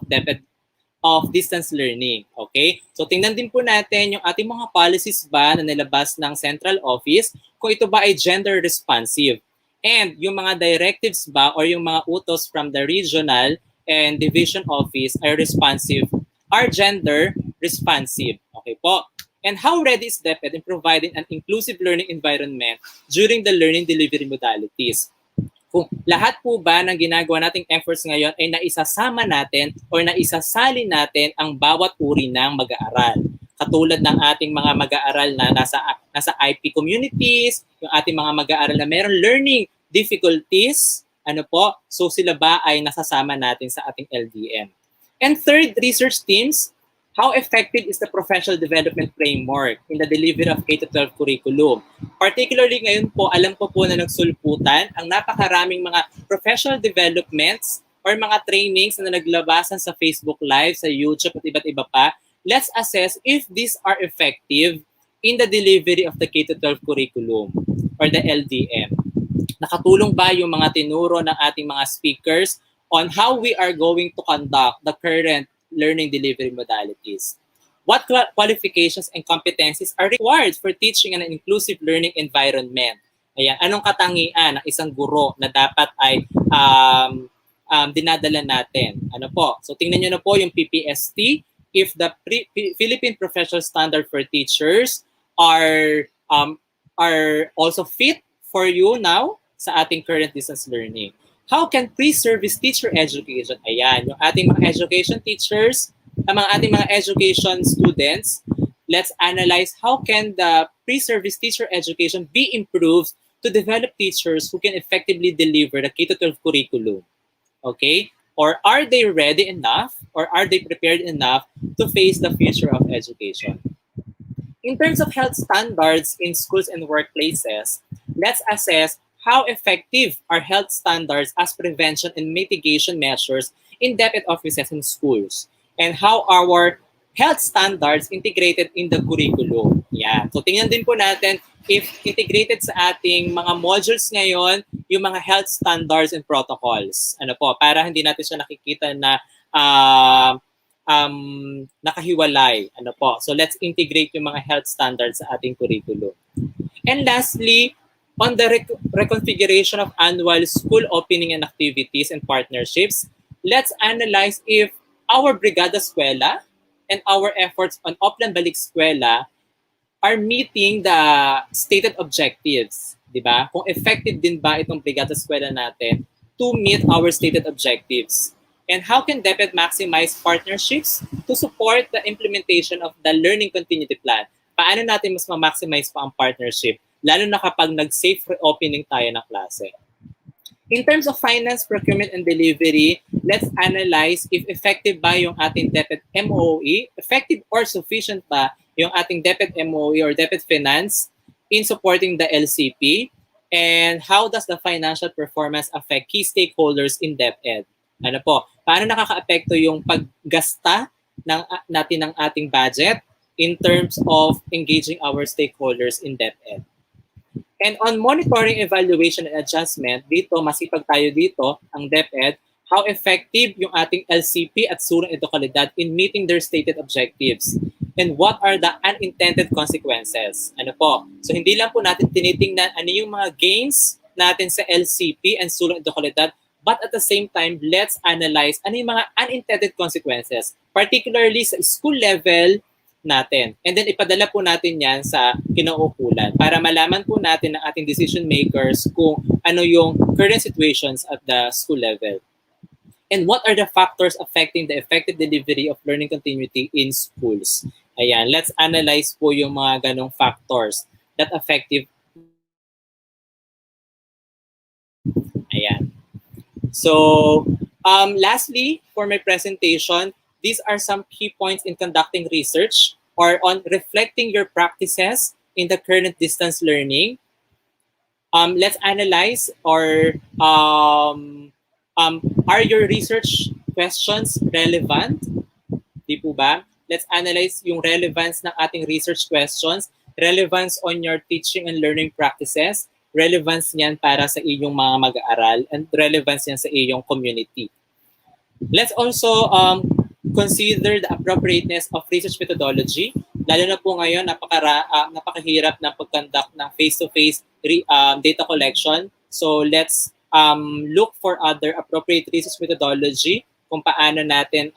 distance learning. Okay? So tingnan din po natin yung ating mga policies ba na nilabas ng central office kung ito ba ay gender responsive. And yung mga directives ba or yung mga utos from the regional and division office are responsive, are gender responsive. Okay po? And how ready is DepEd in providing an inclusive learning environment during the learning delivery modalities? Kung lahat po ba ng ginagawa nating efforts ngayon ay naisasama natin or naisasali natin ang bawat uri ng mag-aaral. Katulad ng ating mga mag-aaral na nasa IP communities, yung ating mga mag-aaral na meron learning difficulties, ano po, so sila ba ay nasasama natin sa ating LDM. And third, research teams, how effective is the professional development framework in the delivery of K-12 curriculum? Particularly ngayon po, alam ko po na nagsulputan ang napakaraming mga professional developments or mga trainings na naglabasan sa Facebook Live, sa YouTube at iba't iba pa. Let's assess if these are effective in the delivery of the K-12 curriculum or the LDM. Nakatulong ba yung mga tinuro ng ating mga speakers on how we are going to conduct the current learning delivery modalities? What qualifications and competencies are required for teaching an inclusive learning environment? Ayan, anong katangian ng isang guro na dapat ay dinadala natin? Ano po? So tingnan nyo na po yung PPST. If the Philippine Professional Standard for Teachers are also fit for you now sa ating current distance learning. How can pre-service teacher education, ayan, yung ating mga education teachers, ang mga ating mga education students, let's analyze how can the pre-service teacher education be improved to develop teachers who can effectively deliver the K-12 curriculum. Okay? Or are they ready enough or are they prepared enough to face the future of education? In terms of health standards in schools and workplaces, let's assess how effective are health standards as prevention and mitigation measures in DepEd offices and schools, and how our health standards integrated in the curriculum. Yeah. So tingnan din po natin if integrated sa ating mga modules ngayon yung mga health standards and protocols. Ano po, para hindi natin siya nakikita na nakahiwalay. Ano po. So let's integrate yung mga health standards sa ating curriculum. And lastly, on the reconfiguration of annual school opening and activities and partnerships, let's analyze if our Brigada Eskwela and our efforts on Oplan Balik Eskwela are meeting the stated objectives. Diba? Kung effective din ba itong Brigada Eskwela natin to meet our stated objectives. And how can DepEd maximize partnerships to support the implementation of the Learning Continuity Plan? Paano natin mas ma-maximize pa ang partnership? Lalo na kapag nag-safe reopening tayo ng klase. In terms of finance, procurement, and delivery, let's analyze if effective ba yung ating DepEd MOE, effective or sufficient ba yung ating DepEd MOE or DepEd Finance in supporting the LCP, and how does the financial performance affect key stakeholders in DepEd? Ano po? Paano nakaka-apekto yung paggasta natin ng ating budget in terms of engaging our stakeholders in DepEd? And on monitoring, evaluation, and adjustment, dito, masipag tayo dito, ang DepEd, how effective yung ating LCP at sulong edukalidad in meeting their stated objectives. And what are the unintended consequences? Ano po? So hindi lang po natin tinitingnan ano yung mga gains natin sa LCP and sulong edukalidad, but at the same time, let's analyze ano yung mga unintended consequences, particularly sa school level natin. And then ipadala po natin yan sa kinauukulan para malaman po natin ng ating decision makers kung ano yung current situations at the school level. And what are the factors affecting the effective delivery of learning continuity in schools? Ayan, let's analyze po yung mga ganong factors that effective. Ayan. So, lastly, for my presentation, these are some key points in conducting research or on reflecting your practices in the current distance learning. Let's analyze or are your research questions relevant? Di po ba? Let's analyze yung relevance ng ating research questions, relevance on your teaching and learning practices, relevance niyan para sa iyong mga mag-aaral and relevance niyan sa iyong community. Let's also consider the appropriateness of research methodology. Lalo na po ngayon, napakahirap ng pag-conduct ng face-to-face data collection. So let's look for other appropriate research methodology kung paano natin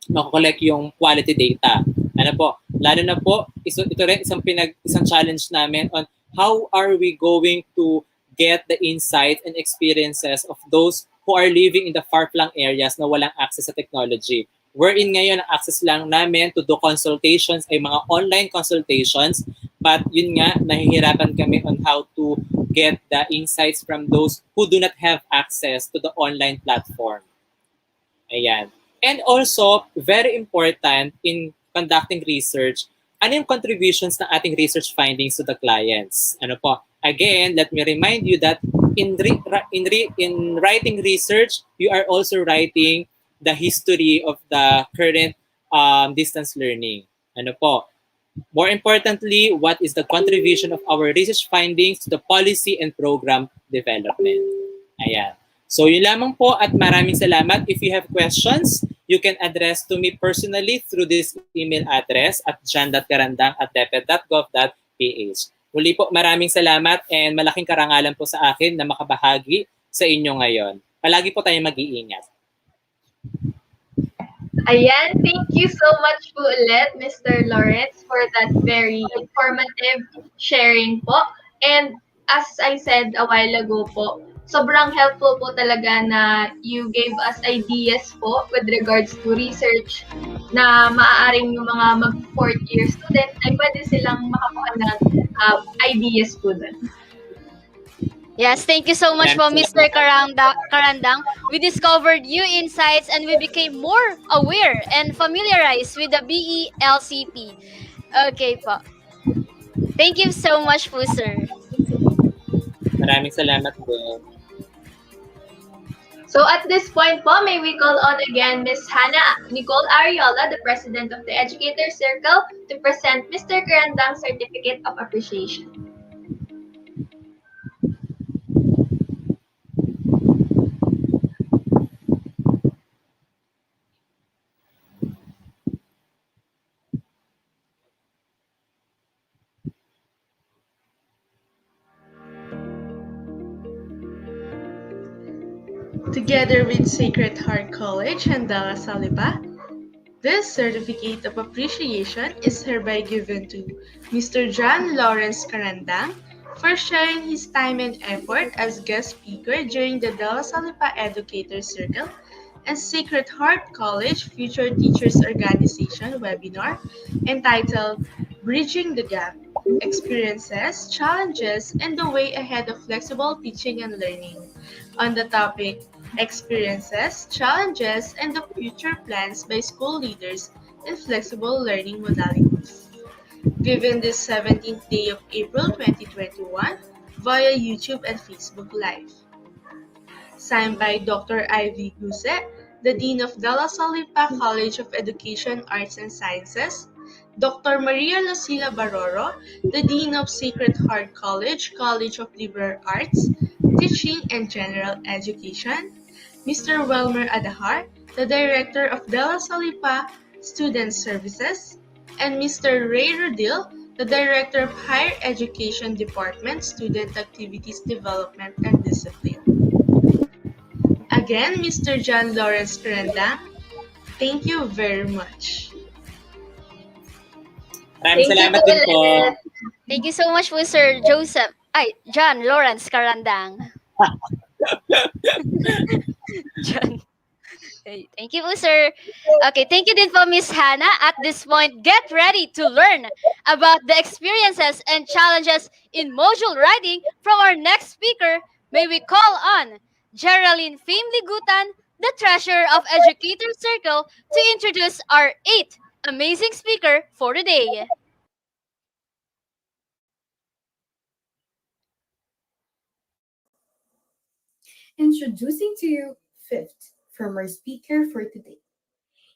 makokollect yung quality data. Ano po? Lalo na po, ito rin isang challenge namin on how are we going to get the insights and experiences of those who are living in the far-flung areas na walang access sa technology. Wherein ngayon, ang access lang namin to do consultations ay mga online consultations, but yun nga, nahihirapan kami on how to get the insights from those who do not have access to the online platform. Ayan. And also, very important in conducting research, ano yung contributions ng ating research findings to the clients? Ano po? Again, let me remind you that in writing research, you are also writing the history of the current distance learning. Ano po? More importantly, what is the contribution of our research findings to the policy and program development? Ayan. So yun lamang po at maraming salamat. If you have questions, you can address to me personally through this email address at jan.carandang@deped.gov.ph. Muli po, maraming salamat and malaking karangalan po sa akin na makabahagi sa inyo ngayon. Palagi po tayong mag-iingat. Ayan, thank you so much po ulit, Mr. Lawrence, for that very informative sharing po. And as I said a while ago po, sobrang helpful po talaga na you gave us ideas po with regards to research na maaaring yung mga mag-fourth year student ay pwede silang makakuha ng ideas po dun. Yes, thank you so much po, Mr. Karandang. We discovered new insights and we became more aware and familiarized with the BELCP. Okay po. Thank you so much po, sir. Maraming salamat po. So at this point po, may we call on again Ms. Hannah Nicole Ariola, the President of the Educator Circle, to present Mr. Karandang's Certificate of Appreciation. Together with Sacred Heart College and Dalla Salipa, this certificate of appreciation is hereby given to Mr. John Lawrence Carandang for sharing his time and effort as guest speaker during the Dalla Salipa Educator Circle and Sacred Heart College Future Teachers Organization webinar entitled Bridging the Gap, Experiences, Challenges, and the Way Ahead of Flexible Teaching and Learning on the topic Experiences, Challenges, and the Future Plans by School Leaders in Flexible Learning Modalities. Given this 17th day of April 2021 via YouTube and Facebook Live. Signed by Dr. Ivy Guse, the Dean of Dalla Salipa College of Education, Arts and Sciences, Dr. Maria Lucila Baroro, the Dean of Sacred Heart College, College of Liberal Arts, Teaching and General Education, Mr. Welmer Adahar, the Director of Dalla Salipa Student Services, and Mr. Ray Rodil, the Director of Higher Education Department, Student Activities Development and Discipline. Again, Mr. John Lawrence Carandang, thank you very much. Maraming salamat din po. Thank you so much po, Sir John Lawrence Carandang. John. Okay, thank you po, sir. Okay, thank you din po, Miss Hannah. At this point, get ready to learn about the experiences and challenges in module writing from our next speaker. May we call on Geraldine Fame-Ligutan, the treasurer of Educator Circle, to introduce our 8th amazing speaker for the day. Introducing to you 5th from our speaker for today.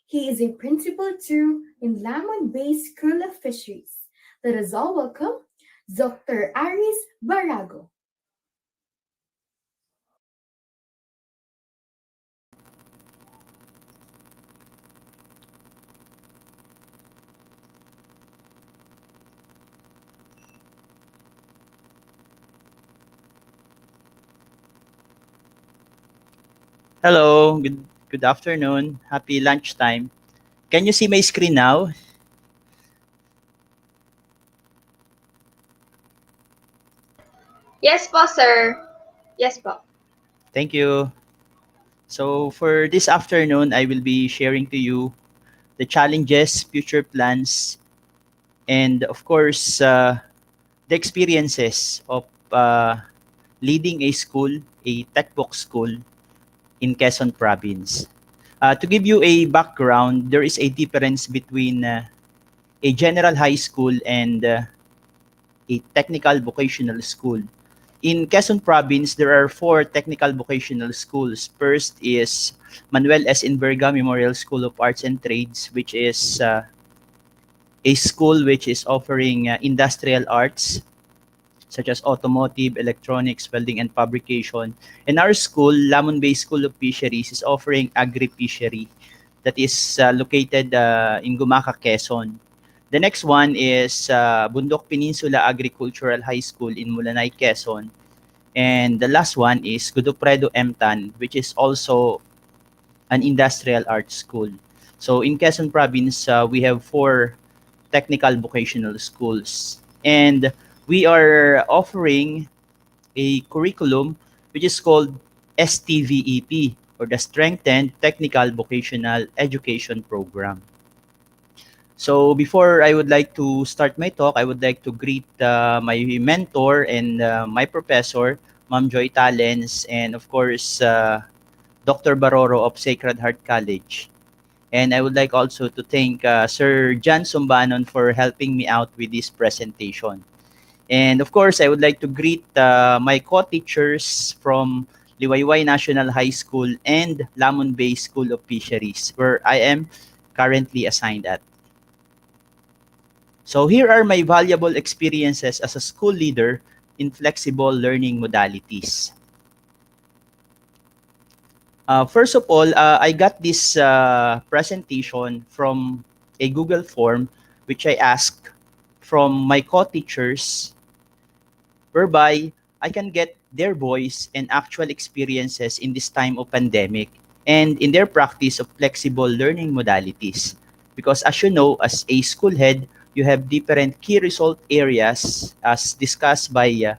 He is a principal too in Lamon Bay School of Fisheries. Let us all welcome Dr. Aris Barago. Hello, good afternoon. Happy lunchtime. Can you see my screen now? Yes po, sir. Yes po. Thank you. So for this afternoon, I will be sharing to you the challenges, future plans, and of course, the experiences of leading a school, a textbook school in Quezon Province. To give you a background, there is a difference between a general high school and a technical vocational school. In Quezon Province, there are four technical vocational schools. First is Manuel S. Inverga Memorial School of Arts and Trades, which is a school which is offering industrial arts such as automotive, electronics, welding, and fabrication. And our school, Lamon Bay School of Fisheries, is offering agri-fishery that is located in Gumaca, Quezon. The next one is Bundok Peninsula Agricultural High School in Mulanay, Quezon. And the last one is Godofredo MTAN, which is also an industrial arts school. So in Quezon Province, we have four technical vocational schools. And we are offering a curriculum which is called STVEP, or the Strengthened Technical Vocational Education Program. So before I would like to start my talk, I would like to greet my mentor and my professor, Ma'am Joy Talens, and of course, Dr. Baroro of Sacred Heart College. And I would like also to thank Sir John Sumbanon for helping me out with this presentation. And of course, I would like to greet my co-teachers from Liwayway National High School and Lamon Bay School of Fisheries, where I am currently assigned at. So here are my valuable experiences as a school leader in flexible learning modalities. First of all, I got this presentation from a Google form which I asked from my co-teachers, whereby I can get their voice and actual experiences in this time of pandemic and in their practice of flexible learning modalities. Because as you know, as a school head, you have different key result areas as discussed by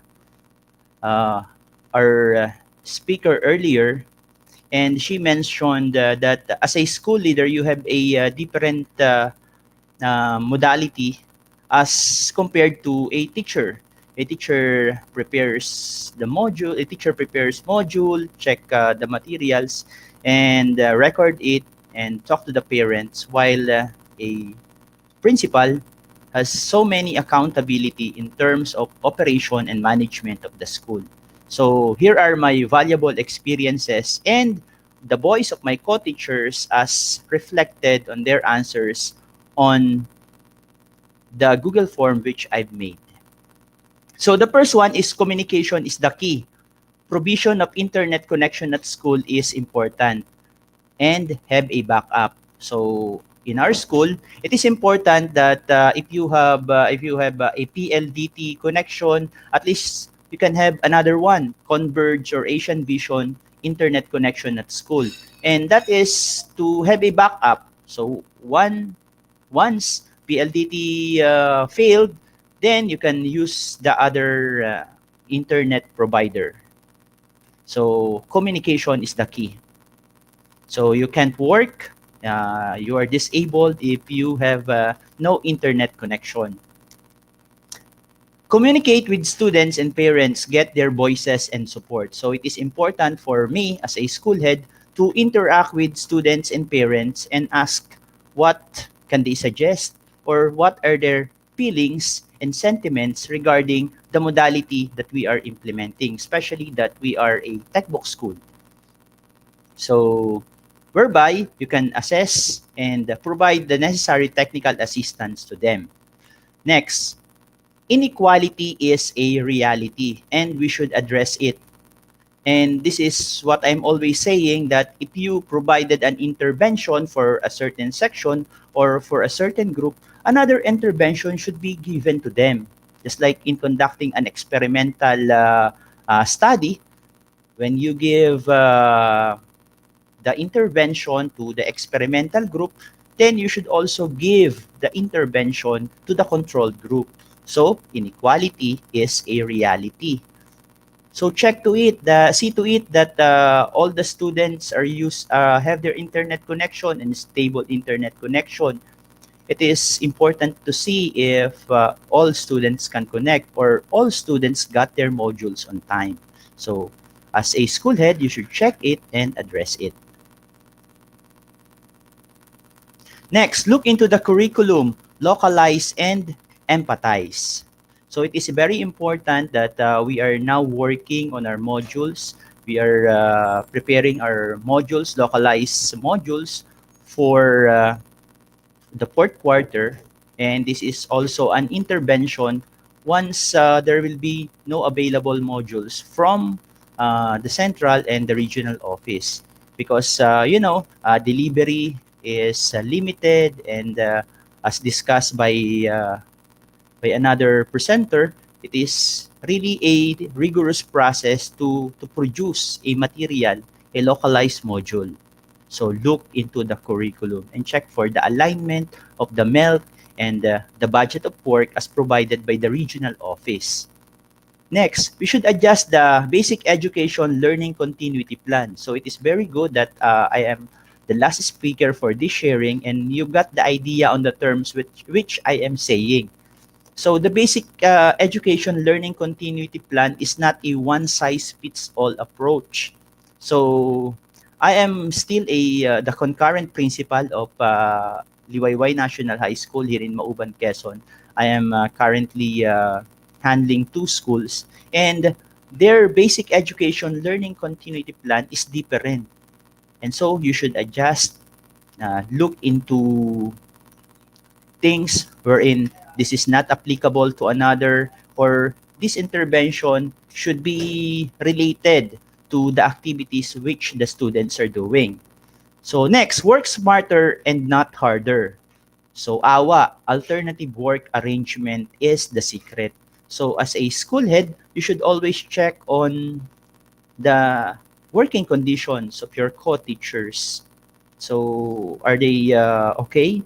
our speaker earlier, and she mentioned that as a school leader, you have a different modality as compared to a teacher. A teacher prepares the module, a teacher prepares module, check the materials, and record it and talk to the parents, while a principal has so many accountability in terms of operation and management of the school. So here are my valuable experiences and the voice of my co-teachers as reflected on their answers on the Google form which I've made. So the first one is communication is the key. Provision of internet connection at school is important and have a backup. So in our school, it is important that if you have a PLDT connection, at least you can have another one, Converge or Asian Vision internet connection at school, and that is to have a backup. So once PLDT failed, then you can use the other internet provider. So communication is the key. So you can't work, you are disabled if you have no internet connection. Communicate with students and parents, get their voices and support. So it is important for me as a school head to interact with students and parents and ask what can they suggest or what are their feelings and sentiments regarding the modality that we are implementing, especially that we are a textbook school. So whereby you can assess and provide the necessary technical assistance to them. Next, inequality is a reality and we should address it. And this is what I'm always saying, that if you provided an intervention for a certain section or for a certain group, another intervention should be given to them. Just like in conducting an experimental study, when you give the intervention to the experimental group, then you should also give the intervention to the control group. So inequality is a reality. So see to it that all the students have their internet connection and stable internet connection. It is important to see if all students can connect or all students got their modules on time. So as a school head, you should check it and address it. Next, look into the curriculum, localize and empathize. So it is very important that we are now working on our modules. We are preparing our modules, localized modules for the fourth quarter, and this is also an intervention once there will be no available modules from the central and the regional office, because delivery is limited, and as discussed by another presenter, it is really a rigorous process to produce a material, a localized module. So look into the curriculum and check for the alignment of the MELC and the budget of work as provided by the regional office. Next, we should adjust the basic education learning continuity plan. So it is very good that I am the last speaker for this sharing, and you got the idea on the terms which I am saying. So the basic education learning continuity plan is not a one-size-fits-all approach. So I am still the concurrent principal of Liwayway National High School here in Mauban, Quezon. I am currently handling two schools, and their basic education learning continuity plan is different. And so you should adjust, look into things wherein this is not applicable to another, or this intervention should be related to the activities which the students are doing. So next, work smarter and not harder. So AWA, alternative work arrangement, is the secret. So as a school head, you should always check on the working conditions of your co-teachers. So are they okay?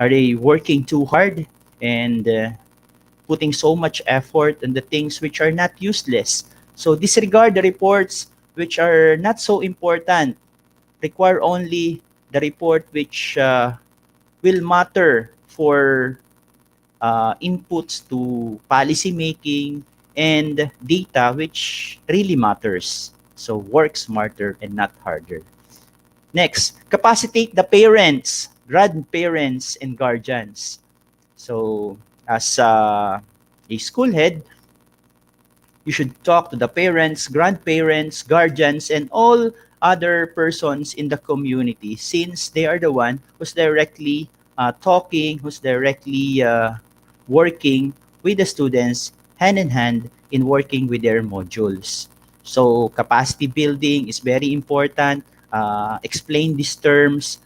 Are they working too hard and putting so much effort on the things which are not useless? So disregard the reports which are not so important. Require only the report which will matter for inputs to policy making and data which really matters. So work smarter and not harder. Next, capacitate the parents, grandparents, and guardians. So as a school head, you should talk to the parents, grandparents, guardians, and all other persons in the community, since they are the one who's directly talking, who's directly working with the students hand in hand in working with their modules. So capacity building is very important. Explain these terms.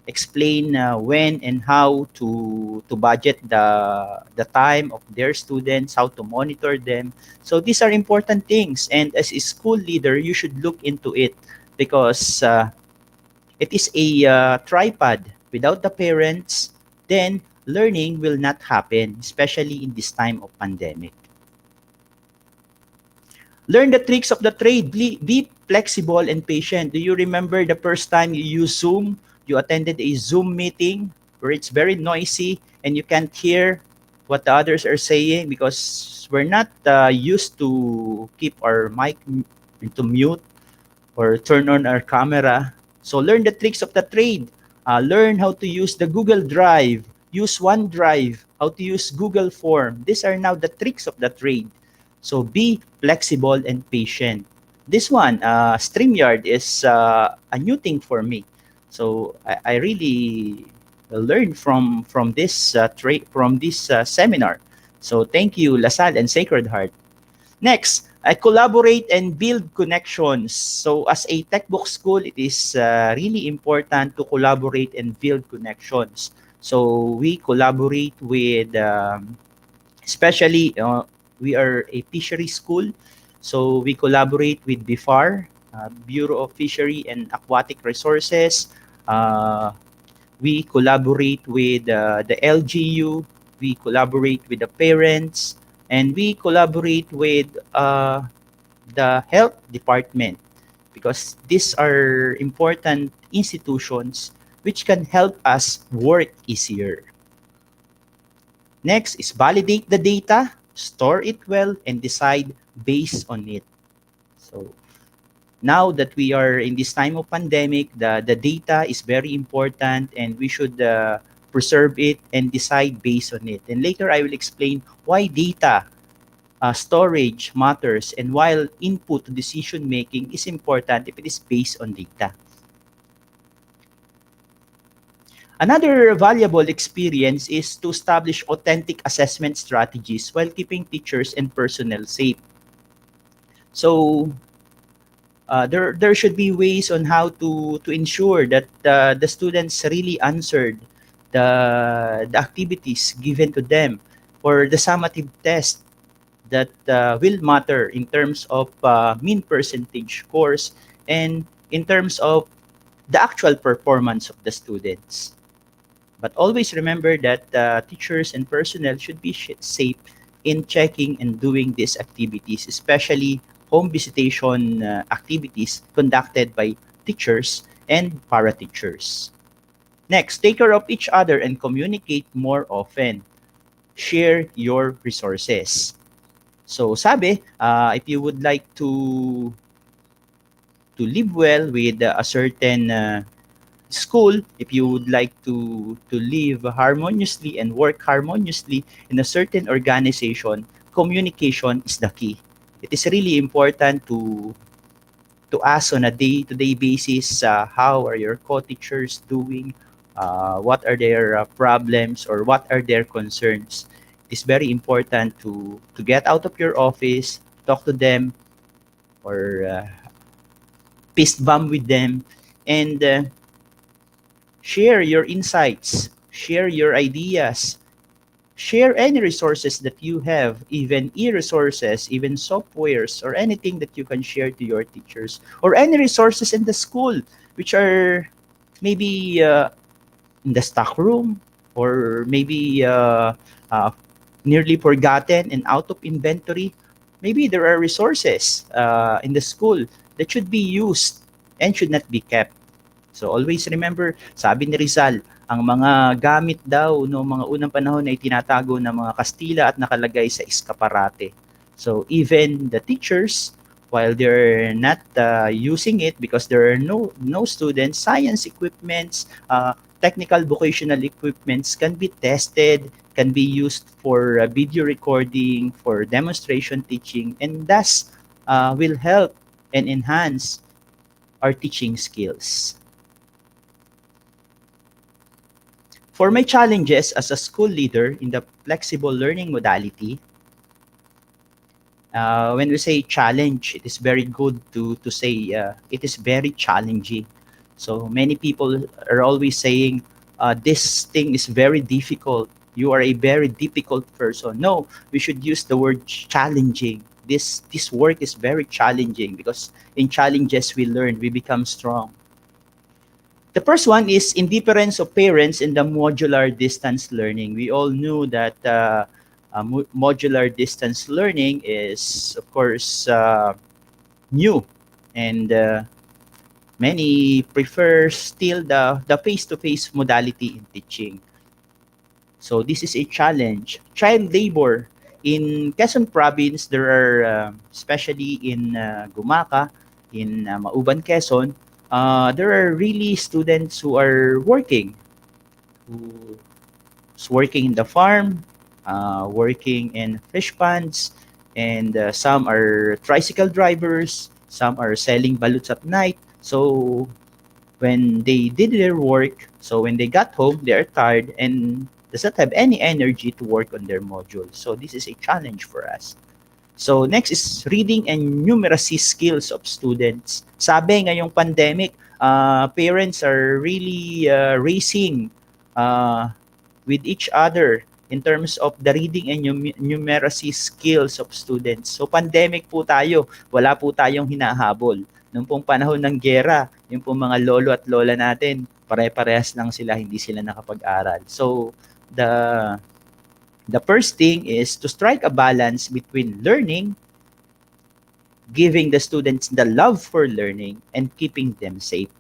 Explain when and how to budget the time of their students, how to monitor them. So these are important things, and as a school leader, you should look into it, because it is a tripod. Without the parents, then learning will not happen, especially in this time of pandemic. Learn the tricks of the trade. Be flexible and patient. Do you remember the first time you used Zoom? You attended a Zoom meeting where it's very noisy and you can't hear what the others are saying, because we're not used to keep our mic into mute or turn on our camera. So learn the tricks of the trade. Learn how to use the Google Drive, use OneDrive, how to use Google Form. These are now the tricks of the trade. So be flexible and patient. This one, StreamYard, is a new thing for me. So I really learned from this seminar. So thank you, LaSalle and Sacred Heart. Next, I collaborate and build connections. So as a textbook school, it is really important to collaborate and build connections. So we collaborate with, especially we are a fishery school. So we collaborate with BIFAR, Bureau of Fishery and Aquatic Resources. We collaborate with the LGU. We collaborate with the parents, and we collaborate with the health department because these are important institutions which can help us work easier. Next is validate the data, store it well, and decide based on it. So now that we are in this time of pandemic, the data is very important and we should preserve it and decide based on it. And later I will explain why data storage matters and while input to decision making is important if it is based on data. Another valuable experience is to establish authentic assessment strategies while keeping teachers and personnel safe. So there should be ways on how to ensure that the students really answered the activities given to them for the summative test that will matter in terms of mean percentage scores and in terms of the actual performance of the students. But always remember that teachers and personnel should be safe in checking and doing these activities, especially home visitation activities conducted by teachers and para-teachers. Next, take care of each other and communicate more often. Share your resources. So sabi, if you would like to live well with a certain school, if you would like to live harmoniously and work harmoniously in a certain organization, communication is the key. It is really important to ask on a day-to-day basis how are your co-teachers doing, what are their problems or what are their concerns. It is very important to get out of your office, talk to them, or fist bump with them, and share your insights, share your ideas, share any resources that you have, even e-resources, even softwares, or anything that you can share to your teachers, or any resources in the school, which are maybe in the stock room, or maybe nearly forgotten and out of inventory. Maybe there are resources in the school that should be used and should not be kept. So always remember, sabi ni Rizal, ang mga gamit daw no mga unang panahon ay tinatago ng mga Kastila at nakalagay sa eskaparate. So even the teachers, while they're not using it because there are no students, science equipments, technical vocational equipments can be tested, can be used for video recording, for demonstration teaching, and thus will help and enhance our teaching skills. For my challenges as a school leader in the flexible learning modality, when we say challenge, it is very good to say it is very challenging. So many people are always saying, this thing is very difficult. You are a very difficult person. No, we should use the word challenging. This work is very challenging because in challenges we learn, we become strong. The first one is indifference of parents in the modular distance learning. We all knew that modular distance learning is, of course, new, and many prefer still the face-to-face modality in teaching. So this is a challenge. Child labor. In Quezon Province, there are, especially in Gumaca, in Mauban, Quezon, there are really students who are who's working in the farm, working in fish ponds, and some are tricycle drivers, some are selling baluts at night. So when they did their work, so when they got home, they are tired and does not have any energy to work on their module. So this is a challenge for us. So next is reading and numeracy skills of students. Sabi ngayong pandemic, parents are really racing uh, with each other in terms of the reading and numeracy skills of students. So pandemic po tayo, wala po tayong hinahabol. Noong pong panahon ng giyera, yung pong mga lolo at lola natin, pare-parehas lang sila, hindi sila nakapag-aral. So, the first thing is to strike a balance between learning, giving the students the love for learning, and keeping them safe.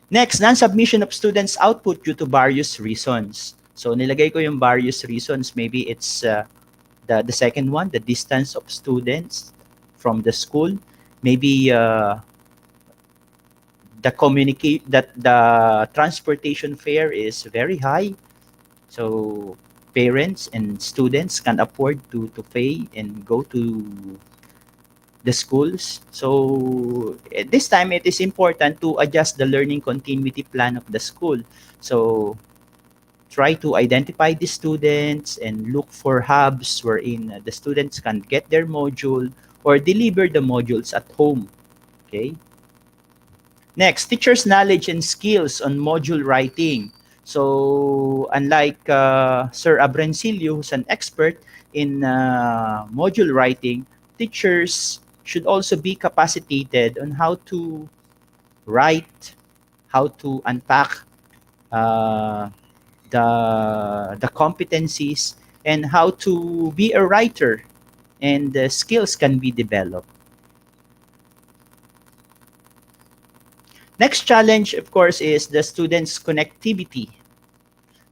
Next, non-submission of students' output due to various reasons. So, nilagay ko yung various reasons. Maybe it's the second one, the distance of students from the school. Maybe the transportation fare is very high. So, parents and students can afford to pay and go to the schools. So at this time, it is important to adjust the learning continuity plan of the school. So try to identify the students and look for hubs wherein the students can get their module or deliver the modules at home. Okay. Next, teachers' knowledge and skills on module writing. So unlike Sir Abrencilio, who's an expert in module writing, teachers should also be capacitated on how to write, how to unpack uh, the competencies, and how to be a writer, and the skills can be developed. Next challenge, of course, is the students' connectivity.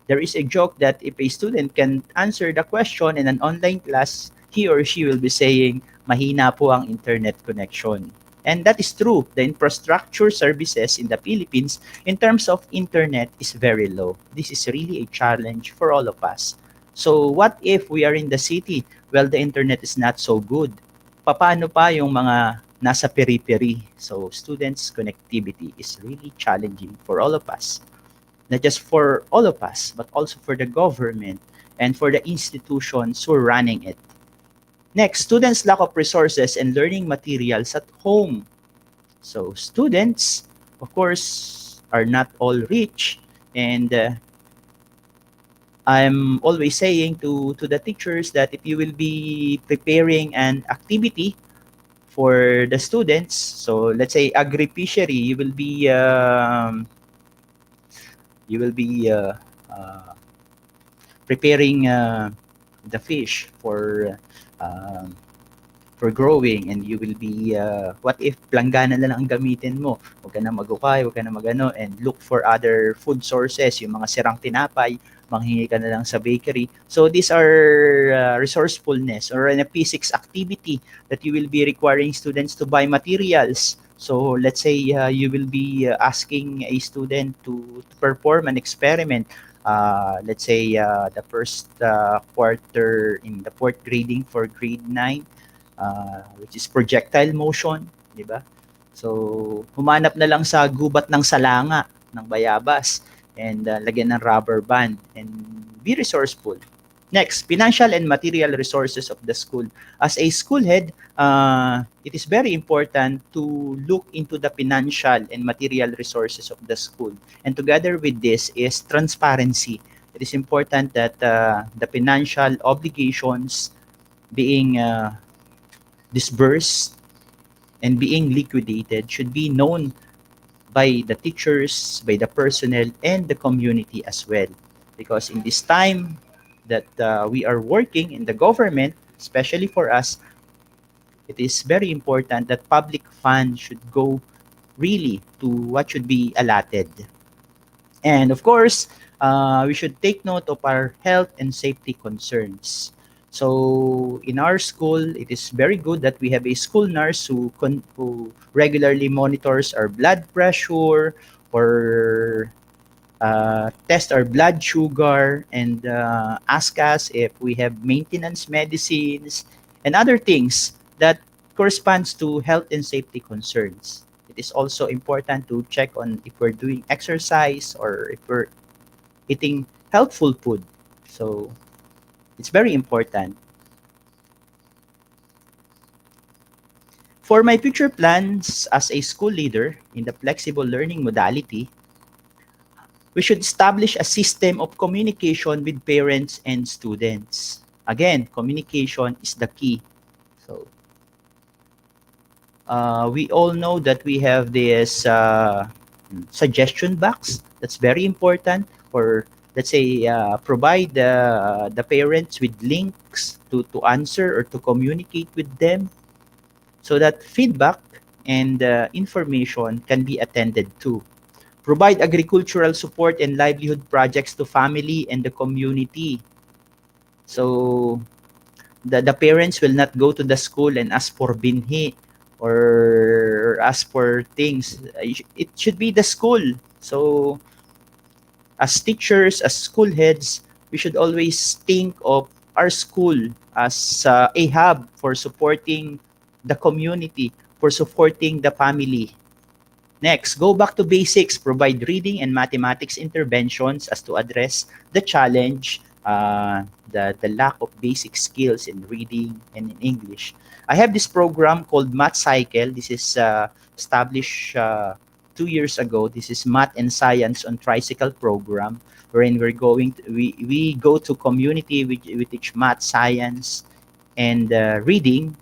There is a joke that if a student can answer the question in an online class, he or she will be saying, mahina po ang internet connection. And that is true. The infrastructure services in the Philippines in terms of internet is very low. This is really a challenge for all of us. So what if we are in the city? Well, the internet is not so good. Paano pa yung mga nasa periphery? So students' connectivity is really challenging for all of us. Not just for all of us, but also for the government and for the institutions who are running it. Next, students' lack of resources and learning materials at home. So students, of course, are not all rich, and I'm always saying to the teachers that if you will be preparing an activity for the students, so let's say agri-fishery, you will be preparing the fish for growing, and you will be what if planggana na lang ang gamitin mo, huwag ka na magukay, huwag ka na magano, and look for other food sources, yung mga sirang tinapay, manghingi ka na lang sa bakery. So these are resourcefulness or an P6 activity that you will be requiring students to buy materials. So let's say you will be asking a student to perform an experiment. Let's say the first quarter in the fourth grading for grade 9, which is projectile motion, di ba? So, humanap na lang sa gubat ng salanga ng bayabas and lagyan ng rubber band and be resourceful. Next, financial and material resources of the school. As a school head, it is very important to look into the financial and material resources of the school. And together with this is transparency. It is important that the financial obligations being disbursed and being liquidated should be known by the teachers, by the personnel, and the community as well. Because in this time that we are working in the government, especially for us, it is very important that public funds should go really to what should be allotted. And of course, we should take note of our health and safety concerns. So in our school, it is very good that we have a school nurse who regularly monitors our blood pressure or test our blood sugar and ask us if we have maintenance medicines and other things that corresponds to health and safety concerns. It is also important to check on if we're doing exercise or if we're eating healthful food. So it's very important. For my future plans as a school leader in the flexible learning modality, we should establish a system of communication with parents and students. Again, communication is the key. So We all know that we have this suggestion box. That's very important. Or let's say provide the parents with links to answer or to communicate with them so that feedback and information can be attended to. Provide agricultural support and livelihood projects to family and the community. So the parents will not go to the school and ask for binhi or ask for things. It should be the school. So as teachers, as school heads, we should always think of our school as a hub for supporting the community, for supporting the family. Next, go back to basics. Provide reading and mathematics interventions as to address the challenge, the lack of basic skills in reading and in English. I have this program called Math Cycle. This is established 2 years ago. This is Math and Science on Tricycle program, wherein we go to community, we teach math, science, and reading.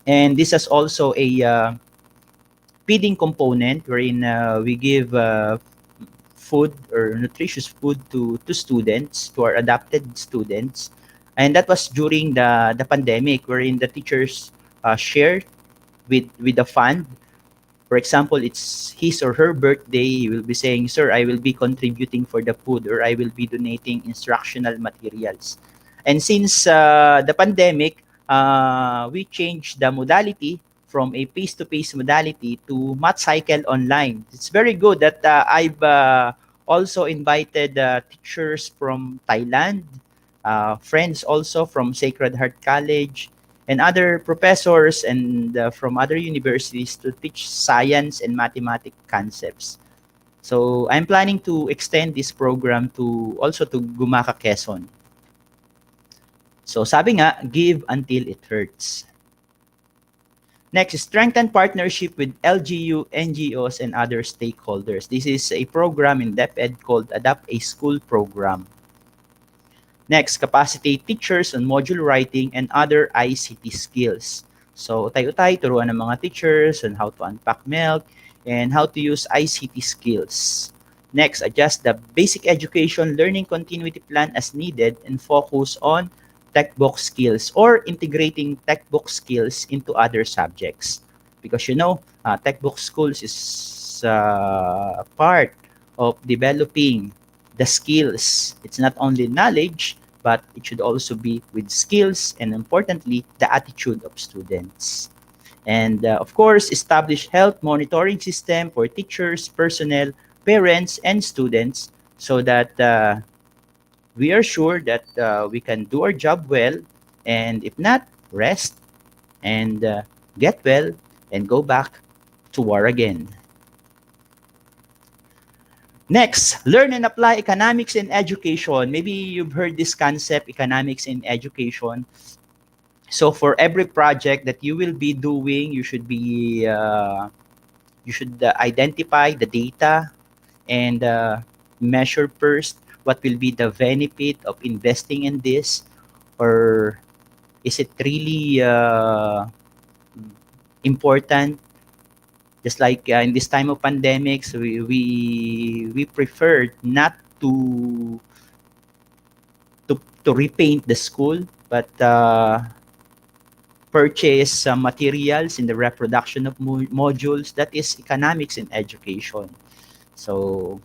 And this is also a feeding component wherein we give food or nutritious food to students, to our adopted students. And that was during the pandemic wherein the teachers shared with the fund. For example, it's his or her birthday, he will be saying, "Sir, I will be contributing for the food or I will be donating instructional materials." And since the pandemic, we changed the modality from a face-to-face modality to Math Cycle online. It's very good that I've also invited teachers from Thailand, friends also from Sacred Heart College, and other professors and from other universities to teach science and mathematics concepts. So I'm planning to extend this program to also to Gumaka, Quezon. So sabi nga, give until it hurts. Next, strengthen partnership with LGU, NGOs, and other stakeholders. This is a program in DepEd called Adapt a School program. Next, capacitate teachers on module writing and other ICT skills. So, utay-utay, turuan ng mga teachers on how to unpack milk and how to use ICT skills. Next, adjust the basic education learning continuity plan as needed and focus on textbook skills or integrating textbook skills into other subjects. Because textbook schools is part of developing the skills. It's not only knowledge, but it should also be with skills and importantly, the attitude of students. And of course, establish health monitoring system for teachers, personnel, parents, and students so that we are sure that we can do our job well. And if not, rest and get well and go back to war again. Next, learn and apply economics in education. Maybe you've heard this concept, economics in education. So for every project that you will be doing, you should identify the data and measure first what will be the benefit of investing in this, or is it really important? Just like in this time of pandemics, we preferred not to to repaint the school, but purchase some materials in the reproduction of modules. That is economics in education. So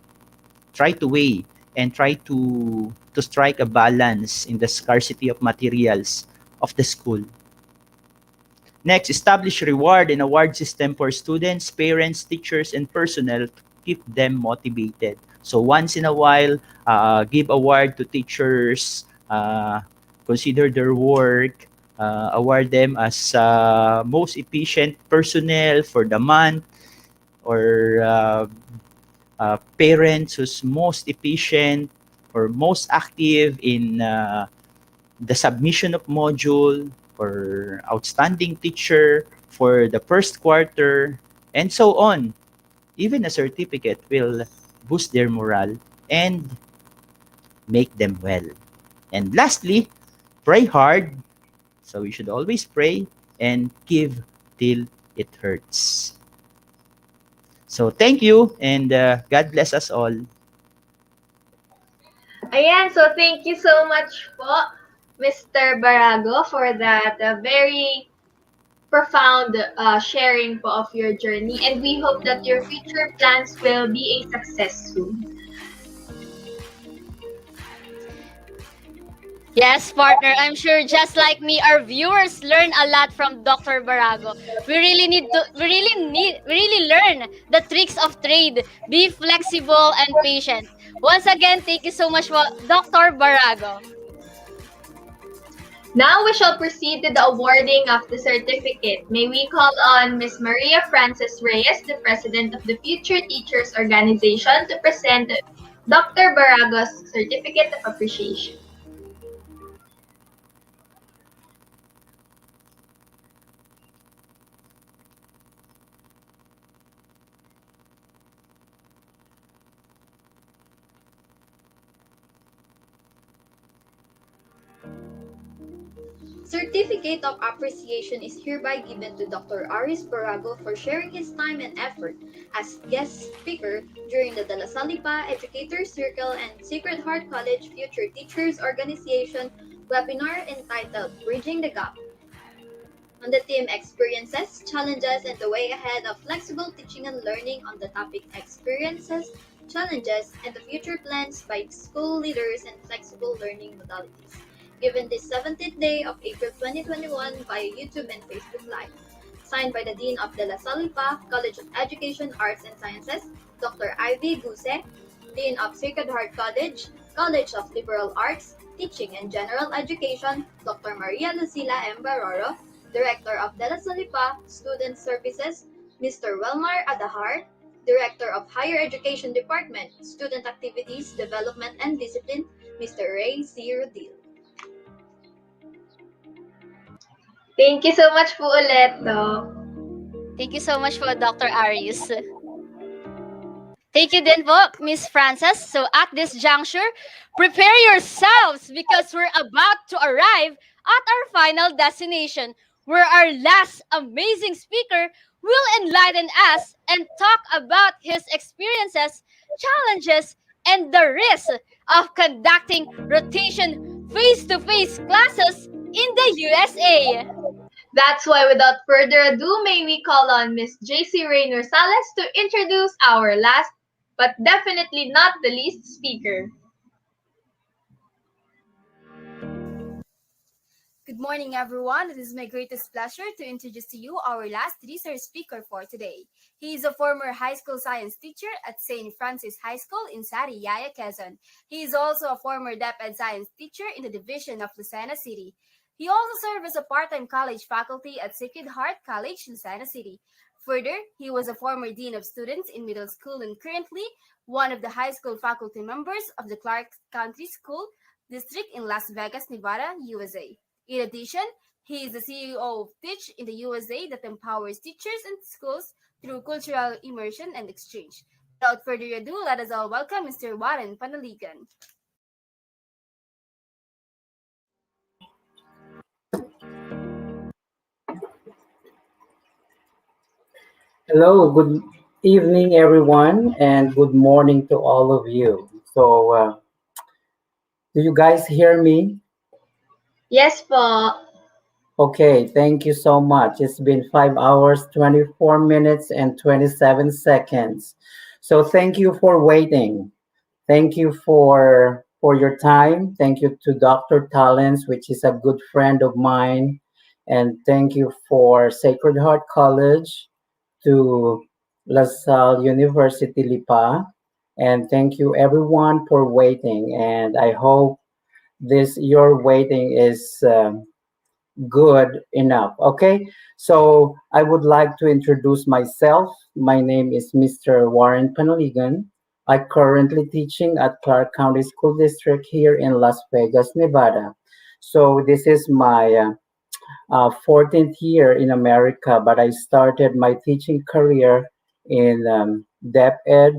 try to weigh and try to strike a balance in the scarcity of materials of the school. Next, establish reward and award system for students, parents, teachers, and personnel to keep them motivated. So once in a while, give award to teachers, consider their work, award them as most efficient personnel for the month, or parents who's most efficient or most active in the submission of module, or outstanding teacher for the first quarter, and so on. Even a certificate will boost their morale and make them well. And lastly, pray hard. So we should always pray and give till it hurts. So thank you, and God bless us all. Ayan, so thank you so much po, Mr. Barago, for that very profound sharing po of your journey. And we hope that your future plans will be a success soon. Yes, partner. I'm sure just like me, our viewers learn a lot from Dr. Barago. We really learn the tricks of trade. Be flexible and patient. Once again, thank you so much for Dr. Barago. Now we shall proceed to the awarding of the certificate. May we call on Ms. Maria Frances Reyes, the President of the Future Teachers Organization, to present Dr. Barago's Certificate of Appreciation. Certificate of Appreciation is hereby given to Dr. Aris Barago for sharing his time and effort as guest speaker during the De La Salipa Educator Circle and Sacred Heart College Future Teachers Organization webinar entitled Bridging the Gap on the theme Experiences, Challenges, and the Way Ahead of Flexible Teaching and Learning on the topic Experiences, Challenges, and the Future Plans by School Leaders and Flexible Learning Modalities, given this 17th day of April 2021 via YouTube and Facebook Live. Signed by the Dean of De La Salipa College of Education, Arts, and Sciences, Dr. Ivy Guse, Dean of Sacred Heart College, College of Liberal Arts, Teaching and General Education, Dr. Maria Lucila M. Baroro, Director of De La Salipa Student Services, Mr. Welmar Adahar, Director of Higher Education Department, Student Activities, Development and Discipline, Mr. Ray C. Rodil. Thank you so much po ulit, Doc. Thank you so much for Dr. Aris. Thank you din po, Miss Frances. So at this juncture, prepare yourselves because we're about to arrive at our final destination where our last amazing speaker will enlighten us and talk about his experiences, challenges, and the risk of conducting rotation face-to-face classes in the USA. That's why without further ado, may we call on Miss JC Rain Rosales to introduce our last but definitely not the least speaker. Good morning, everyone. It is my greatest pleasure to introduce to you our last research speaker for today. He is a former high school science teacher at St. Francis High School in Sariaya, Quezon. He is also a former DepEd science teacher in the division of Lucena City. He also served as a part-time college faculty at Sacred Heart College, Lucena City. Further, he was a former dean of students in middle school and currently one of the high school faculty members of the Clark County School District in Las Vegas, Nevada, USA. In addition, he is the CEO of Teach in the USA that empowers teachers and schools through cultural immersion and exchange. Without further ado, let us all welcome Mr. Warren Panaligan. Hello, good evening, everyone, and good morning to all of you. Do you guys hear me? Yes po. Okay, thank you so much. It's been 5 hours, 24 minutes, and 27 seconds. So thank you for waiting. Thank you for your time. Thank you to Dr. Talents, which is a good friend of mine. And thank you for Sacred Heart College, to La Salle University Lipa. And thank you everyone for waiting. And I hope this your waiting is good enough. Okay, so I would like to introduce myself. My name is Mr. Warren Panaligan. I currently teaching at Clark County School District here in Las Vegas, Nevada. So this is my 14th year in America, but I started my teaching career in DepEd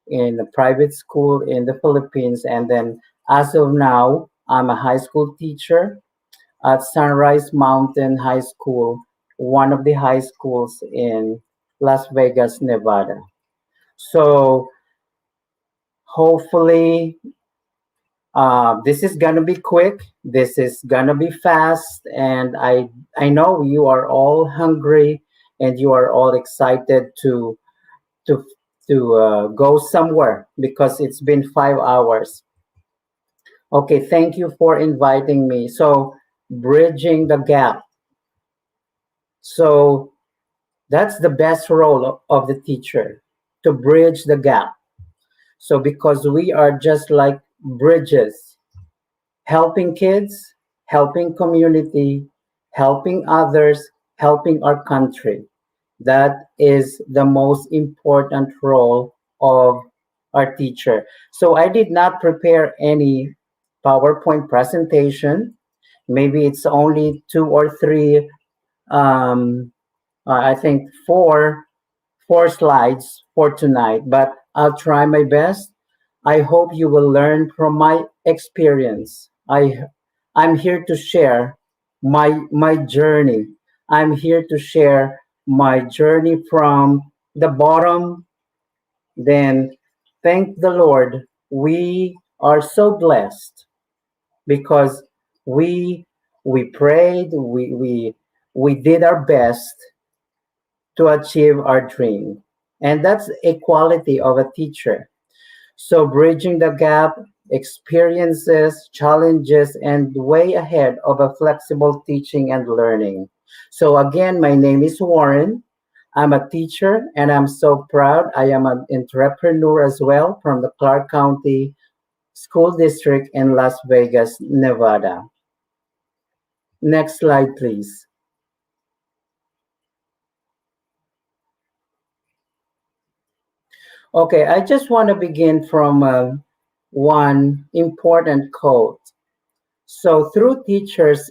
in a private school in the Philippines. And then as of now, I'm a high school teacher at Sunrise Mountain High School, one of the high schools in Las Vegas, Nevada. So hopefully, this is gonna be quick. This is gonna be fast, and I know you are all hungry and you are all excited to go somewhere because it's been 5 hours. Okay, thank you for inviting me. So, bridging the gap. So, that's the best role of the teacher to bridge the gap. So, because we are just like bridges, helping kids, helping community, helping others, helping our country. That is the most important role of our teacher. So I did not prepare any PowerPoint presentation. Maybe it's only two or three, um, I think four slides for tonight, but I'll try my best. I hope you will learn from my experience. I'm here to share my journey. I'm here to share my journey from the bottom. Then thank the Lord. We are so blessed because we we prayed, we did our best to achieve our dream. And that's a quality of a teacher. So bridging the gap, experiences, challenges, and way ahead of a flexible teaching and learning. So again, my name is Warren. I'm a teacher and I'm so proud. I am an entrepreneur as well from the Clark County School District in Las Vegas, Nevada. Next slide, please. Okay, I just want to begin from one important quote. So, through teachers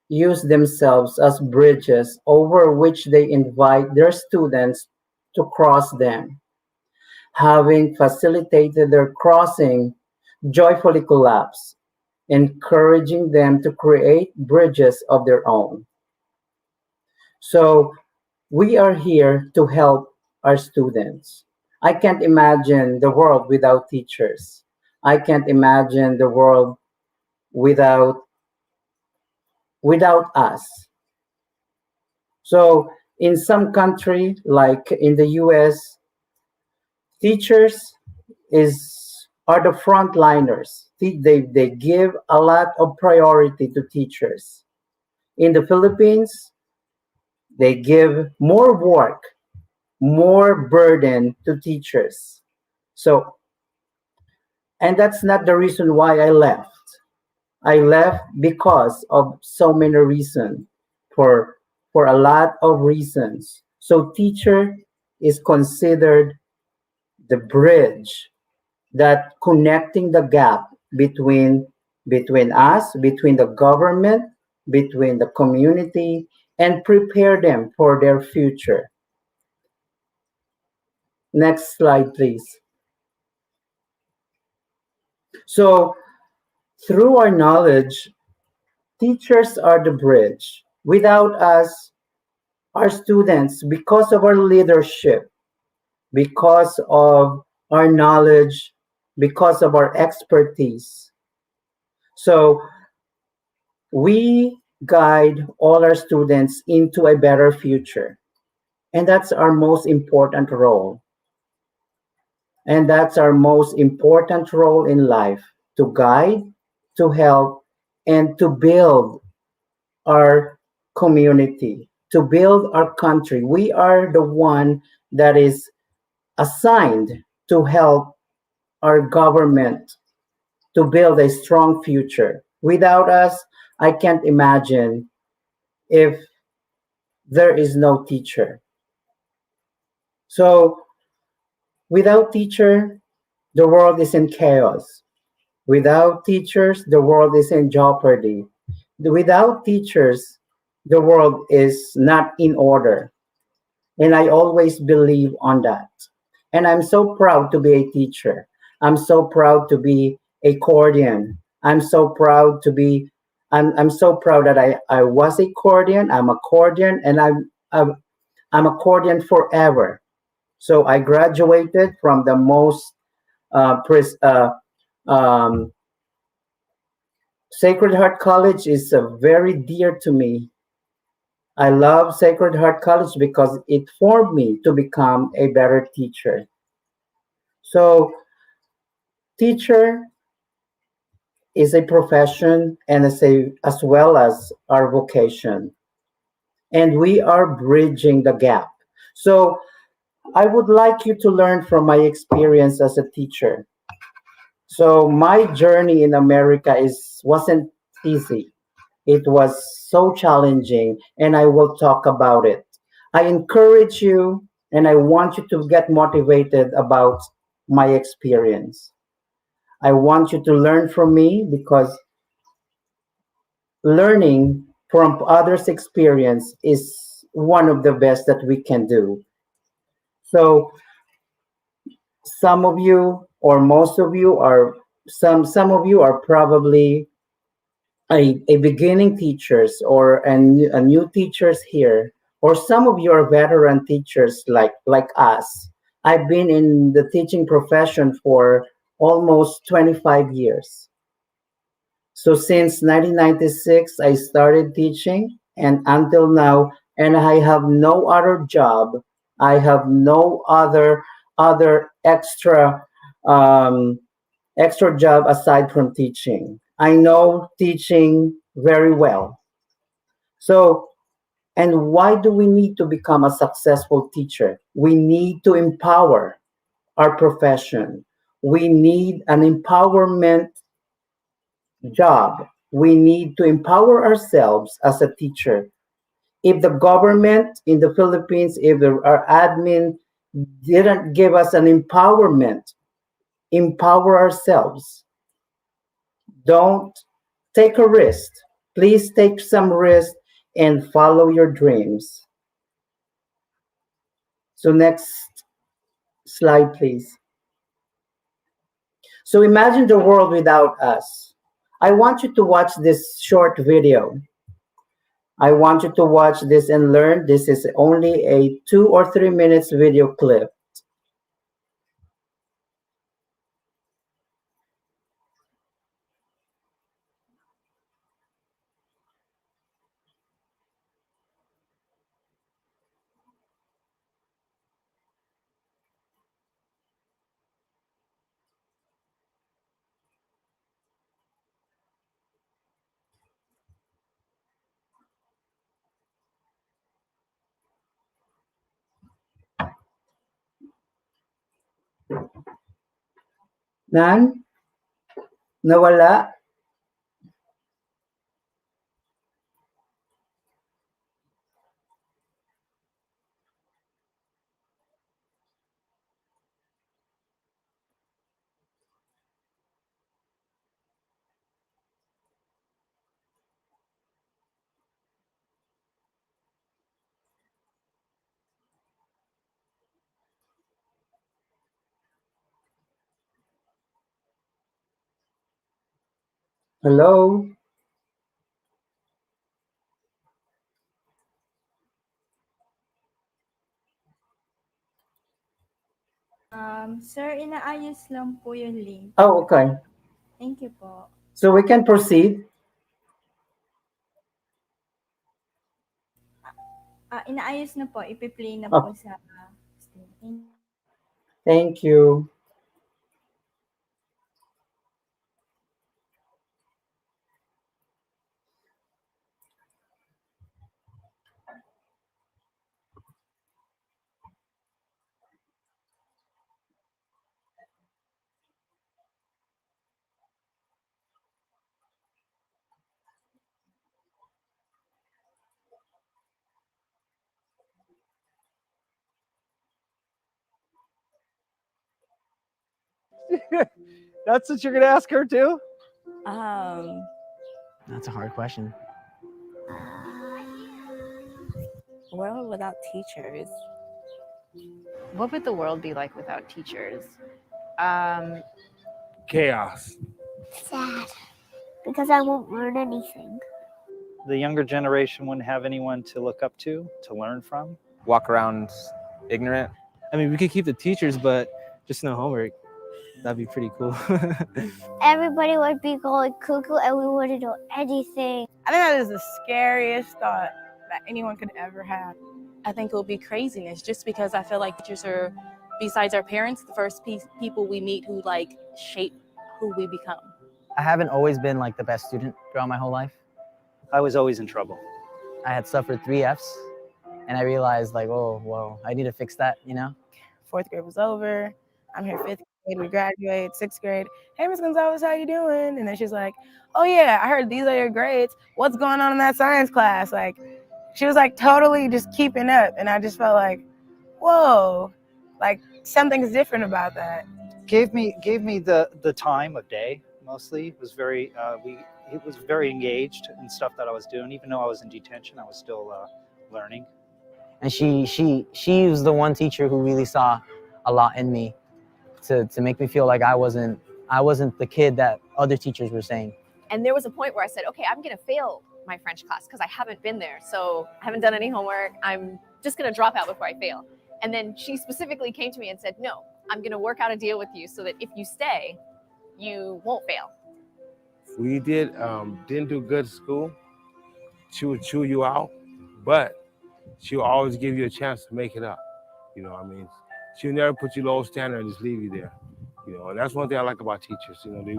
use themselves as bridges over which they invite their students to cross them. Having facilitated their crossing, joyfully collapse, encouraging them to create bridges of their own. So, we are here to help our students. I can't imagine the world without teachers. I can't imagine the world without us. So in some country, like in the US, teachers are the frontliners. They give a lot of priority to teachers. In the Philippines, they give more work, more burden to teachers. So, and that's not the reason why I left. I left because of so many reasons, for a lot of reasons. So teacher is considered the bridge that connecting the gap between us, between the government, between the community, and prepare them for their future. Next slide, please. So through our knowledge, teachers are the bridge. Without us, our students, because of our leadership, because of our knowledge, because of our expertise. So we guide all our students into a better future. And that's our most important role. And that's our most important role in life, to guide, to help, and to build our community, to build our country. We are the one that is assigned to help our government to build a strong future. Without us, I can't imagine if there is no teacher. So without teacher, the world is in chaos. Without teachers, the world is in jeopardy. Without teachers, the world is not in order. And I always believe on that. And I'm so proud to be a teacher. I'm so proud to be a Cordian. I'm so proud that I was a Cordian. I'm a Cordian and I'm, I'm accordion forever. So I graduated from the most um, Sacred Heart College is very dear to me. I love Sacred Heart College because it formed me to become a better teacher. So, teacher is a profession and as well as our vocation, and we are bridging the gap. So, I would like you to learn from my experience as a teacher. So, my journey in America is wasn't easy. It was so challenging, and I will talk about it. I encourage you and I want you to get motivated about my experience. I want you to learn from me because learning from others' experience is one of the best that we can do. So, some of you or most of you are some of you are probably a beginning teachers or a new teachers here, or some of you are veteran teachers like us. I've been in the teaching profession for almost 25 years. So since 1996 I started teaching and until now, and I have no other job. I have no other um, extra job aside from teaching. I know teaching very well. So, and why do we need to become a successful teacher? We need to empower our profession. We need an empowerment job. We need to empower ourselves as a teacher. If the government in the Philippines, if our admin didn't give us an empowerment, empower ourselves. Don't take a risk. Please take some risk and follow your dreams. So next slide, please. So imagine the world without us. I want you to watch this short video. I want you to watch this and learn. This is only a 2 or 3 minutes video clip. Nan, nawala. Hello? Sir, inaayos lang po yung link. Oh, okay. Thank you po. So we can proceed. Inaayos na po. Ipi-play na Oh, po sa screen. thank you. That's what you're gonna ask her too? Um, That's a hard question. world without teachers. What would the world be like without teachers? Um, Chaos. Sad. Because I won't learn anything. the younger generation wouldn't have anyone to look up to learn from. Walk around ignorant. I mean, we could keep the teachers, but just no homework. That'd be pretty cool. Everybody would be going cuckoo and we wouldn't know anything. I think that is the scariest thought that anyone could ever have. I think it will be craziness just because I feel like teachers are, besides our parents, the first people we meet who like shape who we become. I haven't always been like the best student throughout my whole life. I was always in trouble. I had suffered 3 Fs and I realized like, oh, well, I need to fix that, you know? 4th grade was over. I'm here 5th grade. We graduate 6th grade. Hey, Miss Gonzalez, how you doing? And then she's like, oh yeah, I heard these are your grades. What's going on in that science class? Like, she was like totally just keeping up. And I just felt like, whoa, like something's different about that. Gave me the time of day. Mostly it was very he was very engaged in stuff that I was doing. Even though I was in detention, I was still learning. And she was the one teacher who really saw a lot in me to make me feel like I wasn't the kid that other teachers were saying. And there was a point where I said, okay, I'm going to fail my French class because I haven't been there. So I haven't done any homework. I'm just going to drop out before I fail. And then she specifically came to me and said, no, I'm going to work out a deal with you so that if you stay, you won't fail. We didn't do good at school. She would chew you out, but she'll always give you a chance to make it up. You know what I mean? She'll never put you low standard and just leave you there. You know, and that's one thing I like about teachers. They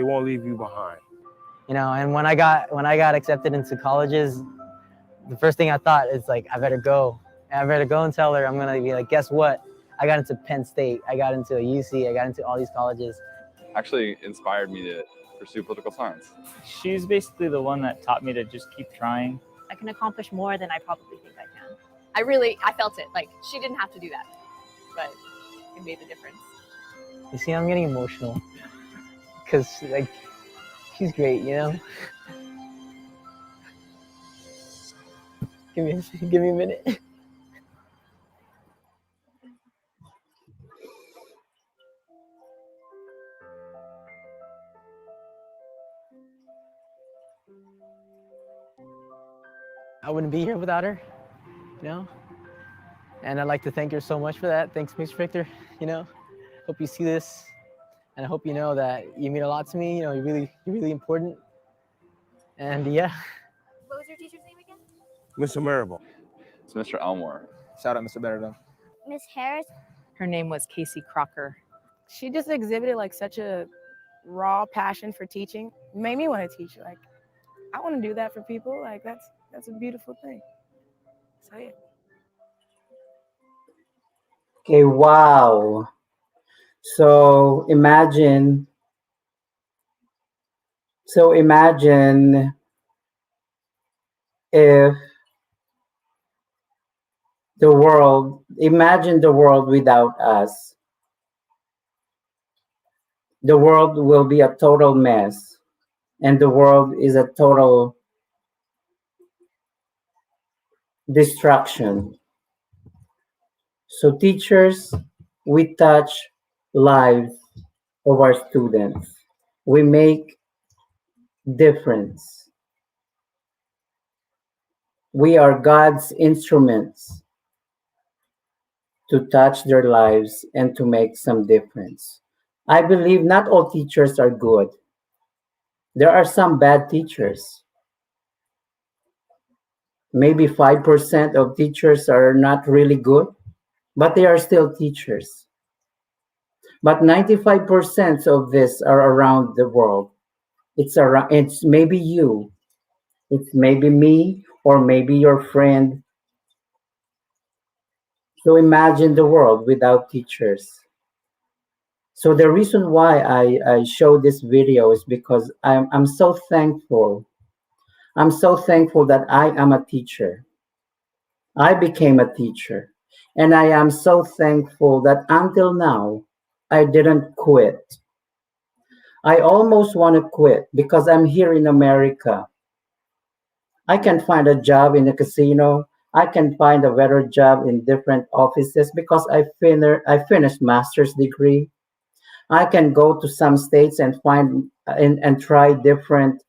won't leave you behind. You know, and when I got accepted into colleges, the first thing I thought is like, I better go. And I better go and tell her. I'm gonna be like, guess what? I got into Penn State. I got into a UC. I got into all these colleges. Actually inspired me to pursue political science. She's basically the one that taught me to just keep trying. I can accomplish more than I probably think I can. I felt it. Like, she didn't have to do that, but it made the difference. You see, I'm getting emotional because like she's great, you know. Give me a minute. I wouldn't be here without her, you know. And I'd like to thank her so much for that. Thanks, Miss Richter. You know, hope you see this, and I hope you know that you mean a lot to me. You know, you're really important. And yeah. What was your teacher's name again? Mr. Marable. It's Mr. Elmore. Shout out, Mr. Benedum. Miss Harris. Her name was Casey Crocker. She just exhibited like such a raw passion for teaching. It made me want to teach. Like, I want to do that for people. Like, that's a beautiful thing. So yeah. Okay, wow. So imagine if imagine the world without us. The world will be a total mess, and the world is a total destruction. So teachers, we touch lives of our students. We make difference. We are God's instruments to touch their lives and to make some difference. I believe not all teachers are good. There are some bad teachers. Maybe 5% of teachers are not really good, but they are still teachers. But 95% of this are around the world. It's maybe you, it's maybe me, or maybe your friend. So imagine the world without teachers. So the reason why I show this video is because I'm so thankful. I'm so thankful that I am a teacher. I became a teacher. And I am so thankful that until now, I didn't quit. I almost want to quit because I'm here in America. I can find a job in a casino. I can find a better job in different offices because I finished master's degree. I can go to some states and find and try different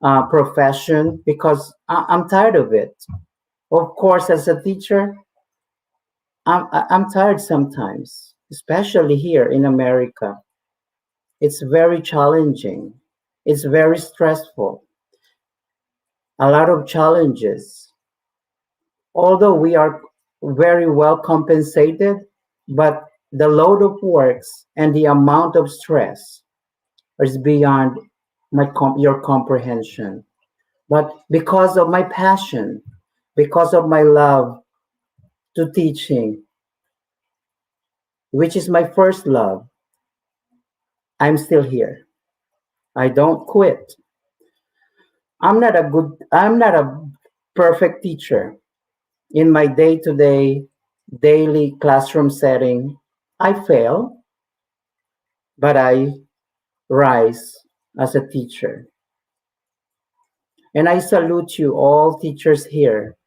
profession because I'm tired of it. Of course, as a teacher, I'm tired sometimes, especially here in America. It's very challenging. It's very stressful. A lot of challenges. Although we are very well compensated, but the load of works and the amount of stress is beyond your comprehension. But because of my passion, because of my love to teaching, which is my first love, I'm still here. I don't quit. I'm not a perfect teacher. In my day-to-day, daily classroom setting, I fail, but I rise as a teacher. And I salute you all teachers here,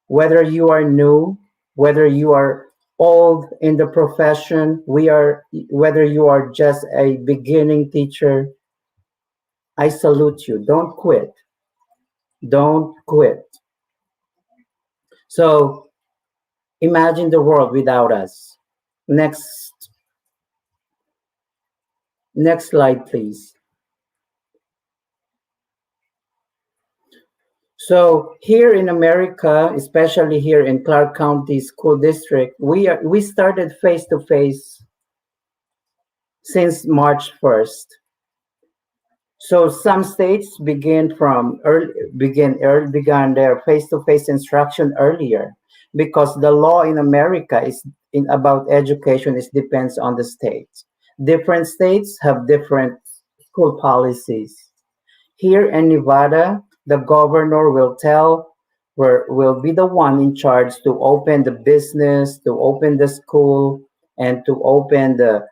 whether you are new, whether you are old in the profession, whether you are just a beginning teacher, I salute you. Don't quit. Don't quit. So imagine the world without us. Next, next slide, please. So here in America, especially here in Clark County School District, we started face to face since March 1st. So some states began their face-to-face instruction earlier because the law in America is in about education is depends on the states. Different states have different school policies. Here in Nevada, the governor will be the one in charge to open the business, to open the school, and to open the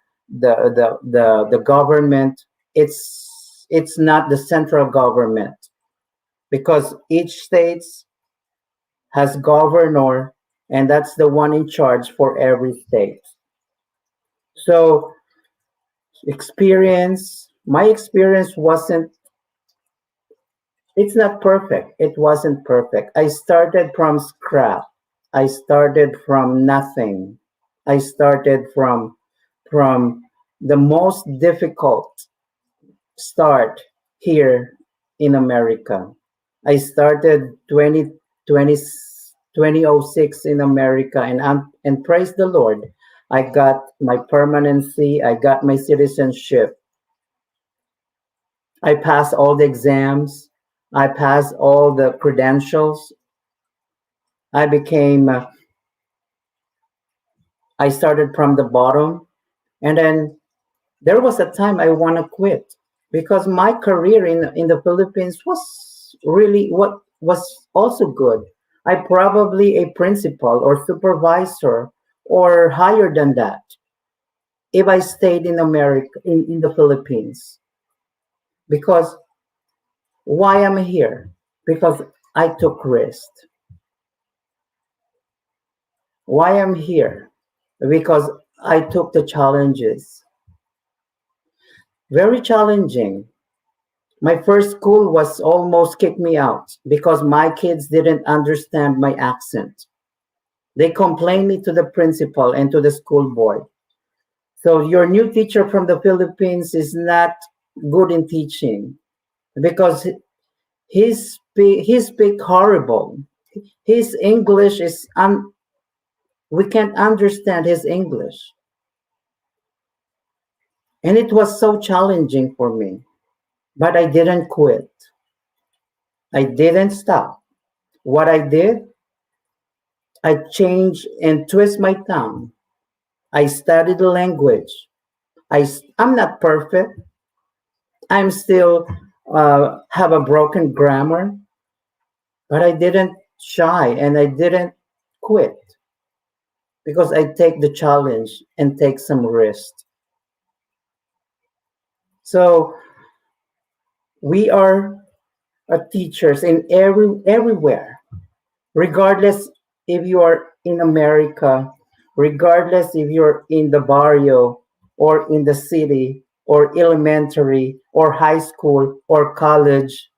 government. It's not the central government because each state has governor, and that's the one in charge for every state. So my experience wasn't it's not perfect. It wasn't perfect. I started from scrap. I started from nothing. I started from the most difficult start here in America. I started 2006 in America, and praise the Lord, I got my permanency. I got my citizenship. I passed all the exams. I passed all the credentials. I became, I started from the bottom. And then there was a time I want to quit because my career in the Philippines was really what was also good. I probably a principal or supervisor or higher than that if I stayed in America, in the Philippines. Because why I'm here? Because I took risk. Why I'm here? Because I took the challenges. Very challenging. My first school was almost kicked me out because my kids didn't understand my accent. They complained me to the principal and to the school board. So your new teacher from the Philippines is not good in teaching because he speak horrible. His English is we can't understand his English. And it was so challenging for me. But I didn't quit. I didn't stop. What I did, I changed and twist my tongue. I studied the language. I'm not perfect. I'm still have a broken grammar, but I didn't shy and I didn't quit because I take the challenge and take some risk. So we are teachers in everywhere, regardless if you are in America, regardless if you're in the barrio or in the city or elementary or high school or college,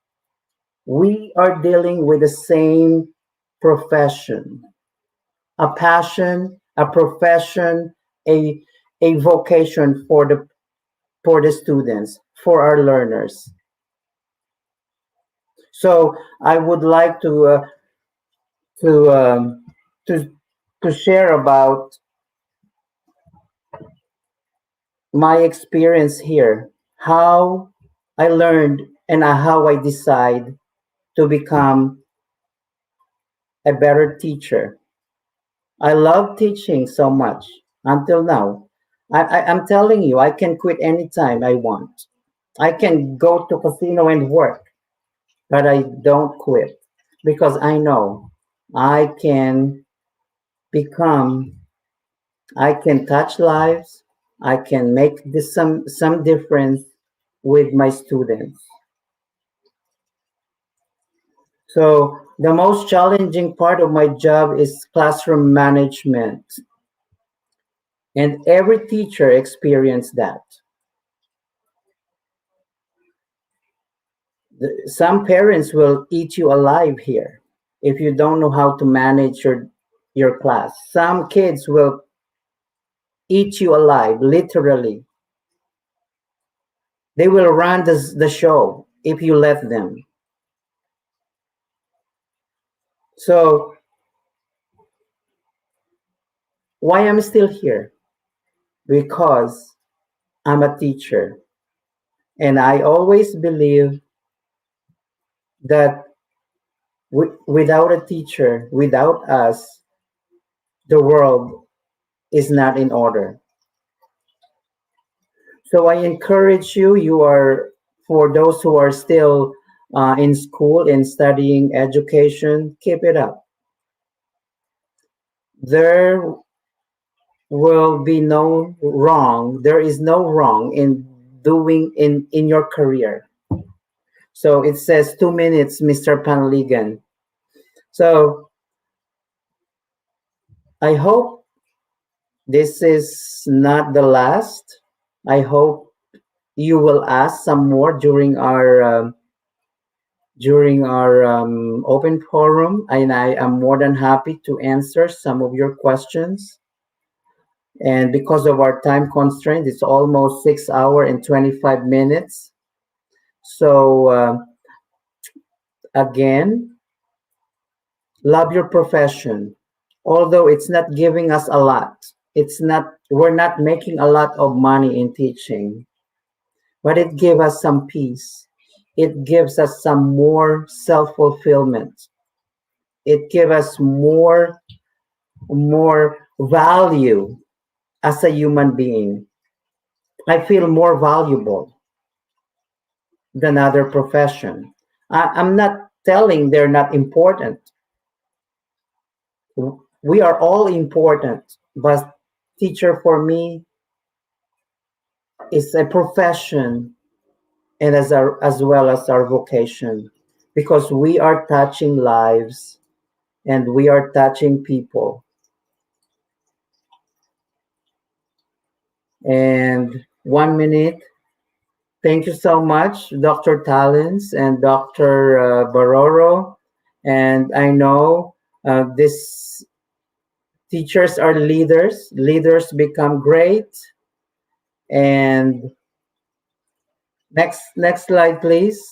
We are dealing with the same profession, a passion, a profession, a, a vocation for the students, for our learners. So I would like to um, to to share about my experience here, how I learned and how I decide to become a better teacher. I love teaching so much until now. I'm telling you, I can quit anytime I want. I can go to casino and work, but I don't quit because I know I can become, I can touch lives, I can make some difference with my students. So the most challenging part of my job is classroom management. And every teacher experienced that. Some parents will eat you alive here if you don't know how to manage your class. Some kids will eat you alive, literally. They will run the show if you let them. So why I'm still here? Because I'm a teacher. And I always believe that without a teacher, without us, the world is not in order. So I encourage you, for those who are still in school and studying education, keep it up. There will be no wrong. There is no wrong in doing in your career. So it says 2 minutes, Mr. Panligan. So I hope this is not the last. I hope you will ask some more during our open forum, and I am more than happy to answer some of your questions. And because of our time constraint, it's almost 6 hours and 25 minutes. So again, love your profession. Although it's not giving us a lot, we're not making a lot of money in teaching, but it gives us some peace. It gives us some more self-fulfillment. It gives us more value as a human being. I feel more valuable than other profession. I'm not telling they're not important. We are all important, but teacher for me is a profession and as well as our vocation, because we are touching lives and we are touching people. And 1 minute. Thank you so much, Dr. Talens and Dr. Baroro. And I know these teachers are leaders. Leaders become great. And next slide, please.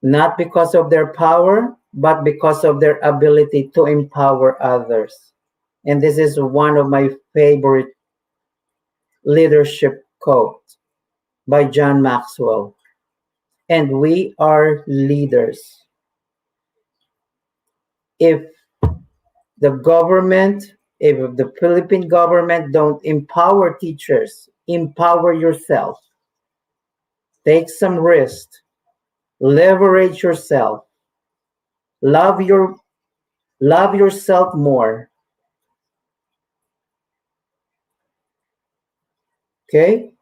Not because of their power, but because of their ability to empower others. And this is one of my favorite leadership quotes by John Maxwell. And we are leaders. If the government, if the Philippine government don't empower teachers, empower yourself. Take some risk. Leverage yourself. Love yourself more. Okay?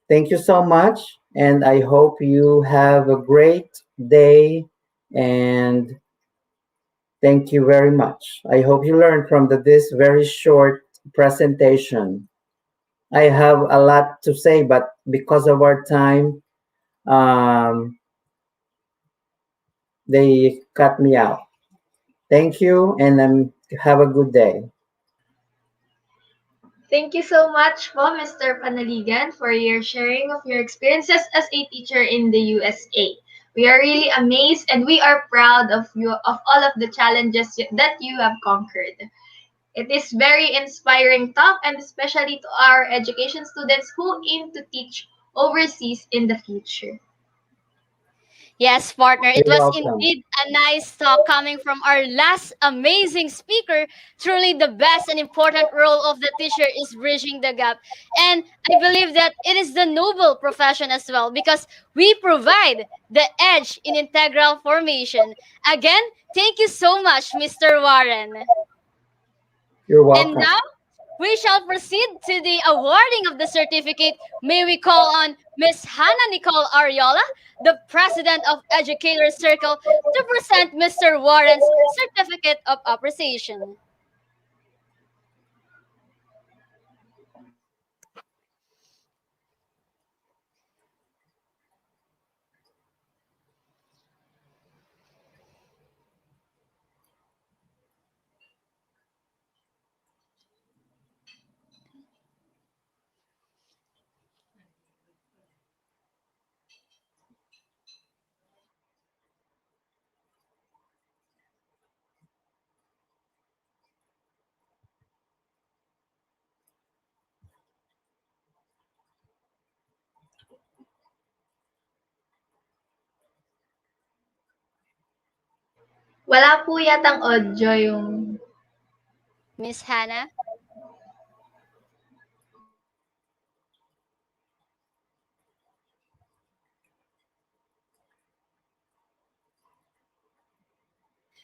Thank you so much. And I hope you have a great day. And thank you very much. I hope you learned from this very short presentation. I have a lot to say, but because of our time, Um, they cut me out. Thank you, and have a good day. Thank you so much po, Mr. Panaligan, for your sharing of your experiences as a teacher in the USA. We are really amazed and we are proud of you of all of the challenges that you have conquered. It is very inspiring talk and especially to our education students who aim to teach overseas in the future. Yes, partner, it You're was welcome. indeed a nice talk coming from our last amazing speaker. Truly, the best and important role of the teacher is bridging the gap. And I believe that it is the noble profession as well because we provide the edge in integral formation. Again, thank you so much, Mr. Warren. You're And welcome. now, we shall proceed to the awarding of the certificate. May we call on Miss Hannah Nicole Ariola, the President of Educators Circle, to present Mr. Warren's Certificate of Appreciation. Wala po yatang audio yung Miss Hannah?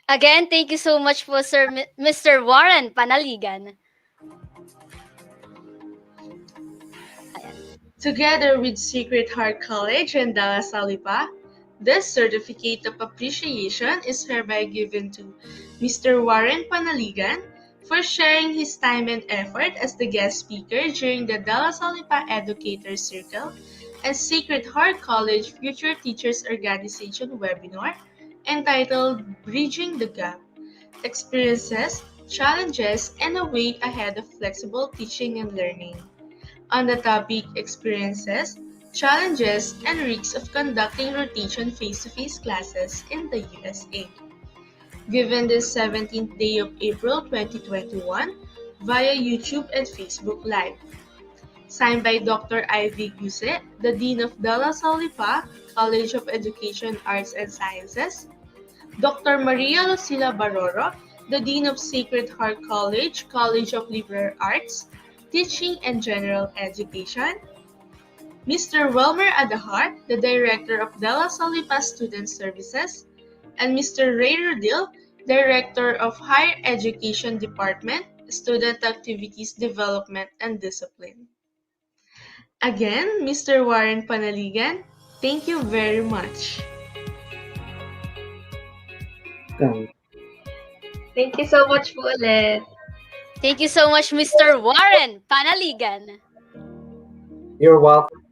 Again, thank you so much for Mr. Warren Panaligan. Together with Sacred Heart College and Dalla Salipa, this certificate of appreciation is hereby given to Mr. Warren Panaligan for sharing his time and effort as the guest speaker during the Dalla Salipa Educators Circle and Sacred Heart College Future Teachers Organization webinar entitled Bridging the Gap: Experiences, Challenges, and a Way Ahead of Flexible Teaching and Learning, on the topic Experiences, Challenges, and Risks of Conducting Rotation Face-to-Face Classes in the USA. Given this 17th day of April 2021 via YouTube and Facebook Live. Signed by Dr. Ivy Guse, the Dean of De La Salle College of Education, Arts and Sciences, Dr. Maria Lucila Baroro, the Dean of Sacred Heart College, College of Liberal Arts, Teaching and General Education, Mr. Wilmer Adahar, the Director of De La Salle Student Services, and Mr. Ray Rodil, Director of Higher Education Department, Student Activities Development and Discipline. Again, Mr. Warren Panaligan, thank you very much. Thank you so much po ulit. Thank you so much, Mr. Warren Panaligan. You're welcome.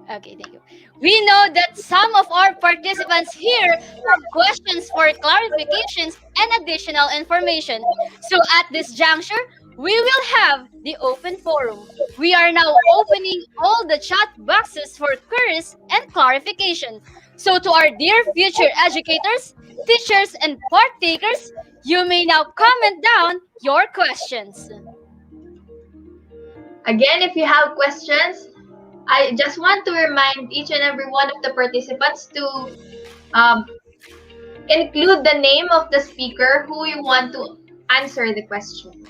Okay, thank you. We know that some of our participants here have questions for clarifications and additional information. So at this juncture, we will have the open forum. We are now opening all the chat boxes for queries and clarification. So to our dear future educators, teachers, and partakers, you may now comment down your questions. Again, if you have questions, I just want to remind each and every one of the participants to include the name of the speaker who you want to answer the question.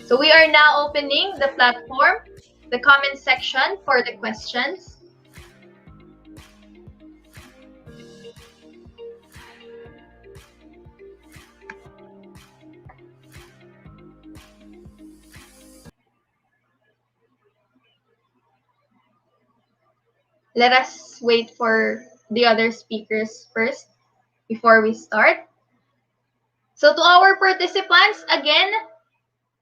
So we are now opening the platform, the comment section for the questions. Let us wait for the other speakers first before we start. So to our participants, again,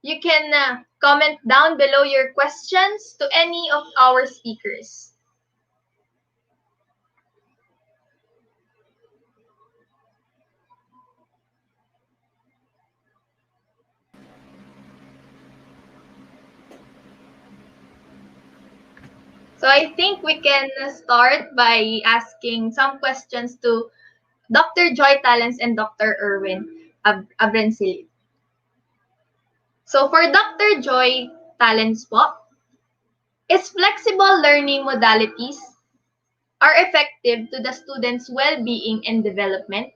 You can comment down below your questions to any of our speakers. So I think we can start by asking some questions to Dr. Joy Talents and Dr. Erwin Abrensilit. So for Dr. Joy Talents po, is flexible learning modalities are effective to the students' well-being and development?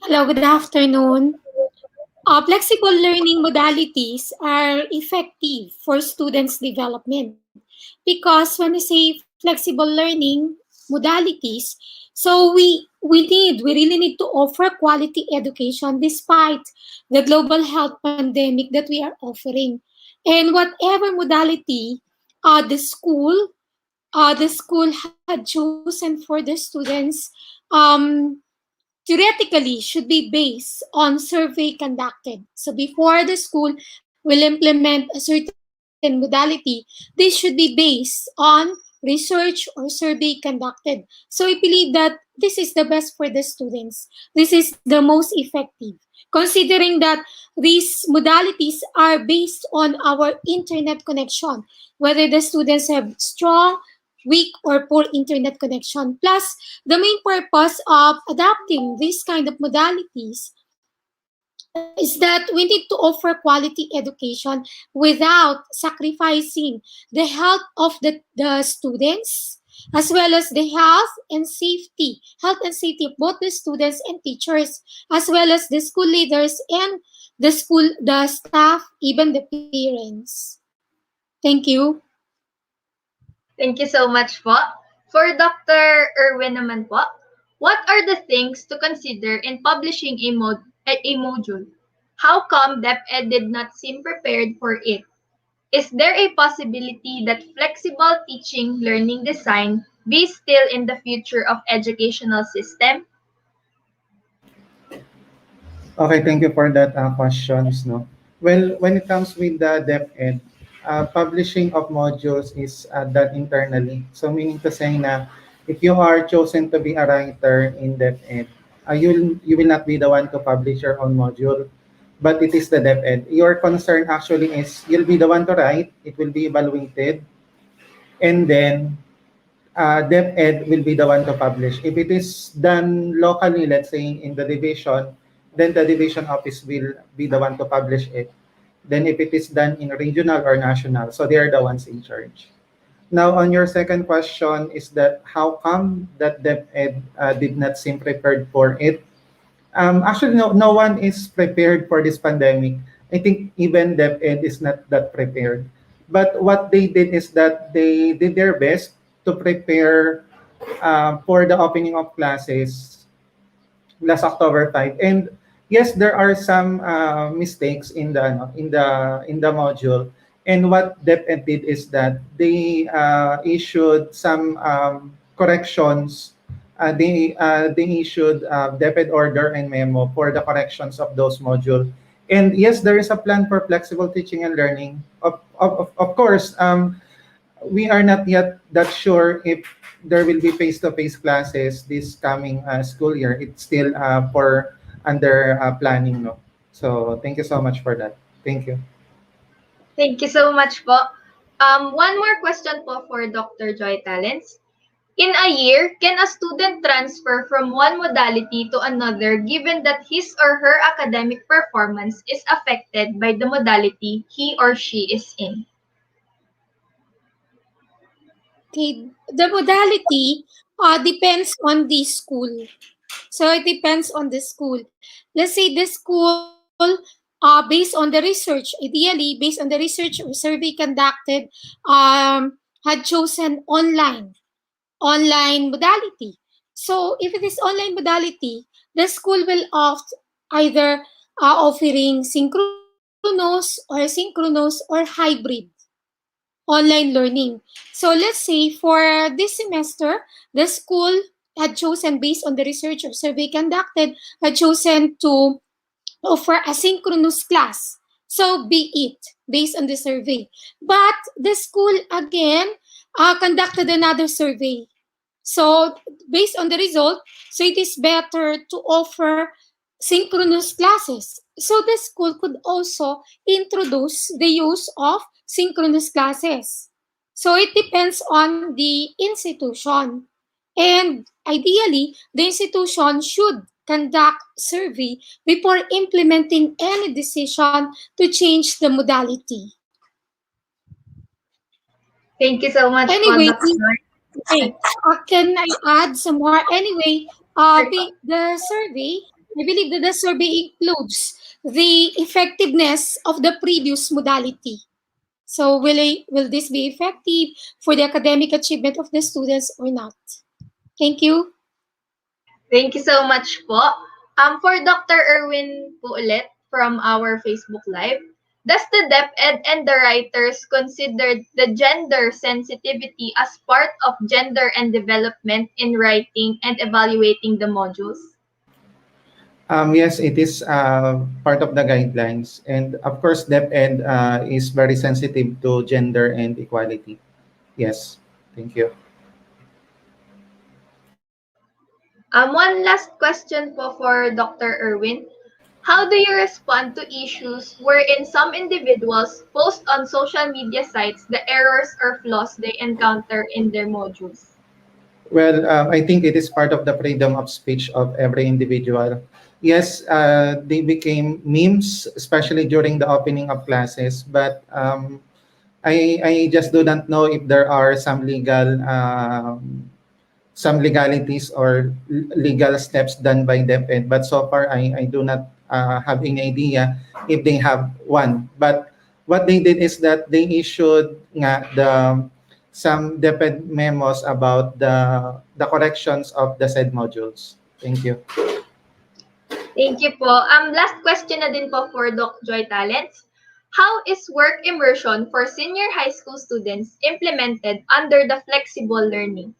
Hello, good afternoon. Flexible learning modalities are effective for students' development because when we say flexible learning modalities, so we really need to offer quality education despite the global health pandemic that we are offering. And whatever modality the school had chosen for the students, theoretically should be based on survey conducted. So before the school will implement a certain modality, they should be based on research or survey conducted. So I believe that this is the best for the students. This is the most effective, considering that these modalities are based on our internet connection, whether the students have strong, weak, or poor internet connection. Plus, the main purpose of adapting these kind of modalities is that we need to offer quality education without sacrificing the health of the students, as well as the health and safety of both the students and teachers, as well as the school leaders and the staff, even the parents. Thank you. Thank you so much po. For Dr. Erwin naman po, what are the things to consider in publishing a module? How come DepEd did not seem prepared for it? Is there a possibility that flexible teaching learning design be still in the future of educational system? Okay, thank you for that questions. No, well, when it comes with the DepEd, publishing of modules is done internally. So meaning to say na if you are chosen to be a writer in DepEd, you will not be the one to publish your own module, but it is the DepEd. Your concern actually is you'll be the one to write. It will be evaluated, and then DepEd will be the one to publish. If it is done locally, let's say in the division, then the division office will be the one to publish it. Then if it is done in regional or national, so they are the ones in charge. Now, on your second question is that how come that DepEd did not seem prepared for it? Actually, no one is prepared for this pandemic. I think even DepEd is not that prepared. But what they did is that they did their best to prepare for the opening of classes last October 5. And yes, there are some mistakes in the in the module. And what DepEd did is that they issued some corrections. They issued DepEd order and memo for the corrections of those modules. And yes, there is a plan for flexible teaching and learning. Of course, we are not yet that sure if there will be face-to-face classes this coming school year. It's still for under planning, no. So thank you so much for that. Thank you. Thank you so much po. One more question po for Dr. Joy Talents. In a year, can a student transfer from one modality to another given that his or her academic performance is affected by the modality he or she is in? Okay, the modality depends on the school. So it depends on the school. Let's say the school, based on the research, ideally based on the research or survey conducted, had chosen online modality. So if it is online modality, the school will opt either offering synchronous or hybrid online learning. So let's say for this semester, the school had chosen based on the research or survey conducted, had chosen to offer asynchronous class. So be it based on the survey. But the school again conducted another survey. So based on the result, so it is better to offer synchronous classes. So the school could also introduce the use of synchronous classes. So it depends on the institution. And ideally, the institution should conduct survey before implementing any decision to change the modality. Thank you so much po, Anyway, Dr. okay, can I add some more? Anyway, the survey, I believe that the survey includes the effectiveness of the previous modality. So will this be effective for the academic achievement of the students or not? Thank you. Thank you so much po. For Dr. Erwin po ulit from our Facebook Live, does the DepEd and the writers consider the gender sensitivity as part of gender and development in writing and evaluating the modules? Yes, it is part of the guidelines. And of course, DepEd is very sensitive to gender and equality. Yes, thank you. One last question po for Dr. Erwin. How do you respond to issues wherein some individuals post on social media sites the errors or flaws they encounter in their modules? Well, I think it is part of the freedom of speech of every individual. Yes, they became memes, especially during the opening of classes, but I just do not know if there are some legalities or legal steps done by DepEd. But so far, I do not have any idea if they have one. But what they did is that they issued some DepEd memos about the corrections of the said modules. Thank you. Thank you po. Last question na din po for Doc Joy Talents. How is work immersion for senior high school students implemented under the flexible learning?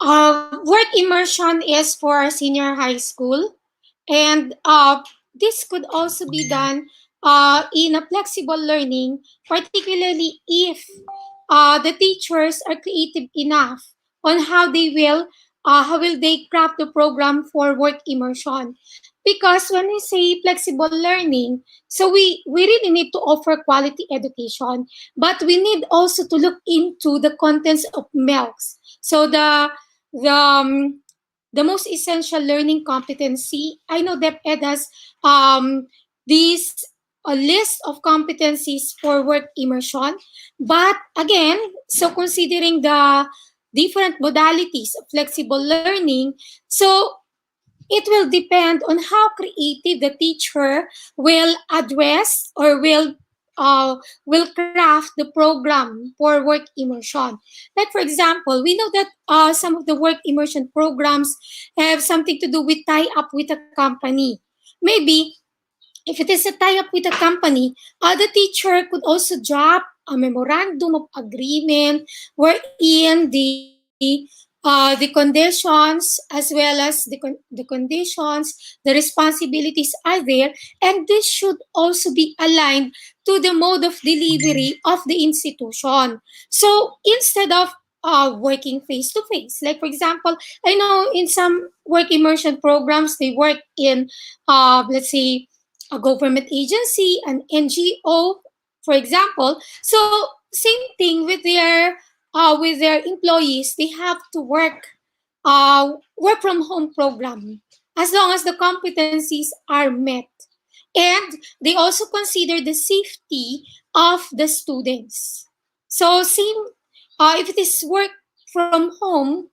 Work immersion is for senior high school, and this could also be done in a flexible learning, particularly if the teachers are creative enough on how will they craft the program for work immersion. Because when we say flexible learning, so we really need to offer quality education, but we need also to look into the contents of MELCs. So the the most essential learning competency. I know that Ed has this a list of competencies for work immersion, but again, so considering the different modalities of flexible learning, so it will depend on how creative the teacher will address or will craft the program for work immersion. Like for example, we know that some of the work immersion programs have something to do with tie up with a company. Maybe if it is a tie-up with a company, the teacher could also drop a memorandum of agreement wherein the conditions as well as the conditions, the responsibilities are there, and this should also be aligned to the mode of delivery of the institution. So instead of working face to face, like for example, I know in some work immersion programs they work in let's say a government agency, an NGO, for example. So same thing with their employees. They have to work from home program as long as the competencies are met, and they also consider the safety of the students. So same if it is work from home,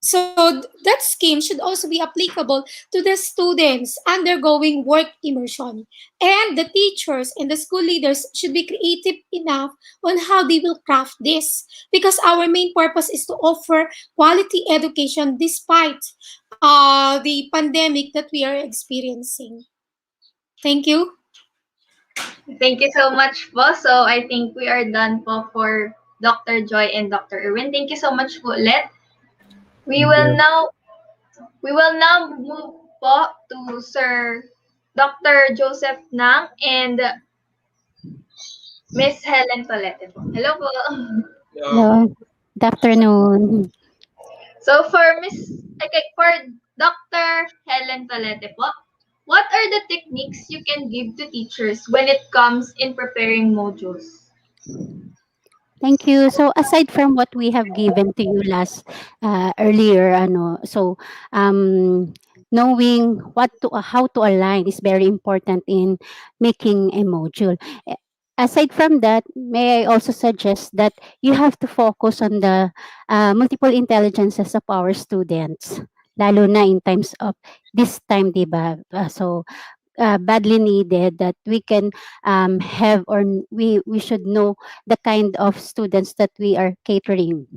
so that scheme should also be applicable to the students undergoing work immersion. And the teachers and the school leaders should be creative enough on how they will craft this. Because our main purpose is to offer quality education despite the pandemic that we are experiencing. Thank you. Thank you so much po. So I think we are done po for Dr. Joy and Dr. Erwin. Thank you so much po ulit. We Thank will you. now We will now move po to Sir Dr. Joseph Nang and Miss Helen Tolete po. Hello po. Hello. Good afternoon. So for Dr. Helen Tolete po, what are the techniques you can give to teachers when it comes in preparing modules? Thank you. So aside from what we have given to you last earlier, knowing how to align is very important in making a module. Aside from that, may I also suggest that you have to focus on the multiple intelligences of our students, lalo na in times of this time, di ba? Badly needed that we can have, or we should know the kind of students that we are catering,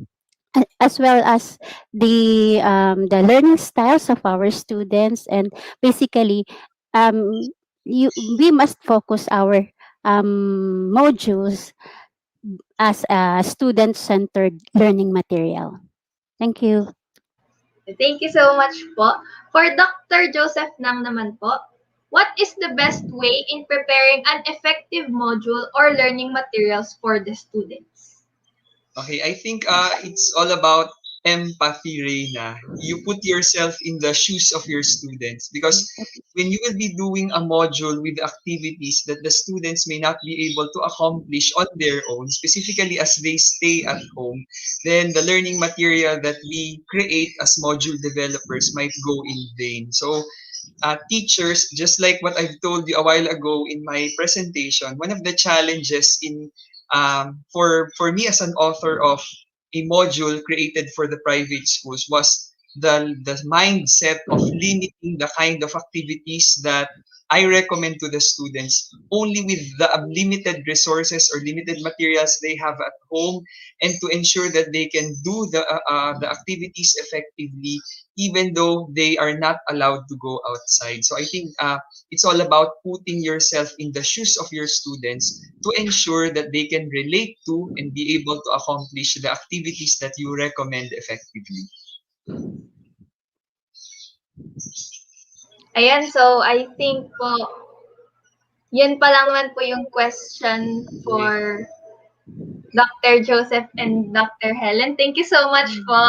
as well as the learning styles of our students. And basically, we must focus our modules as a student-centered learning material. Thank you. Thank you so much po. For Dr. Joseph Nang naman po, what is the best way in preparing an effective module or learning materials for the students? Okay, I think it's all about empathy, Reina. You put yourself in the shoes of your students because when you will be doing a module with activities that the students may not be able to accomplish on their own, specifically as they stay at home, then the learning material that we create as module developers might go in vain. So teachers, just like what I've told you a while ago in my presentation, one of the challenges in for me as an author of a module created for the private schools was the mindset of limiting the kind of activities that I recommend to the students only with the limited resources or limited materials they have at home, and to ensure that they can do the activities effectively even though they are not allowed to go outside. So I think it's all about putting yourself in the shoes of your students to ensure that they can relate to and be able to accomplish the activities that you recommend effectively. Ayan, so I think po, yun pa lang naman po yung question for Dr. Joseph and Dr. Helen. Thank you so much po.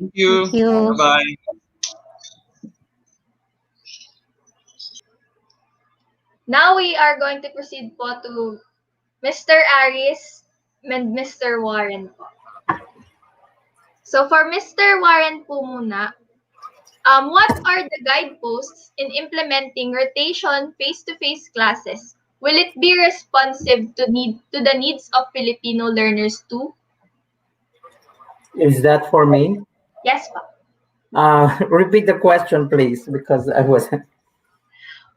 Thank you. Thank you. Bye-bye. Now we are going to proceed po to Mr. Aris and Mr. Warren po. So for Mr. Warren po muna, what are the guideposts in implementing rotation face-to-face classes? Will it be responsive to the needs of Filipino learners too? Is that for me? Yes po. Repeat the question, please, because I was.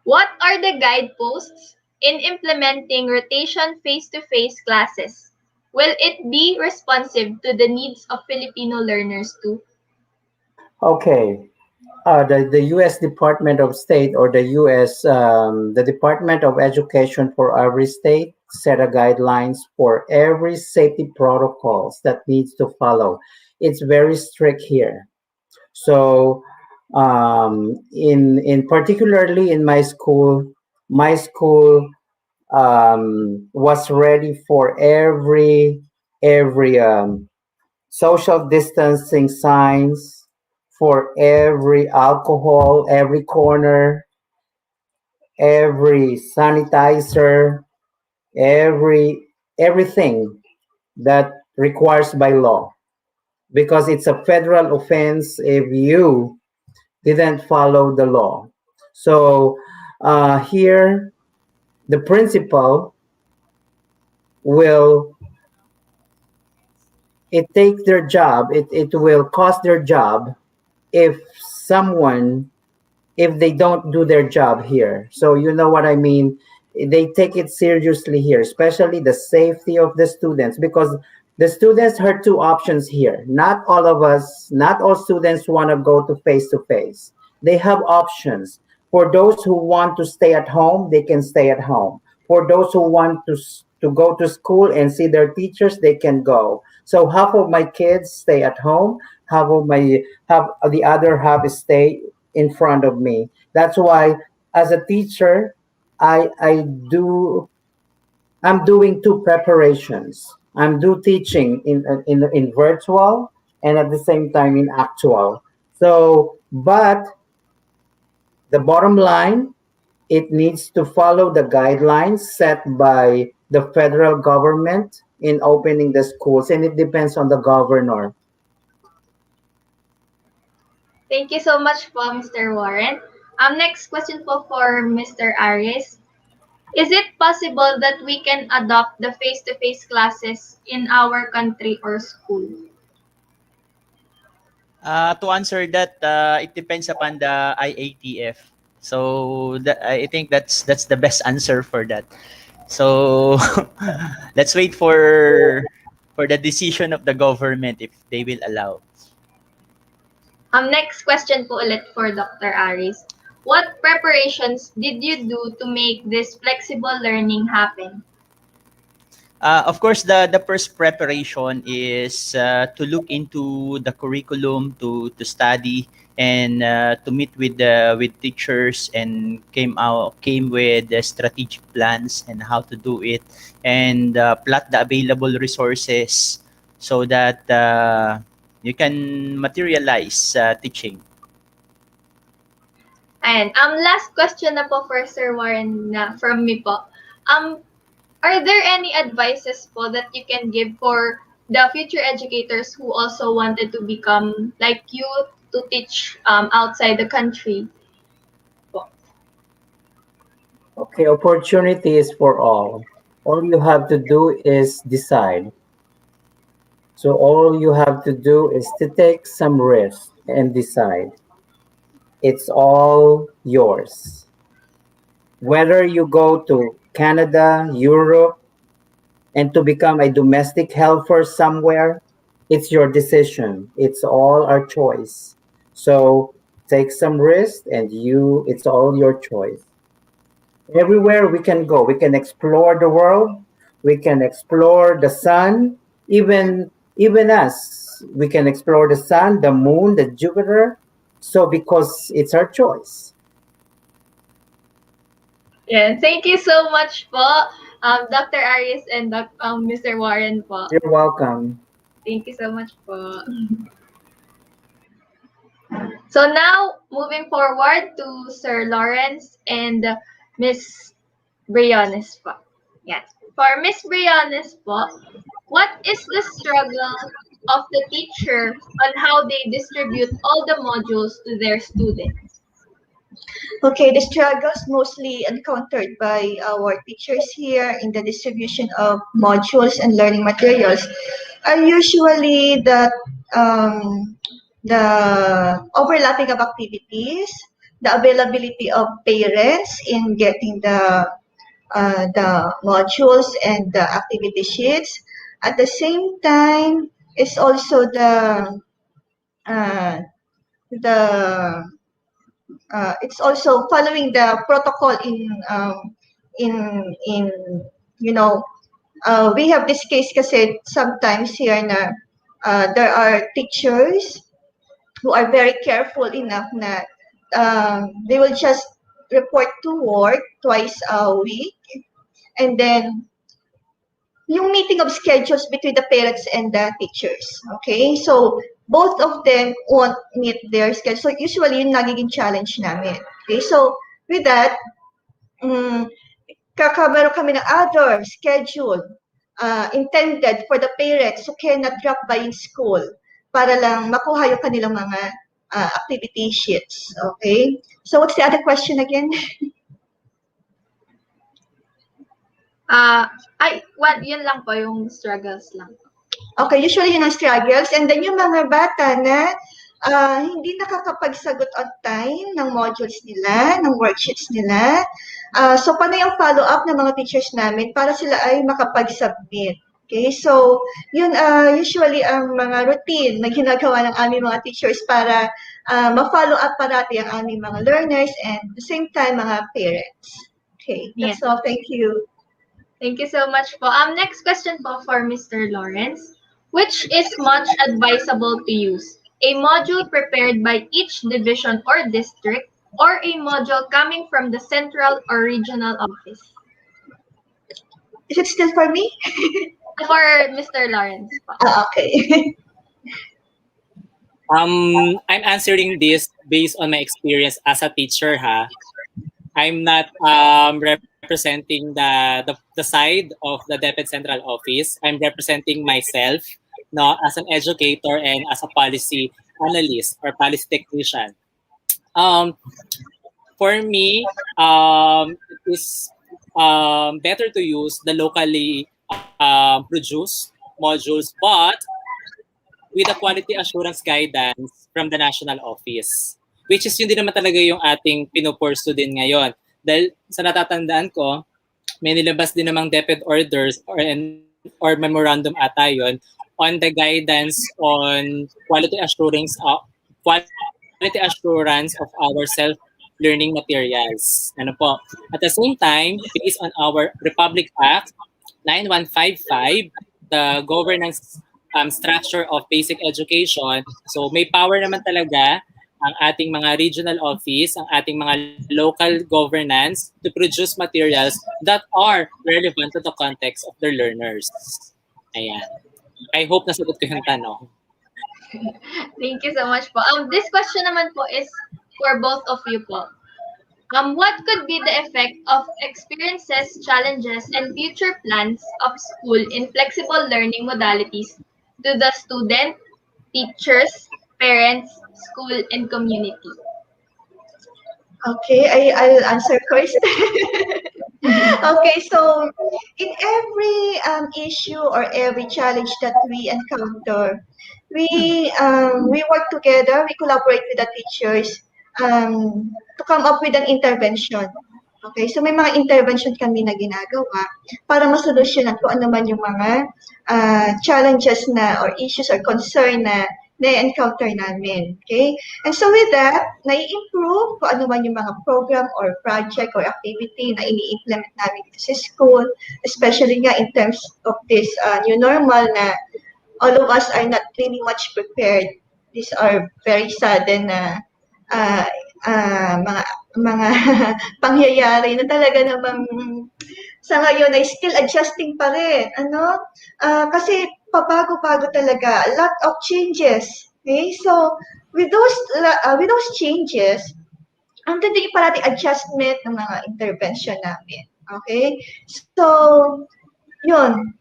What are the guideposts in implementing rotation face-to-face classes? Will it be responsive to the needs of Filipino learners too? Okay. The U.S. Department of State, or the Department of Education for every state, set a guidelines for every safety protocols that needs to follow. It's very strict here. So in particularly in my school was ready for every social distancing signs, for every alcohol, every corner, every sanitizer, everything that requires by law, because it's a federal offense if you didn't follow the law. So here, the principal will take their job. It will cost their job if they don't do their job here. So you know what I mean? They take it seriously here, especially the safety of the students, because the students have two options here. Not all students want to go to face. They have options. For those who want to stay at home, they can stay at home. For those who want to go to school and see their teachers, they can go. So half of my kids stay at home, half the other half stay in front of me. That's why, as a teacher, I do I'm doing two preparations. I'm do teaching in virtual and at the same time in actual. So, but the bottom line, it needs to follow the guidelines set by the federal government in opening the schools, and it depends on the governor. Thank you so much po, Mr. Warren. Next question po for Mr. Aries. Is it possible that we can adopt the face-to-face classes in our country or school? To answer that, it depends upon the IATF. So I think that's the best answer for that. So let's wait for the decision of the government if they will allow. Next question po ulit for Dr. Aris. What preparations did you do to make this flexible learning happen? Of course, the first preparation is to look into the curriculum, to study, and to meet with teachers, and came with the strategic plans and how to do it, and plot the available resources so that you can materialize teaching. And last question na po for Sir Warren na from me po. Are there any advices po that you can give for the future educators who also wanted to become like you to teach outside the country? Okay, opportunity is for all. All you have to do is decide. So all you have to do is to take some risk and decide. It's all yours. Whether you go to Canada, Europe, and to become a domestic helper somewhere, it's your decision. It's all our choice. So take some risk and it's all your choice. Everywhere we can go, we can explore the world, we can explore the sun, even us, we can explore the sun, the moon, the Jupiter. So because it's our choice. Yeah, thank you so much po, Dr. Arias and Mr. Warren po. You're welcome. Thank you so much po. So now, moving forward to Sir Lawrence and Miss Briones po. Yes. For Miss Briones po, what is the struggle of the teacher on how they distribute all the modules to their students? Okay, the struggles mostly encountered by our teachers here in the distribution of modules and learning materials are usually the overlapping of activities, the availability of parents in getting the modules and the activity sheets. At the same time, it's also uh, the it's also following the protocol in you know we have this case kasi sometimes here na there are teachers who are very careful enough na they will just report to work twice a week, and then yung meeting of schedules between the parents and the teachers. Okay? So, both of them won't meet their schedule. So, usually, yun nagiging challenge namin. Okay? So, with that, meron kami ng other schedule intended for the parents who cannot drop by in school para lang makuha yung kanilang mga activity sheets. Okay? So, what's the other question again? Yun lang po, yung struggles lang. Okay, usually yun ang struggles. And then yung mga bata na hindi nakakapagsagot on time ng modules nila, ng worksheets nila. So, paano yung follow-up ng mga teachers namin para sila ay makapag-submit? Okay, so yun usually ang mga routine na ginagawa ng aming mga teachers para ma-follow up parati ang aming mga learners and at the same time mga parents. Okay, that's all. Thank you. Thank you so much po. Next question po for Mr. Lawrence. Which is much advisable to use? a module prepared by each division or district, or a module coming from the central or regional office? Is it still for me? For Mr. Lawrence. Okay. I'm answering this based on my experience as a teacher, ha. I'm not representing the side of the DepEd Central Office. I'm representing myself, no, as an educator and as a policy analyst or policy technician. For me, it is better to use the locally produced modules, but with the quality assurance guidance from the national office. Which is yun din naman talaga yung ating pinupursu din ngayon. Dahil sa natatandaan ko, may nilabas din namang DepEd orders or memorandum ata yun on the guidance on quality assurance of our self-learning materials. Ano po? At the same time, based on our Republic Act 9155, the governance structure of basic education. So may power naman talaga ang ating mga regional office, ang ating mga local governance to produce materials that are relevant to the context of their learners. Ayan. I hope nasagot ko yung tanong. Thank you so much po. This question naman po is for both of you po. What could be the effect of experiences, challenges, and future plans of school in flexible learning modalities to the student, teachers, parents, school, and community? Okay, I'll answer first. Okay, so in every issue or every challenge that we encounter, we work together, we collaborate with the teachers to come up with an intervention. Okay, so may mga intervention kami na ginagawa para masolusyonan kung ano man yung mga challenges na or issues or concern na na-encounter namin. Okay? And so with that, nai-improve kung ano man yung mga program or project or activity na ini-implement namin dito sa school, especially nga in terms of this new normal na all of us are not really much prepared. These are very sudden na mga pangyayari na talaga namang sa ngayon ay still adjusting pa rin. Ano? Kasi pabago-bago talaga. A lot of changes. Okay? So, with those changes, andun din yung parating adjustment ng mga intervention namin. Okay? So, yun.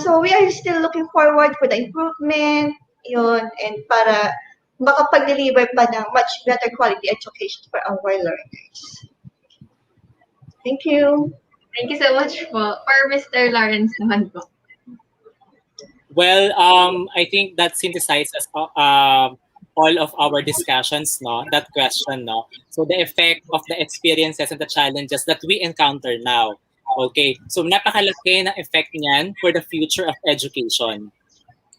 So, we are still looking forward for the improvement. Yun. And para makapag-deliver pa ng much better quality education for our learners. Thank you. Thank you so much po. For Mr. Lawrence naman po. Well, I think that synthesizes all of our discussions, no? That question, no? So the effect of the experiences and the challenges that we encounter now. Okay, so napakalaki ng effect niyan for the future of education.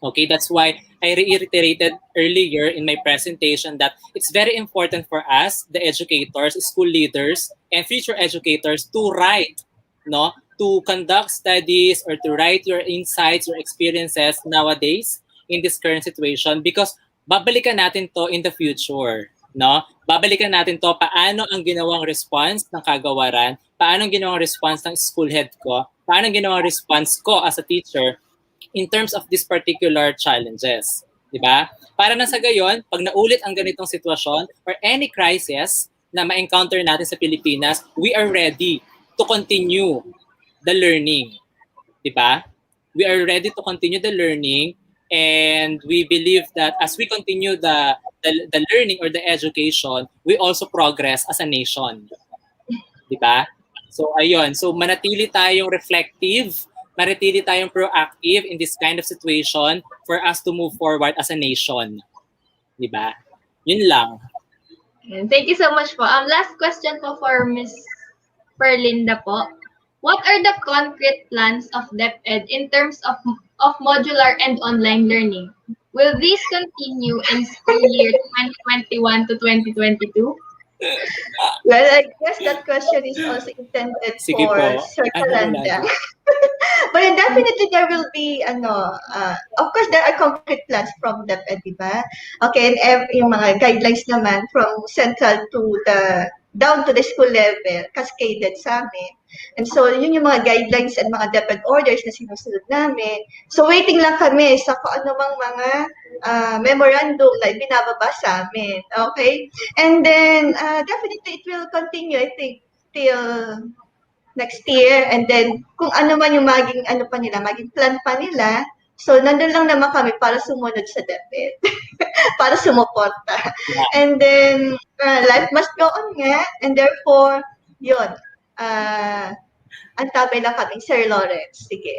Okay, that's why I reiterated earlier in my presentation that it's very important for us, the educators, school leaders, and future educators to write, no? To conduct studies or to write your insights, your experiences nowadays in this current situation because babalikan natin to in the future, no? Babalikan natin to paano ang ginawang response ng kagawaran, paano ang ginawang response ng school head ko, paano ang ginawang response ko as a teacher in terms of these particular challenges. Diba? Para na sa gayon, pag naulit ang ganitong sitwasyon or any crisis na ma-encounter natin sa Pilipinas, we are ready to continue the learning. Diba? We are ready to continue the learning and we believe that as we continue the learning or the education, we also progress as a nation. Diba? So ayun, so manatili tayong reflective, manatili tayong proactive in this kind of situation for us to move forward as a nation. Diba? Yun lang. And thank you so much po. Last question po for Ms. Perlinda po. What are the concrete plans of DepEd in terms of modular and online learning? Will these continue in school year 2021 to 2022? Well, I guess that question is also intended Sige for po. Sir Kalanda. Well, definitely there will be, of course, there are concrete plans from DepEd, di ba? Okay, and yung mga guidelines naman from central to down to the school level, cascaded sa amin. And so, yun yung mga guidelines and mga DepEd orders na sinusunod namin. So, waiting lang kami sa kung ano mang mga memorandum na binababa sa amin. Okay? And then, definitely it will continue, I think, till next year. And then, kung ano man yung maging plan pa nila, so nandun lang naman kami para sumunod sa DepEd, para sumuporta. And then, life must go on nga, and therefore, yun, antabay lang kami, Sir Lawrence. Sige.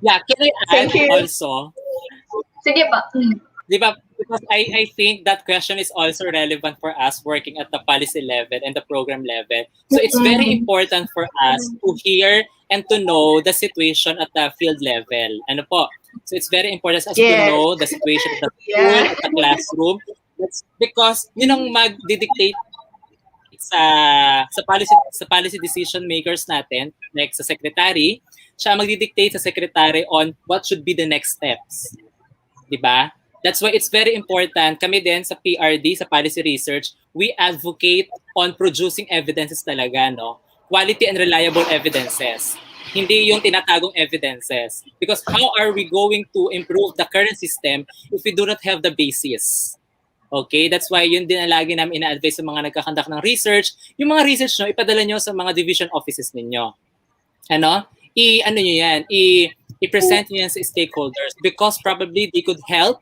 Yeah, can I add Thank you. also? Sige pa. Di ba? Because I think that question is also relevant for us working at the policy level and the program level. So it's very important for us to hear and to know the situation at the field level. Ano po? So it's very important for us to know the situation at the school, at the classroom. That's because yun ang mag-dictate sa policy decision makers natin, like sa secretary, siya magdi-dictate sa secretary on what should be the next steps. Di ba? That's why it's very important. Kami din sa PRD, sa policy research, we advocate on producing evidences talaga, no? Quality and reliable evidences. Hindi yung tinatagong evidences. Because how are we going to improve the current system if we do not have the basis? Okay? That's why yun din ang lagi namin ina-advise sa mga nagkakandak ng research. Yung mga research nyo, ipadala nyo sa mga division offices ninyo. Ano? I-present nyo yan sa stakeholders because probably they could help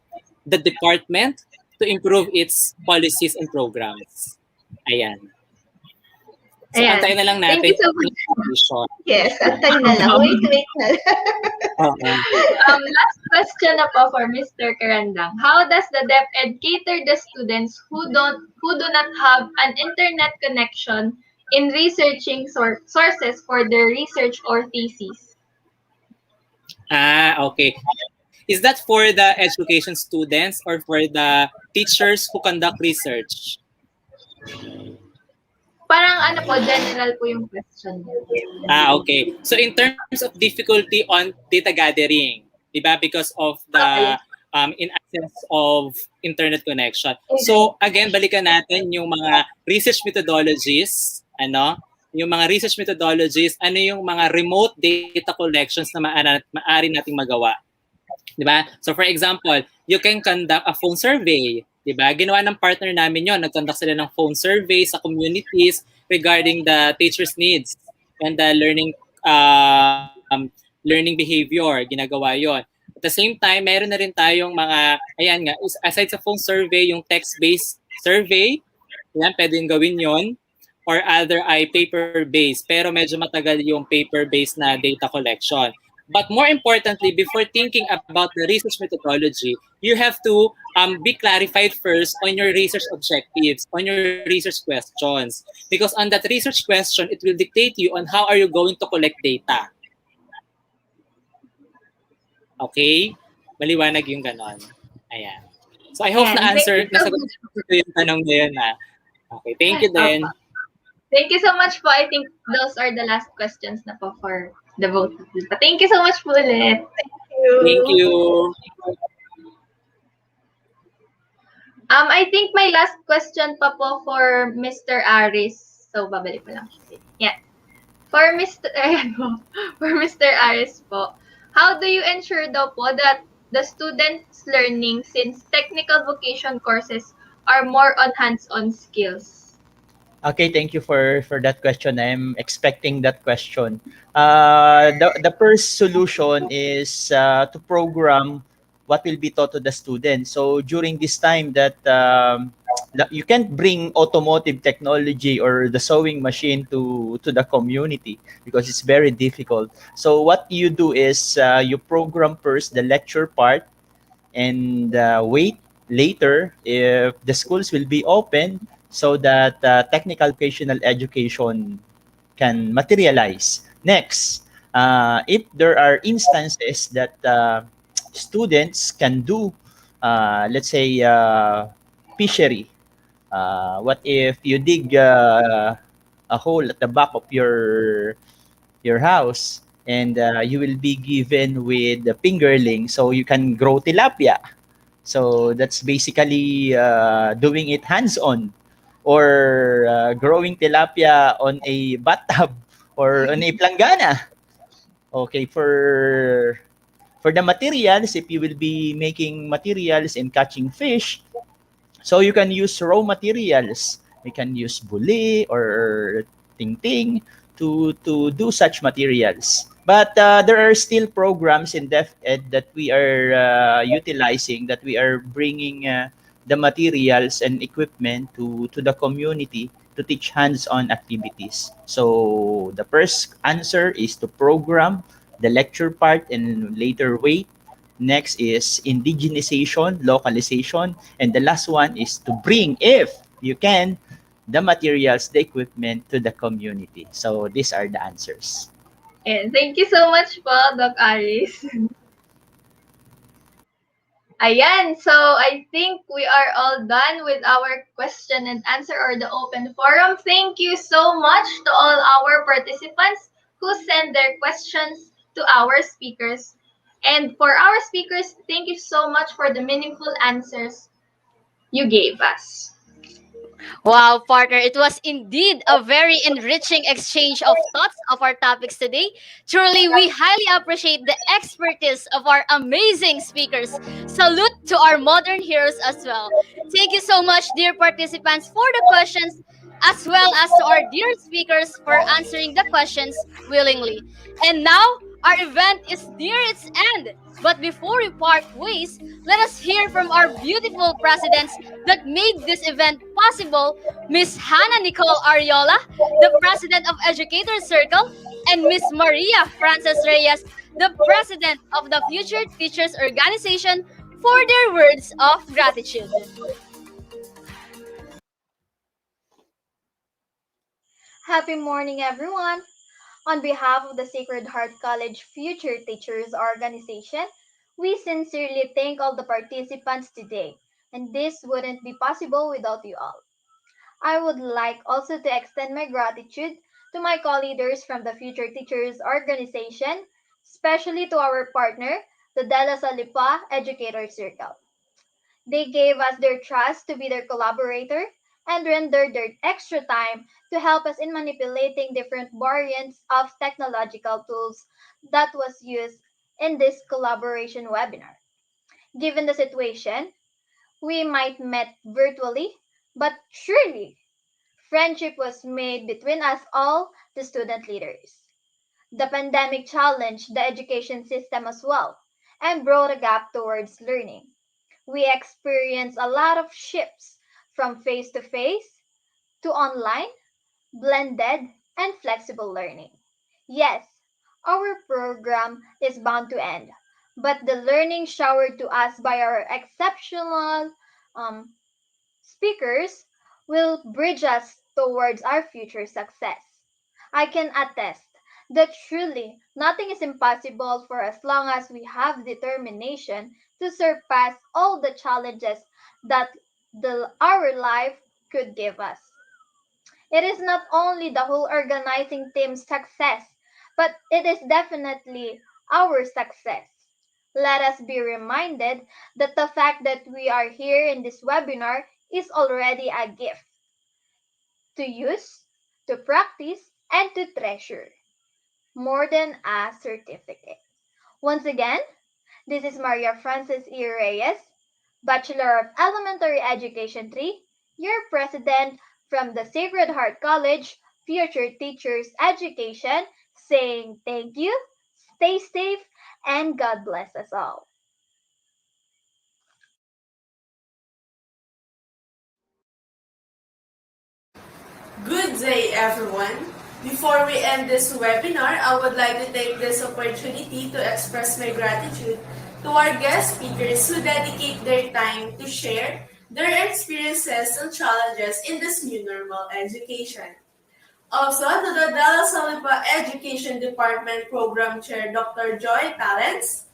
the department to improve its policies and programs. Ayan. So, antayin na lang natin. Thank you so much. Yes, antayin na lang. Wait na lang. Last question na po for Mr. Karandang. How does the DepEd cater the students who do not have an internet connection in researching sources for their research or thesis? Okay. Is that for the education students or for the teachers who conduct research? Parang general po yung question. Okay. So in terms of difficulty on data gathering, diba? Because of the in absence of internet connection. So again, balikan natin yung mga research methodologies, yung mga research methodologies, yung mga remote data collections na maaari nating magawa. Diba? So for example, you can conduct a phone survey. Diba? Ginawa ng partner namin yon. Nag-conduct sila ng phone survey sa communities regarding the teachers' needs and the learning behavior. Ginagawa yon. At the same time, meron na rin tayong mga, aside sa phone survey, yung text-based survey, yan, pwedeng gawin yon. Or other ay paper-based. Pero medyo matagal yung paper-based na data collection. But more importantly, before thinking about the research methodology, you have to be clarified first on your research objectives, on your research questions. Because on that research question, it will dictate you on how are you going to collect data. Okay? Maliwanag yung ganon. Ayan. So I hope nasagot ko yung tanong na yun. Okay, thank you then. Thank you so much po. I think those are the last questions na po for the vote. Thank you so much po ulit. Thank you. I think my last question pa po for Mr. Aris. So, babalik ko lang siya. Yeah. For Mr. Aris po, how do you ensure daw po that the students' learning since technical vocation courses are more on hands-on skills? Okay, thank you for that question. I'm expecting that question. The first solution is to program what will be taught to the students. So during this time that you can't bring automotive technology or the sewing machine to the community because it's very difficult. So what you do is you program first the lecture part and wait later if the schools will be open so that technical vocational education can materialize. Next, if there are instances that students can do, let's say, fishery. What if you dig a hole at the back of your house and you will be given with the fingerling so you can grow tilapia. So that's basically doing it hands-on, or growing tilapia on a bathtub or on a planggana. Okay, for the materials, if you will be making materials and catching fish, so you can use raw materials. You can use buli or ting-ting to do such materials. But there are still programs in DepEd that we are utilizing, that we are bringing the materials and equipment to the community to teach hands-on activities. So the first answer is to program the lecture part and later wait. Next is indigenization, localization, and the last one is to bring, if you can, the materials, the equipment to the community. So these are the answers. And thank you so much po, Doc Aris. Ayan, so I think we are all done with our question and answer or the open forum. Thank you so much to all our participants who sent their questions to our speakers. And for our speakers, thank you so much for the meaningful answers you gave us. Wow, partner, it was indeed a very enriching exchange of thoughts of our topics today. Truly, we highly appreciate the expertise of our amazing speakers. Salute to our modern heroes as well. Thank you so much, dear participants, for the questions, as well as to our dear speakers for answering the questions willingly. And now, our event is near its end. But before we part ways, let us hear from our beautiful presidents that made this event possible, Miss Hannah Nicole Ariola, the President of Educator Circle, and Miss Maria Frances Reyes, the President of the Future Teachers Organization, for their words of gratitude. Happy morning, everyone. On behalf of the Sacred Heart College Future Teachers Organization, we sincerely thank all the participants today, and this wouldn't be possible without you all. I would like also to extend my gratitude to my co-leaders from the Future Teachers Organization, especially to our partner, the De La Salipa Educator Circle. They gave us their trust to be their collaborator and rendered their extra time to help us in manipulating different variants of technological tools that was used in this collaboration webinar. Given the situation, we might met virtually, but surely friendship was made between us all, the student leaders. The pandemic challenged the education system as well and brought a gap towards learning. We experienced a lot of shifts from face to face to online, blended, and flexible learning. Yes, our program is bound to end, but the learning showered to us by our exceptional um, speakers will bridge us towards our future success. I can attest that truly nothing is impossible for as long as we have determination to surpass all the challenges that our life could give us. It is not only the whole organizing team's success, but it is definitely our success. Let us be reminded that the fact that we are here in this webinar is already a gift to use, to practice, and to treasure, more than a certificate. Once again, this is Maria Frances E. Reyes, Bachelor of Elementary Education 3, your president from the Sacred Heart College Future Teachers Education, saying thank you, stay safe, and God bless us all. Good day, everyone. Before we end this webinar, I would like to take this opportunity to express my gratitude to our guest speakers who dedicate their time to share their experiences and challenges in this new normal education. Also, to the Dallas Salipa Education Department Program Chair Dr. Joy Talents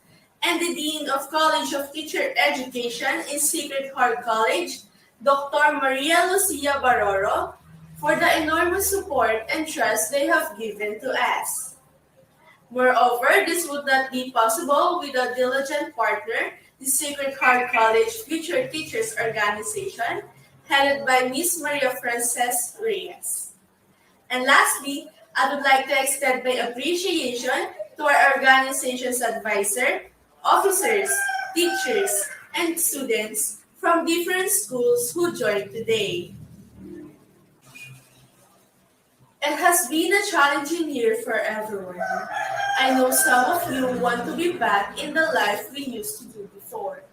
and the Dean of College of Teacher Education in Sacred Heart College, Dr. Maria Lucia Baroro, for the enormous support and trust they have given to us. Moreover, this would not be possible with a diligent partner, the Sacred Heart College Future Teachers Organization, headed by Miss Maria Frances Reyes. And lastly, I would like to extend my appreciation to our organization's advisor, officers, teachers, and students from different schools who joined today. It has been a challenging year for everyone. I know some of you want to be back in the life we used to do before.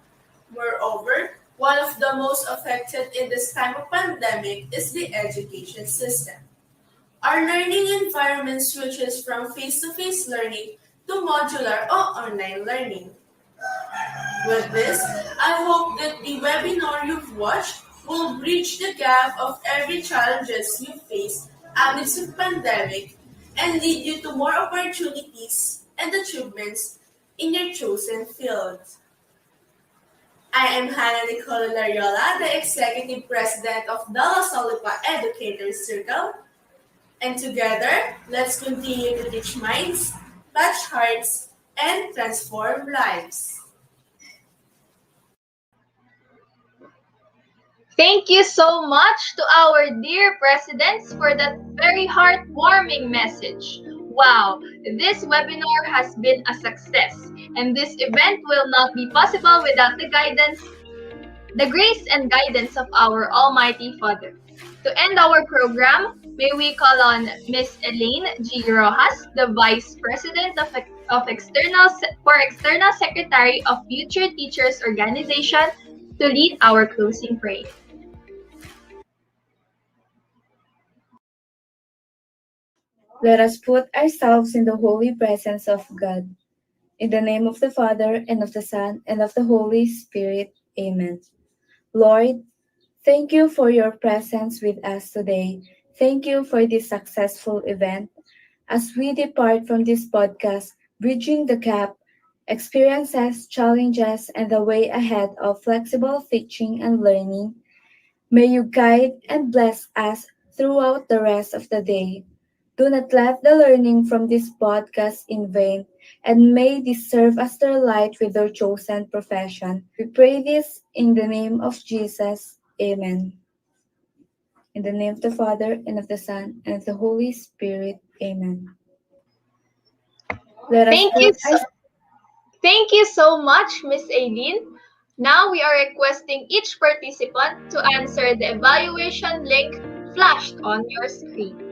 Moreover, one of the most affected in this time of pandemic is the education system. Our learning environment switches from face-to-face learning to modular or online learning. With this, I hope that the webinar you've watched will bridge the gap of every challenges you face amidst the pandemic and lead you to more opportunities and achievements in your chosen field. I am Hannah Nicole Lariola, the Executive President of the La Solipa Educators Circle, and together, let's continue to teach minds, touch hearts, and transform lives. Thank you so much to our dear presidents for that very heartwarming message. Wow, this webinar has been a success, and this event will not be possible without the grace and guidance of our Almighty Father. To end our program, may we call on Miss Elaine G. Rojas, the Vice President of External Secretary of Future Teachers Organization, to lead our closing prayer. Let us put ourselves in the holy presence of God. In the name of the Father, and of the Son, and of the Holy Spirit. Amen. Lord, thank you for your presence with us today. Thank you for this successful event. As we depart from this podcast, bridging the gap, experiences, challenges, and the way ahead of flexible teaching and learning, may you guide and bless us throughout the rest of the day. Do not let the learning from this podcast in vain, and may this serve as their light with their chosen profession. We pray this in the name of Jesus. Amen. In the name of the Father, and of the Son, and of the Holy Spirit. Amen. Let us Thank put you our Thank you so much, Miss Aileen. Now we are requesting each participant to answer the evaluation link flashed on your screen.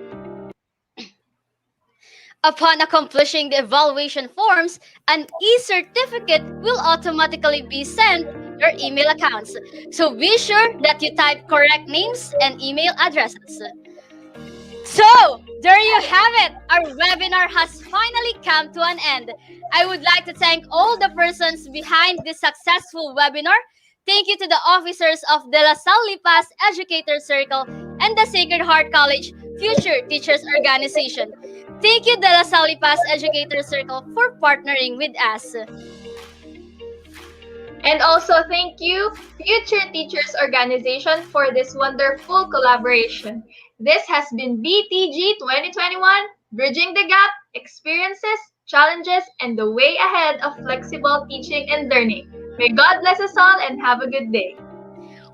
Upon accomplishing the evaluation forms, an e-certificate will automatically be sent to your email accounts. So be sure that you type correct names and email addresses. So, there you have it. Our webinar has finally come to an end. I would like to thank all the persons behind this successful webinar. Thank you to the officers of the La Salle Lipas Educator Circle and the Sacred Heart College Future Teachers Organization. Thank you, the La Salle Lipas Educator Circle, for partnering with us. And also thank you, Future Teachers Organization, for this wonderful collaboration. This has been BTG 2021, Bridging the Gap, Experiences, Challenges, and the Way Ahead of Flexible Teaching and Learning. May God bless us all and have a good day.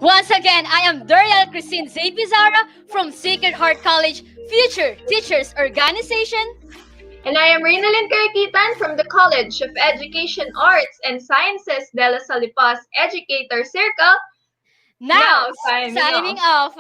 Once again, I am Doriel Christine Z. Pizarra from Sacred Heart College Future Teachers Organization. And I am Reynalyn Caraquitan from the College of Education, Arts, and Sciences de la Salipas Educator Circle. Now signing off.